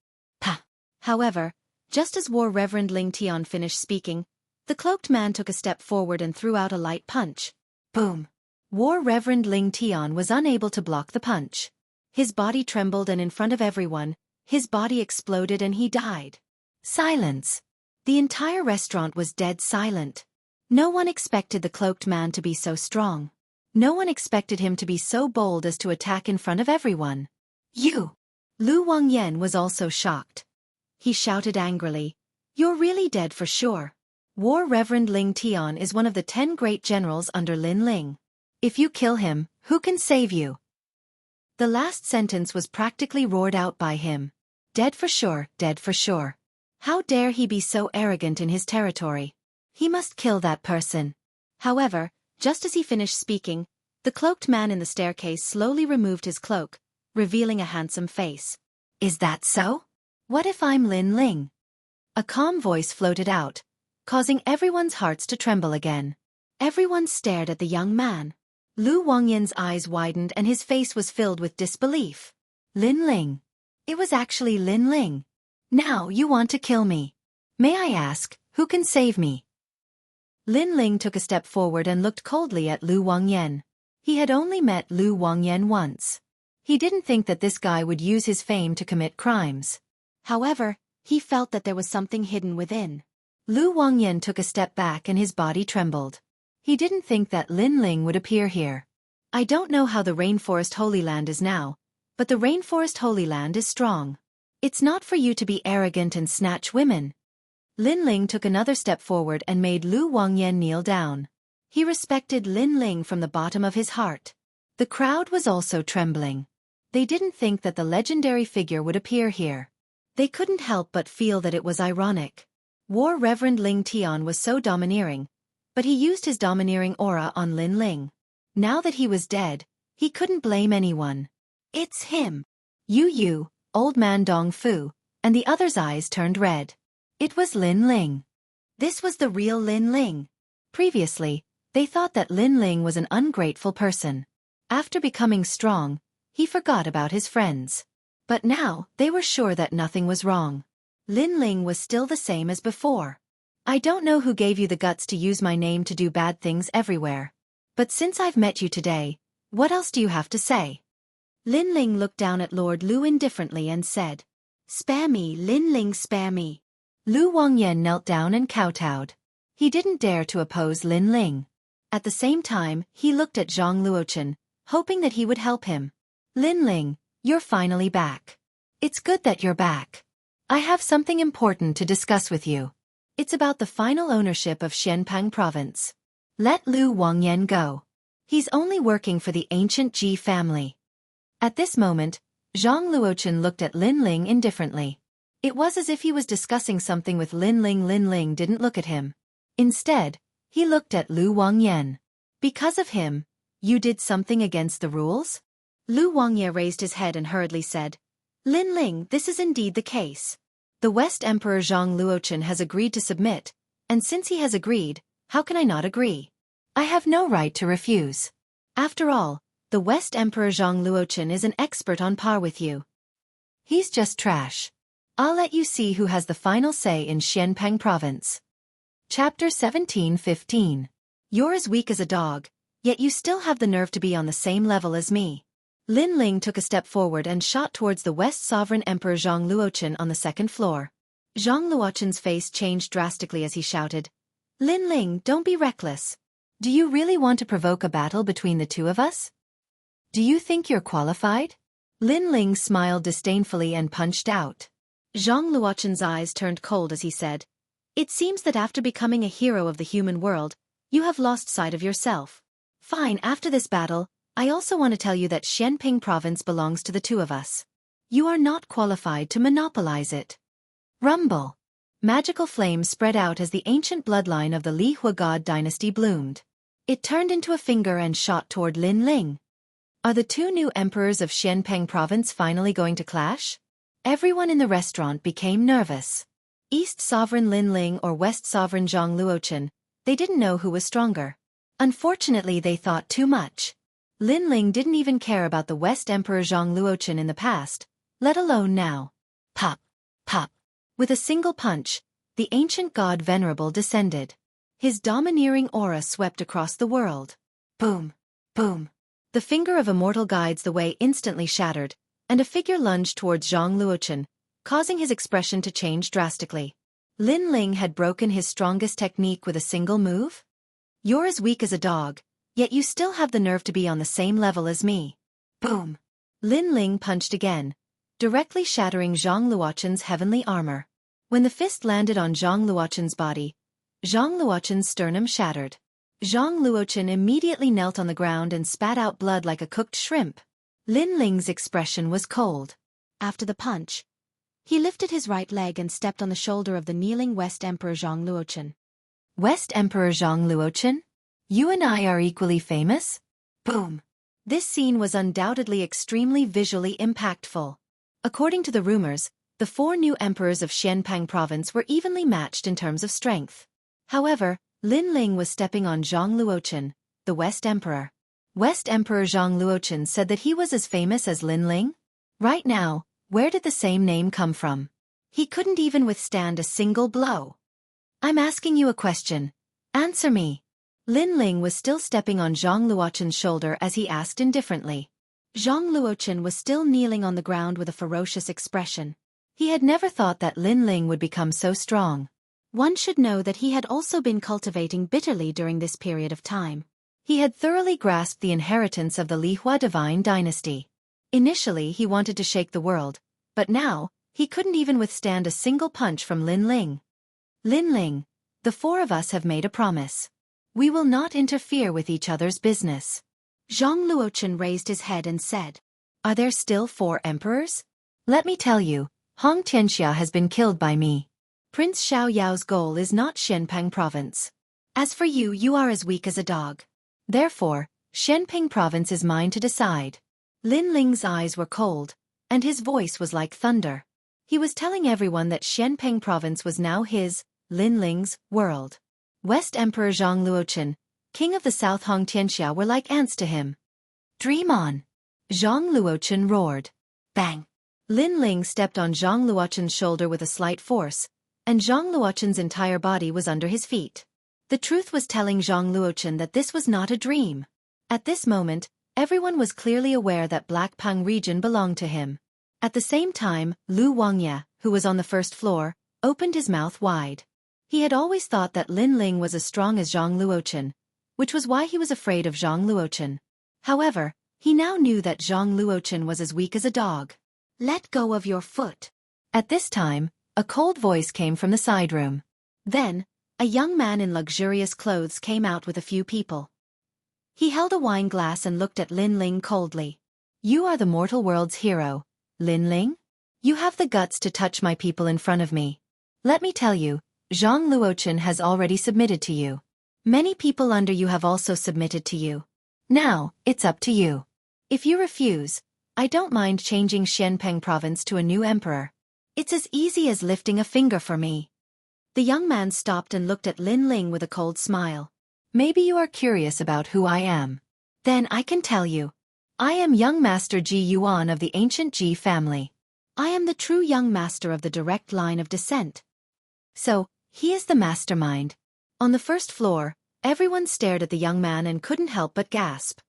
Pah! However, just as War Reverend Ling Tian finished speaking, the cloaked man took a step forward and threw out a light punch. Boom! War Reverend Ling Tian was unable to block the punch. His body trembled and in front of everyone, his body exploded and he died. Silence. The entire restaurant was dead silent. No one expected the cloaked man to be so strong. No one expected him to be so bold as to attack in front of everyone. You! Lu Wangyan was also shocked. He shouted angrily, You're really dead for sure. War Reverend Ling Tian is one of the 10 great generals under Lin Ling. If you kill him, who can save you? The last sentence was practically roared out by him. Dead for sure, dead for sure. How dare he be so arrogant in his territory? He must kill that person. However, just as he finished speaking, the cloaked man in the staircase slowly removed his cloak, revealing a handsome face. Is that so? What if I'm Lin Ling? A calm voice floated out, causing everyone's hearts to tremble again. Everyone stared at the young man. Lu Wangyan's eyes widened and his face was filled with disbelief. Lin Ling. It was actually Lin Ling. Now you want to kill me. May I ask, who can save me? Lin Ling took a step forward and looked coldly at Lu Wangyan. He had only met Lu Wangyan once. He didn't think that this guy would use his fame to commit crimes. However, he felt that there was something hidden within. Lu Wangyan took a step back and his body trembled. He didn't think that Lin Ling would appear here. I don't know how the Rainforest Holy Land is now, but the Rainforest Holy Land is strong. It's not for you to be arrogant and snatch women. Lin Ling took another step forward and made Lu Wangyan kneel down. He respected Lin Ling from the bottom of his heart. The crowd was also trembling. They didn't think that the legendary figure would appear here. They couldn't help but feel that it was ironic. War Reverend Ling Tian was so domineering, but he used his domineering aura on Lin Ling. Now that he was dead, he couldn't blame anyone. It's him. Yu Yu, Old Man Dong Fu, and the others' eyes turned red. It was Lin Ling. This was the real Lin Ling. Previously, they thought that Lin Ling was an ungrateful person. After becoming strong, he forgot about his friends. But now, they were sure that nothing was wrong. Lin Ling was still the same as before. I don't know who gave you the guts to use my name to do bad things everywhere. But since I've met you today, what else do you have to say? Lin Ling looked down at Lord Lu indifferently and said, "Spare me, Lin Ling, spare me." Lu Wangyan knelt down and kowtowed. He didn't dare to oppose Lin Ling. At the same time, he looked at Zhang Luochen, hoping that he would help him. Lin Ling, you're finally back. It's good that you're back. I have something important to discuss with you. It's about the final ownership of Xianpeng province. Let Lu Wangyan go. He's only working for the ancient Ji family. At this moment, Zhang Luochen looked at Lin Ling indifferently. It was as if he was discussing something with Lin Ling. Lin Ling didn't look at him. Instead, he looked at Lu Wangyan. Because of him, you did something against the rules? Lu Wangyan raised his head and hurriedly said, Lin Ling, this is indeed the case. The West Emperor Zhang Luochen has agreed to submit, and since he has agreed, how can I not agree? I have no right to refuse. After all, the West Emperor Zhang Luochen is an expert on par with you. He's just trash. I'll let you see who has the final say in Xianpeng province. Chapter 17:15. You're as weak as a dog, yet you still have the nerve to be on the same level as me. Lin Ling took a step forward and shot towards the West Sovereign Emperor Zhang Luochen on the second floor. Zhang Luochen's face changed drastically as he shouted, Lin Ling, don't be reckless. Do you really want to provoke a battle between the two of us? Do you think you're qualified? Lin Ling smiled disdainfully and punched out. Zhang Luochen's eyes turned cold as he said, It seems that after becoming a hero of the human world, you have lost sight of yourself. Fine, after this battle, I also want to tell you that Xianping province belongs to the two of us. You are not qualified to monopolize it. Rumble. Magical flames spread out as the ancient bloodline of the Li Hua God dynasty bloomed. It turned into a finger and shot toward Lin Ling. Are the two new emperors of Xianpeng province finally going to clash? Everyone in the restaurant became nervous. East Sovereign Lin Ling or West Sovereign Zhang Luochen, they didn't know who was stronger. Unfortunately, they thought too much. Lin Ling didn't even care about the West Emperor Zhang Luochen in the past, let alone now. Pop, pop. With a single punch, the ancient god Venerable descended. His domineering aura swept across the world. Boom, boom. The finger of immortal guides the way instantly shattered, and a figure lunged towards Zhang Luochen, causing his expression to change drastically. Lin Ling had broken his strongest technique with a single move? You're as weak as a dog, yet you still have the nerve to be on the same level as me. Boom. Lin Ling punched again, directly shattering Zhang Luochen's heavenly armor. When the fist landed on Zhang Luochen's body, Zhang Luochen's sternum shattered. Zhang Luochen immediately knelt on the ground and spat out blood like a cooked shrimp. Lin Ling's expression was cold. After the punch, he lifted his right leg and stepped on the shoulder of the kneeling West Emperor Zhang Luochen. West Emperor Zhang Luochen? You and I are equally famous? Boom. This scene was undoubtedly extremely visually impactful. According to the rumors, the four new emperors of Xianpeng province were evenly matched in terms of strength. However, Lin Ling was stepping on Zhang Luochen, the West Emperor. West Emperor Zhang Luochen said that he was as famous as Lin Ling? Right now, where did the same name come from? He couldn't even withstand a single blow. I'm asking you a question. Answer me. Lin Ling was still stepping on Zhang Luochen's shoulder as he asked indifferently. Zhang Luochen was still kneeling on the ground with a ferocious expression. He had never thought that Lin Ling would become so strong. One should know that he had also been cultivating bitterly during this period of time. He had thoroughly grasped the inheritance of the Li Hua divine dynasty. Initially, he wanted to shake the world, but now, he couldn't even withstand a single punch from Lin Ling. Lin Ling, the four of us have made a promise. We will not interfere with each other's business. Zhang Luochen raised his head and said, Are there still four emperors? Let me tell you, Xianxia has been killed by me. Prince Xiao Yao's goal is not Xianpeng province. As for you, you are as weak as a dog. Therefore, Xianpeng province is mine to decide. Lin Ling's eyes were cold, and his voice was like thunder. He was telling everyone that Xianpeng province was now his, Lin Ling's, world. West Emperor Zhang Luochen, king of the South Xianxia were like ants to him. Dream on! Zhang Luochen roared. Bang! Lin Ling stepped on Zhang Luochen's shoulder with a slight force, and Zhang Luochen's entire body was under his feet. The truth was telling Zhang Luochen that this was not a dream. At this moment, everyone was clearly aware that Black Pang region belonged to him. At the same time, Lu Wangya, who was on the first floor, opened his mouth wide. He had always thought that Lin Ling was as strong as Zhang Luochen, which was why he was afraid of Zhang Luochen. However, he now knew that Zhang Luochen was as weak as a dog. Let go of your foot. At this time, a cold voice came from the side room. Then, a young man in luxurious clothes came out with a few people. He held a wine glass and looked at Lin Ling coldly. You are the mortal world's hero, Lin Ling? You have the guts to touch my people in front of me. Let me tell you, Zhang Luochen has already submitted to you. Many people under you have also submitted to you. Now, it's up to you. If you refuse, I don't mind changing Xianpeng province to a new emperor. It's as easy as lifting a finger for me. The young man stopped and looked at Lin Ling with a cold smile. Maybe you are curious about who I am. Then I can tell you. I am young master Ji Yuan of the ancient Ji family. I am the true young master of the direct line of descent. So, he is the mastermind. On the first floor, everyone stared at the young man and couldn't help but gasp.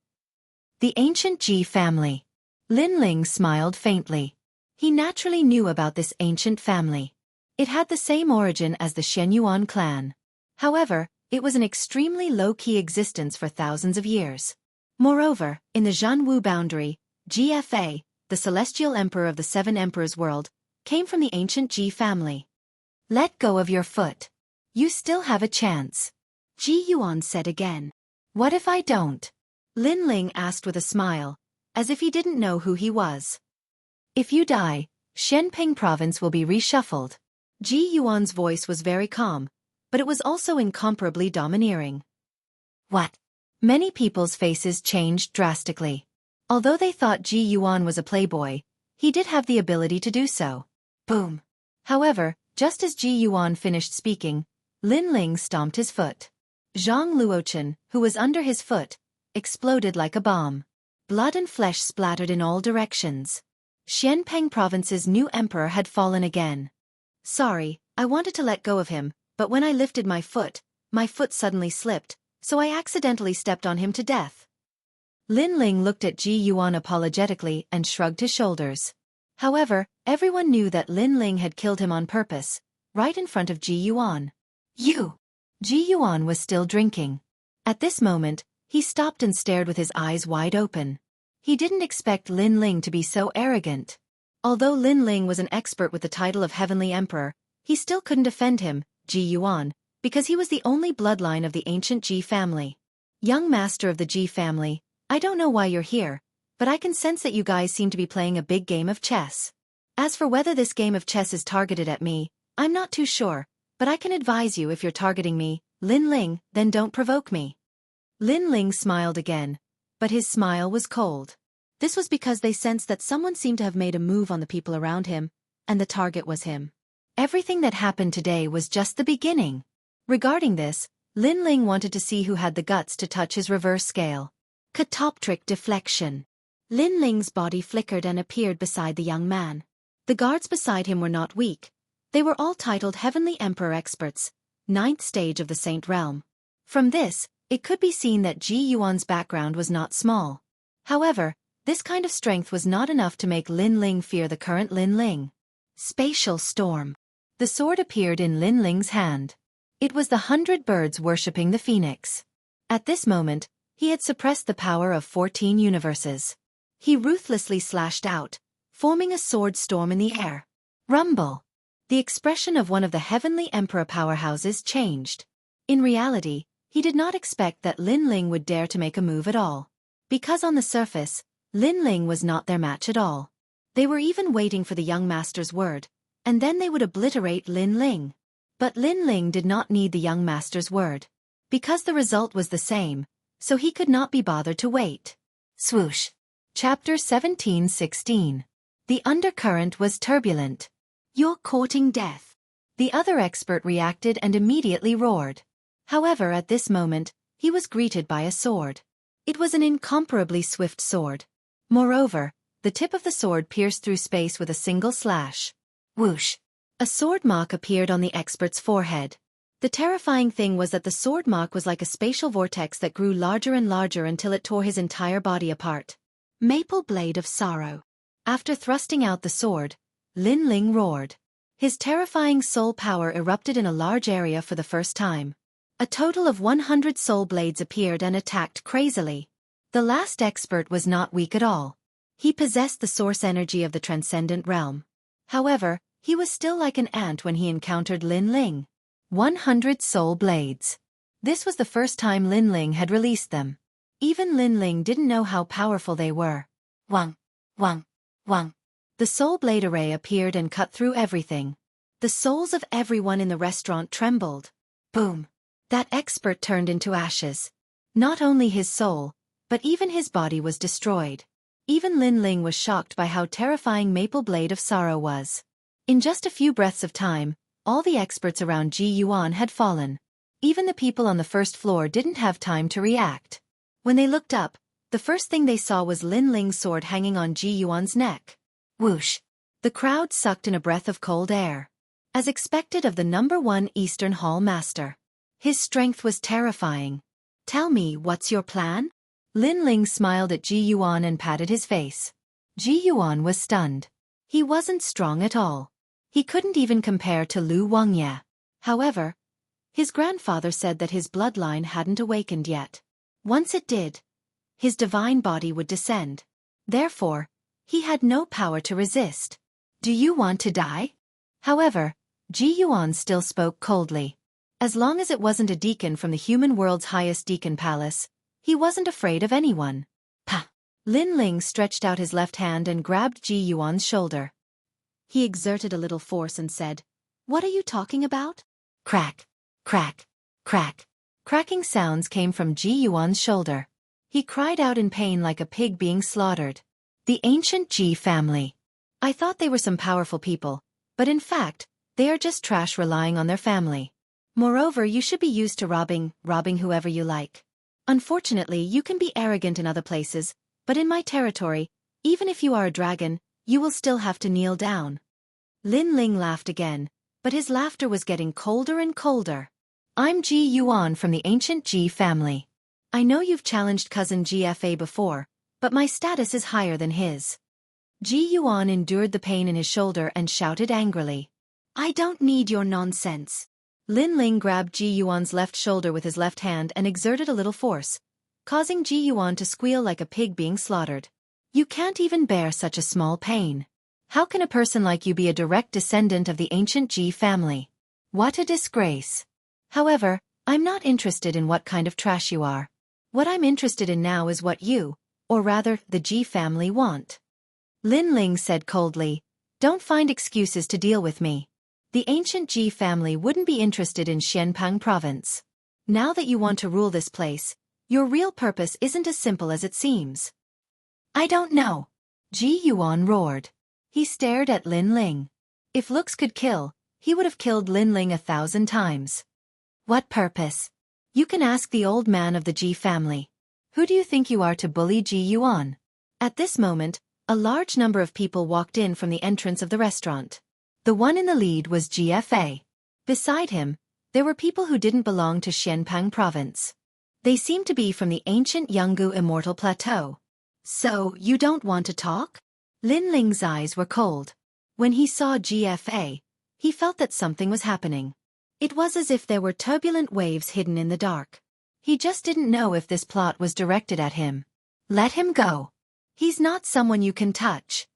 The ancient Ji family. Lin Ling smiled faintly. He naturally knew about this ancient family. It had the same origin as the Shenyuan clan. However, it was an extremely low-key existence for thousands of years. Moreover, in the Jianghu boundary, GFA, the celestial emperor of the Seven Emperors world, came from the ancient Ji family. Let go of your foot. You still have a chance. Ji Yuan said again. What if I don't? Lin Ling asked with a smile, as if he didn't know who he was. If you die, Xianpeng province will be reshuffled. Ji Yuan's voice was very calm, but it was also incomparably domineering. What? Many people's faces changed drastically. Although they thought Ji Yuan was a playboy, he did have the ability to do so. Boom. However, just as Ji Yuan finished speaking, Lin Ling stomped his foot. Zhang Luochen, who was under his foot, exploded like a bomb. Blood and flesh splattered in all directions. Xianpeng province's new emperor had fallen again. Sorry, I wanted to let go of him, but when I lifted my foot suddenly slipped, so I accidentally stepped on him to death. Lin Ling looked at Ji Yuan apologetically and shrugged his shoulders. However, everyone knew that Lin Ling had killed him on purpose, right in front of Ji Yuan. You! Ji Yuan was still drinking. At this moment, he stopped and stared with his eyes wide open. He didn't expect Lin Ling to be so arrogant. Although Lin Ling was an expert with the title of Heavenly Emperor, he still couldn't defend him, Ji Yuan, because he was the only bloodline of the ancient Ji family. Young master of the Ji family, I don't know why you're here, but I can sense that you guys seem to be playing a big game of chess. As for whether this game of chess is targeted at me, I'm not too sure, but I can advise you if you're targeting me, Lin Ling, then don't provoke me. Lin Ling smiled again, but his smile was cold. This was because they sensed that someone seemed to have made a move on the people around him, and the target was him. Everything that happened today was just the beginning. Regarding this, Lin Ling wanted to see who had the guts to touch his reverse scale. Catoptric deflection. Lin Ling's body flickered and appeared beside the young man. The guards beside him were not weak. They were all titled Heavenly Emperor experts, 9th stage of the Saint Realm. From this, it could be seen that Ji Yuan's background was not small. However, this kind of strength was not enough to make Lin Ling fear the current Lin Ling. Spatial storm. The sword appeared in Lin Ling's hand. It was the 100 birds worshipping the phoenix. At this moment, he had suppressed the power of 14 universes. He ruthlessly slashed out, forming a sword storm in the air. Rumble. The expression of one of the Heavenly Emperor powerhouses changed. In reality, he did not expect that Lin Ling would dare to make a move at all. Because on the surface, Lin Ling was not their match at all. They were even waiting for the young master's word, and then they would obliterate Lin Ling. But Lin Ling did not need the young master's word. Because the result was the same, so he could not be bothered to wait. Swoosh. Chapter 17:16. The undercurrent was turbulent. You're courting death. The other expert reacted and immediately roared. However, at this moment, he was greeted by a sword. It was an incomparably swift sword. Moreover, The tip of the sword pierced through space with a single slash. Whoosh! A sword mark appeared on the expert's forehead. The terrifying thing was that the sword mark was like a spatial vortex that grew larger and larger until it tore his entire body apart. Maple blade of sorrow. After thrusting out the sword, Lin Ling roared. His terrifying soul power erupted in a large area for the first time. A total of 100 soul blades appeared and attacked crazily. The last expert was not weak at all. He possessed the source energy of the transcendent realm. However, he was still like an ant when he encountered Lin Ling. 100 soul blades. This was the first time Lin Ling had released them. Even Lin Ling didn't know how powerful they were. Wang, wang, wang. The soul blade array appeared and cut through everything. The souls of everyone in the restaurant trembled. Boom! That expert turned into ashes. Not only his soul, but even his body was destroyed. Even Lin Ling was shocked by how terrifying Maple Blade of Sorrow was. In just a few breaths of time, all the experts around Ji Yuan had fallen. Even the people on the first floor didn't have time to react. When they looked up, the first thing they saw was Lin Ling's sword hanging on Ji Yuan's neck. Whoosh! The crowd sucked in a breath of cold air. As expected of the #1 Eastern Hall Master. His strength was terrifying. Tell me, what's your plan? Lin Ling smiled at Ji Yuan and patted his face. Ji Yuan was stunned. He wasn't strong at all. He couldn't even compare to Lu Wangye. However, his grandfather said that his bloodline hadn't awakened yet. Once it did, his divine body would descend. Therefore, he had no power to resist. Do you want to die? However, Ji Yuan still spoke coldly. As long as it wasn't a deacon from the human world's highest deacon palace, he wasn't afraid of anyone. Pah! Lin Ling stretched out his left hand and grabbed Ji Yuan's shoulder. He exerted a little force and said, "What are you talking about?" Crack, crack, crack. Cracking sounds came from Ji Yuan's shoulder. He cried out in pain like a pig being slaughtered. The ancient Ji family. I thought they were some powerful people, but in fact, they are just trash relying on their family. Moreover, you should be used to robbing whoever you like. Unfortunately, you can be arrogant in other places, but in my territory, even if you are a dragon, you will still have to kneel down. Lin Ling laughed again, but his laughter was getting colder and colder. I'm Ji Yuan from the ancient Ji family. I know you've challenged cousin GFA before, but my status is higher than his. Ji Yuan endured the pain in his shoulder and shouted angrily. I don't need your nonsense. Lin Ling grabbed Ji Yuan's left shoulder with his left hand and exerted a little force, causing Ji Yuan to squeal like a pig being slaughtered. You can't even bear such a small pain. How can a person like you be a direct descendant of the ancient Ji family? What a disgrace. However, I'm not interested in what kind of trash you are. What I'm interested in now is what you, or rather, the Ji family want. Lin Ling said coldly, don't find excuses to deal with me. The ancient Ji family wouldn't be interested in Xianpang province. Now that you want to rule this place, your real purpose isn't as simple as it seems. I don't know. Ji Yuan roared. He stared at Lin Ling. If looks could kill, he would have killed Lin Ling 1,000 times. What purpose? You can ask the old man of the Ji family. Who do you think you are to bully Ji Yuan? At this moment, a large number of people walked in from the entrance of the restaurant. The one in the lead was GFA. Beside him, there were people who didn't belong to Xianpang province. They seemed to be from the ancient Jianghu Immortal Plateau. So, you don't want to talk? Lin Ling's eyes were cold. When he saw GFA, he felt that something was happening. It was as if there were turbulent waves hidden in the dark. He just didn't know if this plot was directed at him. Let him go. He's not someone you can touch.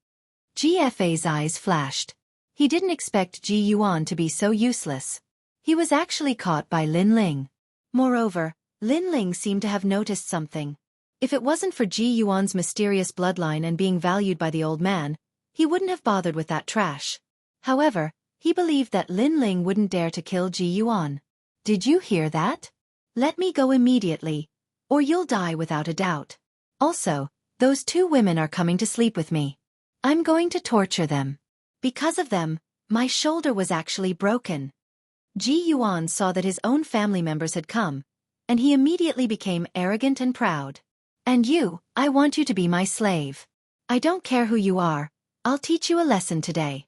GFA's eyes flashed. He didn't expect Ji Yuan to be so useless. He was actually caught by Lin Ling. Moreover, Lin Ling seemed to have noticed something. If it wasn't for Ji Yuan's mysterious bloodline and being valued by the old man, he wouldn't have bothered with that trash. However, he believed that Lin Ling wouldn't dare to kill Ji Yuan. Did you hear that? Let me go immediately, or you'll die without a doubt. Also, those 2 women are coming to sleep with me. I'm going to torture them. Because of them, my shoulder was actually broken. Ji Yuan saw that his own family members had come, and he immediately became arrogant and proud. And you, I want you to be my slave. I don't care who you are, I'll teach you a lesson today.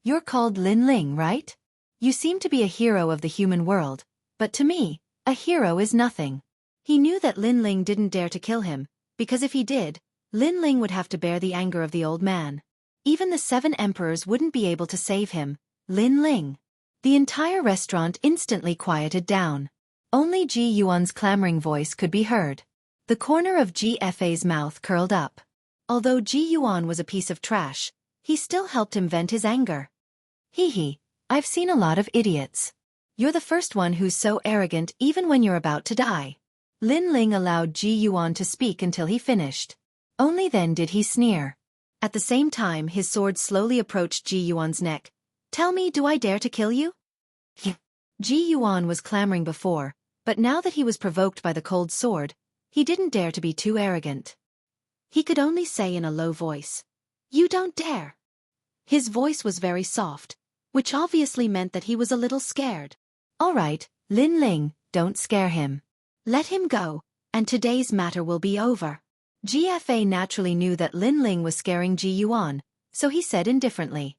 You're called Lin Ling, right? You seem to be a hero of the human world, but to me, a hero is nothing. He knew that Lin Ling didn't dare to kill him, because if he did, Lin Ling would have to bear the anger of the old man. Even the 7 emperors wouldn't be able to save him, Lin Ling. The entire restaurant instantly quieted down. Only Ji Yuan's clamoring voice could be heard. The corner of GFA's mouth curled up. Although Ji Yuan was a piece of trash, he still helped him vent his anger. Hee, I've seen a lot of idiots. You're the first one who's so arrogant even when you're about to die. Lin Ling allowed Ji Yuan to speak until he finished. Only then did he sneer. At the same time his sword slowly approached Ji Yuan's neck. Tell me, do I dare to kill you? Ji Yuan was clamoring before, but now that he was provoked by the cold sword, he didn't dare to be too arrogant. He could only say in a low voice, "You don't dare." His voice was very soft, which obviously meant that he was a little scared. All right, Lin Ling, don't scare him. Let him go, and today's matter will be over. GFA naturally knew that Lin Ling was scaring Ji Yuan, so he said indifferently.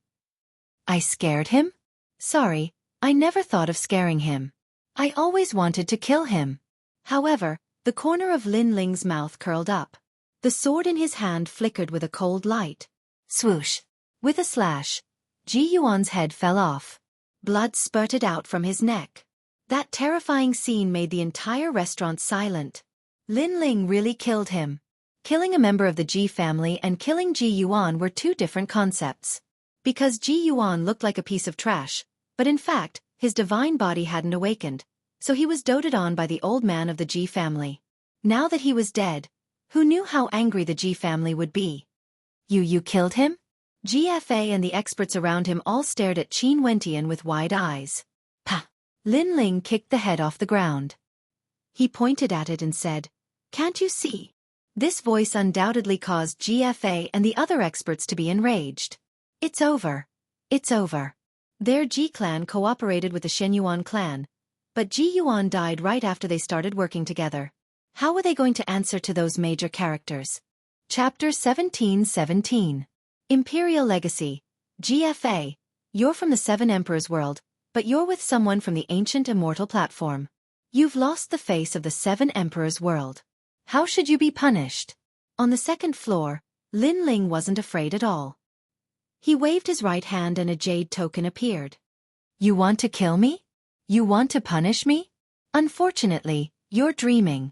I scared him? Sorry, I never thought of scaring him. I always wanted to kill him. However, the corner of Lin Ling's mouth curled up. The sword in his hand flickered with a cold light. Swoosh! With a slash, Ji Yuan's head fell off. Blood spurted out from his neck. That terrifying scene made the entire restaurant silent. Lin Ling really killed him. Killing a member of the Ji family and killing Ji Yuan were 2 different concepts. Because Ji Yuan looked like a piece of trash, but in fact, his divine body hadn't awakened, so he was doted on by the old man of the Ji family. Now that he was dead, who knew how angry the Ji family would be? You killed him? GFA and the experts around him all stared at Qin Wentian with wide eyes. Pah! Lin Ling kicked the head off the ground. He pointed at it and said, "Can't you see?" This voice undoubtedly caused GFA and the other experts to be enraged. It's over. It's over. Their Ji clan cooperated with the Shenyuan clan, but Ji Yuan died right after they started working together. How were they going to answer to those major characters? Chapter 1717. Imperial Legacy. GFA, you're from the 7 Emperors world, but you're with someone from the ancient immortal platform. You've lost the face of the 7 Emperors world. How should you be punished? On the 2nd floor, Lin Ling wasn't afraid at all. He waved his right hand and a jade token appeared. You want to kill me? You want to punish me? Unfortunately, you're dreaming.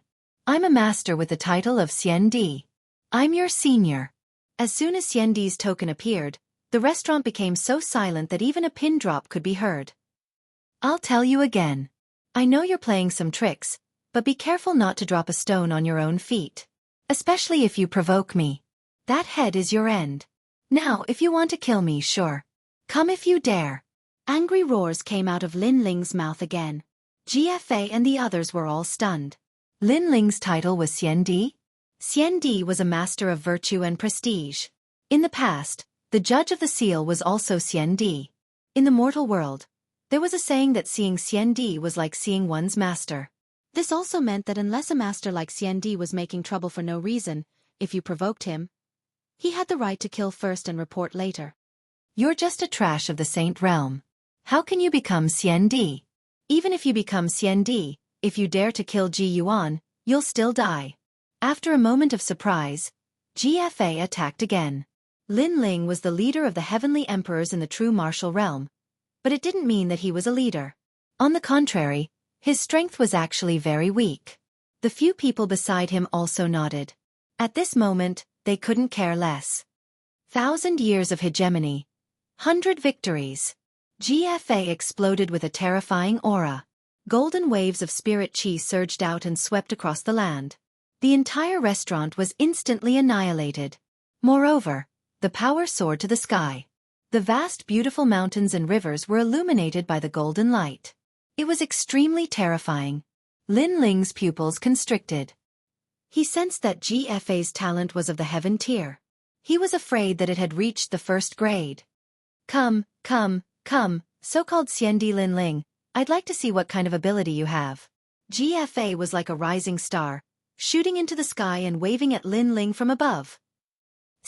I'm a master with the title of Xiandi. I'm your senior. As soon as Xiandi's token appeared, the restaurant became so silent that even a pin drop could be heard. I'll tell you again. I know you're playing some tricks, but be careful not to drop a stone on your own feet. Especially if you provoke me. That head is your end. Now if you want to kill me, sure. Come if you dare. Angry roars came out of Lin Ling's mouth again. GFA and the others were all stunned. Lin Ling's title was Xiandi? Xiandi was a master of virtue and prestige. In the past, the judge of the seal was also Xiandi. In the mortal world, there was a saying that seeing Xiandi was like seeing one's master. This also meant that unless a master like Xiandi was making trouble for no reason, if you provoked him, he had the right to kill first and report later. You're just a trash of the Saint Realm. How can you become Xiandi? Even if you become Xiandi, if you dare to kill Ji Yuan, you'll still die. After a moment of surprise, GFA attacked again. Lin Ling was the leader of the heavenly emperors in the true martial realm, but it didn't mean that he was a leader. On the contrary, his strength was actually very weak. The few people beside him also nodded. At this moment, they couldn't care less. 1,000 years of hegemony. 100 victories. GFA exploded with a terrifying aura. Golden waves of spirit chi surged out and swept across the land. The entire restaurant was instantly annihilated. Moreover, the power soared to the sky. The vast beautiful mountains and rivers were illuminated by the golden light. It was extremely terrifying. Lin Ling's pupils constricted. He sensed that GFA's talent was of the heaven tier. He was afraid that it had reached the 1st grade. Come, so-called Xiandi Lin Ling, I'd like to see what kind of ability you have. GFA was like a rising star, shooting into the sky and waving at Lin Ling from above.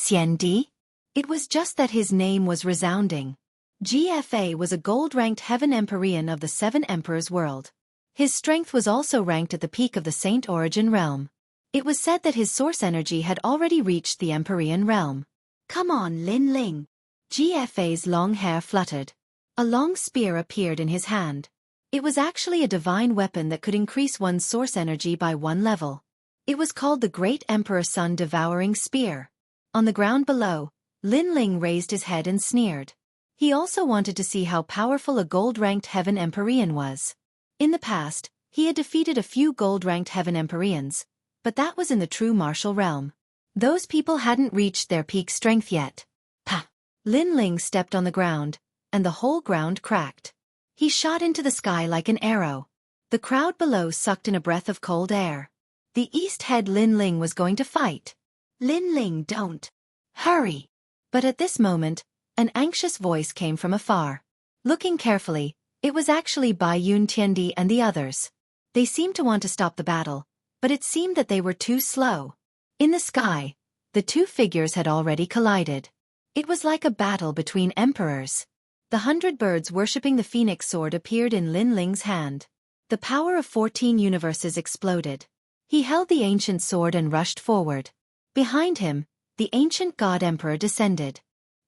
Xiandi? It was just that his name was resounding. GFA was a gold-ranked Heaven Empyrean of the Seven Emperors world. His strength was also ranked at the peak of the Saint Origin realm. It was said that his source energy had already reached the Empyrean realm. Come on, Lin Ling. GFA's long hair fluttered. A long spear appeared in his hand. It was actually a divine weapon that could increase one's source energy by 1 level. It was called the Great Emperor Sun Devouring Spear. On the ground below, Lin Ling raised his head and sneered. He also wanted to see how powerful a gold-ranked Heaven Empyrean was. In the past, he had defeated a few gold-ranked Heaven Empyreans, but that was in the true martial realm. Those people hadn't reached their peak strength yet. Pah! Lin Ling stepped on the ground, and the whole ground cracked. He shot into the sky like an arrow. The crowd below sucked in a breath of cold air. The East Head Lin Ling was going to fight. Lin Ling, don't. Hurry! But at this moment, an anxious voice came from afar. Looking carefully, it was actually Bai Yun Tiandi and the others. They seemed to want to stop the battle, but it seemed that they were too slow. In the sky, the two figures had already collided. It was like a battle between emperors. The 100 birds worshipping the phoenix sword appeared in Lin Ling's hand. The power of 14 universes exploded. He held the ancient sword and rushed forward. Behind him, the ancient god emperor descended.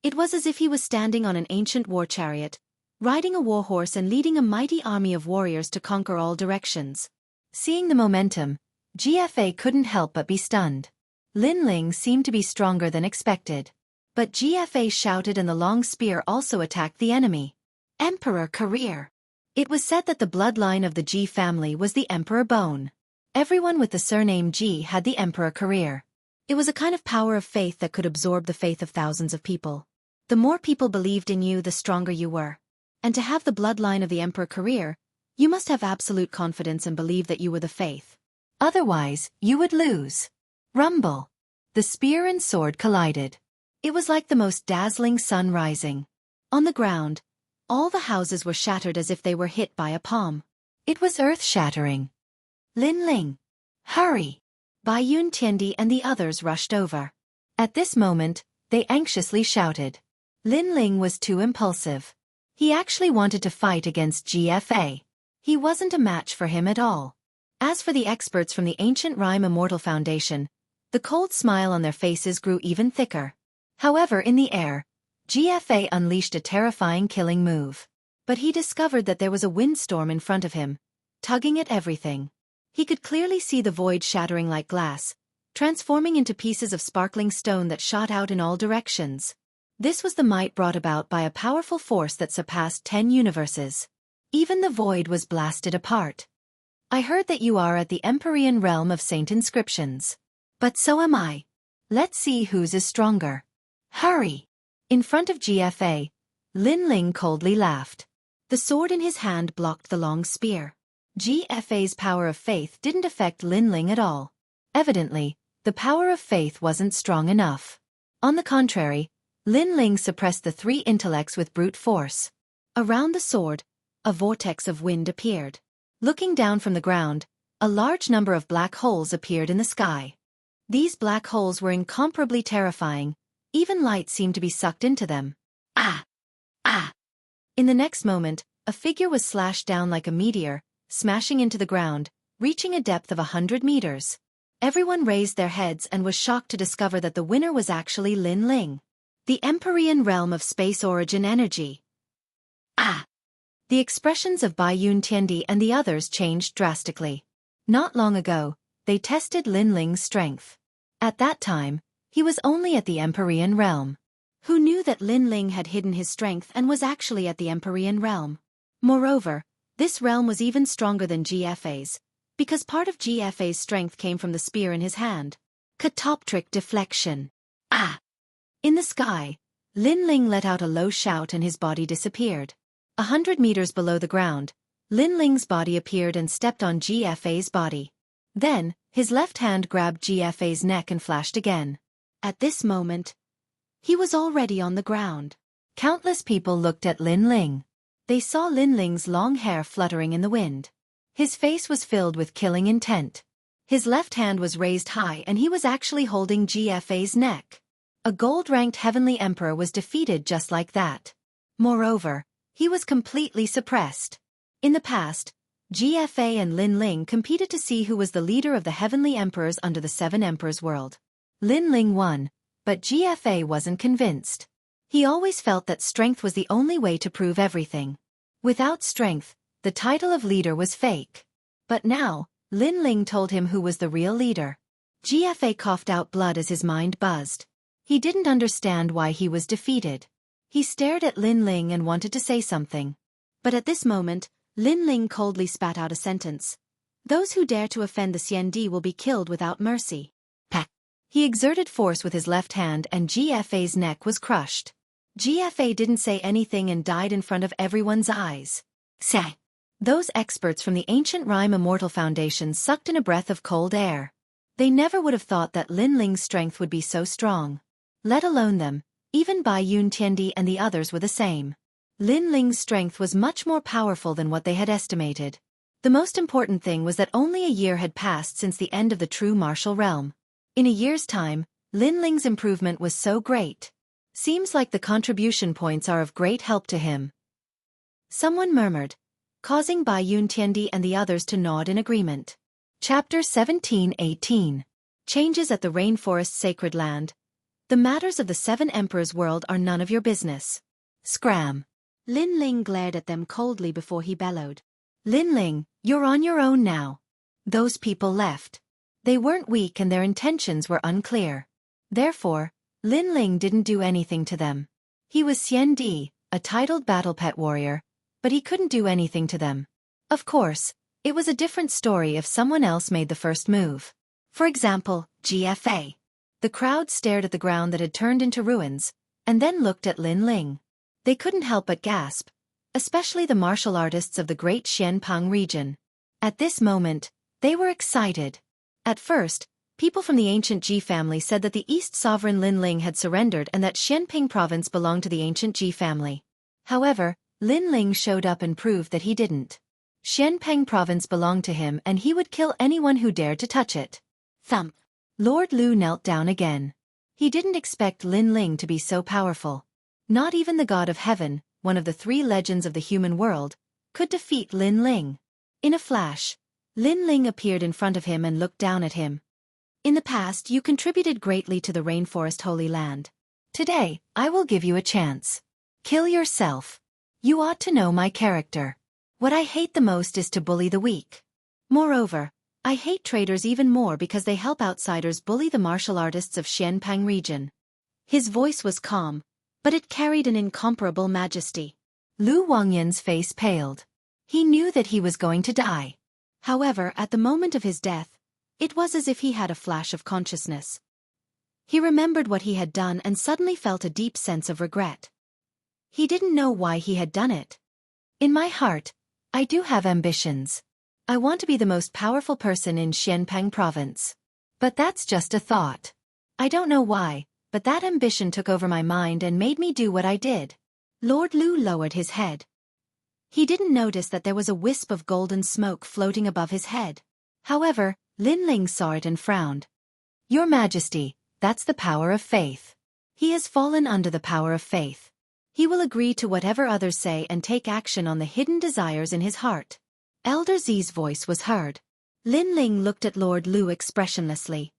It was as if he was standing on an ancient war chariot, riding a war horse and leading a mighty army of warriors to conquer all directions. Seeing the momentum, GFA couldn't help but be stunned. Lin Ling seemed to be stronger than expected. But GFA shouted and the long spear also attacked the enemy. Emperor career. It was said that the bloodline of the Ji family was the Emperor Bone. Everyone with the surname Ji had the Emperor career. It was a kind of power of faith that could absorb the faith of thousands of people. The more people believed in you, the stronger you were. And to have the bloodline of the Emperor career, you must have absolute confidence and believe that you were the faith. Otherwise, you would lose. Rumble. The spear and sword collided. It was like the most dazzling sun rising. On the ground, all the houses were shattered as if they were hit by a palm. It was earth-shattering. Lin Ling. Hurry! Bai Yun Tiandi and the others rushed over. At this moment, they anxiously shouted. Lin Ling was too impulsive. He actually wanted to fight against GFA. He wasn't a match for him at all. As for the experts from the Ancient Rhyme Immortal Foundation, the cold smile on their faces grew even thicker. However, in the air, GFA unleashed a terrifying killing move. But he discovered that there was a windstorm in front of him, tugging at everything. He could clearly see the void shattering like glass, transforming into pieces of sparkling stone that shot out in all directions. This was the might brought about by a powerful force that surpassed 10 universes. Even the void was blasted apart. I heard that you are at the Empyrean realm of Saint Inscriptions. But so am I. Let's see whose is stronger. Hurry! In front of GFA, Lin Ling coldly laughed. The sword in his hand blocked the long spear. GFA's power of faith didn't affect Lin Ling at all. Evidently, the power of faith wasn't strong enough. On the contrary, Lin Ling suppressed the 3 intellects with brute force. Around the sword, a vortex of wind appeared. Looking down from the ground, a large number of black holes appeared in the sky. These black holes were incomparably terrifying. Even light seemed to be sucked into them. Ah! Ah! In the next moment, a figure was slashed down like a meteor, smashing into the ground, reaching a depth of 100 meters. Everyone raised their heads and was shocked to discover that the winner was actually Lin Ling. The Empyrean realm of space origin energy. Ah! The expressions of Bai Yun Tiandi and the others changed drastically. Not long ago, they tested Lin Ling's strength. At that time, he was only at the Empyrean realm. Who knew that Lin Ling had hidden his strength and was actually at the Empyrean realm? Moreover, this realm was even stronger than GFA's, because part of GFA's strength came from the spear in his hand. Catoptric deflection. Ah! In the sky, Lin Ling let out a low shout and his body disappeared. 100 meters below the ground, Lin Ling's body appeared and stepped on GFA's body. Then, his left hand grabbed GFA's neck and flashed again. At this moment, he was already on the ground. Countless people looked at Lin Ling. They saw Lin Ling's long hair fluttering in the wind. His face was filled with killing intent. His left hand was raised high and he was actually holding GFA's neck. A gold-ranked heavenly emperor was defeated just like that. Moreover, he was completely suppressed. In the past, GFA and Lin Ling competed to see who was the leader of the heavenly emperors under the Seven Emperors world. Lin Ling won, but GFA wasn't convinced. He always felt that strength was the only way to prove everything. Without strength, the title of leader was fake. But now, Lin Ling told him who was the real leader. GFA coughed out blood as his mind buzzed. He didn't understand why he was defeated. He stared at Lin Ling and wanted to say something. But at this moment, Lin Ling coldly spat out a sentence. Those who dare to offend the Xiandi will be killed without mercy. Pack. He exerted force with his left hand and GFA's neck was crushed. GFA didn't say anything and died in front of everyone's eyes. Say. Those experts from the ancient Rhyme Immortal Foundation sucked in a breath of cold air. They never would have thought that Lin Ling's strength would be so strong. Let alone them, even Bai Yun Tiandi and the others were the same. Lin Ling's strength was much more powerful than what they had estimated. The most important thing was that only a year had passed since the end of the true martial realm. In a year's time, Lin Ling's improvement was so great. Seems like the contribution points are of great help to him. Someone murmured, causing Bai Yun Tiandi and the others to nod in agreement. Chapter 17:18. Changes at the Rainforest Sacred Land. The matters of the Seven Emperors world are none of your business. Scram. Lin Ling glared at them coldly before he bellowed. Lin Ling, you're on your own now. Those people left. They weren't weak and their intentions were unclear. Therefore, Lin Ling didn't do anything to them. He was Xian Di, a titled battle pet warrior, but he couldn't do anything to them. Of course, it was a different story if someone else made the first move. For example, GFA. The crowd stared at the ground that had turned into ruins, and then looked at Lin Ling. They couldn't help but gasp, especially the martial artists of the great Xianpeng region. At this moment, they were excited. At first, people from the ancient Ji family said that the East Sovereign Lin Ling had surrendered and that Xianping province belonged to the ancient Ji family. However, Lin Ling showed up and proved that he didn't. Xianpeng province belonged to him and he would kill anyone who dared to touch it. Thump. Lord Lu knelt down again. He didn't expect Lin Ling to be so powerful. Not even the god of heaven, one of the three legends of the human world, could defeat Lin Ling. In a flash, Lin Ling appeared in front of him and looked down at him. In the past you contributed greatly to the Rainforest Holy Land. Today, I will give you a chance. Kill yourself. You ought to know my character. What I hate the most is to bully the weak. Moreover, I hate traitors even more because they help outsiders bully the martial artists of Xianpeng region. His voice was calm, but it carried an incomparable majesty. Lu Wangyan's face paled. He knew that he was going to die. However, at the moment of his death, it was as if he had a flash of consciousness. He remembered what he had done and suddenly felt a deep sense of regret. He didn't know why he had done it. In my heart, I do have ambitions. I want to be the most powerful person in Xianpeng province. But that's just a thought. I don't know why, but that ambition took over my mind and made me do what I did. Lord Lu lowered his head. He didn't notice that there was a wisp of golden smoke floating above his head. However, Lin Ling saw it and frowned. Your Majesty, that's the power of faith. He has fallen under the power of faith. He will agree to whatever others say and take action on the hidden desires in his heart. Elder Zi's voice was heard. Lin Ling looked at Lord Lu expressionlessly.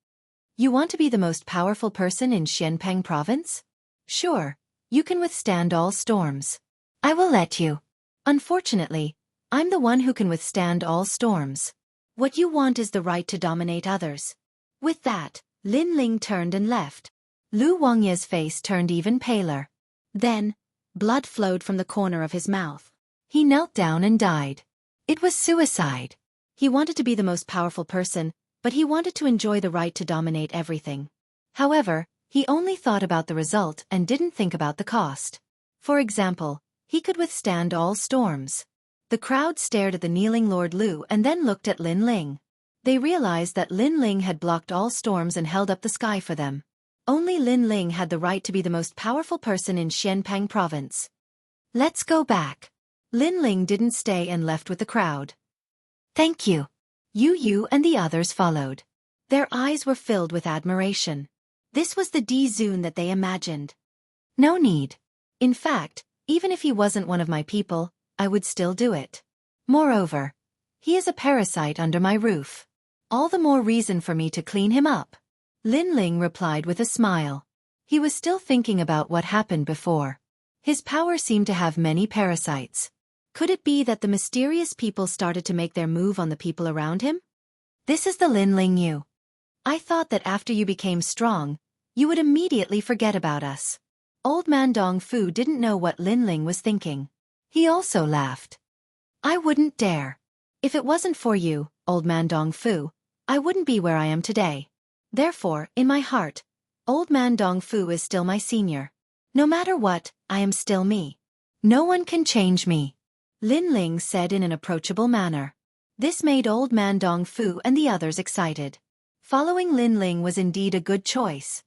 You want to be the most powerful person in Xianpeng province? Sure, you can withstand all storms. I will let you. Unfortunately, I'm the one who can withstand all storms. What you want is the right to dominate others. With that, Lin Ling turned and left. Lu Wangya's face turned even paler. Then, blood flowed from the corner of his mouth. He knelt down and died. It was suicide. He wanted to be the most powerful person, but he wanted to enjoy the right to dominate everything. However, he only thought about the result and didn't think about the cost. For example, he could withstand all storms. The crowd stared at the kneeling Lord Lu and then looked at Lin Ling. They realized that Lin Ling had blocked all storms and held up the sky for them. Only Lin Ling had the right to be the most powerful person in Xianpeng province. Let's go back. Lin Ling didn't stay and left with the crowd. Thank you. Yu and the others followed. Their eyes were filled with admiration. This was the D-Zune that they imagined. No need. In fact, even if he wasn't one of my people, I would still do it. Moreover, he is a parasite under my roof. All the more reason for me to clean him up. Lin Ling replied with a smile. He was still thinking about what happened before. His power seemed to have many parasites. Could it be that the mysterious people started to make their move on the people around him? This is the Lin Ling you. I thought that after you became strong, you would immediately forget about us. Old man Dong Fu didn't know what Lin Ling was thinking. He also laughed. I wouldn't dare. If it wasn't for you, old man Dong Fu, I wouldn't be where I am today. Therefore, in my heart, old man Dong Fu is still my senior. No matter what, I am still me. No one can change me. Lin Ling said in an approachable manner. This made old man Dong Fu and the others excited. Following Lin Ling was indeed a good choice.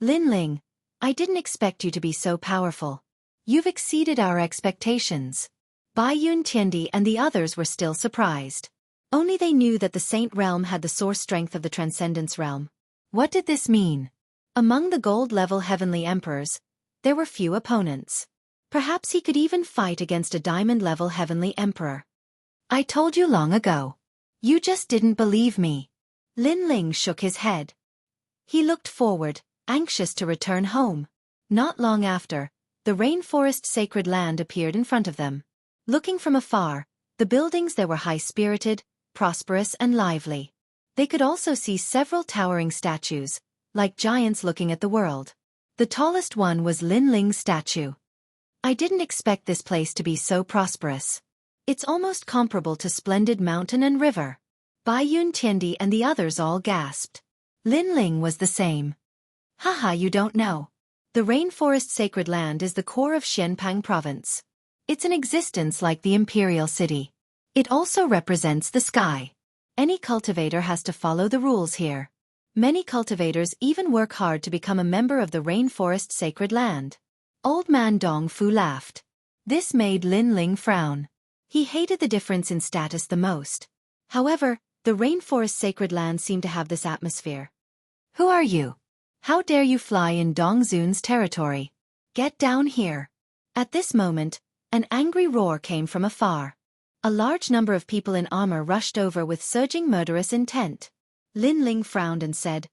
Lin Ling, I didn't expect you to be so powerful. You've exceeded our expectations. Bai Yun Tiandi and the others were still surprised. Only they knew that the Saint Realm had the source strength of the Transcendence Realm. What did this mean? Among the gold-level heavenly emperors, there were few opponents. Perhaps he could even fight against a diamond-level heavenly emperor. I told you long ago. You just didn't believe me. Lin Ling shook his head. He looked forward, anxious to return home. Not long after, the rainforest sacred land appeared in front of them. Looking from afar, the buildings there were high-spirited, prosperous and lively. They could also see several towering statues, like giants looking at the world. The tallest one was Lin Ling's statue. I didn't expect this place to be so prosperous. It's almost comparable to splendid mountain and river. Bai Yun Tiandi and the others all gasped. Lin Ling was the same. Haha, you don't know. The rainforest sacred land is the core of Xianpang province. It's an existence like the imperial city. It also represents the sky. Any cultivator has to follow the rules here. Many cultivators even work hard to become a member of the rainforest sacred land. Old man Dong Fu laughed. This made Lin Ling frown. He hated the difference in status the most. However, the rainforest sacred land seemed to have this atmosphere. Who are you? How dare you fly in Dongzun's territory? Get down here. At this moment, an angry roar came from afar. A large number of people in armor rushed over with surging murderous intent. Lin Ling frowned and said,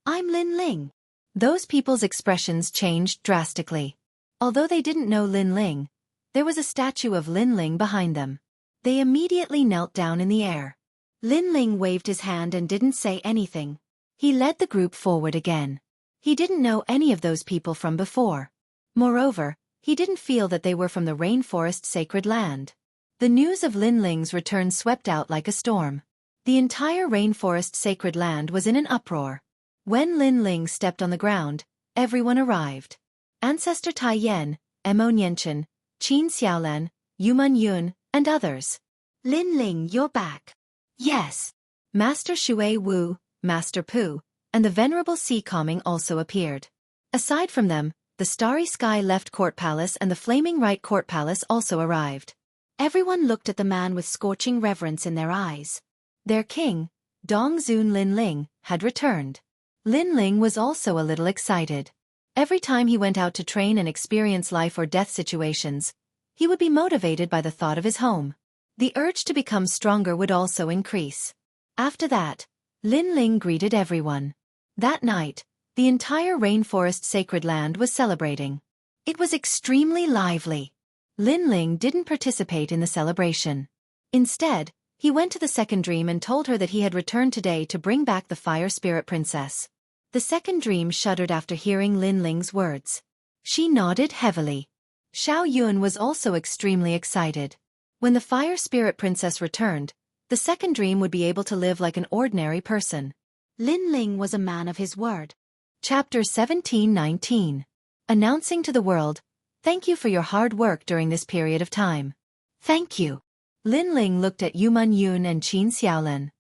I'm Lin Ling. Those people's expressions changed drastically. Although they didn't know Lin Ling, there was a statue of Lin Ling behind them. They immediately knelt down in the air. Lin Ling waved his hand and didn't say anything. He led the group forward again. He didn't know any of those people from before. Moreover, he didn't feel that they were from the rainforest sacred land. The news of Lin Ling's return swept out like a storm. The entire rainforest sacred land was in an uproar. When Lin Ling stepped on the ground, everyone arrived. Ancestor Tai Yan, Mo Nianchen, Qin Xiaolan, Yuman Yun, and others. Lin Ling, you're back. Yes. Master Shui Wu, Master Pu, and the Venerable Si Coming also appeared. Aside from them, the Starry Sky Left Court Palace and the Flaming Right Court Palace also arrived. Everyone looked at the man with scorching reverence in their eyes. Their king, Dongzun Lin Ling, had returned. Lin Ling was also a little excited. Every time he went out to train and experience life or death situations, he would be motivated by the thought of his home. The urge to become stronger would also increase. After that, Lin Ling greeted everyone. That night, the entire rainforest sacred land was celebrating. It was extremely lively. Lin Ling didn't participate in the celebration. Instead, he went to the second dream and told her that he had returned today to bring back the Fire Spirit Princess. The second dream shuddered after hearing Lin Ling's words. She nodded heavily. Xiao Yun was also extremely excited. When the Fire Spirit Princess returned, the second dream would be able to live like an ordinary person. Lin Ling was a man of his word. Chapter 1719. Announcing to the world, thank you for your hard work during this period of time. Thank you. Lin Ling looked at Yuman Yun and Qin Xiaolan.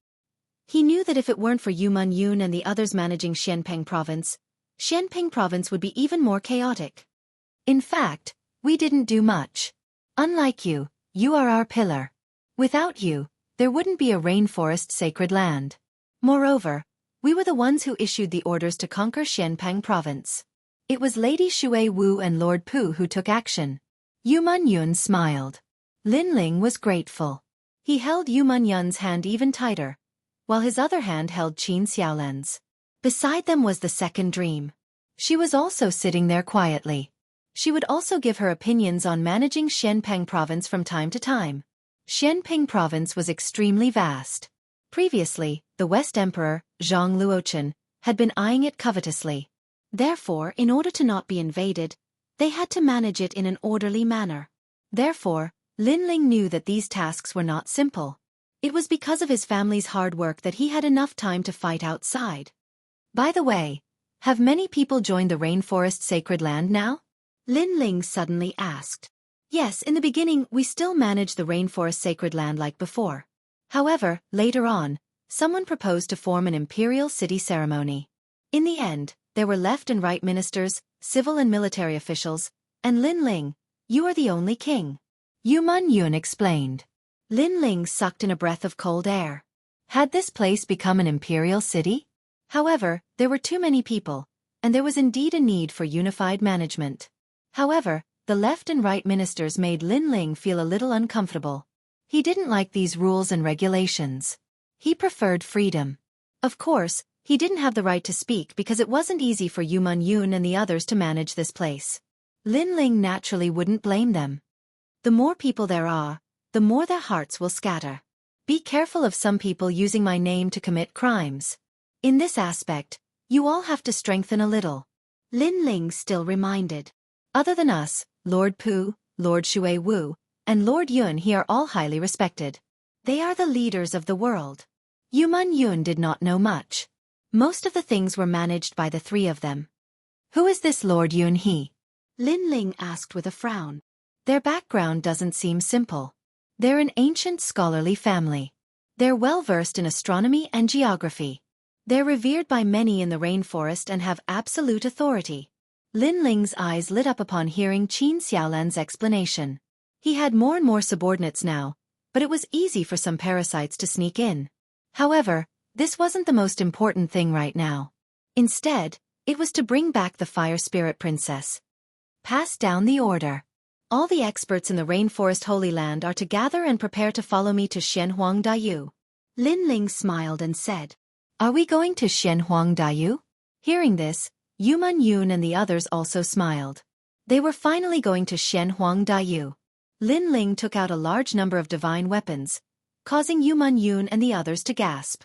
He knew that if it weren't for Yuman Yun and the others managing Xianpeng province would be even more chaotic. In fact, we didn't do much. Unlike you, you are our pillar. Without you, there wouldn't be a rainforest sacred land. Moreover, We were the ones who issued the orders to conquer Xianpeng province. It was Lady Shui Wu and Lord Pu who took action. Yu Yun smiled. Lin Ling was grateful. He held Yu Yun's hand even tighter, while his other hand held Qin Xiaolan's. Beside them was the second dream. She was also sitting there quietly. She would also give her opinions on managing Xianpeng province from time to time. Xianpeng province was extremely vast. Previously, the West Emperor, Zhang Luochen, had been eyeing it covetously. Therefore, in order to not be invaded, they had to manage it in an orderly manner. Therefore, Lin Ling knew that these tasks were not simple. It was because of his family's hard work that he had enough time to fight outside. By the way, have many people joined the Rainforest Sacred Land now? Lin Ling suddenly asked. Yes, in the beginning we still managed the Rainforest Sacred Land like before. However, later on, someone proposed to form an imperial city ceremony. In the end, there were left and right ministers, civil and military officials, and Lin Ling, you are the only king. Yu Yun explained. Lin Ling sucked in a breath of cold air. Had this place become an imperial city? However, there were too many people, and there was indeed a need for unified management. However, the left and right ministers made Lin Ling feel a little uncomfortable. He didn't like these rules and regulations. He preferred freedom. Of course, he didn't have the right to speak because it wasn't easy for Yu Yun and the others to manage this place. Lin Ling naturally wouldn't blame them. The more people there are, the more their hearts will scatter. Be careful of some people using my name to commit crimes. In this aspect, you all have to strengthen a little. Lin Ling still reminded. Other than us, Lord Pu, Lord Shui Wu, and Lord Yun here are all highly respected. They are the leaders of the world. Yu Yun did not know much. Most of the things were managed by the three of them. Who is this Lord Yun he? Lin Ling asked with a frown. Their background doesn't seem simple. They're an ancient scholarly family. They're well versed in astronomy and geography. They're revered by many in the rainforest and have absolute authority. Lin Ling's eyes lit up upon hearing Qin Xiaolan's explanation. He had more and more subordinates now, but it was easy for some parasites to sneak in. However, this wasn't the most important thing right now. Instead, it was to bring back the Fire Spirit Princess. Pass down the order. All the experts in the Rainforest Holy Land are to gather and prepare to follow me to Xianhuang Daiyu. Lin Ling smiled and said, Are we going to Xianhuang Daiyu? Hearing this, Yu Yun and the others also smiled. They were finally going to Xianhuang Daiyu. Lin Ling took out a large number of divine weapons, causing Yu Yun and the others to gasp.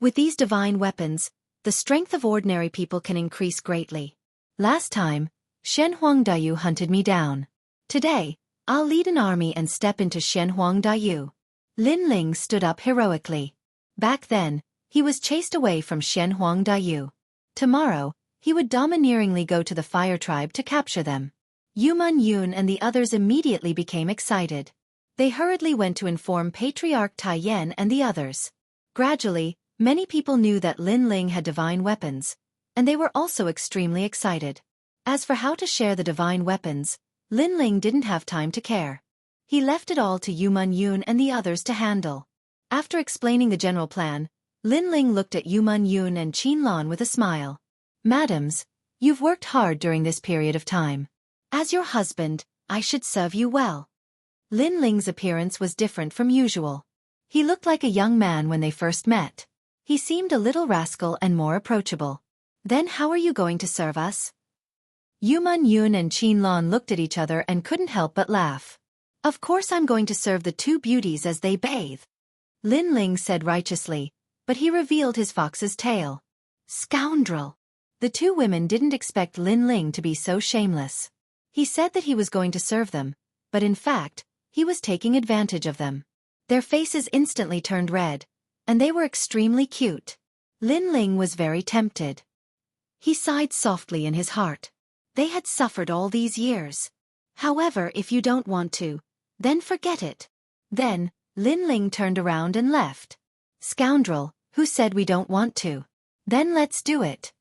With these divine weapons, the strength of ordinary people can increase greatly. Last time, Xianhuang Daiyu hunted me down. Today, I'll lead an army and step into Xianhuang Daiyu. Lin Ling stood up heroically. Back then, he was chased away from Xianhuang Daiyu. Tomorrow, he would domineeringly go to the Fire Tribe to capture them. Yu Yun and the others immediately became excited. They hurriedly went to inform Patriarch Tai Yan and the others. Gradually, many people knew that Lin Ling had divine weapons, and they were also extremely excited. As for how to share the divine weapons, Lin Ling didn't have time to care. He left it all to Yu Yun and the others to handle. After explaining the general plan, Lin Ling looked at Yu Yun and Qin Lan with a smile. Madams, you've worked hard during this period of time. As your husband, I should serve you well. Lin Ling's appearance was different from usual. He looked like a young man when they first met. He seemed a little rascal and more approachable. Then how are you going to serve us? Yu Yun and Qin Lan looked at each other and couldn't help but laugh. Of course I'm going to serve the two beauties as they bathe. Lin Ling said righteously, but he revealed his fox's tail. Scoundrel! The two women didn't expect Lin Ling to be so shameless. He said that he was going to serve them, but in fact, he was taking advantage of them. Their faces instantly turned red, and they were extremely cute. Lin Ling was very tempted. He sighed softly in his heart. They had suffered all these years. However, if you don't want to, then forget it. Then, Lin Ling turned around and left. Scoundrel, who said we don't want to? Then let's do it.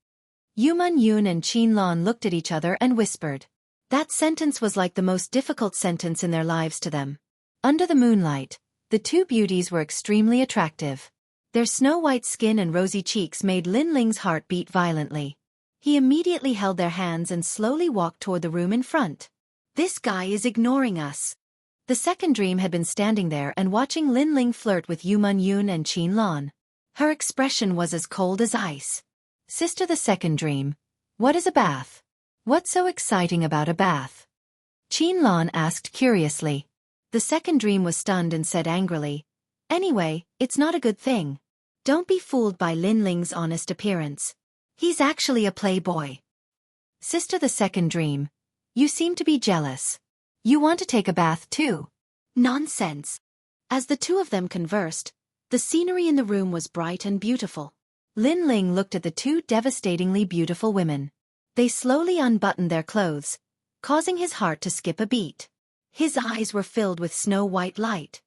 Yu Yun and Qin Lan looked at each other and whispered. That sentence was like the most difficult sentence in their lives to them. Under the moonlight, the two beauties were extremely attractive. Their snow-white skin and rosy cheeks made Lin Ling's heart beat violently. He immediately held their hands and slowly walked toward the room in front. This guy is ignoring us. The second dream had been standing there and watching Lin Ling flirt with Yu Mun Yun and Qin Lan. Her expression was as cold as ice. Sister, the second dream. What is a bath? What's so exciting about a bath? Qin Lan asked curiously. The second dream was stunned and said angrily, Anyway, it's not a good thing. Don't be fooled by Lin Ling's honest appearance. He's actually a playboy. Sister, the second dream. You seem to be jealous. You want to take a bath too? Nonsense. As the two of them conversed, the scenery in the room was bright and beautiful. Lin Ling looked at the two devastatingly beautiful women. They slowly unbuttoned their clothes, causing his heart to skip a beat. His eyes were filled with snow-white light.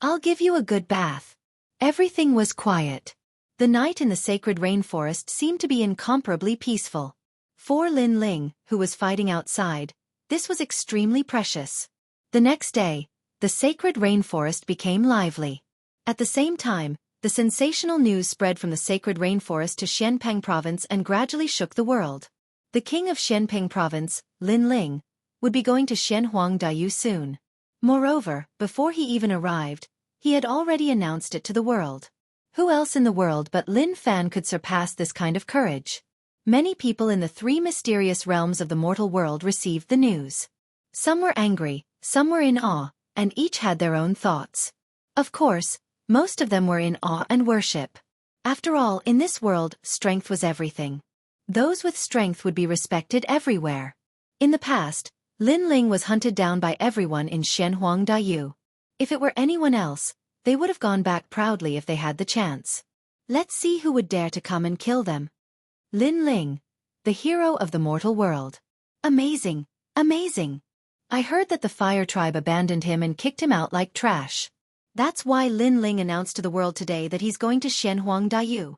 I'll give you a good bath. Everything was quiet. The night in the sacred rainforest seemed to be incomparably peaceful. For Lin Ling, who was fighting outside, this was extremely precious. The next day, the sacred rainforest became lively. At the same time, the sensational news spread from the sacred rainforest to Xianpeng province and gradually shook the world. The king of Xianpeng province, Lin Ling, would be going to Xianhuangdaiyu soon. Moreover, before he even arrived, he had already announced it to the world. Who else in the world but Lin Fan could surpass this kind of courage? Many people in the three mysterious realms of the mortal world received the news. Some were angry, some were in awe, and each had their own thoughts. Of course, most of them were in awe and worship. After all, in this world, strength was everything. Those with strength would be respected everywhere. In the past, Lin Ling was hunted down by everyone in Xianhuangdaiyu. If it were anyone else, they would have gone back proudly if they had the chance. Let's see who would dare to come and kill them. Lin Ling, the hero of the mortal world. Amazing, amazing. I heard that the fire tribe abandoned him and kicked him out like trash. That's why Lin Ling announced to the world today that he's going to Xianhuangdaiyu.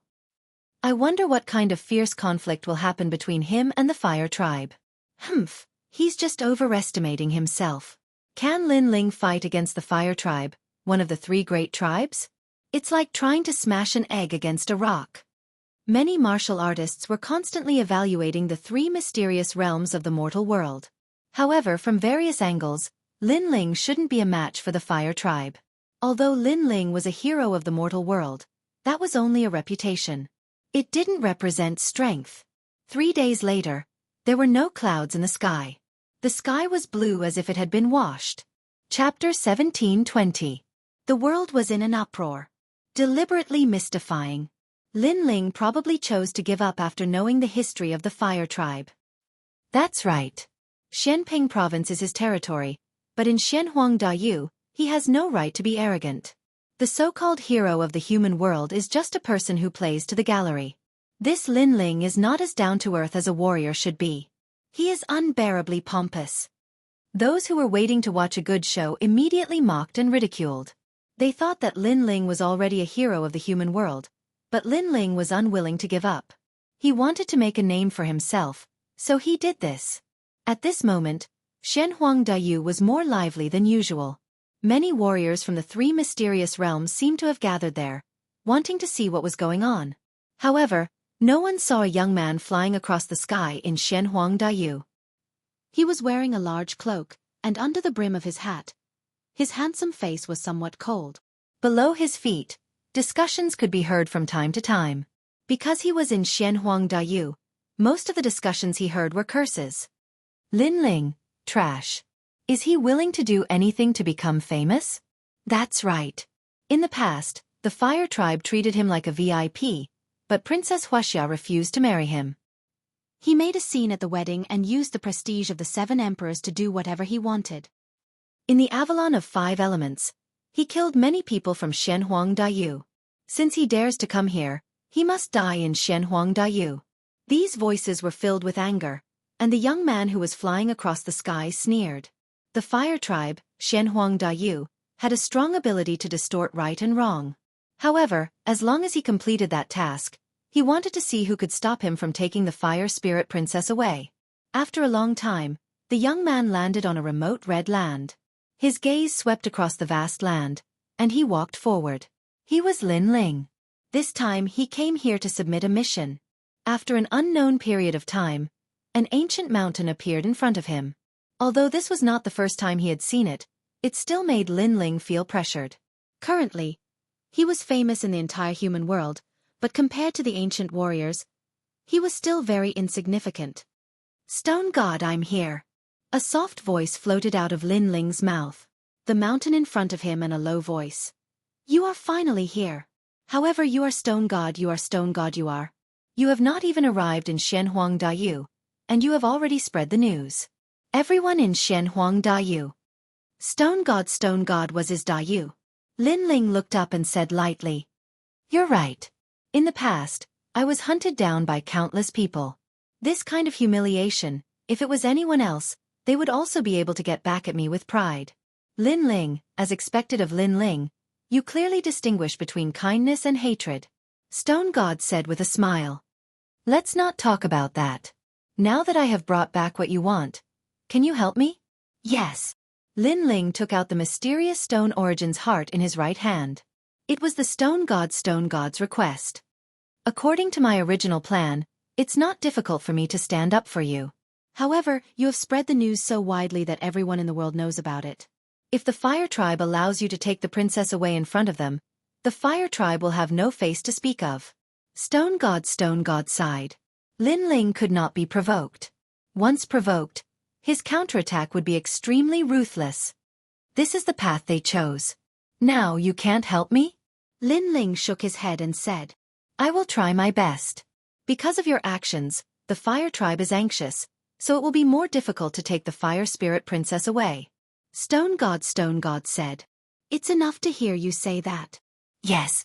I wonder what kind of fierce conflict will happen between him and the fire tribe. Humph, he's just overestimating himself. Can Lin Ling fight against the fire tribe, one of the three great tribes? It's like trying to smash an egg against a rock. Many martial artists were constantly evaluating the three mysterious realms of the mortal world. However, from various angles, Lin Ling shouldn't be a match for the fire tribe. Although Lin Ling was a hero of the mortal world, that was only a reputation. It didn't represent strength. 3 days later, there were no clouds in the sky. The sky was blue as if it had been washed. Chapter 1720. The world was in an uproar. Deliberately mystifying. Lin Ling probably chose to give up after knowing the history of the fire tribe. That's right. Xianpeng province is his territory, but in Xianhuangdaiyu, he has no right to be arrogant. The so-called hero of the human world is just a person who plays to the gallery. This Lin Ling is not as down-to-earth as a warrior should be. He is unbearably pompous. Those who were waiting to watch a good show immediately mocked and ridiculed. They thought that Lin Ling was already a hero of the human world, but Lin Ling was unwilling to give up. He wanted to make a name for himself, so he did this. At this moment, Xianhuangdaiyu was more lively than usual. Many warriors from the three mysterious realms seemed to have gathered there, wanting to see what was going on. However, no one saw a young man flying across the sky in Xianhuangdaiyu. He was wearing a large cloak, and under the brim of his hat, his handsome face was somewhat cold. Below his feet, discussions could be heard from time to time. Because he was in Xianhuangdaiyu, most of the discussions he heard were curses. Lin Ling, trash. Is he willing to do anything to become famous? That's right. In the past, the fire tribe treated him like a VIP, but Princess Wuxia refused to marry him. He made a scene at the wedding and used the prestige of the 7 emperors to do whatever he wanted. In the Avalon of 5 elements, he killed many people from Xianhuangdaiyu. Since he dares to come here, he must die in Xianhuangdaiyu. These voices were filled with anger, and the young man who was flying across the sky sneered. The fire tribe, Xianhuangdaiyu, had a strong ability to distort right and wrong. However, as long as he completed that task, he wanted to see who could stop him from taking the fire spirit princess away. After a long time, the young man landed on a remote red land. His gaze swept across the vast land, and he walked forward. He was Lin Ling. This time he came here to submit a mission. After an unknown period of time, an ancient mountain appeared in front of him. Although this was not the first time he had seen it, it still made Lin Ling feel pressured. Currently, he was famous in the entire human world, but compared to the ancient warriors, he was still very insignificant. Stone God, I'm here. A soft voice floated out of Lin Ling's mouth. The mountain in front of him and a low voice. You are finally here. However, you are Stone God, you are Stone God, you are. You have not even arrived in Xianxia, and you have already spread the news. Everyone in Xianxia. Stone God was his Dayu. Lin Ling looked up and said lightly. You're right. In the past, I was hunted down by countless people. This kind of humiliation, if it was anyone else, they would also be able to get back at me with pride. Lin Ling, as expected of Lin Ling, you clearly distinguish between kindness and hatred. Stone God said with a smile. Let's not talk about that. Now that I have brought back what you want, can you help me? Yes. Lin Ling took out the mysterious Stone Origin's heart in his right hand. It was the Stone God's request. According to my original plan, it's not difficult for me to stand up for you. However, you have spread the news so widely that everyone in the world knows about it. If the Fire Tribe allows you to take the princess away in front of them, the Fire Tribe will have no face to speak of. Stone God sighed. Lin Ling could not be provoked. Once provoked, his counterattack would be extremely ruthless. This is the path they chose. Now you can't help me? Lin Ling shook his head and said, I will try my best. Because of your actions, the Fire Tribe is anxious, so it will be more difficult to take the Fire Spirit Princess away. Stone God said. It's enough to hear you say that. Yes.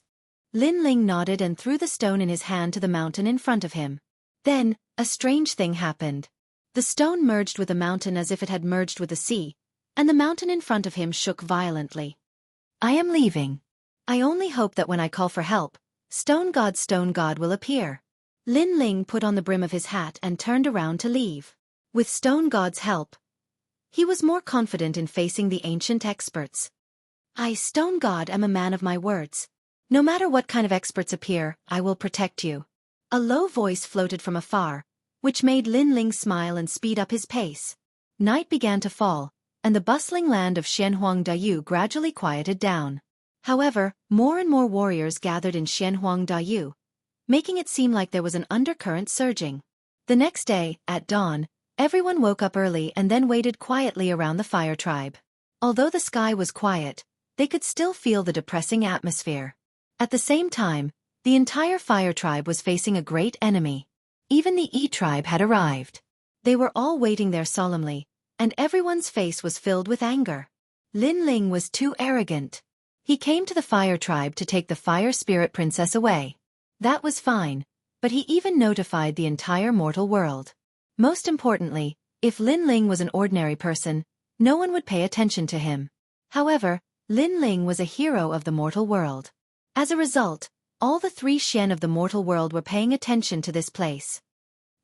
Lin Ling nodded and threw the stone in his hand to the mountain in front of him. Then, a strange thing happened. The stone merged with the mountain as if it had merged with the sea, and the mountain in front of him shook violently. I am leaving. I only hope that when I call for help, Stone God will appear. Lin Ling put on the brim of his hat and turned around to leave. With Stone God's help, he was more confident in facing the ancient experts. I, Stone God, am a man of my words. No matter what kind of experts appear, I will protect you. A low voice floated from afar, which made Lin Ling smile and speed up his pace. Night began to fall, and the bustling land of Xianxia gradually quieted down. However, more and more warriors gathered in Xianxia, making it seem like there was an undercurrent surging. The next day, at dawn, everyone woke up early and then waited quietly around the Fire Tribe. Although the sky was quiet, they could still feel the depressing atmosphere. At the same time, the entire Fire Tribe was facing a great enemy. Even the E Tribe had arrived. They were all waiting there solemnly, and everyone's face was filled with anger. Lin Ling was too arrogant. He came to the Fire Tribe to take the Fire Spirit Princess away. That was fine, but he even notified the entire mortal world. Most importantly, if Lin Ling was an ordinary person, no one would pay attention to him. However, Lin Ling was a hero of the mortal world. As a result, all the 3 Xian of the mortal world were paying attention to this place.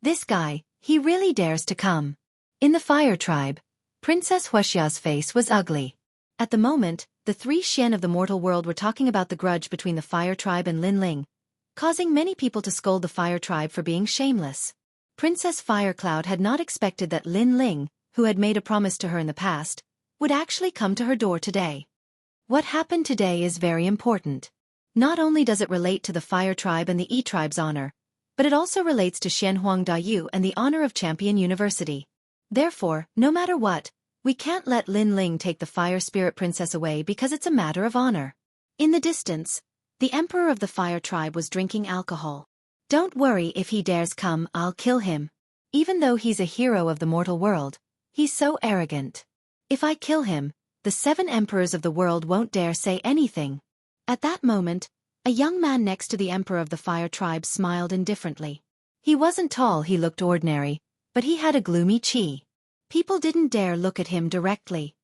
This guy, he really dares to come. In the Fire Tribe, Princess Wuxia's face was ugly. At the moment, the 3 Xian of the mortal world were talking about the grudge between the Fire Tribe and Lin Ling, causing many people to scold the Fire Tribe for being shameless. Princess Firecloud had not expected that Lin Ling, who had made a promise to her in the past, would actually come to her door today. What happened today is very important. Not only does it relate to the Fire Tribe and the E Tribe's honor, but it also relates to Xianxia and the honor of Champion University. Therefore, no matter what, we can't let Lin Ling take the Fire Spirit Princess away because it's a matter of honor. In the distance, the Emperor of the Fire Tribe was drinking alcohol. Don't worry, if he dares come, I'll kill him. Even though he's a hero of the mortal world, he's so arrogant. If I kill him, the 7 emperors of the world won't dare say anything. At that moment, a young man next to the Emperor of the Fire Tribe smiled indifferently. He wasn't tall, he looked ordinary, but he had a gloomy chi. People didn't dare look at him directly.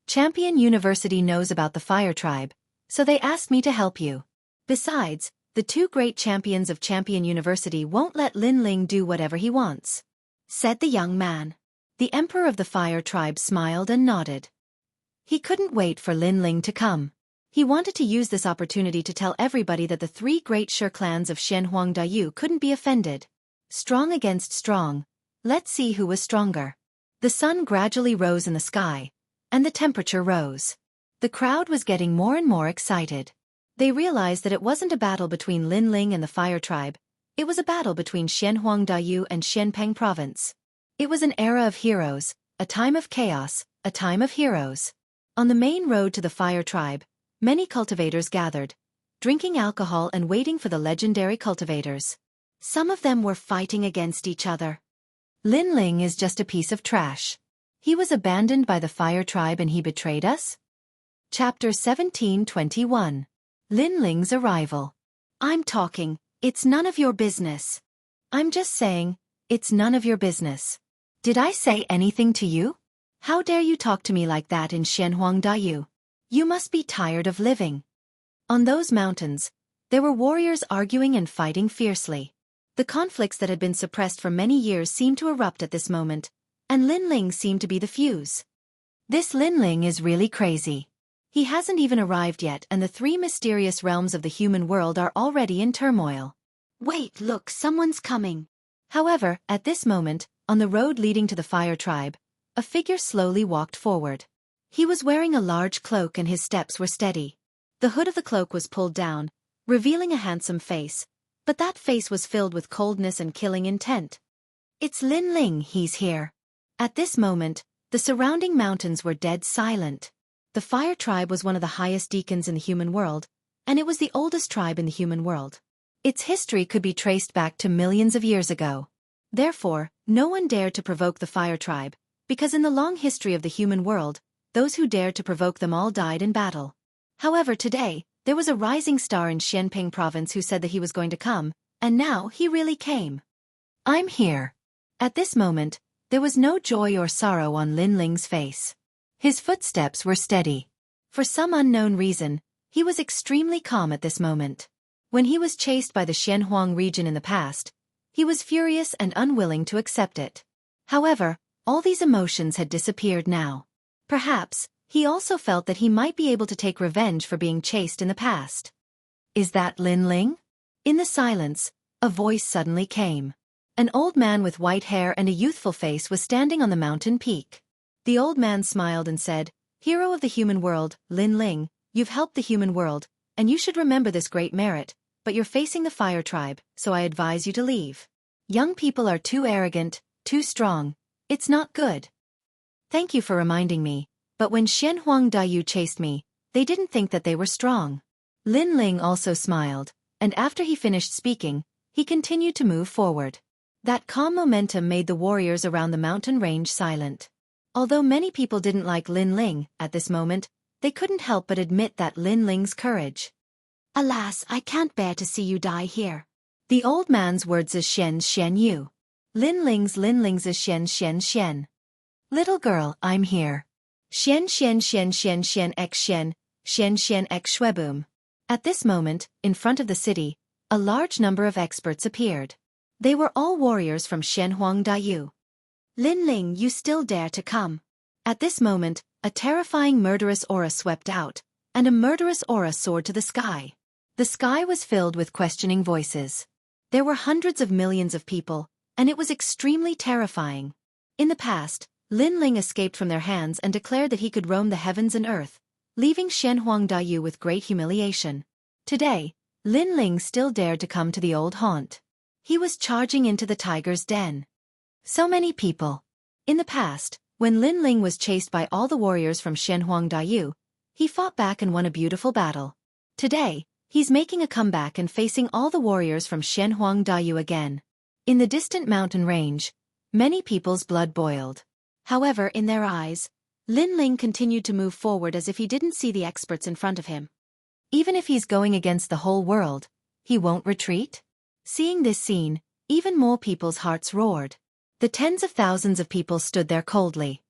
Champion University knows about the Fire Tribe, so they asked me to help you. Besides, the 2 great champions of Champion University won't let Lin Ling do whatever he wants, said the young man. The Emperor of the Fire Tribe smiled and nodded. He couldn't wait for Lin Ling to come. He wanted to use this opportunity to tell everybody that the three great Shi clans of Xianhuangdayu couldn't be offended. Strong against strong. Let's see who was stronger. The sun gradually rose in the sky, and the temperature rose. The crowd was getting more and more excited. They realized that it wasn't a battle between Lin Ling and the Fire Tribe, it was a battle between Xianhuangdayu and Xianpeng Province. It was an era of heroes, a time of chaos, a time of heroes. On the main road to the Fire Tribe, many cultivators gathered, drinking alcohol and waiting for the legendary cultivators. Some of them were fighting against each other. Lin Ling is just a piece of trash. He was abandoned by the Fire Tribe and he betrayed us? Chapter 1721. Lin Ling's arrival. I'm talking, it's none of your business. I'm just saying, it's none of your business. Did I say anything to you? How dare you talk to me like that in Xianhuangdayu? You must be tired of living. On those mountains, there were warriors arguing and fighting fiercely. The conflicts that had been suppressed for many years seemed to erupt at this moment, and Lin Ling seemed to be the fuse. This Lin Ling is really crazy. He hasn't even arrived yet and the three mysterious realms of the human world are already in turmoil. Wait, look, someone's coming. However, at this moment, on the road leading to the Fire Tribe, a figure slowly walked forward. He was wearing a large cloak and his steps were steady. The hood of the cloak was pulled down, revealing a handsome face, but that face was filled with coldness and killing intent. It's Lin Ling, he's here. At this moment, the surrounding mountains were dead silent. The Fire Tribe was one of the highest deacons in the human world, and it was the oldest tribe in the human world. Its history could be traced back to millions of years ago. Therefore, no one dared to provoke the Fire Tribe, because in the long history of the human world, those who dared to provoke them all died in battle. However, today, there was a rising star in Xianpeng Province who said that he was going to come, and now he really came. I'm here. At this moment, there was no joy or sorrow on Lin Ling's face. His footsteps were steady. For some unknown reason, he was extremely calm at this moment. When he was chased by the Xianhuang region in the past, he was furious and unwilling to accept it. However, all these emotions had disappeared now. Perhaps, he also felt that he might be able to take revenge for being chased in the past. Is that Lin Ling? In the silence, a voice suddenly came. An old man with white hair and a youthful face was standing on the mountain peak. The old man smiled and said, "Hero of the human world, Lin Ling, you've helped the human world, and you should remember this great merit, but you're facing the Fire Tribe, so I advise you to leave. Young people are too arrogant, too strong. It's not good. Thank you for reminding me, but when Xianhuangdayu chased me, they didn't think that they were strong." Lin Ling also smiled, and after he finished speaking, he continued to move forward. That calm momentum made the warriors around the mountain range silent. Although many people didn't like Lin Ling, at this moment, they couldn't help but admit that Lin Ling's courage. Alas, I can't bear to see you die here. The old man's words is Xianxia. Lin Ling's is Xianxia. Little girl, I'm here. Xian x Shweboom. At this moment, in front of the city, a large number of experts appeared. They were all warriors from Xianhuangdayu. Lin Ling, you still dare to come. At this moment, a terrifying murderous aura swept out, and a murderous aura soared to the sky. The sky was filled with questioning voices. There were hundreds of millions of people, and it was extremely terrifying. In the past, Lin Ling escaped from their hands and declared that he could roam the heavens and earth, leaving Xianhuangdayu with great humiliation. Today, Lin Ling still dared to come to the old haunt. He was charging into the tiger's den. So many people. In the past, when Lin Ling was chased by all the warriors from Xianhuangdayu, he fought back and won a beautiful battle. Today, he's making a comeback and facing all the warriors from Xianhuangdayu again. In the distant mountain range, many people's blood boiled. However, in their eyes, Lin Ling continued to move forward as if he didn't see the experts in front of him. Even if he's going against the whole world, he won't retreat? Seeing this scene, even more people's hearts roared. The tens of thousands of people stood there coldly.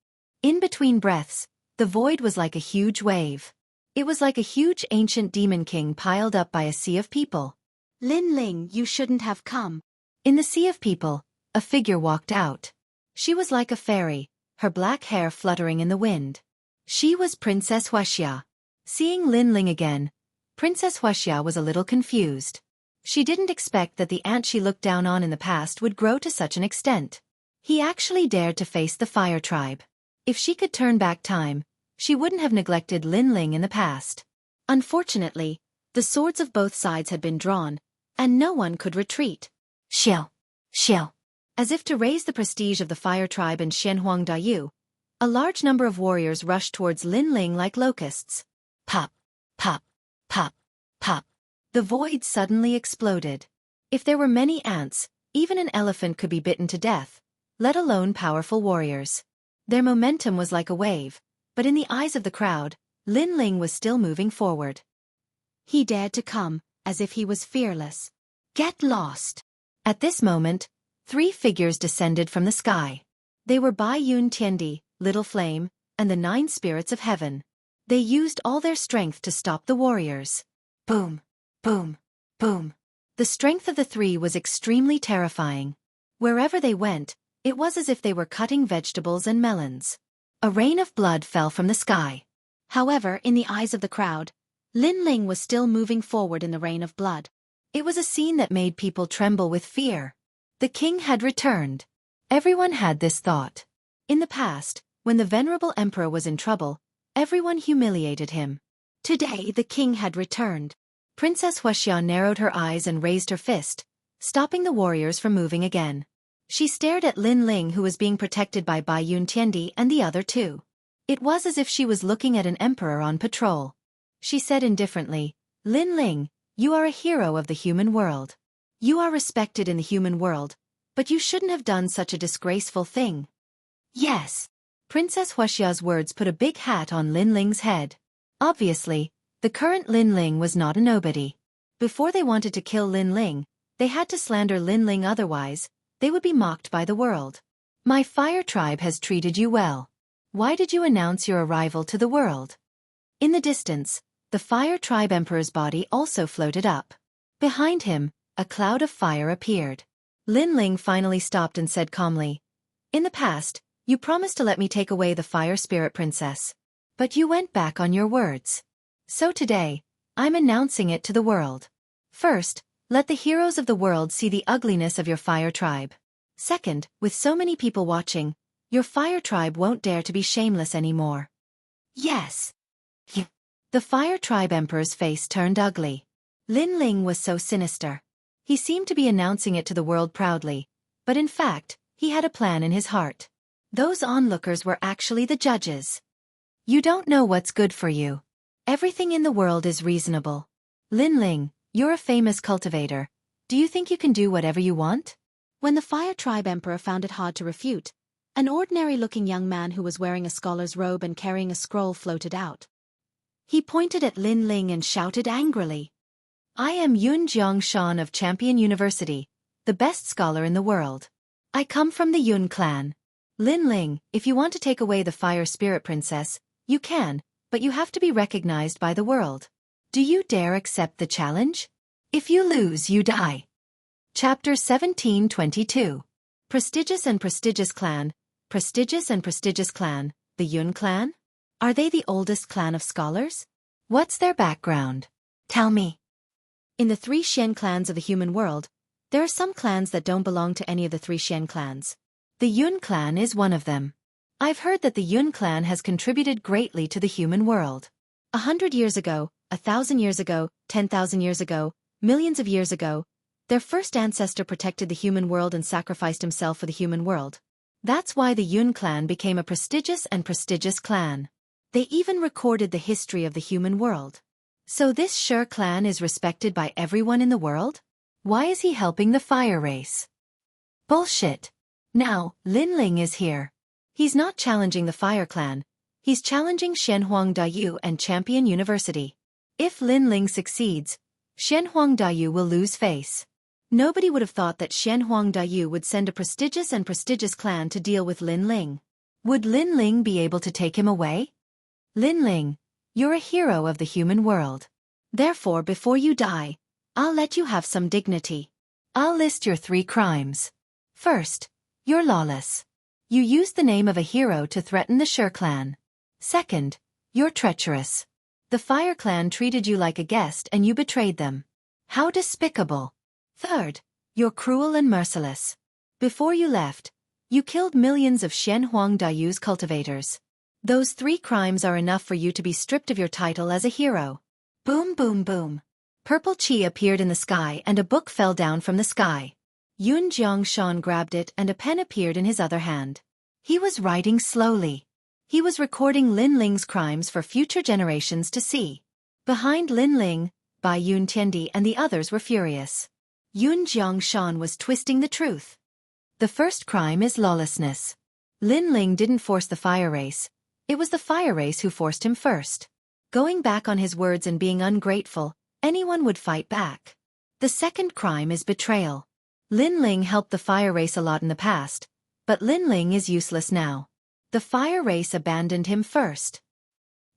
In between breaths, the void was like a huge wave. It was like a huge ancient demon king piled up by a sea of people. Lin Ling, you shouldn't have come. In the sea of people, a figure walked out. She was like a fairy, her black hair fluttering in the wind. She was Princess Wuxia. Seeing Lin Ling again, Princess Wuxia was a little confused. She didn't expect that the ant she looked down on in the past would grow to such an extent. He actually dared to face the fire tribe. If she could turn back time, she wouldn't have neglected Lin Ling in the past. Unfortunately, the swords of both sides had been drawn, and no one could retreat. Xiao, xiao. As if to raise the prestige of the fire tribe in Xianxia, a large number of warriors rushed towards Lin Ling like locusts. Pop, pop, pop, pop. The void suddenly exploded. If there were many ants, even an elephant could be bitten to death, let alone powerful warriors. Their momentum was like a wave, but in the eyes of the crowd, Lin Ling was still moving forward. He dared to come, as if he was fearless. Get lost! At this moment, 3 figures descended from the sky. They were Bai Yun Tiendi, Little Flame, and the 9 spirits of heaven. They used all their strength to stop the warriors. Boom! Boom! Boom! The strength of the 3 was extremely terrifying. Wherever they went, it was as if they were cutting vegetables and melons. A rain of blood fell from the sky. However, in the eyes of the crowd, Lin Ling was still moving forward in the rain of blood. It was a scene that made people tremble with fear. The king had returned. Everyone had this thought. In the past, when the venerable emperor was in trouble, everyone humiliated him. Today the king had returned. Princess Wuxia narrowed her eyes and raised her fist, stopping the warriors from moving again. She stared at Lin Ling, who was being protected by Bai Yun Tiendi and the other 2. It was as if she was looking at an emperor on patrol. She said indifferently, Lin Ling, you are a hero of the human world. You are respected in the human world, but you shouldn't have done such a disgraceful thing. Yes. Princess Wuxia's words put a big hat on Lin Ling's head. Obviously, the current Lin Ling was not a nobody. Before they wanted to kill Lin Ling, they had to slander Lin Ling, otherwise, they would be mocked by the world. My fire tribe has treated you well. Why did you announce your arrival to the world? In the distance, the fire tribe emperor's body also floated up. Behind him, a cloud of fire appeared. Lin Ling finally stopped and said calmly, In the past, you promised to let me take away the fire spirit princess. But you went back on your words. So today, I'm announcing it to the world. First, let the heroes of the world see the ugliness of your fire tribe. Second, with so many people watching, your fire tribe won't dare to be shameless anymore. Yes. The fire tribe emperor's face turned ugly. Lin Ling was so sinister. He seemed to be announcing it to the world proudly, but in fact, he had a plan in his heart. Those onlookers were actually the judges. You don't know what's good for you. Everything in the world is reasonable. Lin Ling, you're a famous cultivator. Do you think you can do whatever you want? When the fire tribe emperor found it hard to refute, an ordinary-looking young man who was wearing a scholar's robe and carrying a scroll floated out. He pointed at Lin Ling and shouted angrily, I am Yun Jiangshan of Champion University, the best scholar in the world. I come from the Yun clan. Lin Ling, if you want to take away the fire spirit princess, you can, but you have to be recognized by the world. Do you dare accept the challenge? If you lose, you die. Chapter 1722. Prestigious and Prestigious Clan. Prestigious and Prestigious Clan, the Yun clan? Are they the oldest clan of scholars? What's their background? Tell me. In the 3 Xian clans of the human world, there are some clans that don't belong to any of the 3 Xian clans. The Yun clan is one of them. I've heard that the Yun clan has contributed greatly to the human world. 100 years ago, 1,000 years ago, 10,000 years ago, millions of years ago, their first ancestor protected the human world and sacrificed himself for the human world. That's why the Yun clan became a prestigious and prestigious clan. They even recorded the history of the human world. So this Shi clan is respected by everyone in the world? Why is he helping the fire race? Bullshit. Now, Lin Ling is here. He's not challenging the fire clan. He's challenging Xianxia and Champion University. If Lin Ling succeeds, Xianxia will lose face. Nobody would have thought that Xianxia would send a prestigious and prestigious clan to deal with Lin Ling. Would Lin Ling be able to take him away? Lin Ling, you're a hero of the human world. Therefore, before you die, I'll let you have some dignity. I'll list your 3 crimes. First, you're lawless. You used the name of a hero to threaten the Shi clan. Second, you're treacherous. The Fire Clan treated you like a guest and you betrayed them. How despicable. Third, you're cruel and merciless. Before you left, you killed millions of Shenhuang Dayu's cultivators. Those 3 crimes are enough for you to be stripped of your title as a hero. Boom boom boom. Purple chi appeared in the sky and a book fell down from the sky. Yun Jiangshan grabbed it and a pen appeared in his other hand. He was writing slowly. He was recording Lin Ling's crimes for future generations to see. Behind Lin Ling, Bai Yun Tiandi and the others were furious. Yun Jiangshan was twisting the truth. The first crime is lawlessness. Lin Ling didn't force the fire race. It was the fire race who forced him first. Going back on his words and being ungrateful, anyone would fight back. The second crime is betrayal. Lin Ling helped the fire race a lot in the past, but Lin Ling is useless now. The fire race abandoned him first.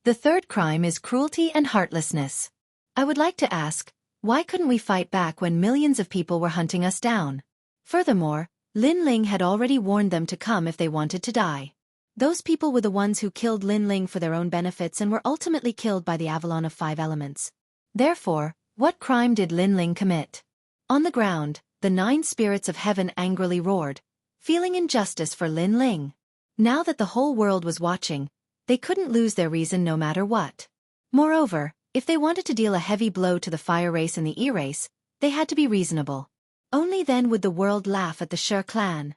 The third crime is cruelty and heartlessness. I would like to ask, why couldn't we fight back when millions of people were hunting us down? Furthermore, Lin Ling had already warned them to come if they wanted to die. Those people were the ones who killed Lin Ling for their own benefits and were ultimately killed by the Avalon of 5 elements. Therefore, what crime did Lin Ling commit? On the ground, the 9 spirits of heaven angrily roared, feeling injustice for Lin Ling. Now that the whole world was watching, they couldn't lose their reason no matter what. Moreover, if they wanted to deal a heavy blow to the fire race and the e-race, they had to be reasonable. Only then would the world laugh at the Shi clan.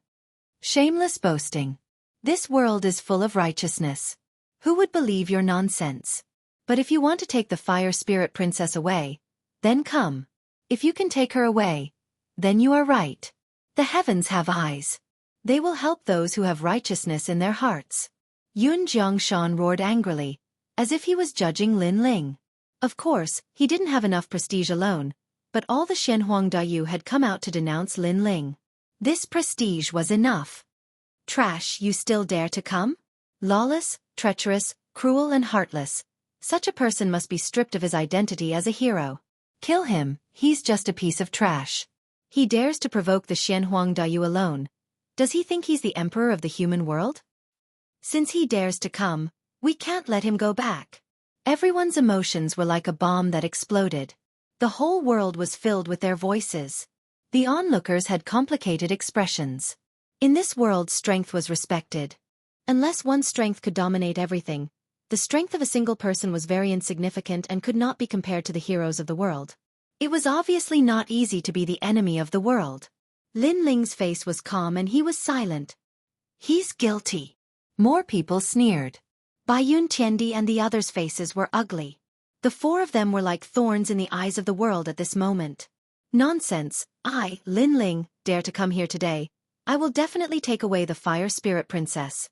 Shameless boasting. This world is full of righteousness. Who would believe your nonsense? But if you want to take the fire spirit princess away, then come. If you can take her away, then you are right. The heavens have eyes. They will help those who have righteousness in their hearts. Yun Jiangshan roared angrily, as if he was judging Lin Ling. Of course, he didn't have enough prestige alone, but all the Shenhuang Dayu had come out to denounce Lin Ling. This prestige was enough. Trash, you still dare to come? Lawless, treacherous, cruel and heartless. Such a person must be stripped of his identity as a hero. Kill him, he's just a piece of trash. He dares to provoke the Shenhuang Dayu alone. Does he think he's the emperor of the human world? Since he dares to come, we can't let him go back. Everyone's emotions were like a bomb that exploded. The whole world was filled with their voices. The onlookers had complicated expressions. In this world, strength was respected. Unless one's strength could dominate everything, the strength of a single person was very insignificant and could not be compared to the heroes of the world. It was obviously not easy to be the enemy of the world. Lin Ling's face was calm and he was silent. He's guilty. More people sneered. Bai Yun Tiandi and the others' faces were ugly. The 4 of them were like thorns in the eyes of the world at this moment. Nonsense, I, Lin Ling, dare to come here today. I will definitely take away the fire spirit princess.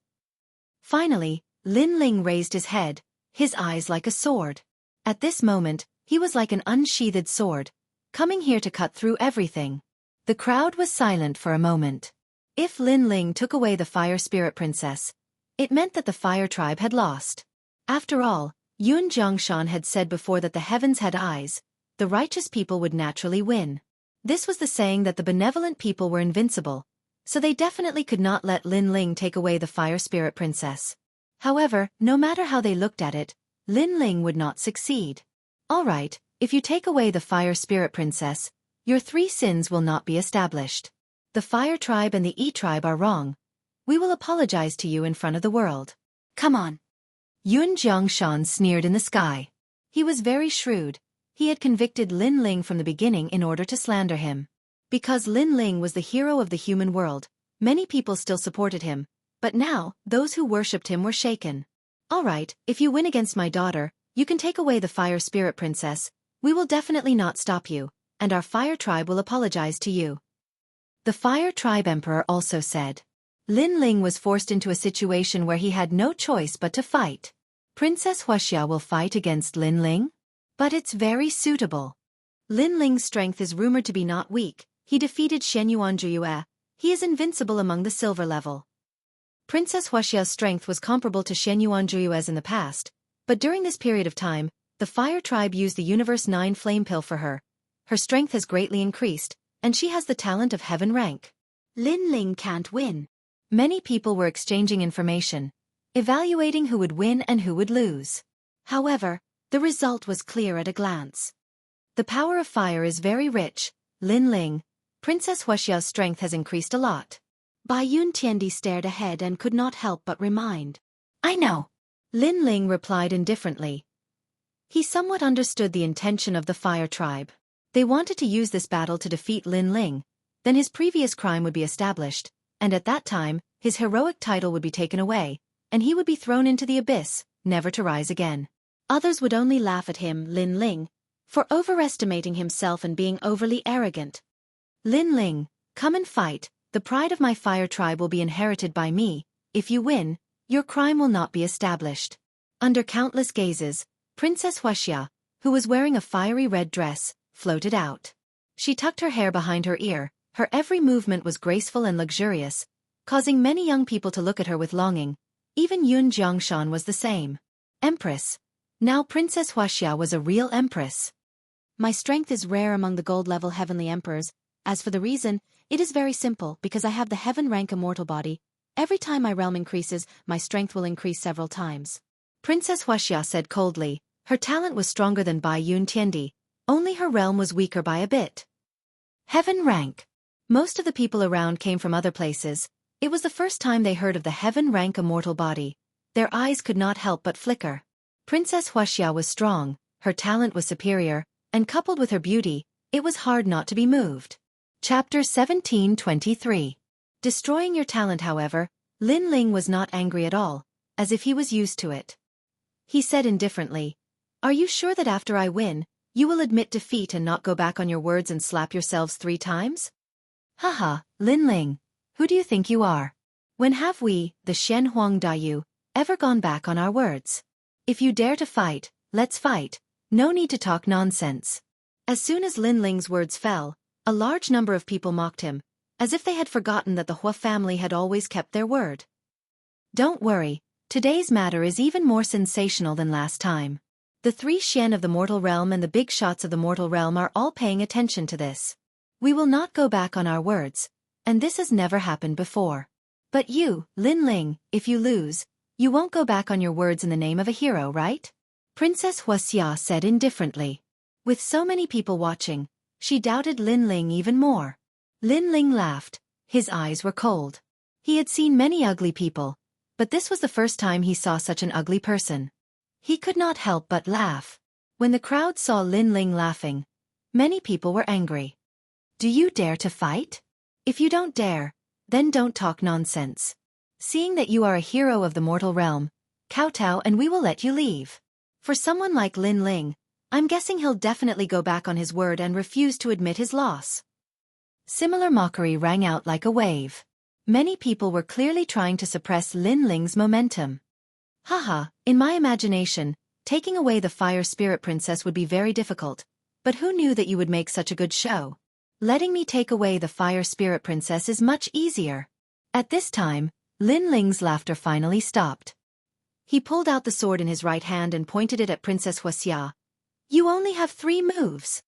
Finally, Lin Ling raised his head, his eyes like a sword. At this moment, he was like an unsheathed sword, coming here to cut through everything. The crowd was silent for a moment. If Lin Ling took away the fire spirit princess, it meant that the fire tribe had lost. After all, Yun Jiangshan had said before that the heavens had eyes, the righteous people would naturally win. This was the saying that the benevolent people were invincible, so they definitely could not let Lin Ling take away the fire spirit princess. However, no matter how they looked at it, Lin Ling would not succeed. Alright, if you take away the fire spirit princess, your 3 sins will not be established. The fire tribe and the E-tribe are wrong. We will apologize to you in front of the world. Come on. Yun Jiangshan sneered in the sky. He was very shrewd. He had convicted Lin Ling from the beginning in order to slander him. Because Lin Ling was the hero of the human world, many people still supported him, but now, those who worshipped him were shaken. Alright, if you win against my daughter, you can take away the fire spirit princess. We will definitely not stop you, and our fire tribe will apologize to you. The fire tribe emperor also said. Lin Ling was forced into a situation where he had no choice but to fight. Princess Wuxia will fight against Lin Ling? But it's very suitable. Lin Ling's strength is rumored to be not weak. He defeated Shenyuan Juyue. He is invincible among the silver level. Princess Wuxia's strength was comparable to Shenyuan Juyue's in the past, but during this period of time, the fire tribe used the Universe 9 flame pill for her. Her strength has greatly increased, and she has the talent of heaven rank. Lin Ling can't win. Many people were exchanging information, evaluating who would win and who would lose. However, The result was clear at a glance. The power of fire is very rich, Lin Ling. Princess Wuxia's strength has increased a lot. Bai Yun Tiandi stared ahead and could not help but remind. I know. Lin Ling replied indifferently. He somewhat understood the intention of the fire tribe. They wanted to use this battle to defeat Lin Ling, then his previous crime would be established, and at that time, his heroic title would be taken away, and he would be thrown into the abyss, never to rise again. Others would only laugh at him, Lin Ling, for overestimating himself and being overly arrogant. Lin Ling, come and fight, the pride of my fire tribe will be inherited by me. If you win, your crime will not be established. Under countless gazes, Princess Wuxia, who was wearing a fiery red dress, floated out. She tucked her hair behind her ear, her every movement was graceful and luxurious, causing many young people to look at her with longing. Even Yun Jiangshan was the same. Empress. Now Princess Wuxia was a real empress. My strength is rare among the gold-level heavenly emperors. As for the reason, it is very simple because I have the heaven-rank immortal body. Every time my realm increases, my strength will increase several times. Princess Wuxia said coldly. Her talent was stronger than Bai Yun Tiandi, only her realm was weaker by a bit. Heaven rank. Most of the people around came from other places. It was the first time they heard of the heaven-rank immortal body. Their eyes could not help but flicker. Princess Wuxia was strong, her talent was superior, and coupled with her beauty, it was hard not to be moved. Chapter 1723. Destroying your talent, however, Lin Ling was not angry at all, as if he was used to it. He said indifferently, "Are you sure that after I win, you will admit defeat and not go back on your words and slap yourselves 3 times? Haha, Lin Ling, who do you think you are? When have we, the Shen Huang Dayu, ever gone back on our words? If you dare to fight, let's fight, no need to talk nonsense." As soon as Lin Ling's words fell, a large number of people mocked him, as if they had forgotten that the Hua family had always kept their word. Don't worry, today's matter is even more sensational than last time. The 3 Xian of the mortal realm and the big shots of the mortal realm are all paying attention to this. We will not go back on our words, and this has never happened before. But you, Lin Ling, if you lose, you won't go back on your words in the name of a hero, right? Princess Wuxia said indifferently. With so many people watching, she doubted Lin Ling even more. Lin Ling laughed, his eyes were cold. He had seen many ugly people, but this was the first time he saw such an ugly person. He could not help but laugh. When the crowd saw Lin Ling laughing, many people were angry. Do you dare to fight? If you don't dare, then don't talk nonsense. Seeing that you are a hero of the mortal realm, kowtow and we will let you leave. For someone like Lin Ling, I'm guessing he'll definitely go back on his word and refuse to admit his loss. Similar mockery rang out like a wave. Many people were clearly trying to suppress Lin Ling's momentum. Haha, in my imagination, taking away the fire spirit princess would be very difficult, but who knew that you would make such a good show? Letting me take away the fire spirit princess is much easier. At this time, Lin Ling's laughter finally stopped. He pulled out the sword in his right hand and pointed it at Princess Wuxia. You only have 3 moves.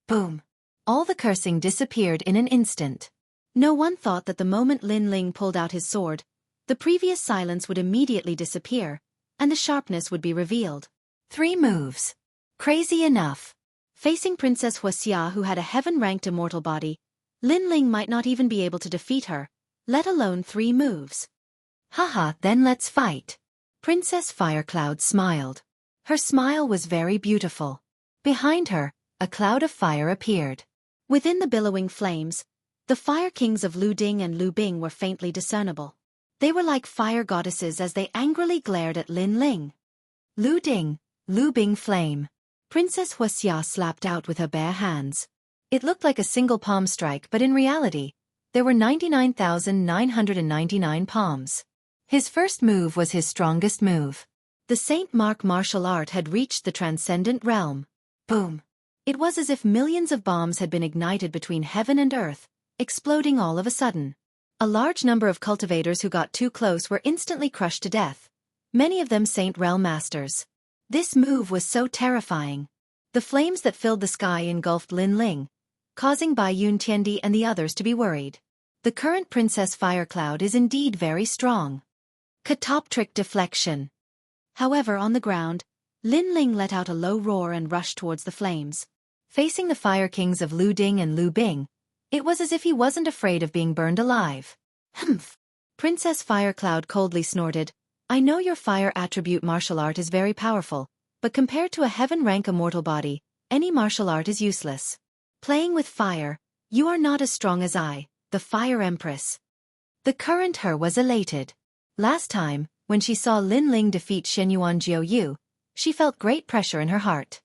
Boom. All the cursing disappeared in an instant. No one thought that the moment Lin Ling pulled out his sword, the previous silence would immediately disappear, and the sharpness would be revealed. 3 moves. Crazy enough. Facing Princess Wuxia, who had a heaven-ranked immortal body, Lin Ling might not even be able to defeat her, let alone 3 moves. Haha, then let's fight. Princess Firecloud smiled. Her smile was very beautiful. Behind her, a cloud of fire appeared. Within the billowing flames, the fire kings of Lu Ding and Lu Bing were faintly discernible. They were like fire goddesses as they angrily glared at Lin Ling. Lu Ding, Lu Bing flame. Princess Wuxia slapped out with her bare hands. It looked like a single palm strike, but in reality, there were 99,999 palms. His first move was his strongest move. The Saint Mark martial art had reached the transcendent realm. Boom. It was as if millions of bombs had been ignited between heaven and earth, exploding all of a sudden. A large number of cultivators who got too close were instantly crushed to death, many of them Saint Realm masters. This move was so terrifying. The flames that filled the sky engulfed Lin Ling, causing Bai Yun Tiandi and the others to be worried. The current Princess Firecloud is indeed very strong. Top trick deflection. However, on the ground, Lin Ling let out a low roar and rushed towards the flames. Facing the fire kings of Lu Ding and Lu Bing, it was as if he wasn't afraid of being burned alive. Humph! Princess Firecloud coldly snorted, I know your fire attribute martial art is very powerful, but compared to a heaven-rank immortal body, any martial art is useless. Playing with fire, you are not as strong as I, the Fire Empress. The current her was elated. Last time, when she saw Lin Ling defeat Shenyuan Jiuyu, she felt great pressure in her heart.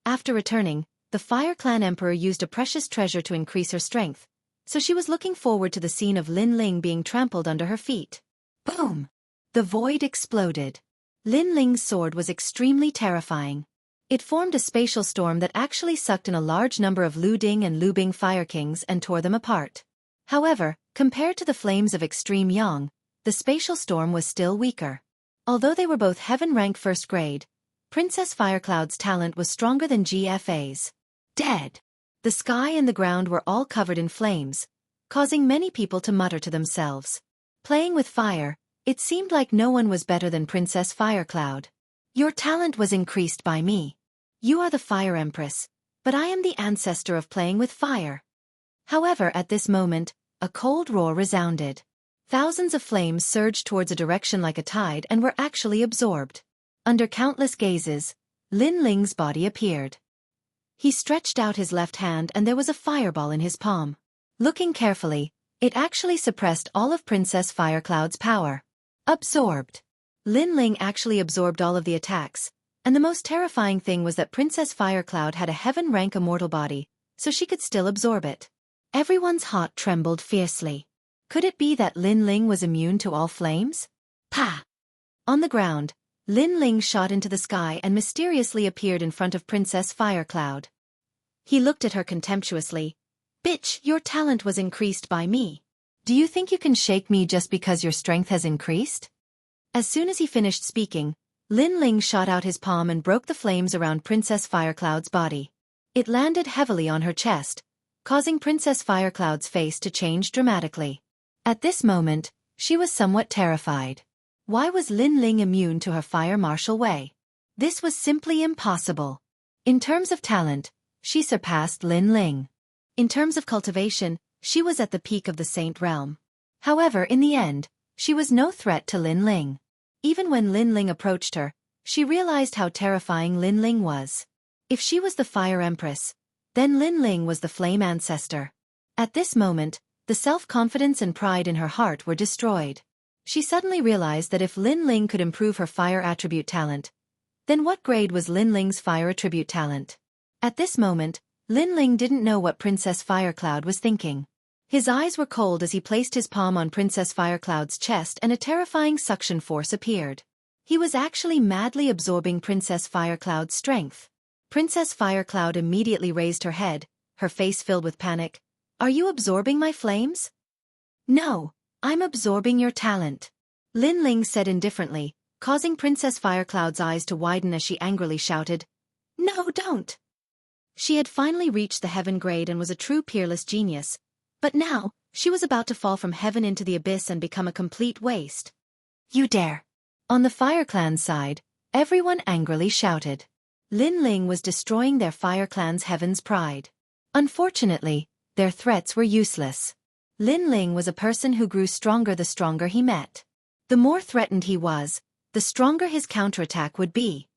After returning, the Fire Clan Emperor used a precious treasure to increase her strength, so she was looking forward to the scene of Lin Ling being trampled under her feet. Boom! The void exploded. Lin Ling's sword was extremely terrifying. It formed a spatial storm that actually sucked in a large number of Lu Ding and Lu Bing Fire Kings and tore them apart. However, compared to the flames of Extreme Yang, the spatial storm was still weaker. Although they were both heaven-rank first grade, Princess Firecloud's talent was stronger than GFA's. Dead! The sky and the ground were all covered in flames, causing many people to mutter to themselves. Playing with fire, it seemed like no one was better than Princess Firecloud. Your talent was increased by me. You are the Fire Empress, but I am the ancestor of playing with fire. However, at this moment, a cold roar resounded. Thousands of flames surged towards a direction like a tide and were actually absorbed. Under countless gazes, Lin Ling's body appeared. He stretched out his left hand and there was a fireball in his palm. Looking carefully, it actually suppressed all of Princess Firecloud's power. Absorbed. Lin Ling actually absorbed all of the attacks, and the most terrifying thing was that Princess Firecloud had a heaven-rank immortal body, so she could still absorb it. Everyone's heart trembled fiercely. Could it be that Lin Ling was immune to all flames? Pa! On the ground, Lin Ling shot into the sky and mysteriously appeared in front of Princess Firecloud. He looked at her contemptuously. Bitch, your talent was increased by me. Do you think you can shake me just because your strength has increased? As soon as he finished speaking, Lin Ling shot out his palm and broke the flames around Princess Firecloud's body. It landed heavily on her chest, causing Princess Firecloud's face to change dramatically. At this moment, she was somewhat terrified. Why was Lin Ling immune to her fire martial way? This was simply impossible. In terms of talent, she surpassed Lin Ling. In terms of cultivation, she was at the peak of the Saint realm. However, in the end, she was no threat to Lin Ling. Even when Lin Ling approached her, she realized how terrifying Lin Ling was. If she was the Fire Empress, then Lin Ling was the Flame Ancestor. At this moment, the self-confidence and pride in her heart were destroyed. She suddenly realized that if Lin Ling could improve her fire attribute talent, then what grade was Lin Ling's fire attribute talent? At this moment, Lin Ling didn't know what Princess Firecloud was thinking. His eyes were cold as he placed his palm on Princess Firecloud's chest and a terrifying suction force appeared. He was actually madly absorbing Princess Firecloud's strength. Princess Firecloud immediately raised her head, her face filled with panic. Are you absorbing my flames? No, I'm absorbing your talent. Lin Ling said indifferently, causing Princess Firecloud's eyes to widen as she angrily shouted, No, don't! She had finally reached the heaven grade and was a true peerless genius, but now, she was about to fall from heaven into the abyss and become a complete waste. You dare! On the Fire Clan's side, everyone angrily shouted. Lin Ling was destroying their Fire Clan's heaven's pride. Unfortunately, their threats were useless. Lin Ling was a person who grew stronger the stronger he met. The more threatened he was, the stronger his counterattack would be.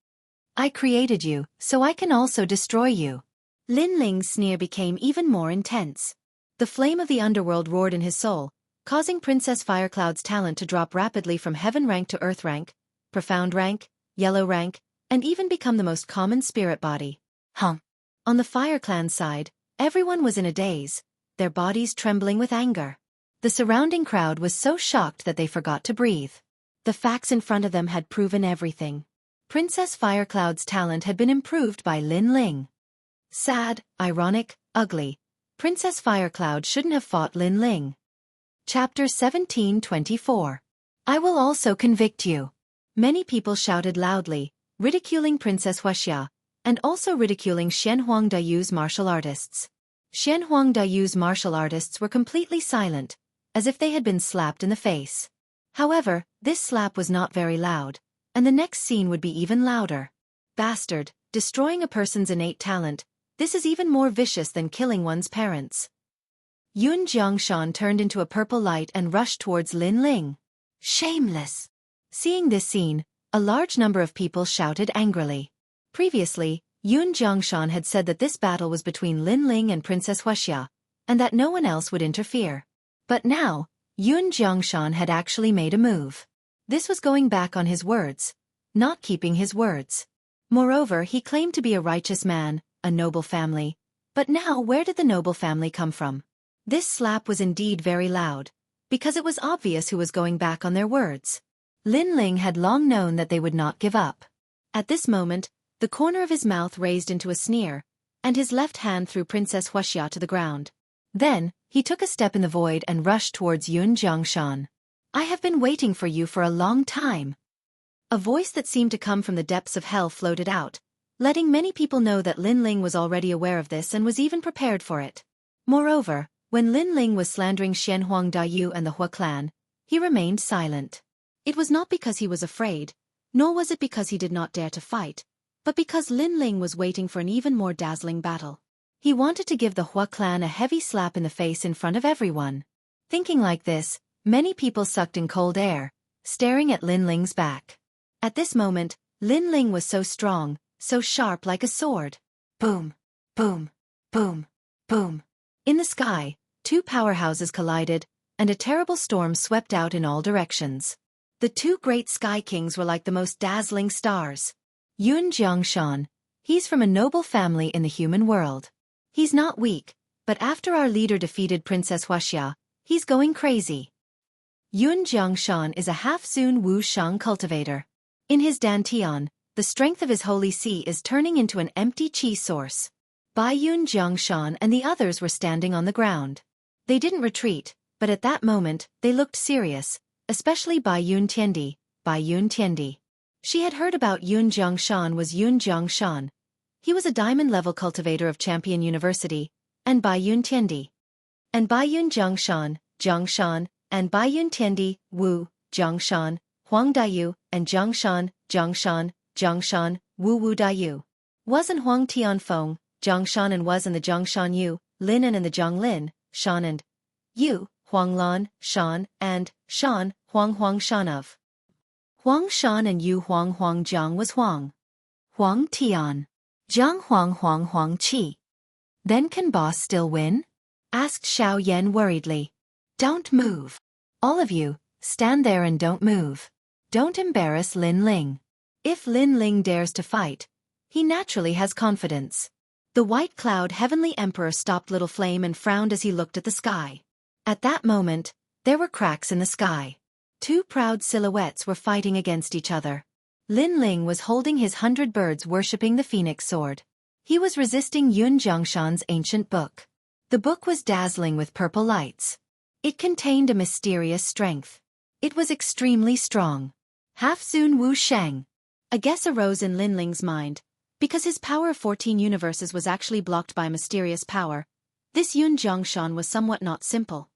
I created you, so I can also destroy you. Lin Ling's sneer became even more intense. The flame of the underworld roared in his soul, causing Princess Firecloud's talent to drop rapidly from heaven rank to earth rank, profound rank, yellow rank, and even become the most common spirit body. On the Fire Clan's side, everyone was in a daze, their bodies trembling with anger. The surrounding crowd was so shocked that they forgot to breathe. The facts in front of them had proven everything. Princess Firecloud's talent had been improved by Lin Ling. Sad, ironic, ugly. Princess Firecloud shouldn't have fought Lin Ling. Chapter 1724. I will also convict you. Many people shouted loudly, ridiculing Princess Wuxia, and also ridiculing Xianhuang Dayu's martial artists. Xianhuang Dayu's martial artists were completely silent, as if they had been slapped in the face. However, this slap was not very loud, and the next scene would be even louder. Bastard, destroying a person's innate talent. This is even more vicious than killing one's parents. Yun Jiangshan turned into a purple light and rushed towards Lin Ling. Shameless! Seeing this scene, a large number of people shouted angrily. Previously, Yun Jiangshan had said that this battle was between Lin Ling and Princess Wuxia, and that no one else would interfere. But now, Yun Jiangshan had actually made a move. This was going back on his words, not keeping his words. Moreover, he claimed to be a righteous man, a noble family. But now where did the noble family come from? This slap was indeed very loud, because it was obvious who was going back on their words. Lin Ling had long known that they would not give up. At this moment, the corner of his mouth raised into a sneer, and his left hand threw Princess Wuxia to the ground. Then, he took a step in the void and rushed towards Yun Jiangshan. I have been waiting for you for a long time. A voice that seemed to come from the depths of hell floated out, letting many people know that Lin Ling was already aware of this and was even prepared for it. Moreover, when Lin Ling was slandering Xian Huangdayu and the Hua clan, he remained silent. It was not because he was afraid, nor was it because he did not dare to fight, but because Lin Ling was waiting for an even more dazzling battle. He wanted to give the Hua clan a heavy slap in the face in front of everyone. Thinking like this, many people sucked in cold air, staring at Lin Ling's back. At this moment, Lin Ling was so strong, so sharp like a sword. Boom, boom, boom, boom. In the sky, two powerhouses collided, and a terrible storm swept out in all directions. The two great sky kings were like the most dazzling stars. Yun Jiangshan, he's from a noble family in the human world. He's not weak, but after our leader defeated Princess Wuxia, he's going crazy. Yun Jiangshan is a half-Sun Wu Shang cultivator. In his dantian, the strength of his holy see is turning into an empty qi source. Bai Yun Jiangshan and the others were standing on the ground. They didn't retreat, but at that moment, they looked serious, especially Bai Yun Tiandi. She had heard about Yun Jiangshan was Yun Jiangshan. He was a diamond-level cultivator of Champion University, and Bai Yun Tiandi. And Bai Yun Jiangshan, and Bai Yun Tiandi, Wu, Jiangshan, Huangdayu, and Jiangshan, Wu Dayu. Was and Huang Tianfeng, Jiangshan and Was and the Jiangshan Yu, Lin and the Jianglin, Shan and Yu, Huanglan, Shan, and Shan, Huang Shan of. Huang Shan and Yu Huang Jiang was Huang Tian. Jiang Huang Qi. Then can boss still win? Asked Xiao Yan worriedly. Don't move. All of you, stand there and don't move. Don't embarrass Lin Ling. If Lin Ling dares to fight, he naturally has confidence. The white cloud heavenly emperor stopped Little Flame and frowned as he looked at the sky. At that moment, there were cracks in the sky. Two proud silhouettes were fighting against each other. Lin Ling was holding his 100 birds worshipping the phoenix sword. He was resisting Yun Jiangshan's ancient book. The book was dazzling with purple lights. It contained a mysterious strength. It was extremely strong. Half-Sun Wu Shang. A guess arose in Lin Ling's mind. Because his power of 14 universes was actually blocked by a mysterious power, this Yun Jiangshan was somewhat not simple.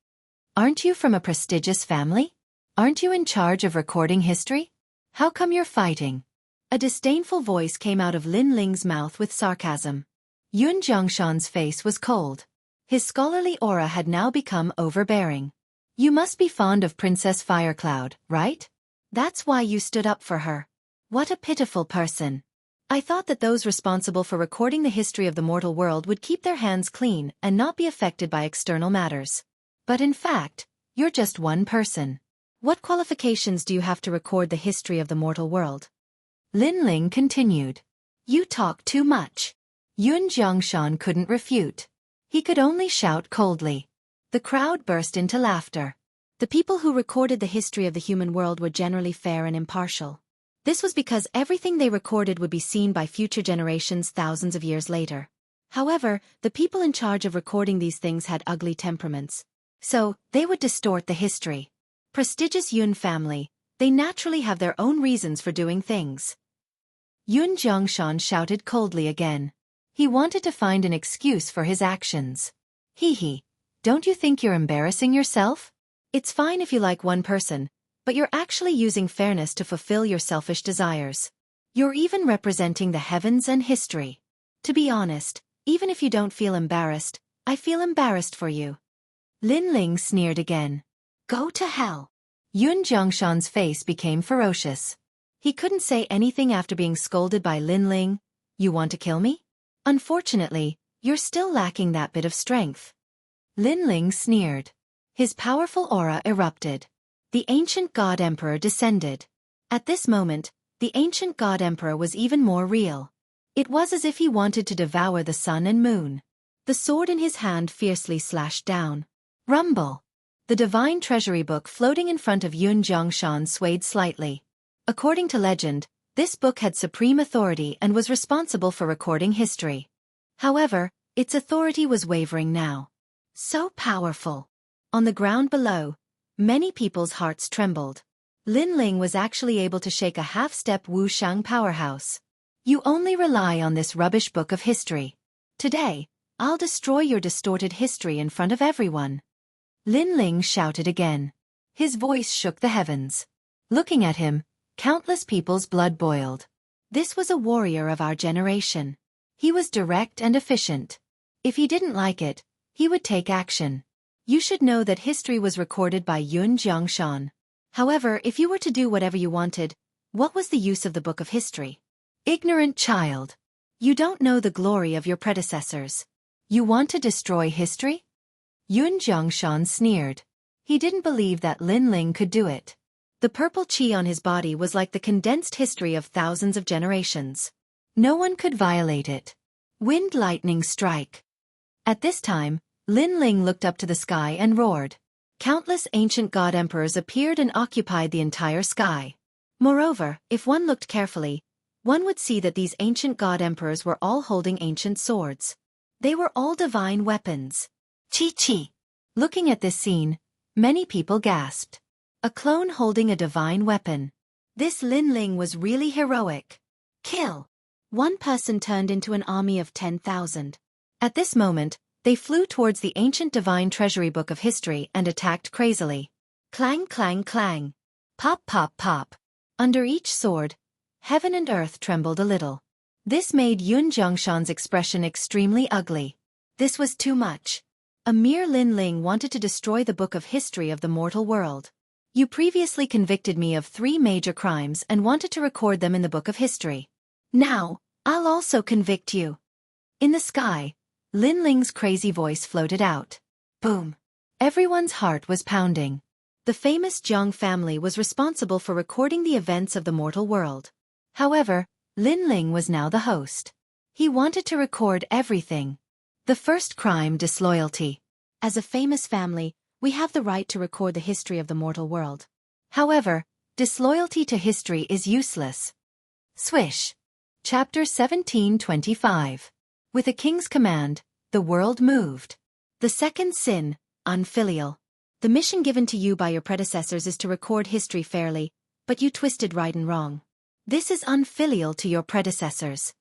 Aren't you from a prestigious family? Aren't you in charge of recording history? How come you're fighting? A disdainful voice came out of Lin Ling's mouth with sarcasm. Yun Jiangshan's face was cold. His scholarly aura had now become overbearing. You must be fond of Princess Firecloud, right? That's why you stood up for her. What a pitiful person. I thought that those responsible for recording the history of the mortal world would keep their hands clean and not be affected by external matters. But in fact, you're just one person. What qualifications do you have to record the history of the mortal world? Lin Ling continued. You talk too much. Yun Jiangshan couldn't refute. He could only shout coldly. The crowd burst into laughter. The people who recorded the history of the human world were generally fair and impartial. This was because everything they recorded would be seen by future generations thousands of years later. However, the people in charge of recording these things had ugly temperaments. So, they would distort the history. Prestigious Yun family, they naturally have their own reasons for doing things. Yun Jiangshan shouted coldly again. He wanted to find an excuse for his actions. Hee, don't you think you're embarrassing yourself? It's fine if you like one person, but you're actually using fairness to fulfill your selfish desires. You're even representing the heavens and history. To be honest, even if you don't feel embarrassed, I feel embarrassed for you. Lin Ling sneered again. Go to hell. Yun Jiangshan's face became ferocious. He couldn't say anything after being scolded by Lin Ling. You want to kill me? Unfortunately, you're still lacking that bit of strength. Lin Ling sneered. His powerful aura erupted. The ancient god emperor descended. At this moment, the ancient god emperor was even more real. It was as if he wanted to devour the sun and moon. The sword in his hand fiercely slashed down. Rumble! The divine treasury book floating in front of Yun Jiangshan swayed slightly. According to legend, this book had supreme authority and was responsible for recording history. However, its authority was wavering now. So powerful. On the ground below, many people's hearts trembled. Lin Ling was actually able to shake a half-step Wuxiang powerhouse. You only rely on this rubbish book of history. Today, I'll destroy your distorted history in front of everyone. Lin Ling shouted again. His voice shook the heavens. Looking at him, countless people's blood boiled. This was a warrior of our generation. He was direct and efficient. If he didn't like it, he would take action. You should know that history was recorded by Yun Jiangshan. However, if you were to do whatever you wanted, what was the use of the book of history? Ignorant child. You don't know the glory of your predecessors. You want to destroy history? Yun Jiangshan sneered. He didn't believe that Lin Ling could do it. The purple qi on his body was like the condensed history of thousands of generations. No one could violate it. Wind lightning strike. At this time, Lin Ling looked up to the sky and roared. Countless ancient god emperors appeared and occupied the entire sky. Moreover, if one looked carefully, one would see that these ancient god emperors were all holding ancient swords. They were all divine weapons. Chi. Looking at this scene, many people gasped. A clone holding a divine weapon. This Lin Ling was really heroic. Kill. One person turned into an army of 10,000. At this moment, they flew towards the ancient divine treasury book of history and attacked crazily. Clang, clang, clang. Pop, pop, pop. Under each sword, heaven and earth trembled a little. This made Yun Jiangshan's expression extremely ugly. This was too much. A mere Lin Ling wanted to destroy the book of history of the mortal world. You previously convicted me of 3 major crimes and wanted to record them in the book of history. Now, I'll also convict you. In the sky, Lin Ling's crazy voice floated out. Boom. Everyone's heart was pounding. The famous Jiang family was responsible for recording the events of the mortal world. However, Lin Ling was now the host. He wanted to record everything. The first crime, disloyalty. As a famous family, we have the right to record the history of the mortal world. However, disloyalty to history is useless. Swish. Chapter 1725. With a king's command, the world moved. The second sin, unfilial. The mission given to you by your predecessors is to record history fairly, but you twisted right and wrong. This is unfilial to your predecessors.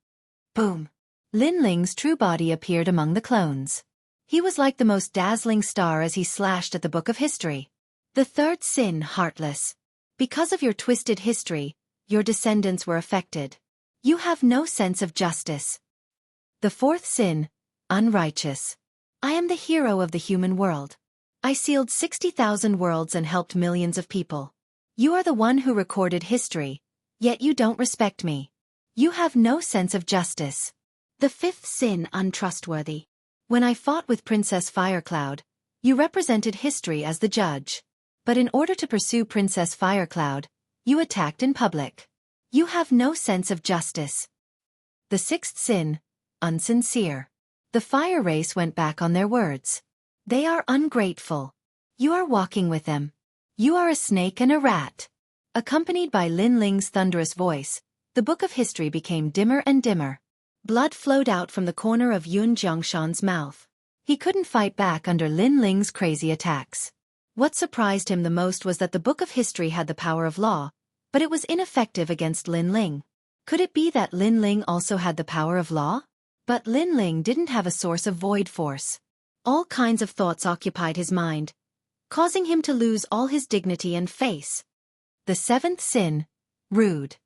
Boom. Lin Ling's true body appeared among the clones. He was like the most dazzling star as he slashed at the book of history. The third sin, heartless. Because of your twisted history, your descendants were affected. You have no sense of justice. The fourth sin, unrighteous. I am the hero of the human world. I sealed 60,000 worlds and helped millions of people. You are the one who recorded history, yet you don't respect me. You have no sense of justice. The fifth sin, untrustworthy. When I fought with Princess Firecloud, you represented history as the judge. But in order to pursue Princess Firecloud, you attacked in public. You have no sense of justice. The sixth sin, unsincere. The fire race went back on their words. They are ungrateful. You are walking with them. You are a snake and a rat. Accompanied by Lin Ling's thunderous voice, the book of history became dimmer and dimmer. Blood flowed out from the corner of Yun Jiangshan's mouth. He couldn't fight back under Lin Ling's crazy attacks. What surprised him the most was that the book of history had the power of law, but it was ineffective against Lin Ling. Could it be that Lin Ling also had the power of law? But Lin Ling didn't have a source of void force. All kinds of thoughts occupied his mind, causing him to lose all his dignity and face. The seventh sin, rude.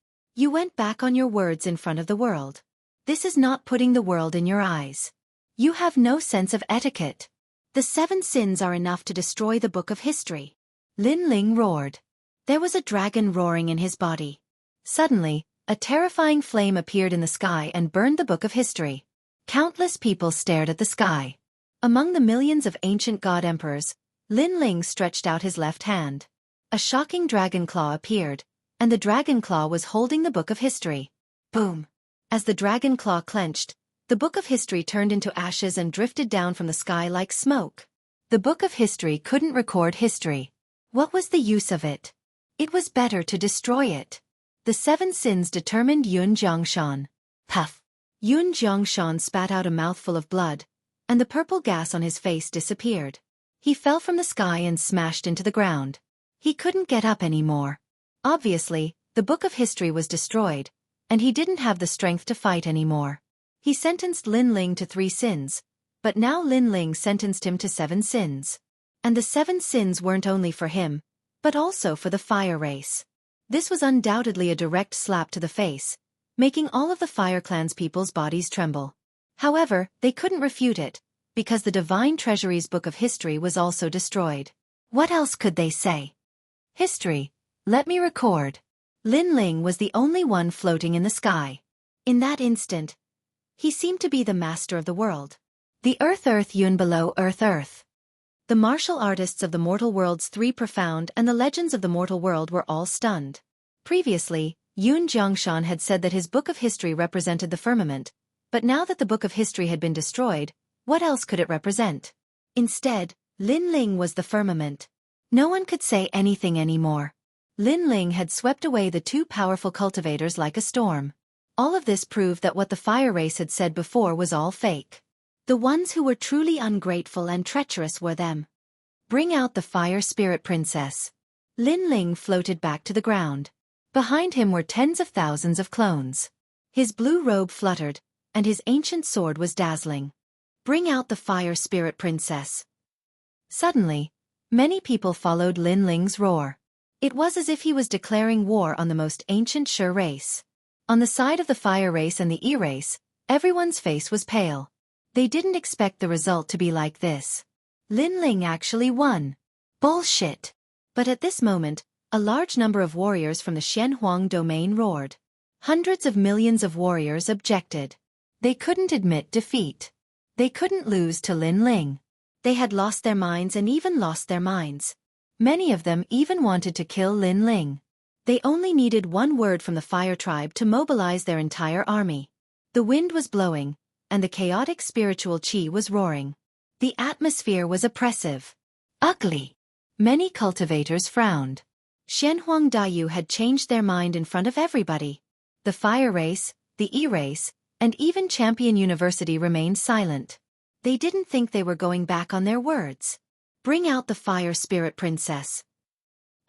You went back on your words in front of the world. This is not putting the world in your eyes. You have no sense of etiquette. The 7 sins are enough to destroy the book of history. Lin Ling roared. There was a dragon roaring in his body. Suddenly, a terrifying flame appeared in the sky and burned the book of history. Countless people stared at the sky. Among the millions of ancient god emperors, Lin Ling stretched out his left hand. A shocking dragon claw appeared, and the dragon claw was holding the book of history. Boom! As the dragon claw clenched, the book of history turned into ashes and drifted down from the sky like smoke. The book of history couldn't record history. What was the use of it? It was better to destroy it. The 7 sins determined Yun Jiangshan. Puff! Yun Jiangshan spat out a mouthful of blood, and the purple gas on his face disappeared. He fell from the sky and smashed into the ground. He couldn't get up anymore. Obviously, the book of history was destroyed, and he didn't have the strength to fight anymore. He sentenced Lin Ling to 3 sins, but now Lin Ling sentenced him to 7 sins. And the 7 sins weren't only for him, but also for the fire race. This was undoubtedly a direct slap to the face, making all of the Fire Clan's people's bodies tremble. However, they couldn't refute it, because the Divine Treasury's book of history was also destroyed. What else could they say? History. Let me record. Lin Ling was the only one floating in the sky. In that instant, he seemed to be the master of the world. The Earth Yun below Earth. The martial artists of the mortal world's 3 profound and the legends of the mortal world were all stunned. Previously, Yun Jiangshan had said that his book of history represented the firmament, but now that the book of history had been destroyed, what else could it represent? Instead, Lin Ling was the firmament. No one could say anything anymore. Lin Ling had swept away the 2 powerful cultivators like a storm. All of this proved that what the fire race had said before was all fake. The ones who were truly ungrateful and treacherous were them. Bring out the fire spirit princess. Lin Ling floated back to the ground. Behind him were tens of thousands of clones. His blue robe fluttered, and his ancient sword was dazzling. Bring out the fire spirit princess. Suddenly, many people followed Lin Ling's roar. It was as if he was declaring war on the most ancient Shi race. On the side of the fire race and the E race, everyone's face was pale. They didn't expect the result to be like this. Lin Ling actually won. Bullshit! But at this moment, a large number of warriors from the Xianhuang domain roared. Hundreds of millions of warriors objected. They couldn't admit defeat. They couldn't lose to Lin Ling. They had lost their minds and even lost their minds. Many of them even wanted to kill Lin Ling. They only needed one word from the fire tribe to mobilize their entire army. The wind was blowing, and the chaotic spiritual qi was roaring. The atmosphere was oppressive. Ugly. Many cultivators frowned. Xianhuang Dayu had changed their mind in front of everybody. The fire race, the E race, and even Champion University remained silent. They didn't think they were going back on their words. Bring out the fire spirit princess.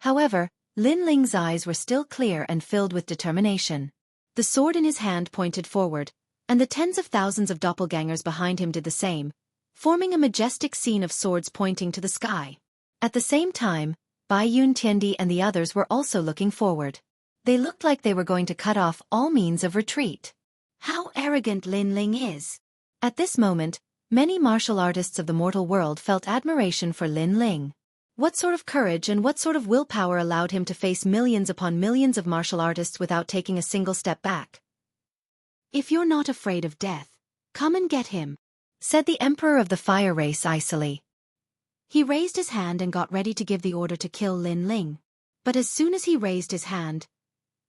However, Lin Ling's eyes were still clear and filled with determination. The sword in his hand pointed forward, and the tens of thousands of doppelgangers behind him did the same, forming a majestic scene of swords pointing to the sky. At the same time, Bai Yun Tiandi and the others were also looking forward. They looked like they were going to cut off all means of retreat. How arrogant Lin Ling is! At this moment, many martial artists of the mortal world felt admiration for Lin Ling. What sort of courage and what sort of willpower allowed him to face millions upon millions of martial artists without taking a single step back? If you're not afraid of death, come and get him, said the emperor of the fire race icily. He raised his hand and got ready to give the order to kill Lin Ling. But as soon as he raised his hand,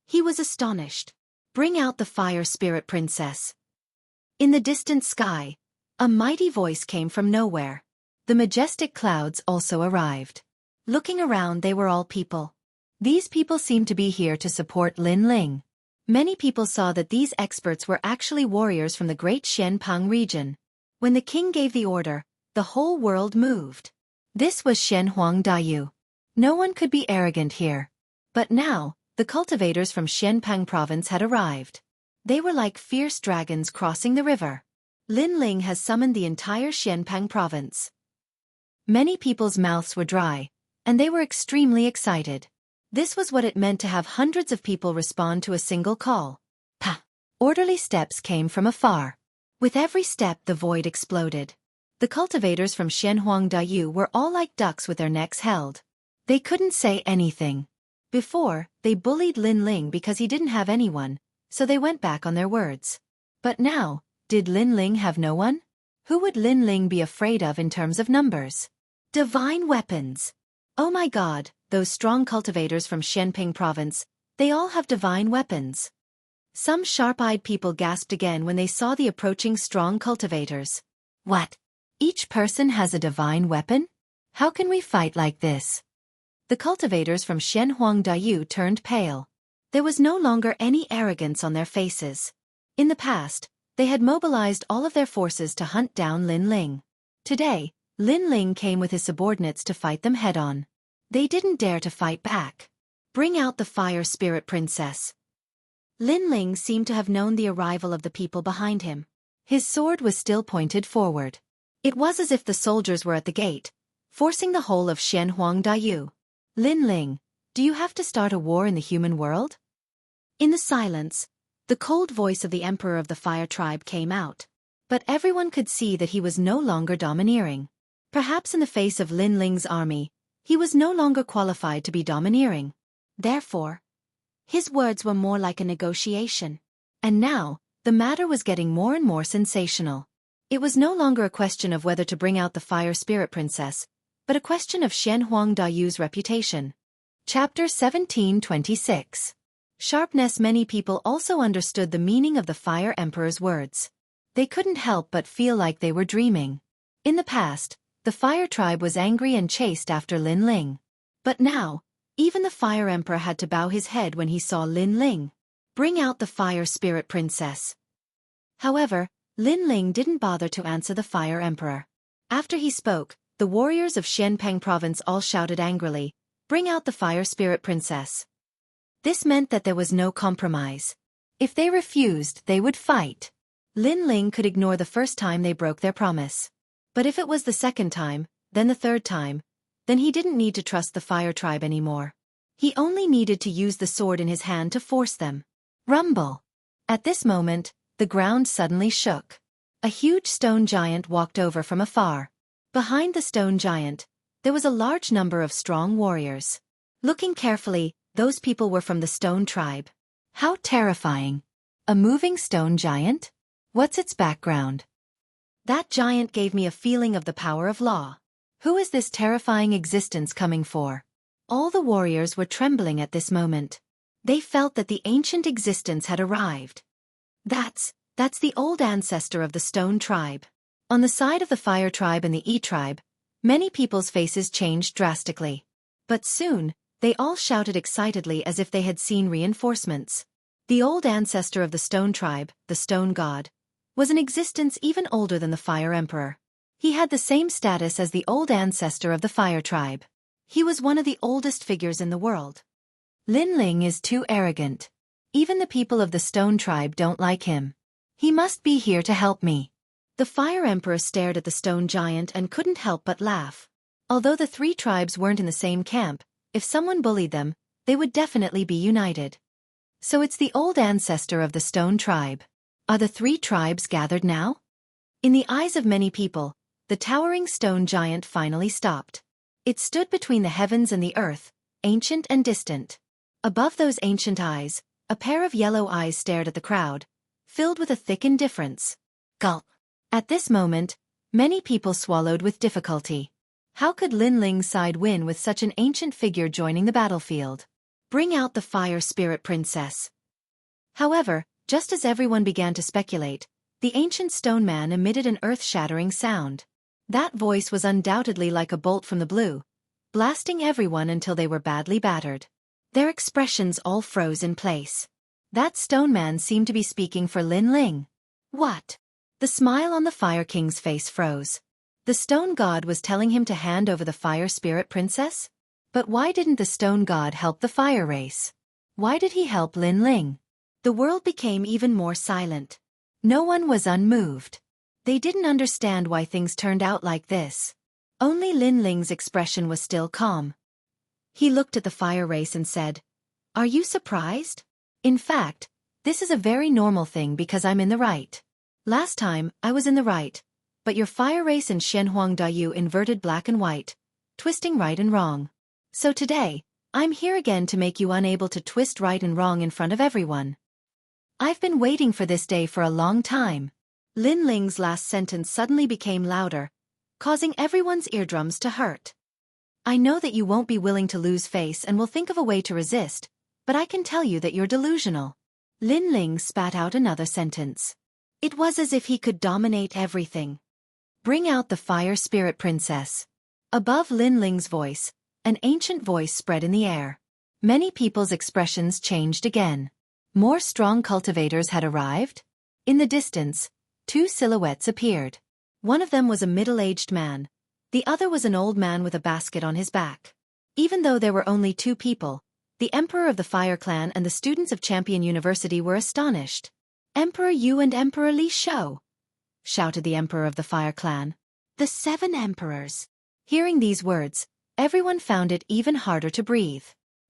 he was astonished. Bring out the fire spirit princess. In the distant sky, a mighty voice came from nowhere. The majestic clouds also arrived. Looking around, they were all people. These people seemed to be here to support Lin Ling. Many people saw that these experts were actually warriors from the great Xianpeng region. When the king gave the order, the whole world moved. This was Xianhuang Dayu. No one could be arrogant here. But now, the cultivators from Xianpeng province had arrived. They were like fierce dragons crossing the river. Lin Ling has summoned the entire Xianpeng province. Many people's mouths were dry, and they were extremely excited. This was what it meant to have hundreds of people respond to a single call. Pa! Orderly steps came from afar. With every step the void exploded. The cultivators from Xianxia were all like ducks with their necks held. They couldn't say anything. Before, they bullied Lin Ling because he didn't have anyone, so they went back on their words. But now, did Lin Ling have no one? Who would Lin Ling be afraid of in terms of numbers? Divine weapons! Oh my god, those strong cultivators from Xianping province, they all have divine weapons. Some sharp-eyed people gasped again when they saw the approaching strong cultivators. What? Each person has a divine weapon? How can we fight like this? The cultivators from Xianxia turned pale. There was no longer any arrogance on their faces. In the past, they had mobilized all of their forces to hunt down Lin Ling. Today, Lin Ling came with his subordinates to fight them head-on. They didn't dare to fight back. Bring out the fire spirit princess. Lin Ling seemed to have known the arrival of the people behind him. His sword was still pointed forward. It was as if the soldiers were at the gate, forcing the whole of Xianxia. Lin Ling, do you have to start a war in the human world? In the silence, the cold voice of the emperor of the fire tribe came out. But everyone could see that he was no longer domineering. Perhaps in the face of Lin Ling's army, he was no longer qualified to be domineering. Therefore, his words were more like a negotiation. And now, the matter was getting more and more sensational. It was no longer a question of whether to bring out the fire spirit princess, but a question of Xianxuangda's reputation. Chapter 1726. Sharpness. Many people also understood the meaning of the Fire Emperor's words. They couldn't help but feel like they were dreaming. In the past, the Fire Tribe was angry and chased after Lin Ling. But now, even the Fire Emperor had to bow his head when he saw Lin Ling. Bring out the Fire Spirit Princess. However, Lin Ling didn't bother to answer the Fire Emperor. After he spoke, the warriors of Xianpeng province all shouted angrily, "Bring out the Fire Spirit Princess." This meant that there was no compromise. If they refused, they would fight. Lin Ling could ignore the first time they broke their promise. But if it was the second time, then the third time, then he didn't need to trust the Fire Tribe anymore. He only needed to use the sword in his hand to force them. Rumble! At this moment, the ground suddenly shook. A huge stone giant walked over from afar. Behind the stone giant, there was a large number of strong warriors. Looking carefully, those people were from the stone tribe. How terrifying! A moving stone giant? What's its background? That giant gave me a feeling of the power of law. Who is this terrifying existence coming for? All the warriors were trembling at this moment. They felt that the ancient existence had arrived. That's the old ancestor of the stone tribe. On the side of the fire tribe and the E tribe, many people's faces changed drastically. But soon, they all shouted excitedly as if they had seen reinforcements. The old ancestor of the stone tribe, the stone god, was in existence even older than the fire emperor. He had the same status as the old ancestor of the fire tribe. He was one of the oldest figures in the world. Lin Ling is too arrogant. Even the people of the stone tribe don't like him. He must be here to help me. The fire emperor stared at the stone giant and couldn't help but laugh. Although the three tribes weren't in the same camp, if someone bullied them, they would definitely be united. So it's the old ancestor of the stone tribe. Are the three tribes gathered now? In the eyes of many people, the towering stone giant finally stopped. It stood between the heavens and the earth, ancient and distant. Above those ancient eyes, a pair of yellow eyes stared at the crowd, filled with a thick indifference. Gulp. At this moment, many people swallowed with difficulty. How could Lin Ling's side win with such an ancient figure joining the battlefield? Bring out the fire spirit princess. However, just as everyone began to speculate, the ancient stone man emitted an earth-shattering sound. That voice was undoubtedly like a bolt from the blue, blasting everyone until they were badly battered. Their expressions all froze in place. That stone man seemed to be speaking for Lin Ling. What? The smile on the Fire King's face froze. The stone god was telling him to hand over the fire spirit princess? But why didn't the stone god help the fire race? Why did he help Lin Ling? The world became even more silent. No one was unmoved. They didn't understand why things turned out like this. Only Lin Ling's expression was still calm. He looked at the fire race and said, "Are you surprised? In fact, this is a very normal thing because I'm in the right. Last time, I was in the right, but your fire race and Xianxia inverted black and white, twisting right and wrong. So today, I'm here again to make you unable to twist right and wrong in front of everyone. I've been waiting for this day for a long time." Lin Ling's last sentence suddenly became louder, causing everyone's eardrums to hurt. "I know that you won't be willing to lose face and will think of a way to resist, but I can tell you that you're delusional." Lin Ling spat out another sentence. It was as if he could dominate everything. "Bring out the fire spirit princess." Above Lin Ling's voice, an ancient voice spread in the air. Many people's expressions changed again. More strong cultivators had arrived. In the distance, two silhouettes appeared. One of them was a middle-aged man. The other was an old man with a basket on his back. Even though there were only two people, the Emperor of the Fire Clan and the students of Champion University were astonished. "Emperor Yu and Emperor Li Shou!" shouted the Emperor of the Fire Clan. "The 7 emperors!" Hearing these words, everyone found it even harder to breathe.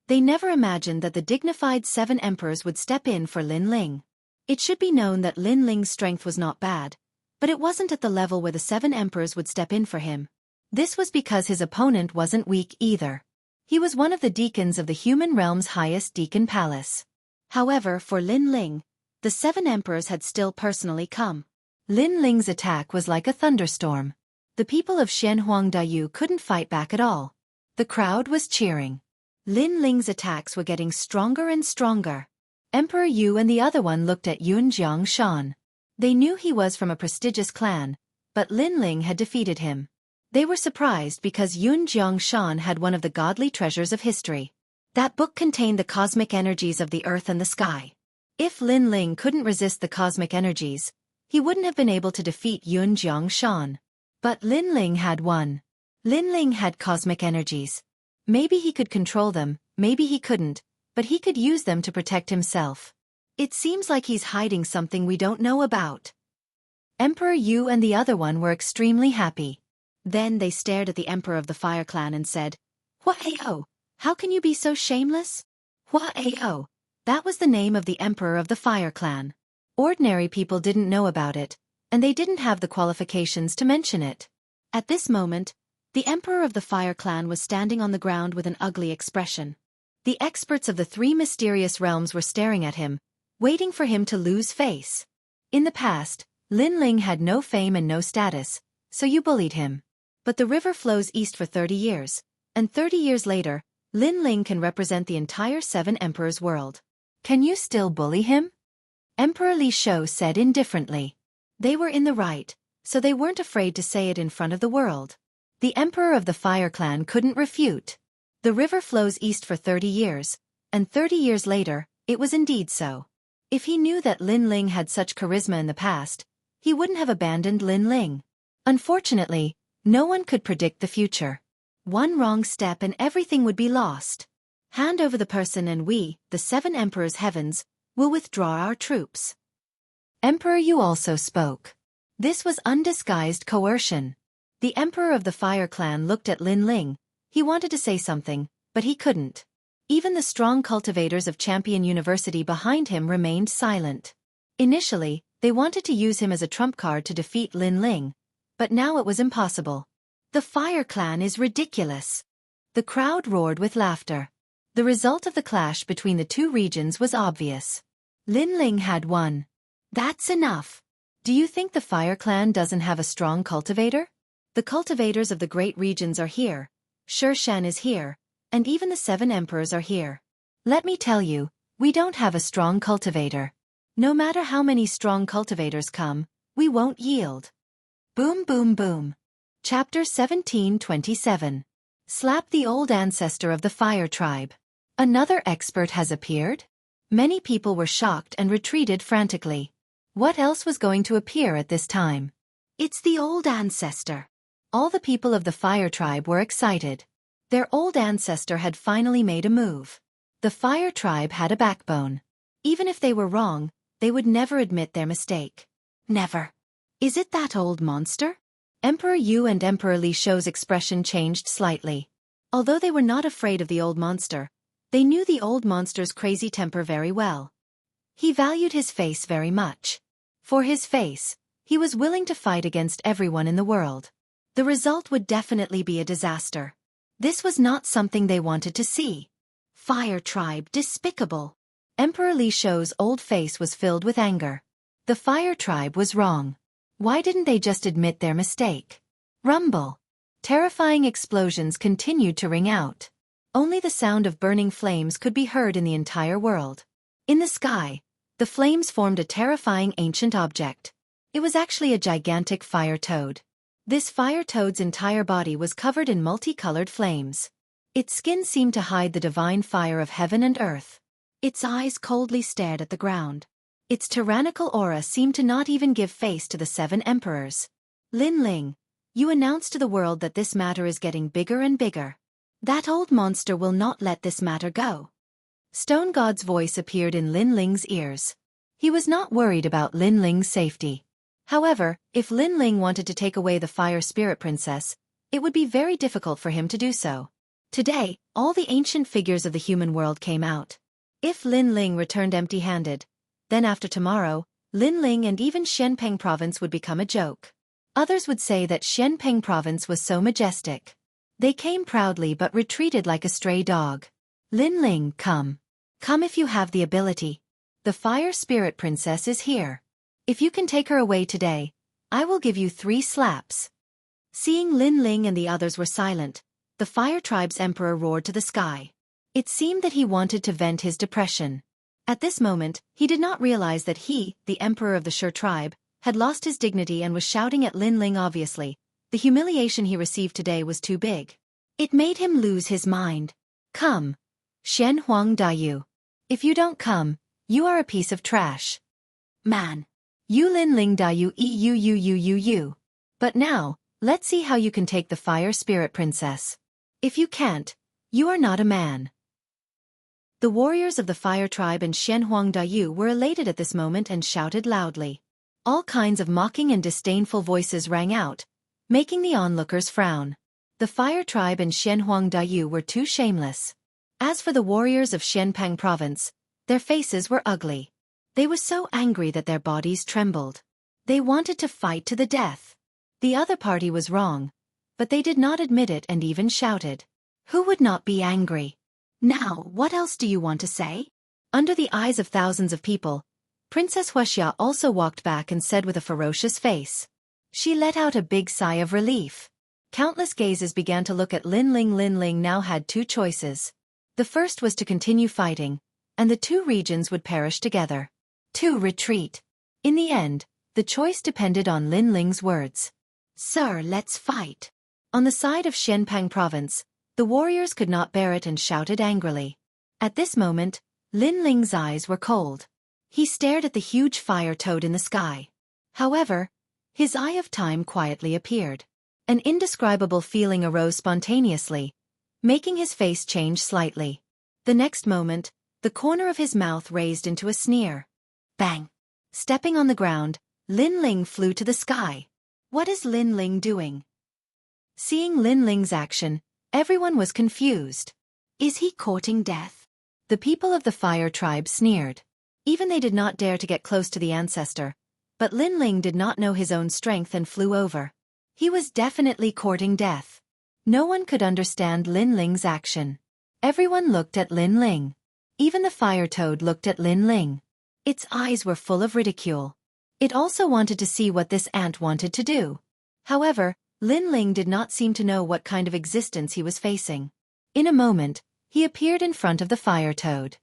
They never imagined that the dignified 7 emperors would step in for Lin Ling. It should be known that Lin Ling's strength was not bad, but it wasn't at the level where the 7 emperors would step in for him. This was because his opponent wasn't weak either. He was one of the deacons of the human realm's highest deacon palace. However, for Lin Ling, the 7 emperors had still personally come. Lin Ling's attack was like a thunderstorm. The people of Xianxia couldn't fight back at all. The crowd was cheering. Lin Ling's attacks were getting stronger and stronger. Emperor Yu and the other one looked at Yun Jiangshan. They knew he was from a prestigious clan, but Lin Ling had defeated him. They were surprised because Yun Jiangshan had one of the godly treasures of history. That book contained the cosmic energies of the earth and the sky. If Lin Ling couldn't resist the cosmic energies, he wouldn't have been able to defeat Yun Jiangshan. But Lin Ling had won. Lin Ling had cosmic energies. Maybe he could control them, maybe he couldn't, but he could use them to protect himself. It seems like he's hiding something we don't know about. Emperor Yu and the other one were extremely happy. Then they stared at the Emperor of the Fire Clan and said, "Hua-ao, how can you be so shameless?" Hua-ao, that was the name of the Emperor of the Fire Clan. Ordinary people didn't know about it, and they didn't have the qualifications to mention it. At this moment, the Emperor of the Fire Clan was standing on the ground with an ugly expression. The experts of the 3 mysterious realms were staring at him, waiting for him to lose face. In the past, Lin Ling had no fame and no status, so you bullied him. But the river flows east for 30 years, and 30 years later, Lin Ling can represent the entire 7 emperors' world. Can you still bully him? Emperor Li Shou said indifferently. They were in the right, so they weren't afraid to say it in front of the world. The Emperor of the Fire Clan couldn't refute. The river flows east for 30 years, and 30 years later, it was indeed so. If he knew that Lin Ling had such charisma in the past, he wouldn't have abandoned Lin Ling. Unfortunately, no one could predict the future. One wrong step and everything would be lost. Hand over the person and we, the 7 emperors' heavens, will withdraw our troops. Emperor Yu also spoke. This was undisguised coercion. The Emperor of the Fire Clan looked at Lin Ling. He wanted to say something, but he couldn't. Even the strong cultivators of Champion University behind him remained silent. Initially, they wanted to use him as a trump card to defeat Lin Ling, but now it was impossible. The Fire Clan is ridiculous. The crowd roared with laughter. The result of the clash between the 2 regions was obvious. Lin Ling had won. That's enough. Do you think the Fire Clan doesn't have a strong cultivator? The cultivators of the great regions are here, Shan is here, and even the 7 emperors are here. Let me tell you, we don't have a strong cultivator. No matter how many strong cultivators come, we won't yield. Boom boom boom. Chapter 1727. Slap the old ancestor of the fire tribe. Another expert has appeared? Many people were shocked and retreated frantically. What else was going to appear at this time? It's the old ancestor. All the people of the fire tribe were excited. Their old ancestor had finally made a move. The fire tribe had a backbone. Even if they were wrong, they would never admit their mistake. Never. Is it that old monster? Emperor Yu and Emperor Li Shou's expression changed slightly. Although they were not afraid of the old monster, they knew the old monster's crazy temper very well. He valued his face very much. For his face, he was willing to fight against everyone in the world. The result would definitely be a disaster. This was not something they wanted to see. Fire tribe, despicable. Emperor Li Shou's old face was filled with anger. The fire tribe was wrong. Why didn't they just admit their mistake? Rumble. Terrifying explosions continued to ring out. Only the sound of burning flames could be heard in the entire world. In the sky, the flames formed a terrifying ancient object. It was actually a gigantic fire toad. This fire toad's entire body was covered in multicolored flames. Its skin seemed to hide the divine fire of heaven and earth. Its eyes coldly stared at the ground. Its tyrannical aura seemed to not even give face to the 7 emperors. Lin Ling, you announced to the world that this matter is getting bigger and bigger. That old monster will not let this matter go. Stone God's voice appeared in Lin Ling's ears. He was not worried about Lin Ling's safety. However, if Lin Ling wanted to take away the Fire Spirit Princess, it would be very difficult for him to do so. Today, all the ancient figures of the human world came out. If Lin Ling returned empty-handed, then after tomorrow, Lin Ling and even Xianpeng Province would become a joke. Others would say that Xianpeng Province was so majestic. They came proudly but retreated like a stray dog. Lin Ling, come. Come if you have the ability. The Fire Spirit Princess is here. If you can take her away today, I will give you 3 slaps. Seeing Lin Ling and the others were silent, the Fire Tribe's emperor roared to the sky. It seemed that he wanted to vent his depression. At this moment, he did not realize that he, the emperor of the Shi tribe, had lost his dignity and was shouting at Lin Ling obviously. The humiliation he received today was too big. It made him lose his mind. Come. Shen Huang Dayu. If you don't come, you are a piece of trash. Man. You Lin Ling Dayu you. But now, let's see how you can take the Fire Spirit Princess. If you can't, you are not a man. The warriors of the Fire Tribe and Shen Huang Dayu were elated at this moment and shouted loudly. All kinds of mocking and disdainful voices rang out, making the onlookers frown. The Fire Tribe and Shen Huang Dayu were too shameless. As for the warriors of Xianpeng Province, their faces were ugly. They were so angry that their bodies trembled. They wanted to fight to the death. The other party was wrong, but they did not admit it and even shouted. Who would not be angry? Now, what else do you want to say? Under the eyes of thousands of people, Princess Wuxia also walked back and said with a ferocious face. She let out a big sigh of relief. Countless gazes began to look at Lin Ling. Lin Ling now had 2 choices. The first was to continue fighting, and the 2 regions would perish together. To retreat. In the end, the choice depended on Lin Ling's words. Sir, let's fight. On the side of Xianpeng Province, the warriors could not bear it and shouted angrily. At this moment, Lin Ling's eyes were cold. He stared at the huge fire toad in the sky. However, his eye of time quietly appeared. An indescribable feeling arose spontaneously, making his face change slightly. The next moment, the corner of his mouth raised into a sneer. Bang! Stepping on the ground, Lin Ling flew to the sky. What is Lin Ling doing? Seeing Lin Ling's action, everyone was confused. Is he courting death? The people of the Fire Tribe sneered. Even they did not dare to get close to the ancestor, but Lin Ling did not know his own strength and flew over. He was definitely courting death. No one could understand Lin Ling's action. Everyone looked at Lin Ling. Even the fire toad looked at Lin Ling. Its eyes were full of ridicule. It also wanted to see what this ant wanted to do. However, Lin Ling did not seem to know what kind of existence he was facing. In a moment, he appeared in front of the fire toad.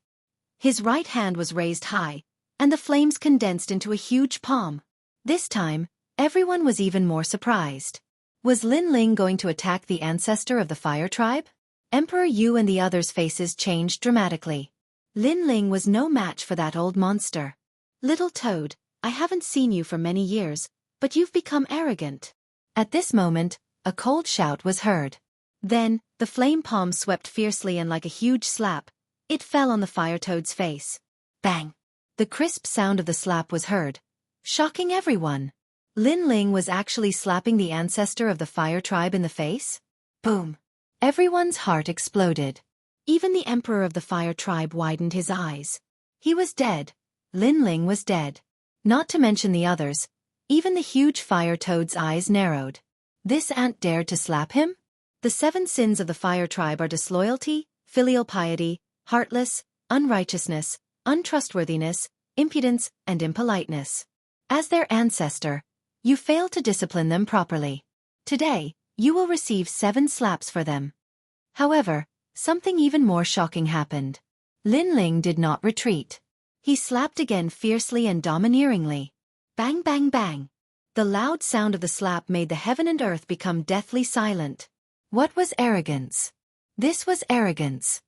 His right hand was raised high, and the flames condensed into a huge palm. This time, everyone was even more surprised. Was Lin Ling going to attack the ancestor of the Fire Tribe? Emperor Yu and the others' faces changed dramatically. Lin Ling was no match for that old monster. Little toad, I haven't seen you for many years, but you've become arrogant. At this moment, a cold shout was heard. Then, the flame palm swept fiercely and like a huge slap, it fell on the fire toad's face. Bang! The crisp sound of the slap was heard, shocking everyone. Lin Ling was actually slapping the ancestor of the Fire Tribe in the face? Boom! Everyone's heart exploded. Even the emperor of the fire tribe widened his eyes. He was dead. Lin Ling was dead. Not to mention the others. Even the huge fire toad's eyes narrowed. This ant dared to slap him? The 7 sins of the fire tribe are disloyalty, filial piety, heartless, unrighteousness, untrustworthiness, impudence, and impoliteness. As their ancestor, you failed to discipline them properly. Today, you will receive 7 slaps for them. However, something even more shocking happened. Lin Ling did not retreat. He slapped again fiercely and domineeringly. Bang bang bang. The loud sound of the slap made the heaven and earth become deathly silent. What was arrogance? This was arrogance.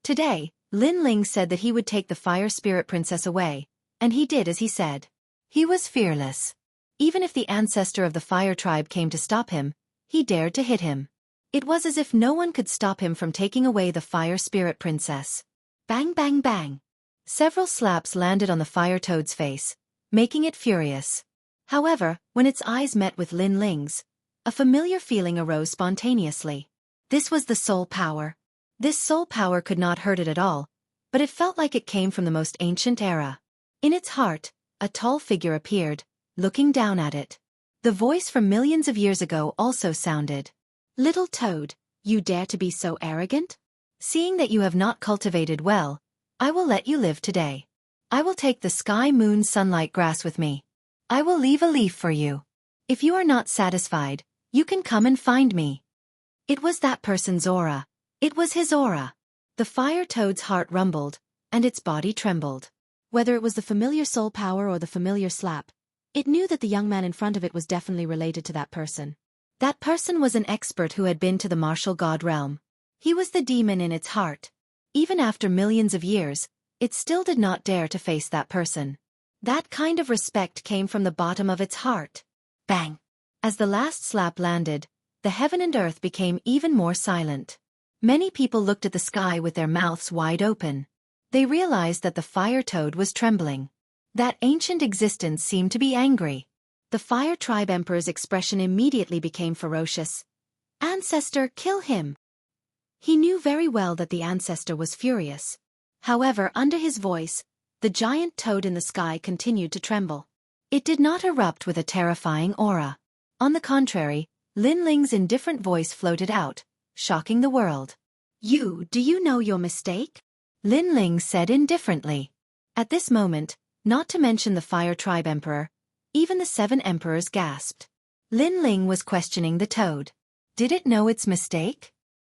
Today, Lin Ling said that he would take the fire spirit princess away, and he did as he said. He was fearless. Even if the ancestor of the fire tribe came to stop him, he dared to hit him. It was as if no one could stop him from taking away the fire spirit princess. Bang bang bang. Several slaps landed on the fire toad's face, making it furious. However, when its eyes met with Lin Ling's, a familiar feeling arose spontaneously. This was the soul power. This soul power could not hurt it at all, but it felt like it came from the most ancient era. In its heart, a tall figure appeared, looking down at it. The voice from millions of years ago also sounded. Little toad, you dare to be so arrogant? Seeing that you have not cultivated well, I will let you live today. I will take the sky, moon, sunlight, grass with me. I will leave a leaf for you. If you are not satisfied, you can come and find me. It was that person's aura. It was his aura. The fire toad's heart rumbled, and its body trembled. Whether it was the familiar soul power or the familiar slap, it knew that the young man in front of it was definitely related to that person. That person was an expert who had been to the martial god realm. He was the demon in its heart. Even after millions of years, it still did not dare to face that person. That kind of respect came from the bottom of its heart. Bang! As the last slap landed, the heaven and earth became even more silent. Many people looked at the sky with their mouths wide open. They realized that the fire toad was trembling. That ancient existence seemed to be angry. The fire tribe emperor's expression immediately became ferocious. Ancestor, kill him! He knew very well that the ancestor was furious. However, under his voice, the giant toad in the sky continued to tremble. It did not erupt with a terrifying aura. On the contrary, Lin Ling's indifferent voice floated out, shocking the world. Do you know your mistake? Lin Ling said indifferently. At this moment, not to mention the fire tribe emperor, even the 7 emperors gasped. Lin Ling was questioning the toad. Did it know its mistake?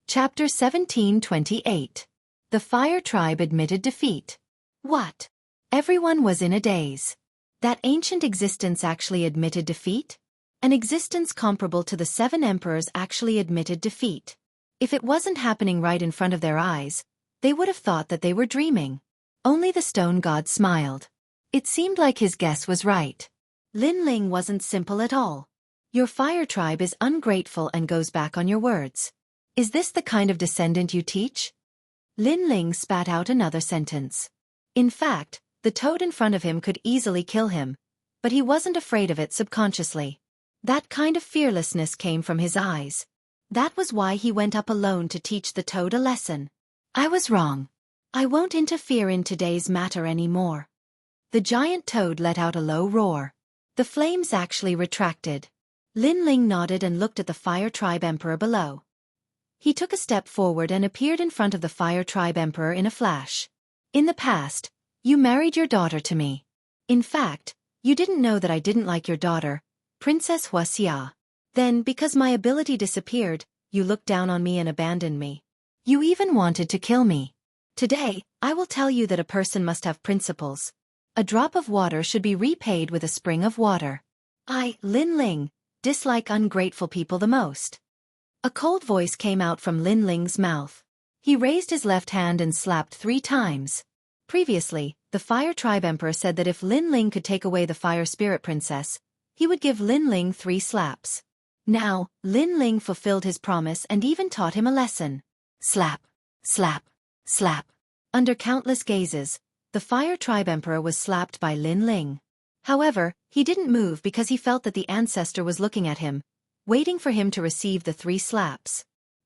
Chapter 1728. The fire tribe admitted defeat. What? Everyone was in a daze. That ancient existence actually admitted defeat? An existence comparable to the 7 emperors actually admitted defeat. If it wasn't happening right in front of their eyes, they would have thought that they were dreaming. Only the stone god smiled. It seemed like his guess was right. Lin Ling wasn't simple at all. Your fire tribe is ungrateful and goes back on your words. Is this the kind of descendant you teach? Lin Ling spat out another sentence. In fact, the toad in front of him could easily kill him, but he wasn't afraid of it subconsciously. That kind of fearlessness came from his eyes. That was why he went up alone to teach the toad a lesson. I was wrong. I won't interfere in today's matter anymore. The giant toad let out a low roar. The flames actually retracted. Lin Ling nodded and looked at the fire tribe emperor below. He took a step forward and appeared in front of the fire tribe emperor in a flash. In the past, you married your daughter to me. In fact, you didn't know that I didn't like your daughter, Princess Wuxia. Then, because my ability disappeared, you looked down on me and abandoned me. You even wanted to kill me. Today, I will tell you that a person must have principles. A drop of water should be repaid with a spring of water. I, Lin Ling, dislike ungrateful people the most. A cold voice came out from Lin Ling's mouth. He raised his left hand and slapped 3 times. Previously, the fire tribe emperor said that if Lin Ling could take away the fire spirit princess, he would give Lin Ling 3 slaps. Now, Lin Ling fulfilled his promise and even taught him a lesson. Slap, slap, slap. Under countless gazes, the fire tribe emperor was slapped by Lin Ling. However, he didn't move because he felt that the ancestor was looking at him, waiting for him to receive the 3 slaps.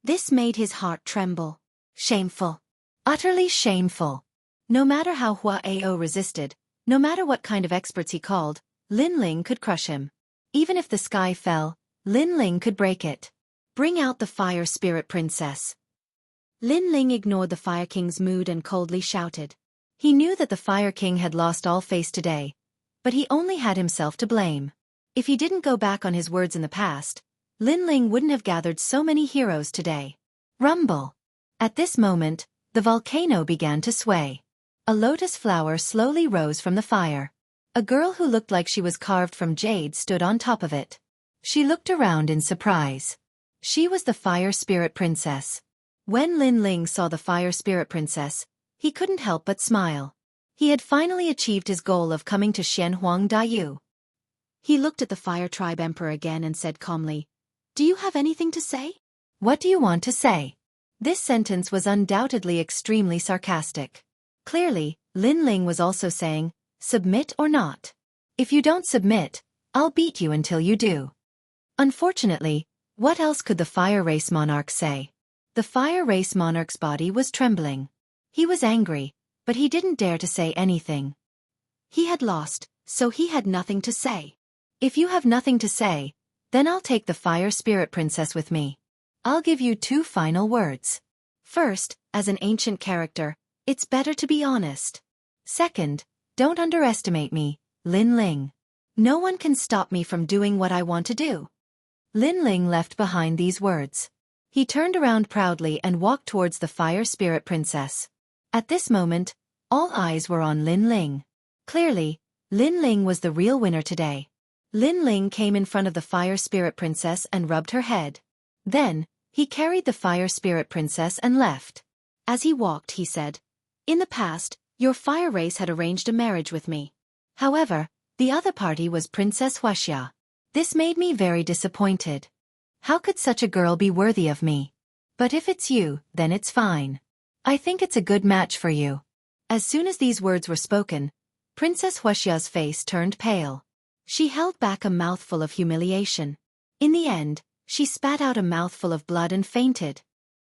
This made his heart tremble. Shameful. Utterly shameful. No matter how Hua Ao resisted, no matter what kind of experts he called, Lin Ling could crush him. Even if the sky fell, Lin Ling could break it. Bring out the Fire Spirit Princess. Lin Ling ignored the Fire King's mood and coldly shouted. He knew that the Fire King had lost all face today, but he only had himself to blame. If he didn't go back on his words in the past, Lin Ling wouldn't have gathered so many heroes today. Rumble. At this moment, the volcano began to sway. A lotus flower slowly rose from the fire. A girl who looked like she was carved from jade stood on top of it. She looked around in surprise. She was the Fire Spirit Princess. When Lin Ling saw the Fire Spirit Princess, he couldn't help but smile. He had finally achieved his goal of coming to Xianxia. He looked at the Fire Tribe Emperor again and said calmly, "Do you have anything to say?" "What do you want to say?" This sentence was undoubtedly extremely sarcastic. Clearly, Lin Ling was also saying, "Submit or not. If you don't submit, I'll beat you until you do." Unfortunately, what else could the Fire Race Monarch say? The Fire Race Monarch's body was trembling. He was angry, but he didn't dare to say anything. He had lost, so he had nothing to say. "If you have nothing to say, then I'll take the Fire Spirit Princess with me. I'll give you 2 final words. First, as an ancient character, it's better to be honest. Second, don't underestimate me, Lin Ling. No one can stop me from doing what I want to do." Lin Ling left behind these words. He turned around proudly and walked towards the Fire Spirit Princess. At this moment, all eyes were on Lin Ling. Clearly, Lin Ling was the real winner today. Lin Ling came in front of the Fire Spirit Princess and rubbed her head. Then, he carried the Fire Spirit Princess and left. As he walked, he said, "In the past, your fire race had arranged a marriage with me. However, the other party was Princess Wuxia. This made me very disappointed. How could such a girl be worthy of me? But if it's you, then it's fine. I think it's a good match for you." As soon as these words were spoken, Princess Wuxia's face turned pale. She held back a mouthful of humiliation. In the end, she spat out a mouthful of blood and fainted.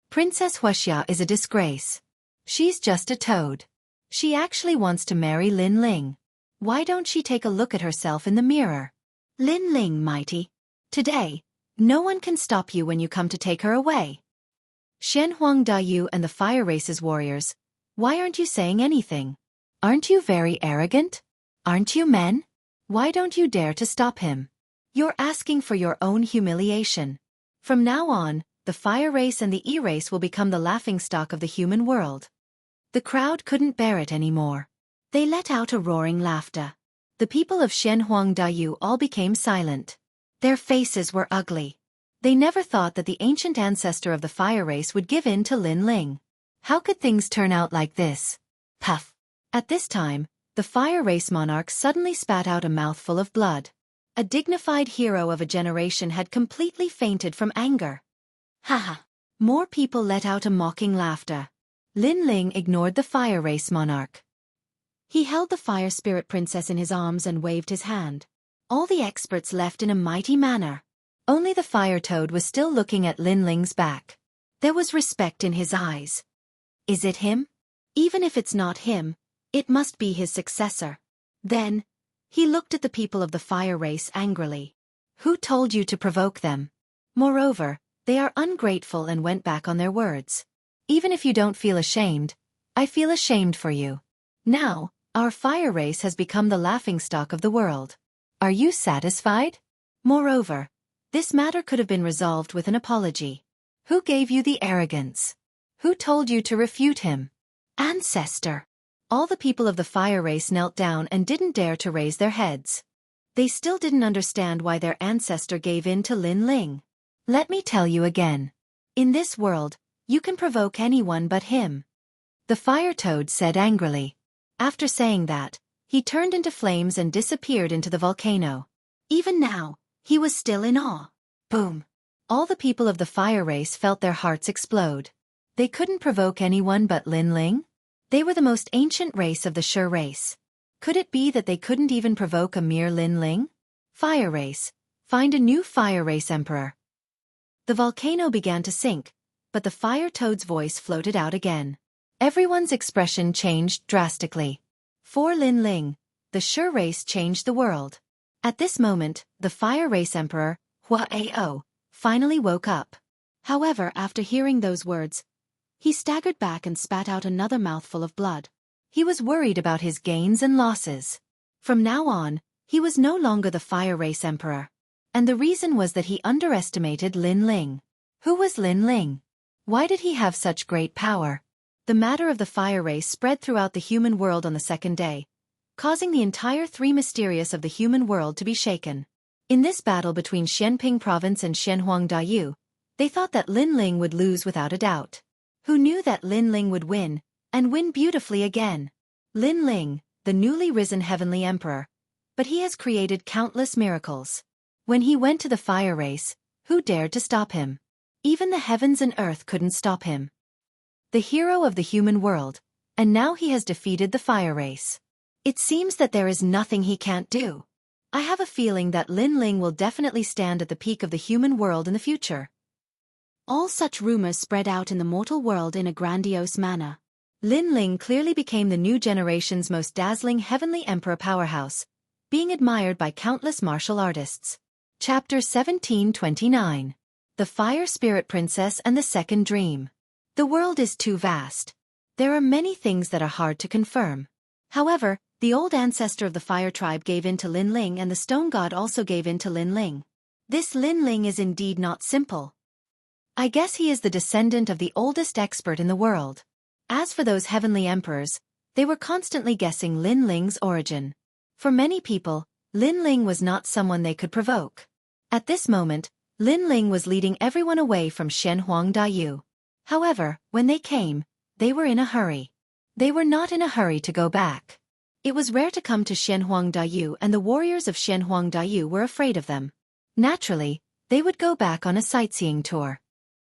Princess Wuxia is a disgrace. She's just a toad. She actually wants to marry Lin Ling. Why don't she take a look at herself in the mirror? Lin Ling, mighty. Today, no one can stop you when you come to take her away. Xianxia and the Fire Race's warriors, why aren't you saying anything? Aren't you very arrogant? Aren't you men? Why don't you dare to stop him? You're asking for your own humiliation. From now on, the Fire Race and the E-Race will become the laughingstock of the human world. The crowd couldn't bear it anymore. They let out a roaring laughter. The people of Xianxia all became silent. Their faces were ugly. They never thought that the ancient ancestor of the Fire Race would give in to Lin Ling. How could things turn out like this? Puff. At this time, the Fire Race Monarch suddenly spat out a mouthful of blood. A dignified hero of a generation had completely fainted from anger. Haha. More people let out a mocking laughter. Lin Ling ignored the Fire Race Monarch. He held the Fire Spirit Princess in his arms and waved his hand. All the experts left in a mighty manner. Only the Fire Toad was still looking at Lin Ling's back. There was respect in his eyes. Is it him? Even if it's not him, it must be his successor. Then, he looked at the people of the Fire Race angrily. Who told you to provoke them? Moreover, they are ungrateful and went back on their words. Even if you don't feel ashamed, I feel ashamed for you. Now, our Fire Race has become the laughingstock of the world. Are you satisfied? Moreover, this matter could have been resolved with an apology. Who gave you the arrogance? Who told you to refute him? Ancestor. All the people of the Fire Race knelt down and didn't dare to raise their heads. They still didn't understand why their ancestor gave in to Lin Ling. Let me tell you again. In this world, you can provoke anyone but him. The Fire Toad said angrily. After saying that, he turned into flames and disappeared into the volcano. Even now, he was still in awe. Boom. All the people of the Fire Race felt their hearts explode. They couldn't provoke anyone but Lin Ling? They were the most ancient race of the Shi race. Could it be that they couldn't even provoke a mere Lin Ling? Fire Race, find a new Fire Race Emperor. The volcano began to sink, but the fire toad's voice floated out again. Everyone's expression changed drastically. For Lin Ling, the sure race changed the world. At this moment, the fire race emperor, Huao, finally woke up. However, after hearing those words, he staggered back and spat out another mouthful of blood. He was worried about his gains and losses. From now on, he was no longer the fire race emperor. And the reason was that he underestimated Lin Ling. Who was Lin Ling? Why did he have such great power? The matter of the fire race spread throughout the human world on the second day, causing the entire three mysterious of the human world to be shaken. In this battle between Xianping Province and Xianhuangdaju, they thought that Lin Ling would lose without a doubt. Who knew that Lin Ling would win, and win beautifully again? Lin Ling, the newly risen heavenly emperor. But he has created countless miracles. When he went to the fire race, who dared to stop him? Even the heavens and earth couldn't stop him. The hero of the human world, and now he has defeated the fire race. It seems that there is nothing he can't do. I have a feeling that Lin Ling will definitely stand at the peak of the human world in the future. All such rumors spread out in the mortal world in a grandiose manner. Lin Ling clearly became the new generation's most dazzling heavenly emperor powerhouse, being admired by countless martial artists. Chapter 1729. The Fire Spirit Princess and the Second Dream. The world is too vast. There are many things that are hard to confirm. However, the old ancestor of the fire tribe gave in to Lin Ling, and the stone god also gave in to Lin Ling. This Lin Ling is indeed not simple. I guess he is the descendant of the oldest expert in the world. As for those heavenly emperors, they were constantly guessing Lin Ling's origin. For many people, Lin Ling was not someone they could provoke. At this moment, Lin Ling was leading everyone away from Xianhuangdaju. However, when they came, they were in a hurry. They were not in a hurry to go back. It was rare to come to Xianhuangdaju, and the warriors of Xianhuangdaju were afraid of them. Naturally, they would go back on a sightseeing tour.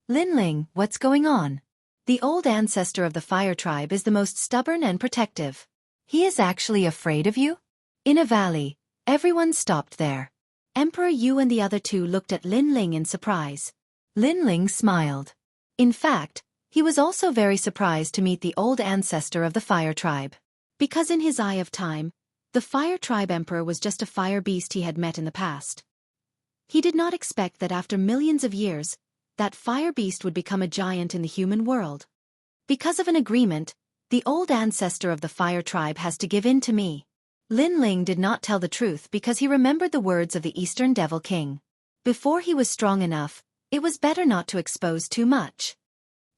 Lin Ling, what's going on? The old ancestor of the fire tribe is the most stubborn and protective. He is actually afraid of you? In a valley, everyone stopped there. Emperor Yu and the other two looked at Lin Ling in surprise. Lin Ling smiled. In fact, he was also very surprised to meet the old ancestor of the fire tribe. Because in his eye of time, the fire tribe emperor was just a fire beast he had met in the past. He did not expect that after millions of years, that fire beast would become a giant in the human world. Because of an agreement, the old ancestor of the fire tribe has to give in to me. Lin Ling did not tell the truth because he remembered the words of the Eastern Devil King. Before he was strong enough, it was better not to expose too much.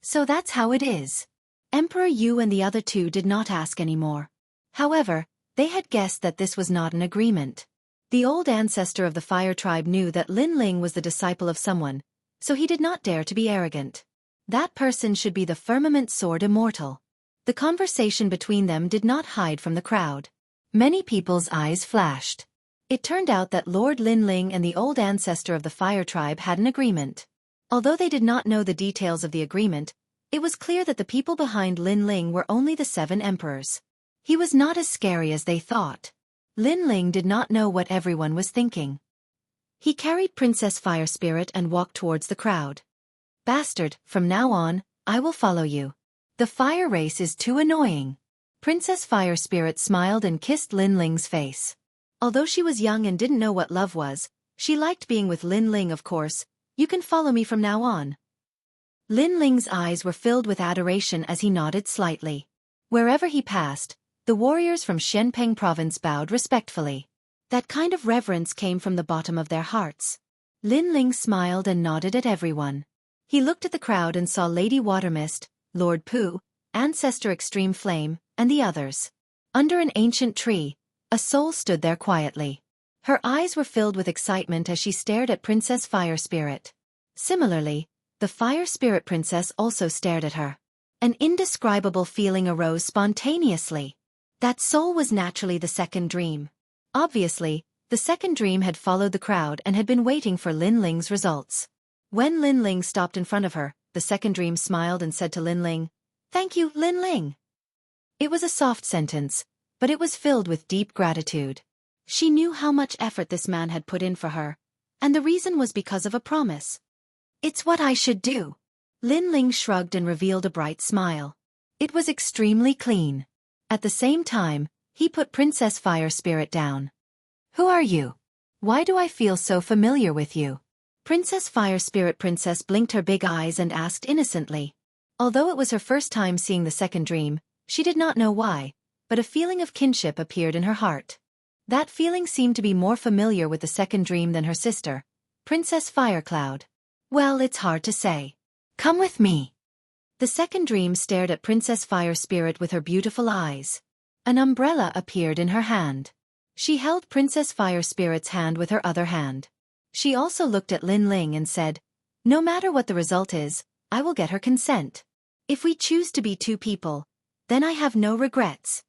So that's how it is. Emperor Yu and the other two did not ask anymore. However, they had guessed that this was not an agreement. The old ancestor of the fire tribe knew that Lin Ling was the disciple of someone, so he did not dare to be arrogant. That person should be the firmament sword immortal. The conversation between them did not hide from the crowd. Many people's eyes flashed. It turned out that Lord Lin Ling and the old ancestor of the fire tribe had an agreement. Although they did not know the details of the agreement, it was clear that the people behind Lin Ling were only the 7 emperors. He was not as scary as they thought. Lin Ling did not know what everyone was thinking. He carried Princess Fire Spirit and walked towards the crowd. Bastard, from now on, I will follow you. The fire race is too annoying. Princess Fire Spirit smiled and kissed Lin Ling's face. Although she was young and didn't know what love was, she liked being with Lin Ling. Of course, you can follow me from now on. Lin Ling's eyes were filled with adoration as he nodded slightly. Wherever he passed, the warriors from Xianping Province bowed respectfully. That kind of reverence came from the bottom of their hearts. Lin Ling smiled and nodded at everyone. He looked at the crowd and saw Lady Watermist, Lord Pooh, Ancestor Extreme Flame, and the others. Under an ancient tree, a soul stood there quietly. Her eyes were filled with excitement as she stared at Princess Fire Spirit. Similarly, the Fire Spirit Princess also stared at her. An indescribable feeling arose spontaneously. That soul was naturally the second dream. Obviously, the second dream had followed the crowd and had been waiting for Lin Ling's results. When Lin Ling stopped in front of her, the second dream smiled and said to Lin Ling, "Thank you, Lin Ling." It was a soft sentence, but it was filled with deep gratitude. She knew how much effort this man had put in for her, and the reason was because of a promise. It's what I should do. Lin Ling shrugged and revealed a bright smile. It was extremely clean. At the same time, he put Princess Fire Spirit down. Who are you? Why do I feel so familiar with you? Princess Fire Spirit Princess blinked her big eyes and asked innocently. Although it was her first time seeing the second dream, she did not know why, but a feeling of kinship appeared in her heart. That feeling seemed to be more familiar with the second dream than her sister, Princess Firecloud. Well, it's hard to say. Come with me. The second dream stared at Princess Fire Spirit with her beautiful eyes. An umbrella appeared in her hand. She held Princess Fire Spirit's hand with her other hand. She also looked at Lin Ling and said, "No matter what the result is, I will get her consent. If we choose to be two people, then I have no regrets."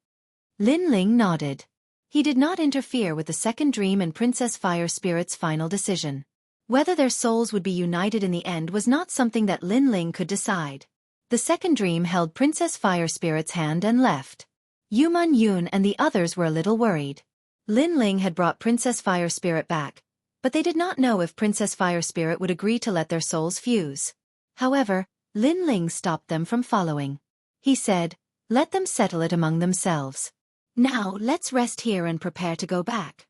Lin Ling nodded. He did not interfere with the second dream and Princess Fire Spirit's final decision. Whether their souls would be united in the end was not something that Lin Ling could decide. The second dream held Princess Fire Spirit's hand and left. Yuman Yun and the others were a little worried. Lin Ling had brought Princess Fire Spirit back, but they did not know if Princess Fire Spirit would agree to let their souls fuse. However, Lin Ling stopped them from following. He said, "Let them settle it among themselves. Now let's rest here and prepare to go back."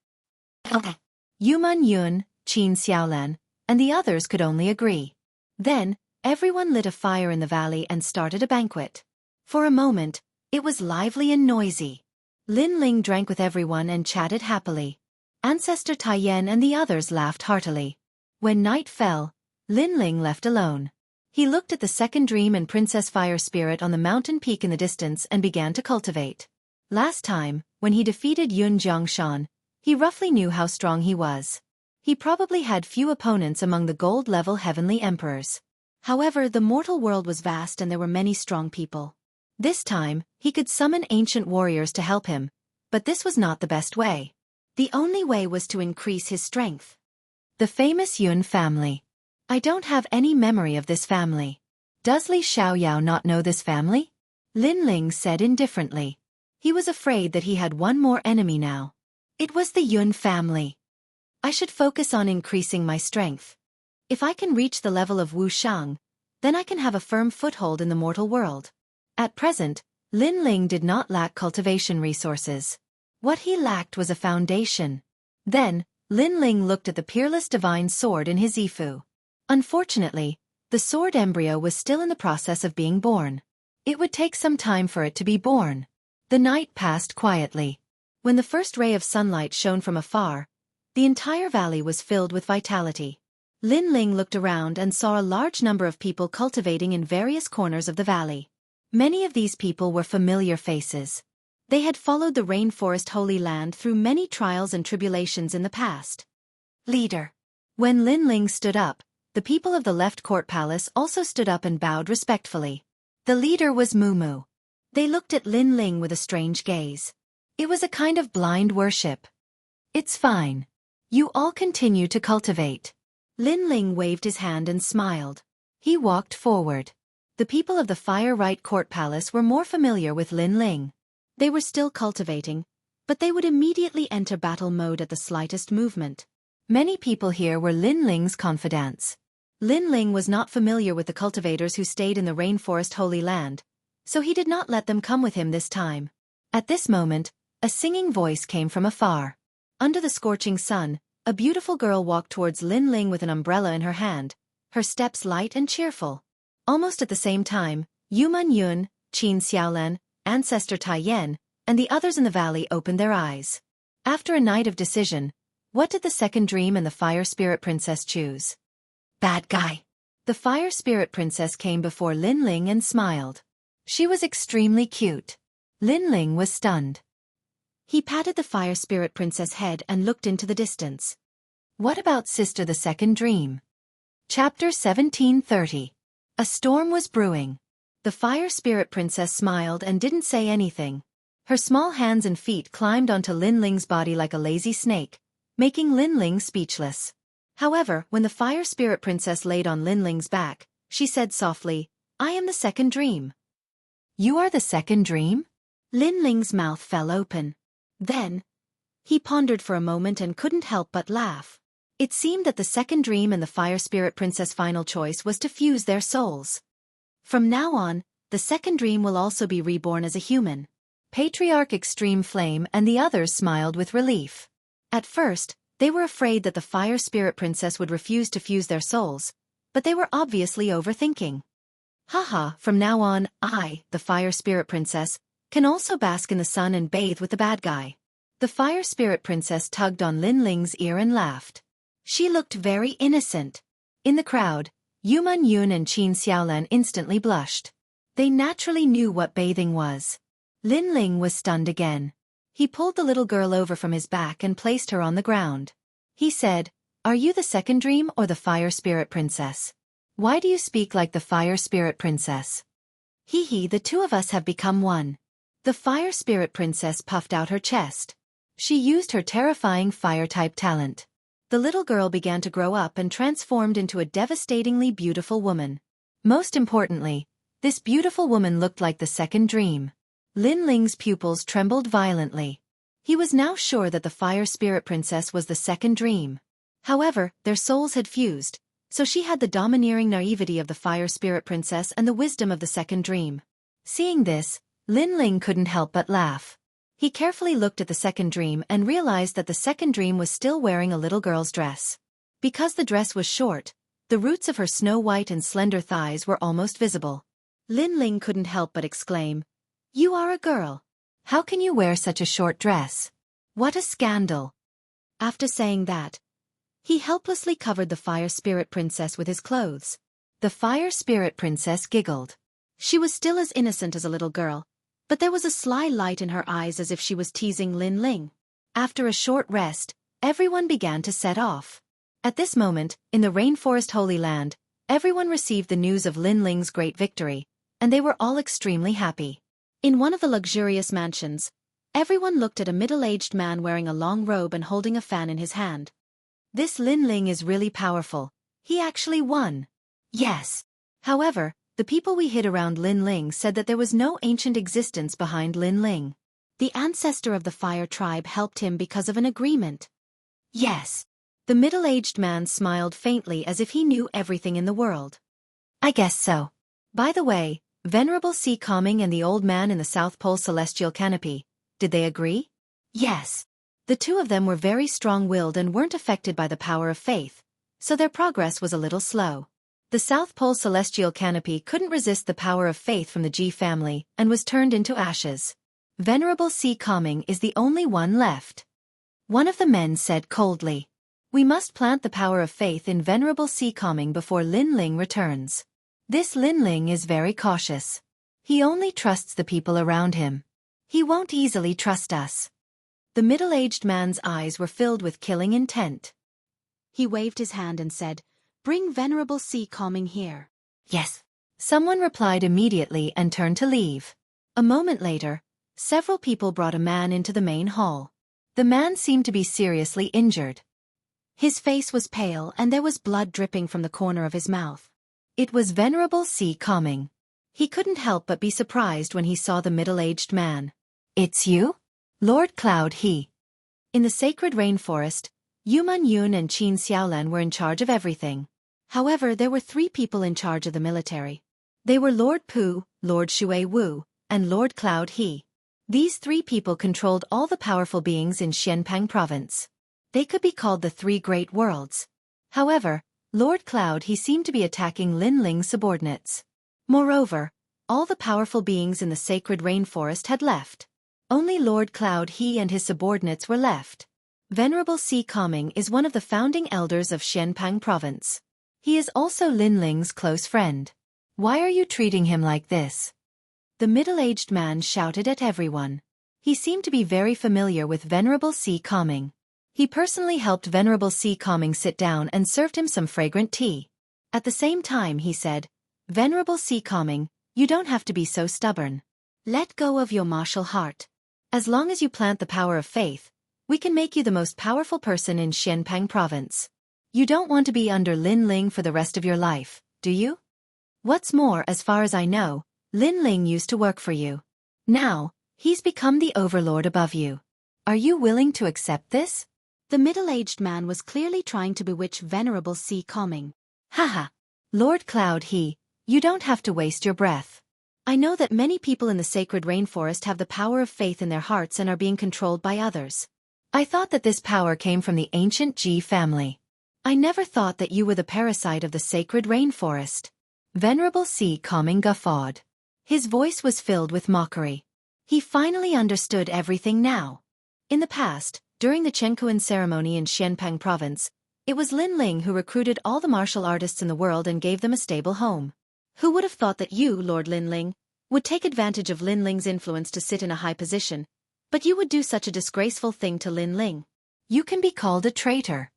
Yuman Yun, Qin Xiaolan, and the others could only agree. Then, everyone lit a fire in the valley and started a banquet. For a moment, it was lively and noisy. Lin Ling drank with everyone and chatted happily. Ancestor Taiyan and the others laughed heartily. When night fell, Lin Ling left alone. He looked at the second dream and Princess Fire Spirit on the mountain peak in the distance and began to cultivate. Last time, when he defeated Yun Jiangshan, he roughly knew how strong he was. He probably had few opponents among the gold-level heavenly emperors. However, the mortal world was vast and there were many strong people. This time, he could summon ancient warriors to help him, but this was not the best way. The only way was to increase his strength. The famous Yun family. I don't have any memory of this family. Does Li Xiaoyao not know this family? Lin Ling said indifferently. He was afraid that he had one more enemy now. It was the Yun family. I should focus on increasing my strength. If I can reach the level of Wuxiang, then I can have a firm foothold in the mortal world. At present, Lin Ling did not lack cultivation resources. What he lacked was a foundation. Then, Lin Ling looked at the peerless divine sword in his Yifu. Unfortunately, the sword embryo was still in the process of being born. It would take some time for it to be born. The night passed quietly. When the first ray of sunlight shone from afar, the entire valley was filled with vitality. Lin Ling looked around and saw a large number of people cultivating in various corners of the valley. Many of these people were familiar faces. They had followed the rainforest Holy Land through many trials and tribulations in the past. Leader. When Lin Ling stood up, the people of the left court palace also stood up and bowed respectfully. The leader was Mumu. They looked at Lin Ling with a strange gaze. It was a kind of blind worship. It's fine. You all continue to cultivate. Lin Ling waved his hand and smiled. He walked forward. The people of the Fire Right Court Palace were more familiar with Lin Ling. They were still cultivating, but they would immediately enter battle mode at the slightest movement. Many people here were Lin Ling's confidants. Lin Ling was not familiar with the cultivators who stayed in the rainforest Holy Land, so he did not let them come with him this time. At this moment, a singing voice came from afar. Under the scorching sun, a beautiful girl walked towards Lin Ling with an umbrella in her hand, her steps light and cheerful. Almost at the same time, Yuman Yun, Qin Xiaolan, Ancestor Taiyan, and the others in the valley opened their eyes. After a night of decision, what did the second dream and the Fire Spirit Princess choose? Bad guy. The Fire Spirit Princess came before Lin Ling and smiled. She was extremely cute. Lin Ling was stunned. He patted the Fire Spirit Princess' head and looked into the distance. What about Sister the Second Dream? Chapter 1730. A storm was brewing. The Fire Spirit Princess smiled and didn't say anything. Her small hands and feet climbed onto Lin Ling's body like a lazy snake, making Lin Ling speechless. However, when the Fire Spirit Princess laid on Lin Ling's back, she said softly, "I am the second dream." You are the second dream? Lin Ling's mouth fell open. Then, he pondered for a moment and couldn't help but laugh. It seemed that the second dream and the Fire Spirit Princess' final choice was to fuse their souls. From now on, the second dream will also be reborn as a human. Patriarch Extreme Flame and the others smiled with relief. At first, they were afraid that the Fire Spirit Princess would refuse to fuse their souls, but they were obviously overthinking. Haha, from now on, I, the Fire Spirit Princess, can also bask in the sun and bathe with the bad guy. The Fire Spirit Princess tugged on Lin Ling's ear and laughed. She looked very innocent. In the crowd, Yuman Yun and Qin Xiaolan instantly blushed. They naturally knew what bathing was. Lin Ling was stunned again. He pulled the little girl over from his back and placed her on the ground. He said, "Are you the second dream or the Fire Spirit Princess? Why do you speak like the Fire Spirit Princess?" "Hee, the two of us have become one." The Fire Spirit Princess puffed out her chest. She used her terrifying fire-type talent. The little girl began to grow up and transformed into a devastatingly beautiful woman. Most importantly, this beautiful woman looked like the second dream. Lin Ling's pupils trembled violently. He was now sure that the Fire Spirit Princess was the second dream. However, their souls had fused, so she had the domineering naivety of the Fire Spirit Princess and the wisdom of the second dream. Seeing this, Lin Ling couldn't help but laugh. He carefully looked at the second dream and realized that the second dream was still wearing a little girl's dress. Because the dress was short, the roots of her snow-white and slender thighs were almost visible. Lin Ling couldn't help but exclaim, "You are a girl. How can you wear such a short dress? What a scandal!" After saying that, he helplessly covered the Fire Spirit Princess with his clothes. The Fire Spirit Princess giggled. She was still as innocent as a little girl, but there was a sly light in her eyes as if she was teasing Lin Ling. After a short rest, everyone began to set off. At this moment, in the Rainforest Holy Land, everyone received the news of Lin Ling's great victory, and they were all extremely happy. In one of the luxurious mansions, everyone looked at a middle-aged man wearing a long robe and holding a fan in his hand. "This Lin Ling is really powerful. He actually won." "Yes." However, the people we hid around Lin Ling said that there was no ancient existence behind Lin Ling. The ancestor of the Fire Tribe helped him because of an agreement. "Yes." The middle-aged man smiled faintly as if he knew everything in the world. "I guess so. By the way, Venerable Sea Calming and the old man in the South Pole Celestial Canopy, did they agree?" "Yes." The two of them were very strong-willed and weren't affected by the power of faith, so their progress was a little slow. The South Pole Celestial Canopy couldn't resist the power of faith from the G family and was turned into ashes. Venerable Sea Calming is the only one left. One of the men said coldly, "We must plant the power of faith in Venerable Sea Calming before Lin Ling returns. This Lin Ling is very cautious. He only trusts the people around him. He won't easily trust us." The middle-aged man's eyes were filled with killing intent. He waved his hand and said, "Bring Venerable Sea Calming here." "Yes." Someone replied immediately and turned to leave. A moment later, several people brought a man into the main hall. The man seemed to be seriously injured. His face was pale and there was blood dripping from the corner of his mouth. It was Venerable Sea Calming. He couldn't help but be surprised when he saw the middle-aged man. "It's you? Lord Cloud He." In the sacred rainforest, Yuman Yun and Qin Xiaolan were in charge of everything. However, there were 3 people in charge of the military. They were Lord Pu, Lord Shui Wu, and Lord Cloud He. These 3 people controlled all the powerful beings in Xianpang province. They could be called the 3 great worlds. However, Lord Cloud He seemed to be attacking Lin Ling's subordinates. Moreover, all the powerful beings in the sacred rainforest had left. Only Lord Cloud He and his subordinates were left. Venerable Sea Calming is one of the founding elders of Xianpang province. He is also Lin Ling's close friend. "Why are you treating him like this?" The middle-aged man shouted at everyone. He seemed to be very familiar with Venerable Sea Calming. He personally helped Venerable Sea Calming sit down and served him some fragrant tea. At the same time he said, "Venerable Sea Calming, you don't have to be so stubborn. Let go of your martial heart. As long as you plant the power of faith, we can make you the most powerful person in Xianpang province. You don't want to be under Lin Ling for the rest of your life, do you? What's more, as far as I know, Lin Ling used to work for you. Now, he's become the overlord above you. Are you willing to accept this?" The middle-aged man was clearly trying to bewitch Venerable Sea Calming. "Haha! Lord Cloud He, You don't have to waste your breath. I know that many people in the sacred rainforest have the power of faith in their hearts and are being controlled by others. I thought that this power came from the ancient Ji family. I never thought that you were the parasite of the sacred rainforest. Venerable Si Kongming guffawed. His voice was filled with mockery. He finally understood everything now. In the past, during the Chengkuan ceremony in Xianpeng province, it was Lin Ling who recruited all the martial artists in the world and gave them a stable home. Who would have thought that you, Lord Lin Ling, would take advantage of Lin Ling's influence to sit in a high position, but you would do such a disgraceful thing to Lin Ling. You can be called a traitor.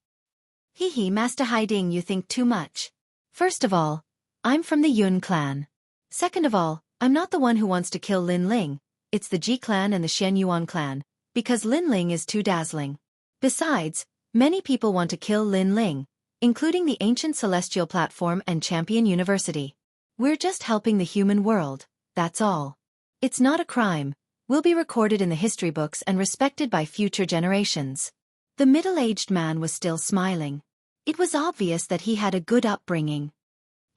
Hee, Master Haiding, you think too much. First of all, I'm from the Yun clan. Second of all, I'm not the one who wants to kill Lin Ling, it's the Ji clan and the Shen Yuan clan, because Lin Ling is too dazzling. Besides, many people want to kill Lin Ling, including the ancient celestial platform and champion university. We're just helping the human world, that's all. It's not a crime, will be recorded in the history books and respected by future generations. The middle-aged man was still smiling. It was obvious that he had a good upbringing.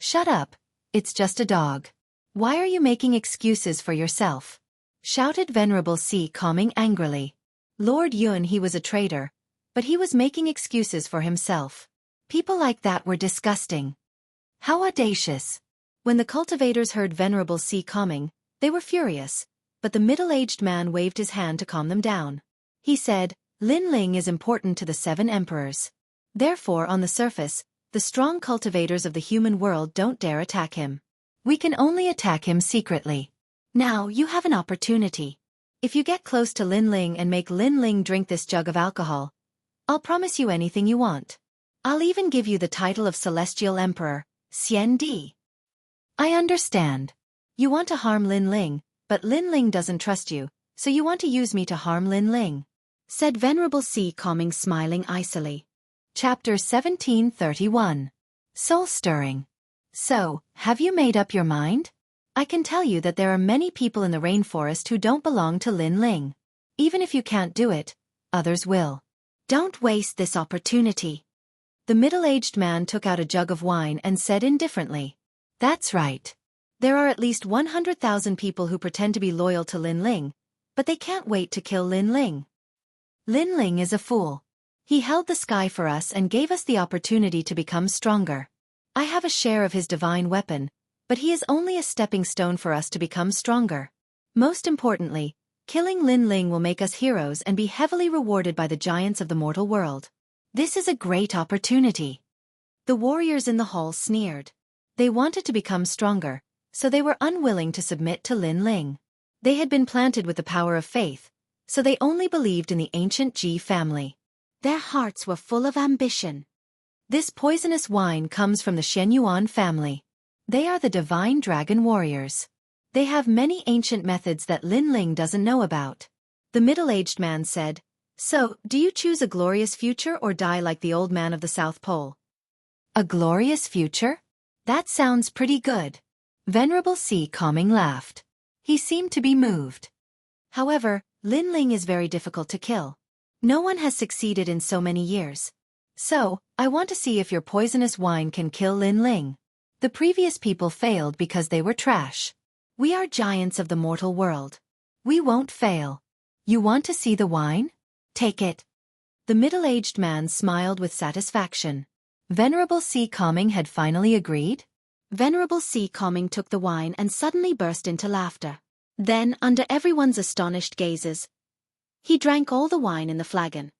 Shut up, it's just a dog. Why are you making excuses for yourself? Shouted Venerable Si Kongming angrily. Lord Yun, he was a traitor, but he was making excuses for himself. People like that were disgusting. How audacious. When the cultivators heard Venerable Si Kongming, they were furious, but the middle-aged man waved his hand to calm them down. He said, Lin Ling is important to the 7 emperors. Therefore, on the surface, the strong cultivators of the human world don't dare attack him. We can only attack him secretly. Now you have an opportunity. If you get close to Lin Ling and make Lin Ling drink this jug of alcohol, I'll promise you anything you want. I'll even give you the title of Celestial Emperor, Xian Di. I understand. You want to harm Lin Ling, but Lin Ling doesn't trust you, so you want to use me to harm Lin Ling, said Venerable Si Kongming, smiling icily. Chapter 1731. Soul-stirring. So, have you made up your mind? I can tell you that there are many people in the rainforest who don't belong to Lin Ling. Even if you can't do it, others will. Don't waste this opportunity. The middle-aged man took out a jug of wine and said indifferently, That's right. There are at least 100,000 people who pretend to be loyal to Lin Ling, but they can't wait to kill Lin Ling. Lin Ling is a fool. He held the sky for us and gave us the opportunity to become stronger. I have a share of his divine weapon, but he is only a stepping stone for us to become stronger. Most importantly, killing Lin Ling will make us heroes and be heavily rewarded by the giants of the mortal world. This is a great opportunity. The warriors in the hall sneered. They wanted to become stronger, so they were unwilling to submit to Lin Ling. They had been planted with the power of faith, so they only believed in the ancient Ji family. Their hearts were full of ambition. This poisonous wine comes from the Shen Yuan family. They are the divine dragon warriors. They have many ancient methods that Lin Ling doesn't know about. The middle-aged man said, So, do you choose a glorious future or die like the old man of the South Pole? A glorious future? That sounds pretty good. Venerable Si Kongming laughed. He seemed to be moved. However, Lin Ling is very difficult to kill. No one has succeeded in so many years. So, I want to see if your poisonous wine can kill Lin Ling. The previous people failed because they were trash. We are giants of the mortal world. We won't fail. You want to see the wine? Take it. The middle-aged man smiled with satisfaction. Venerable Si Kongming had finally agreed? Venerable Si Kongming took the wine and suddenly burst into laughter. Then, under everyone's astonished gazes, he drank all the wine in the flagon.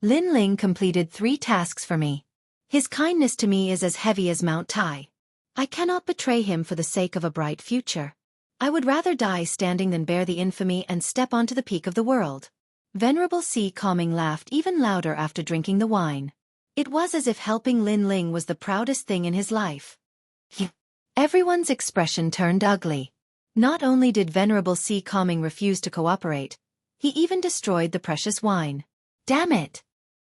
Lin Ling completed 3 tasks for me. His kindness to me is as heavy as Mount Tai. I cannot betray him for the sake of a bright future. I would rather die standing than bear the infamy and step onto the peak of the world. Venerable Si Kongming laughed even louder after drinking the wine. It was as if helping Lin Ling was the proudest thing in his life. Everyone's expression turned ugly. Not only did Venerable Si Kongming refuse to cooperate, he even destroyed the precious wine. Damn it!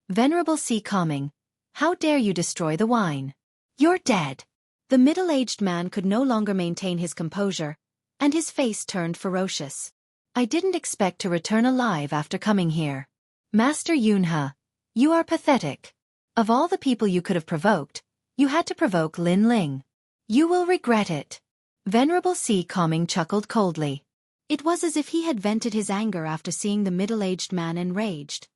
Venerable Si Kongming, how dare you destroy the wine? You're dead. The middle-aged man could no longer maintain his composure, and his face turned ferocious. I didn't expect to return alive after coming here. Master Yunhe, you are pathetic. Of all the people you could have provoked, you had to provoke Lin Ling. You will regret it. Venerable Sea Calming chuckled coldly. It was as if he had vented his anger after seeing the middle-aged man enraged.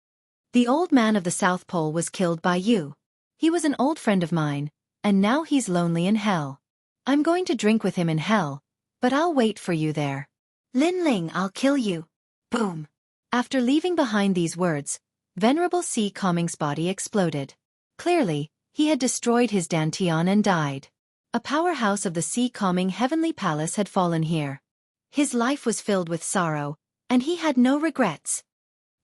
The old man of the South Pole was killed by you. He was an old friend of mine, and now he's lonely in hell. I'm going to drink with him in hell, but I'll wait for you there. Lin Ling, I'll kill you. Boom. After leaving behind these words, Venerable Sea Calming's body exploded. Clearly, he had destroyed his dantian and died. A powerhouse of the Sea Calming Heavenly Palace had fallen here. His life was filled with sorrow, and he had no regrets.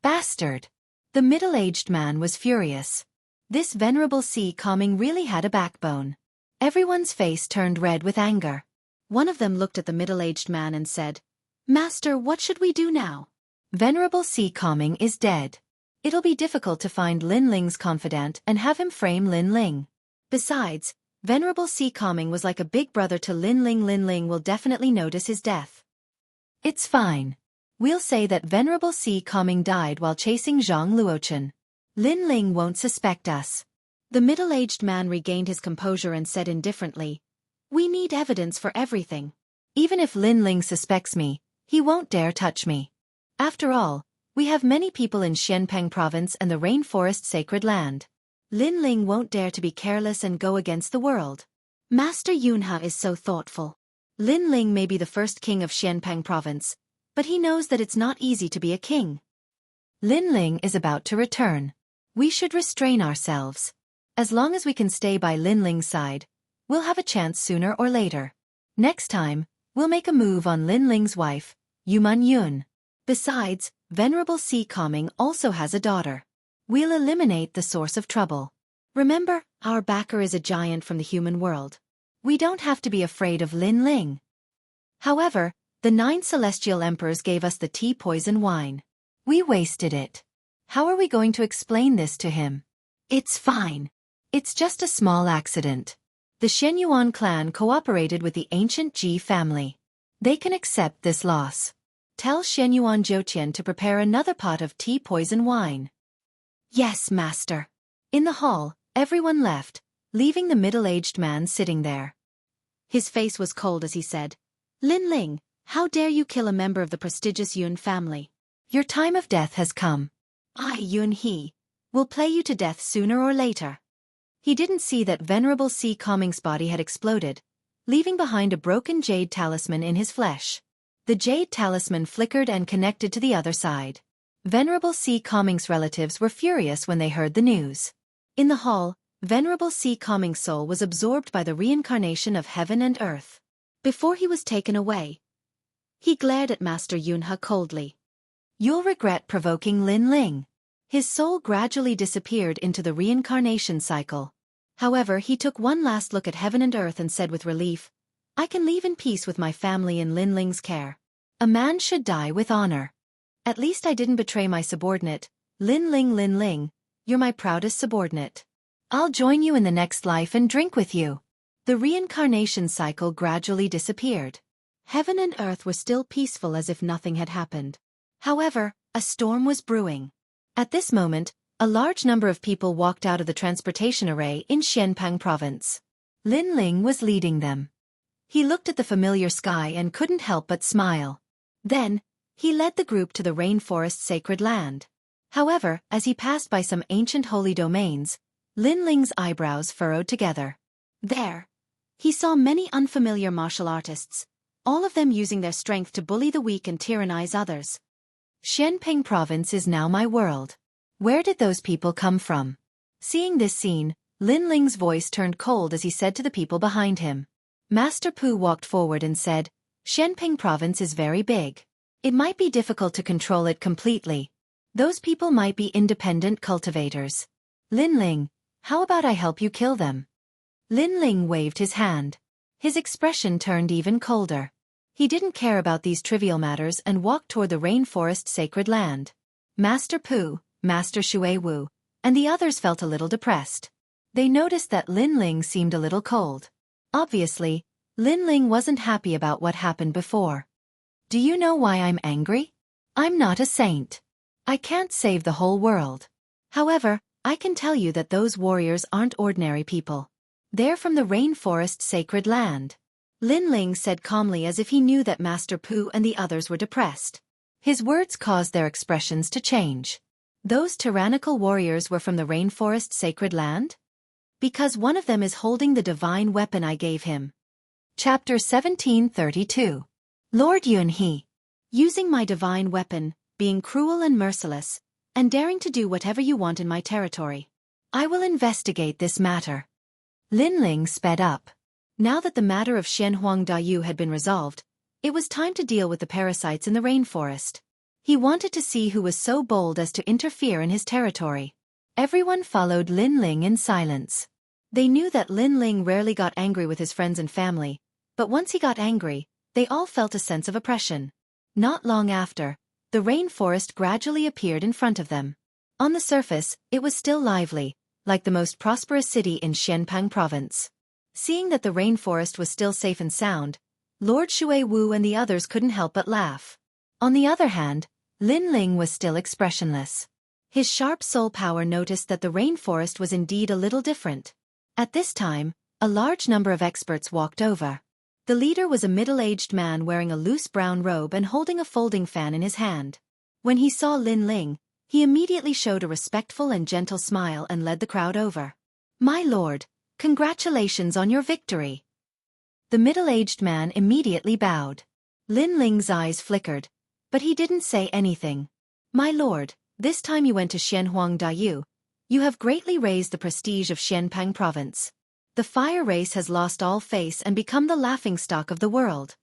Bastard! The middle-aged man was furious. This Venerable Sea Calming really had a backbone. Everyone's face turned red with anger. One of them looked at the middle-aged man and said, Master, what should we do now? Venerable Sea Calming is dead. It'll be difficult to find Lin Ling's confidant and have him frame Lin Ling. Besides, Venerable Sea Calming was like a big brother to Lin Ling. Lin Ling will definitely notice his death. It's fine. We'll say that Venerable Sea Calming died while chasing Zhang Luochen. Lin Ling won't suspect us. The middle-aged man regained his composure and said indifferently, We need evidence for everything. Even if Lin Ling suspects me, he won't dare touch me. After all, we have many people in Xianpeng province and the rainforest sacred land. Lin Ling won't dare to be careless and go against the world. Master Yunhe is so thoughtful. Lin Ling may be the first king of Xianpeng province, but he knows that it's not easy to be a king. Lin Ling is about to return. We should restrain ourselves. As long as we can stay by Lin Ling's side, we'll have a chance sooner or later. Next time, we'll make a move on Lin Ling's wife, Yuman Yun. Besides, Venerable Sea Calming also has a daughter. We'll eliminate the source of trouble. Remember, our backer is a giant from the human world. We don't have to be afraid of Lin Ling. However, the 9 celestial emperors gave us the tea poison wine. We wasted it. How are we going to explain this to him? It's fine. It's just a small accident. The Shenyuan clan cooperated with the ancient Ji family. They can accept this loss. Tell Shenyuan Jiutian to prepare another pot of tea poison wine. Yes, master. In the hall, everyone left, leaving the middle-aged man sitting there. His face was cold as he said, Lin Ling, how dare you kill a member of the prestigious Yun family? Your time of death has come. I, Yun He, will play you to death sooner or later. He didn't see that Venerable Sea Calming's body had exploded, leaving behind a broken jade talisman in his flesh. The jade talisman flickered and connected to the other side. Venerable Sea Calming's relatives were furious when they heard the news. In the hall, Venerable Sea Calming's soul was absorbed by the reincarnation of heaven and earth. Before he was taken away, he glared at Master Yunhe coldly. You'll regret provoking Lin Ling. His soul gradually disappeared into the reincarnation cycle. However, he took one last look at heaven and earth and said with relief, I can leave in peace with my family in Lin Ling's care. A man should die with honor. At least I didn't betray my subordinate, Lin Ling, you're my proudest subordinate. I'll join you in the next life and drink with you. The reincarnation cycle gradually disappeared. Heaven and earth were still peaceful as if nothing had happened. However, a storm was brewing. At this moment, a large number of people walked out of the transportation array in Xianpeng province. Lin Ling was leading them. He looked at the familiar sky and couldn't help but smile. Then, he led the group to the rainforest sacred land. However, as he passed by some ancient holy domains, Lin Ling's eyebrows furrowed together. There, he saw many unfamiliar martial artists, all of them using their strength to bully the weak and tyrannize others. Xianpeng province is now my world. Where did those people come from? Seeing this scene, Lin Ling's voice turned cold as he said to the people behind him. Master Pu walked forward and said, Xianpeng province is very big. It might be difficult to control it completely. Those people might be independent cultivators. Lin Ling, how about I help you kill them? Lin Ling waved his hand. His expression turned even colder. He didn't care about these trivial matters and walked toward the rainforest sacred land. Master Pu, Master Shui Wu, and the others felt a little depressed. They noticed that Lin Ling seemed a little cold. Obviously, Lin Ling wasn't happy about what happened before. Do you know why I'm angry? I'm not a saint. I can't save the whole world. However, I can tell you that those warriors aren't ordinary people. They're from the rainforest sacred land. Lin Ling said calmly as if he knew that Master Pu and the others were depressed. His words caused their expressions to change. Those tyrannical warriors were from the rainforest sacred land? Because one of them is holding the divine weapon I gave him. Chapter 1732. Lord Yunhe. Using my divine weapon, being cruel and merciless, and daring to do whatever you want in my territory. I will investigate this matter. Lin Ling sped up. Now that the matter of Xianhuang Dayu had been resolved, it was time to deal with the parasites in the rainforest. He wanted to see who was so bold as to interfere in his territory. Everyone followed Lin Ling in silence. They knew that Lin Ling rarely got angry with his friends and family, but once he got angry, they all felt a sense of oppression. Not long after, the rainforest gradually appeared in front of them. On the surface, it was still lively, like the most prosperous city in Xianpeng province. Seeing that the rainforest was still safe and sound, Lord Shui Wu and the others couldn't help but laugh. On the other hand, Lin Ling was still expressionless. His sharp soul power noticed that the rainforest was indeed a little different. At this time, a large number of experts walked over. The leader was a middle-aged man wearing a loose brown robe and holding a folding fan in his hand. When he saw Lin Ling, he immediately showed a respectful and gentle smile and led the crowd over. My lord, congratulations on your victory. The middle-aged man immediately bowed. Lin Ling's eyes flickered, but he didn't say anything. My lord, this time you went to Xianhuang Dayu. You have greatly raised the prestige of Xianpeng province. The fire race has lost all face and become the laughingstock of the world.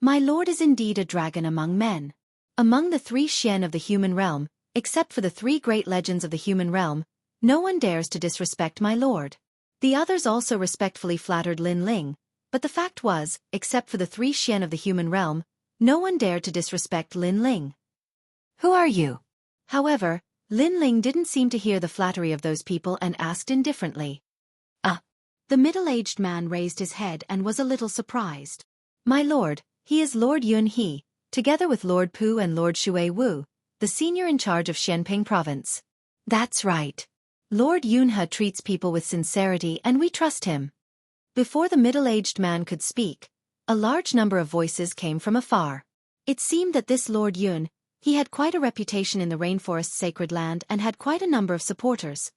My lord is indeed a dragon among men. Among the 3 Xian of the human realm, except for the 3 great legends of the human realm, no one dares to disrespect my lord. The others also respectfully flattered Lin Ling, but the fact was, except for the 3 Xian of the human realm, no one dared to disrespect Lin Ling. Who are you? However, Lin Ling didn't seem to hear the flattery of those people and asked indifferently. The middle-aged man raised his head and was a little surprised. My lord, he is Lord Yunhe, together with Lord Pu and Lord Shui Wu, the senior in charge of Xianpeng province. That's right. Lord Yunhe treats people with sincerity and we trust him. Before the middle-aged man could speak, a large number of voices came from afar. It seemed that this Lord Yun, he had quite a reputation in the rainforest's sacred land and had quite a number of supporters.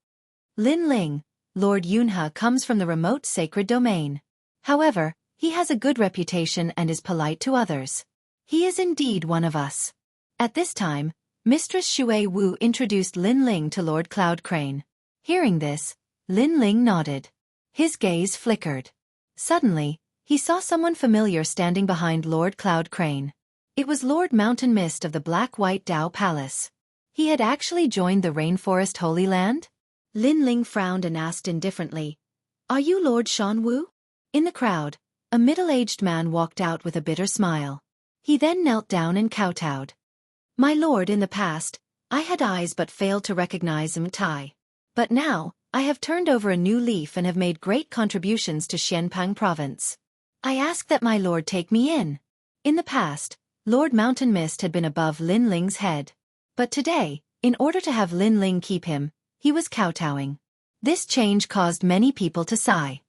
Lin Ling, Lord Yunhe comes from the remote sacred domain. However, he has a good reputation and is polite to others. He is indeed one of us. At this time, Mistress Shui Wu introduced Lin Ling to Lord Cloud Crane. Hearing this, Lin Ling nodded. His gaze flickered. Suddenly, he saw someone familiar standing behind Lord Cloud Crane. It was Lord Mountain Mist of the Black-White Dao Palace. He had actually joined the Rainforest Holy Land? Lin Ling frowned and asked indifferently, Are you Lord Shan Wu? In the crowd, a middle-aged man walked out with a bitter smile. He then knelt down and kowtowed. My lord, in the past, I had eyes but failed to recognize Tai. But now, I have turned over a new leaf and have made great contributions to Xianpeng province. I ask that my lord take me in. In the past, Lord Mountain Mist had been above Lin Ling's head. But today, in order to have Lin Ling keep him, he was kowtowing. This change caused many people to sigh.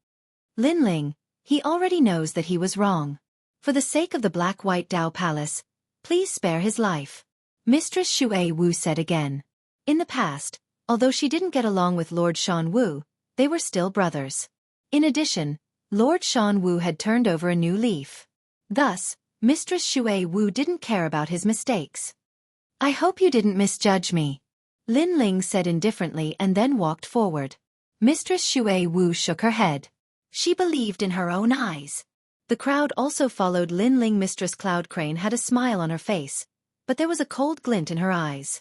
Lin Ling, he already knows that he was wrong. For the sake of the Black-White Dao Palace, please spare his life. Mistress Shui Wu said again. In the past, although she didn't get along with Lord Shan Wu, they were still brothers. In addition, Lord Shan Wu had turned over a new leaf. Thus, Mistress Shui Wu didn't care about his mistakes. I hope you didn't misjudge me. Lin Ling said indifferently and then walked forward. Mistress Shui Wu shook her head. She believed in her own eyes. The crowd also followed Lin Ling. Mistress Cloud Crane had a smile on her face, but there was a cold glint in her eyes.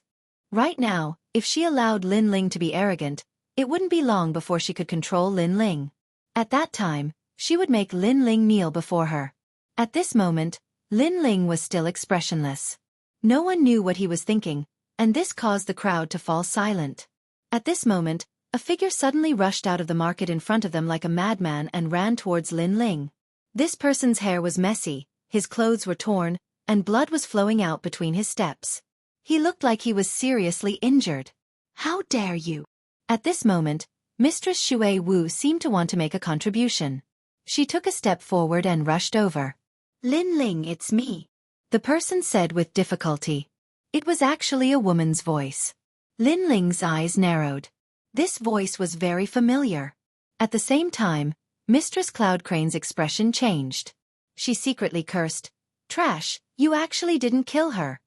Right now, if she allowed Lin Ling to be arrogant, it wouldn't be long before she could control Lin Ling. At that time, she would make Lin Ling kneel before her. At this moment, Lin Ling was still expressionless. No one knew what he was thinking, and this caused the crowd to fall silent. At this moment, a figure suddenly rushed out of the market in front of them like a madman and ran towards Lin Ling. This person's hair was messy, his clothes were torn, and blood was flowing out between his steps. He looked like he was seriously injured. How dare you? At this moment, Mistress Shui Wu seemed to want to make a contribution. She took a step forward and rushed over. "Lin Ling, it's me," the person said with difficulty. It was actually a woman's voice. Lin Ling's eyes narrowed. This voice was very familiar. At the same time, Mistress Cloud Crane's expression changed. She secretly cursed. "Trash, you actually didn't kill her."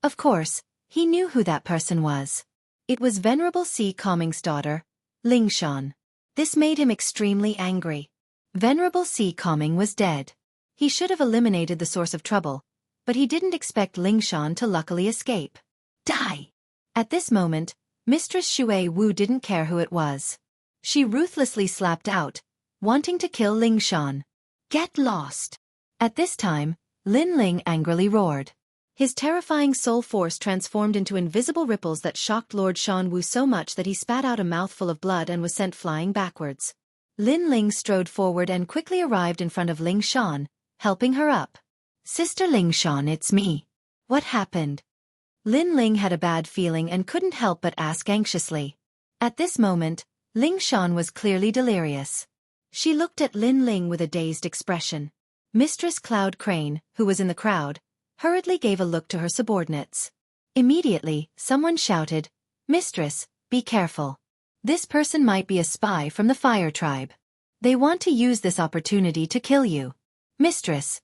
Of course, he knew who that person was. It was Venerable Sea Calming's daughter, Lingshan. This made him extremely angry. Venerable Sea Calming was dead. He should have eliminated the source of trouble, but he didn't expect Lingshan to luckily escape. Die! At this moment, Mistress Shui Wu didn't care who it was. She ruthlessly slapped out, wanting to kill Lingshan. "Get lost!" At this time, Lin Ling angrily roared. His terrifying soul force transformed into invisible ripples that shocked Lord Shan Wu so much that he spat out a mouthful of blood and was sent flying backwards. Lin Ling strode forward and quickly arrived in front of Lingshan, helping her up. "Sister Lingshan, it's me. What happened?" Lin Ling had a bad feeling and couldn't help but ask anxiously. At this moment, Lingshan was clearly delirious. She looked at Lin Ling with a dazed expression. Mistress Cloud Crane, who was in the crowd, hurriedly gave a look to her subordinates. Immediately, someone shouted, "Mistress, be careful. This person might be a spy from the Fire Tribe. They want to use this opportunity to kill you. Mistress,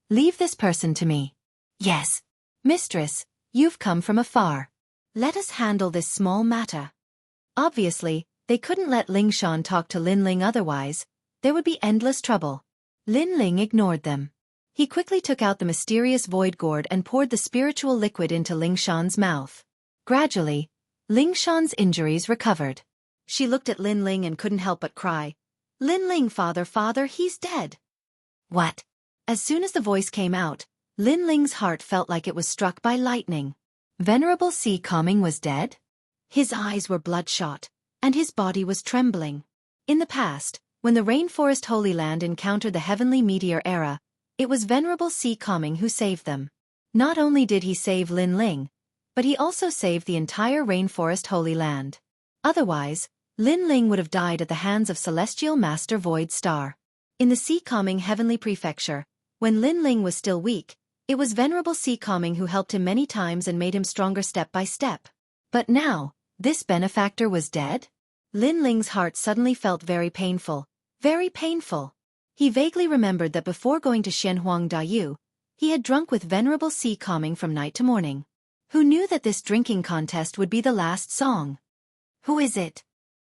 leave this person to me." "Yes. Mistress, you've come from afar. Let us handle this small matter." Obviously, they couldn't let Lingshan talk to Lin Ling, otherwise there would be endless trouble. Lin Ling ignored them. He quickly took out the mysterious void gourd and poured the spiritual liquid into Lingshan's mouth. Gradually, Lingshan's injuries recovered. She looked at Lin Ling and couldn't help but cry, "Lin Ling, father, he's dead." "What?" As soon as the voice came out, Lin Ling's heart felt like it was struck by lightning. Venerable Sea Calming was dead? His eyes were bloodshot, and his body was trembling. In the past, when the Rainforest Holy Land encountered the Heavenly Meteor Era, it was Venerable Sea Calming who saved them. Not only did he save Lin Ling, but he also saved the entire Rainforest Holy Land. Otherwise, Lin Ling would have died at the hands of Celestial Master Void Star. In the Sea Calming Heavenly Prefecture, when Lin Ling was still weak, it was Venerable Sea Calming who helped him many times and made him stronger step by step. But now, this benefactor was dead? Lin Ling's heart suddenly felt very painful. Very painful. He vaguely remembered that before going to Xianhuang Dayu, he had drunk with Venerable Sea Calming from night to morning. Who knew that this drinking contest would be the last song? "Who is it?"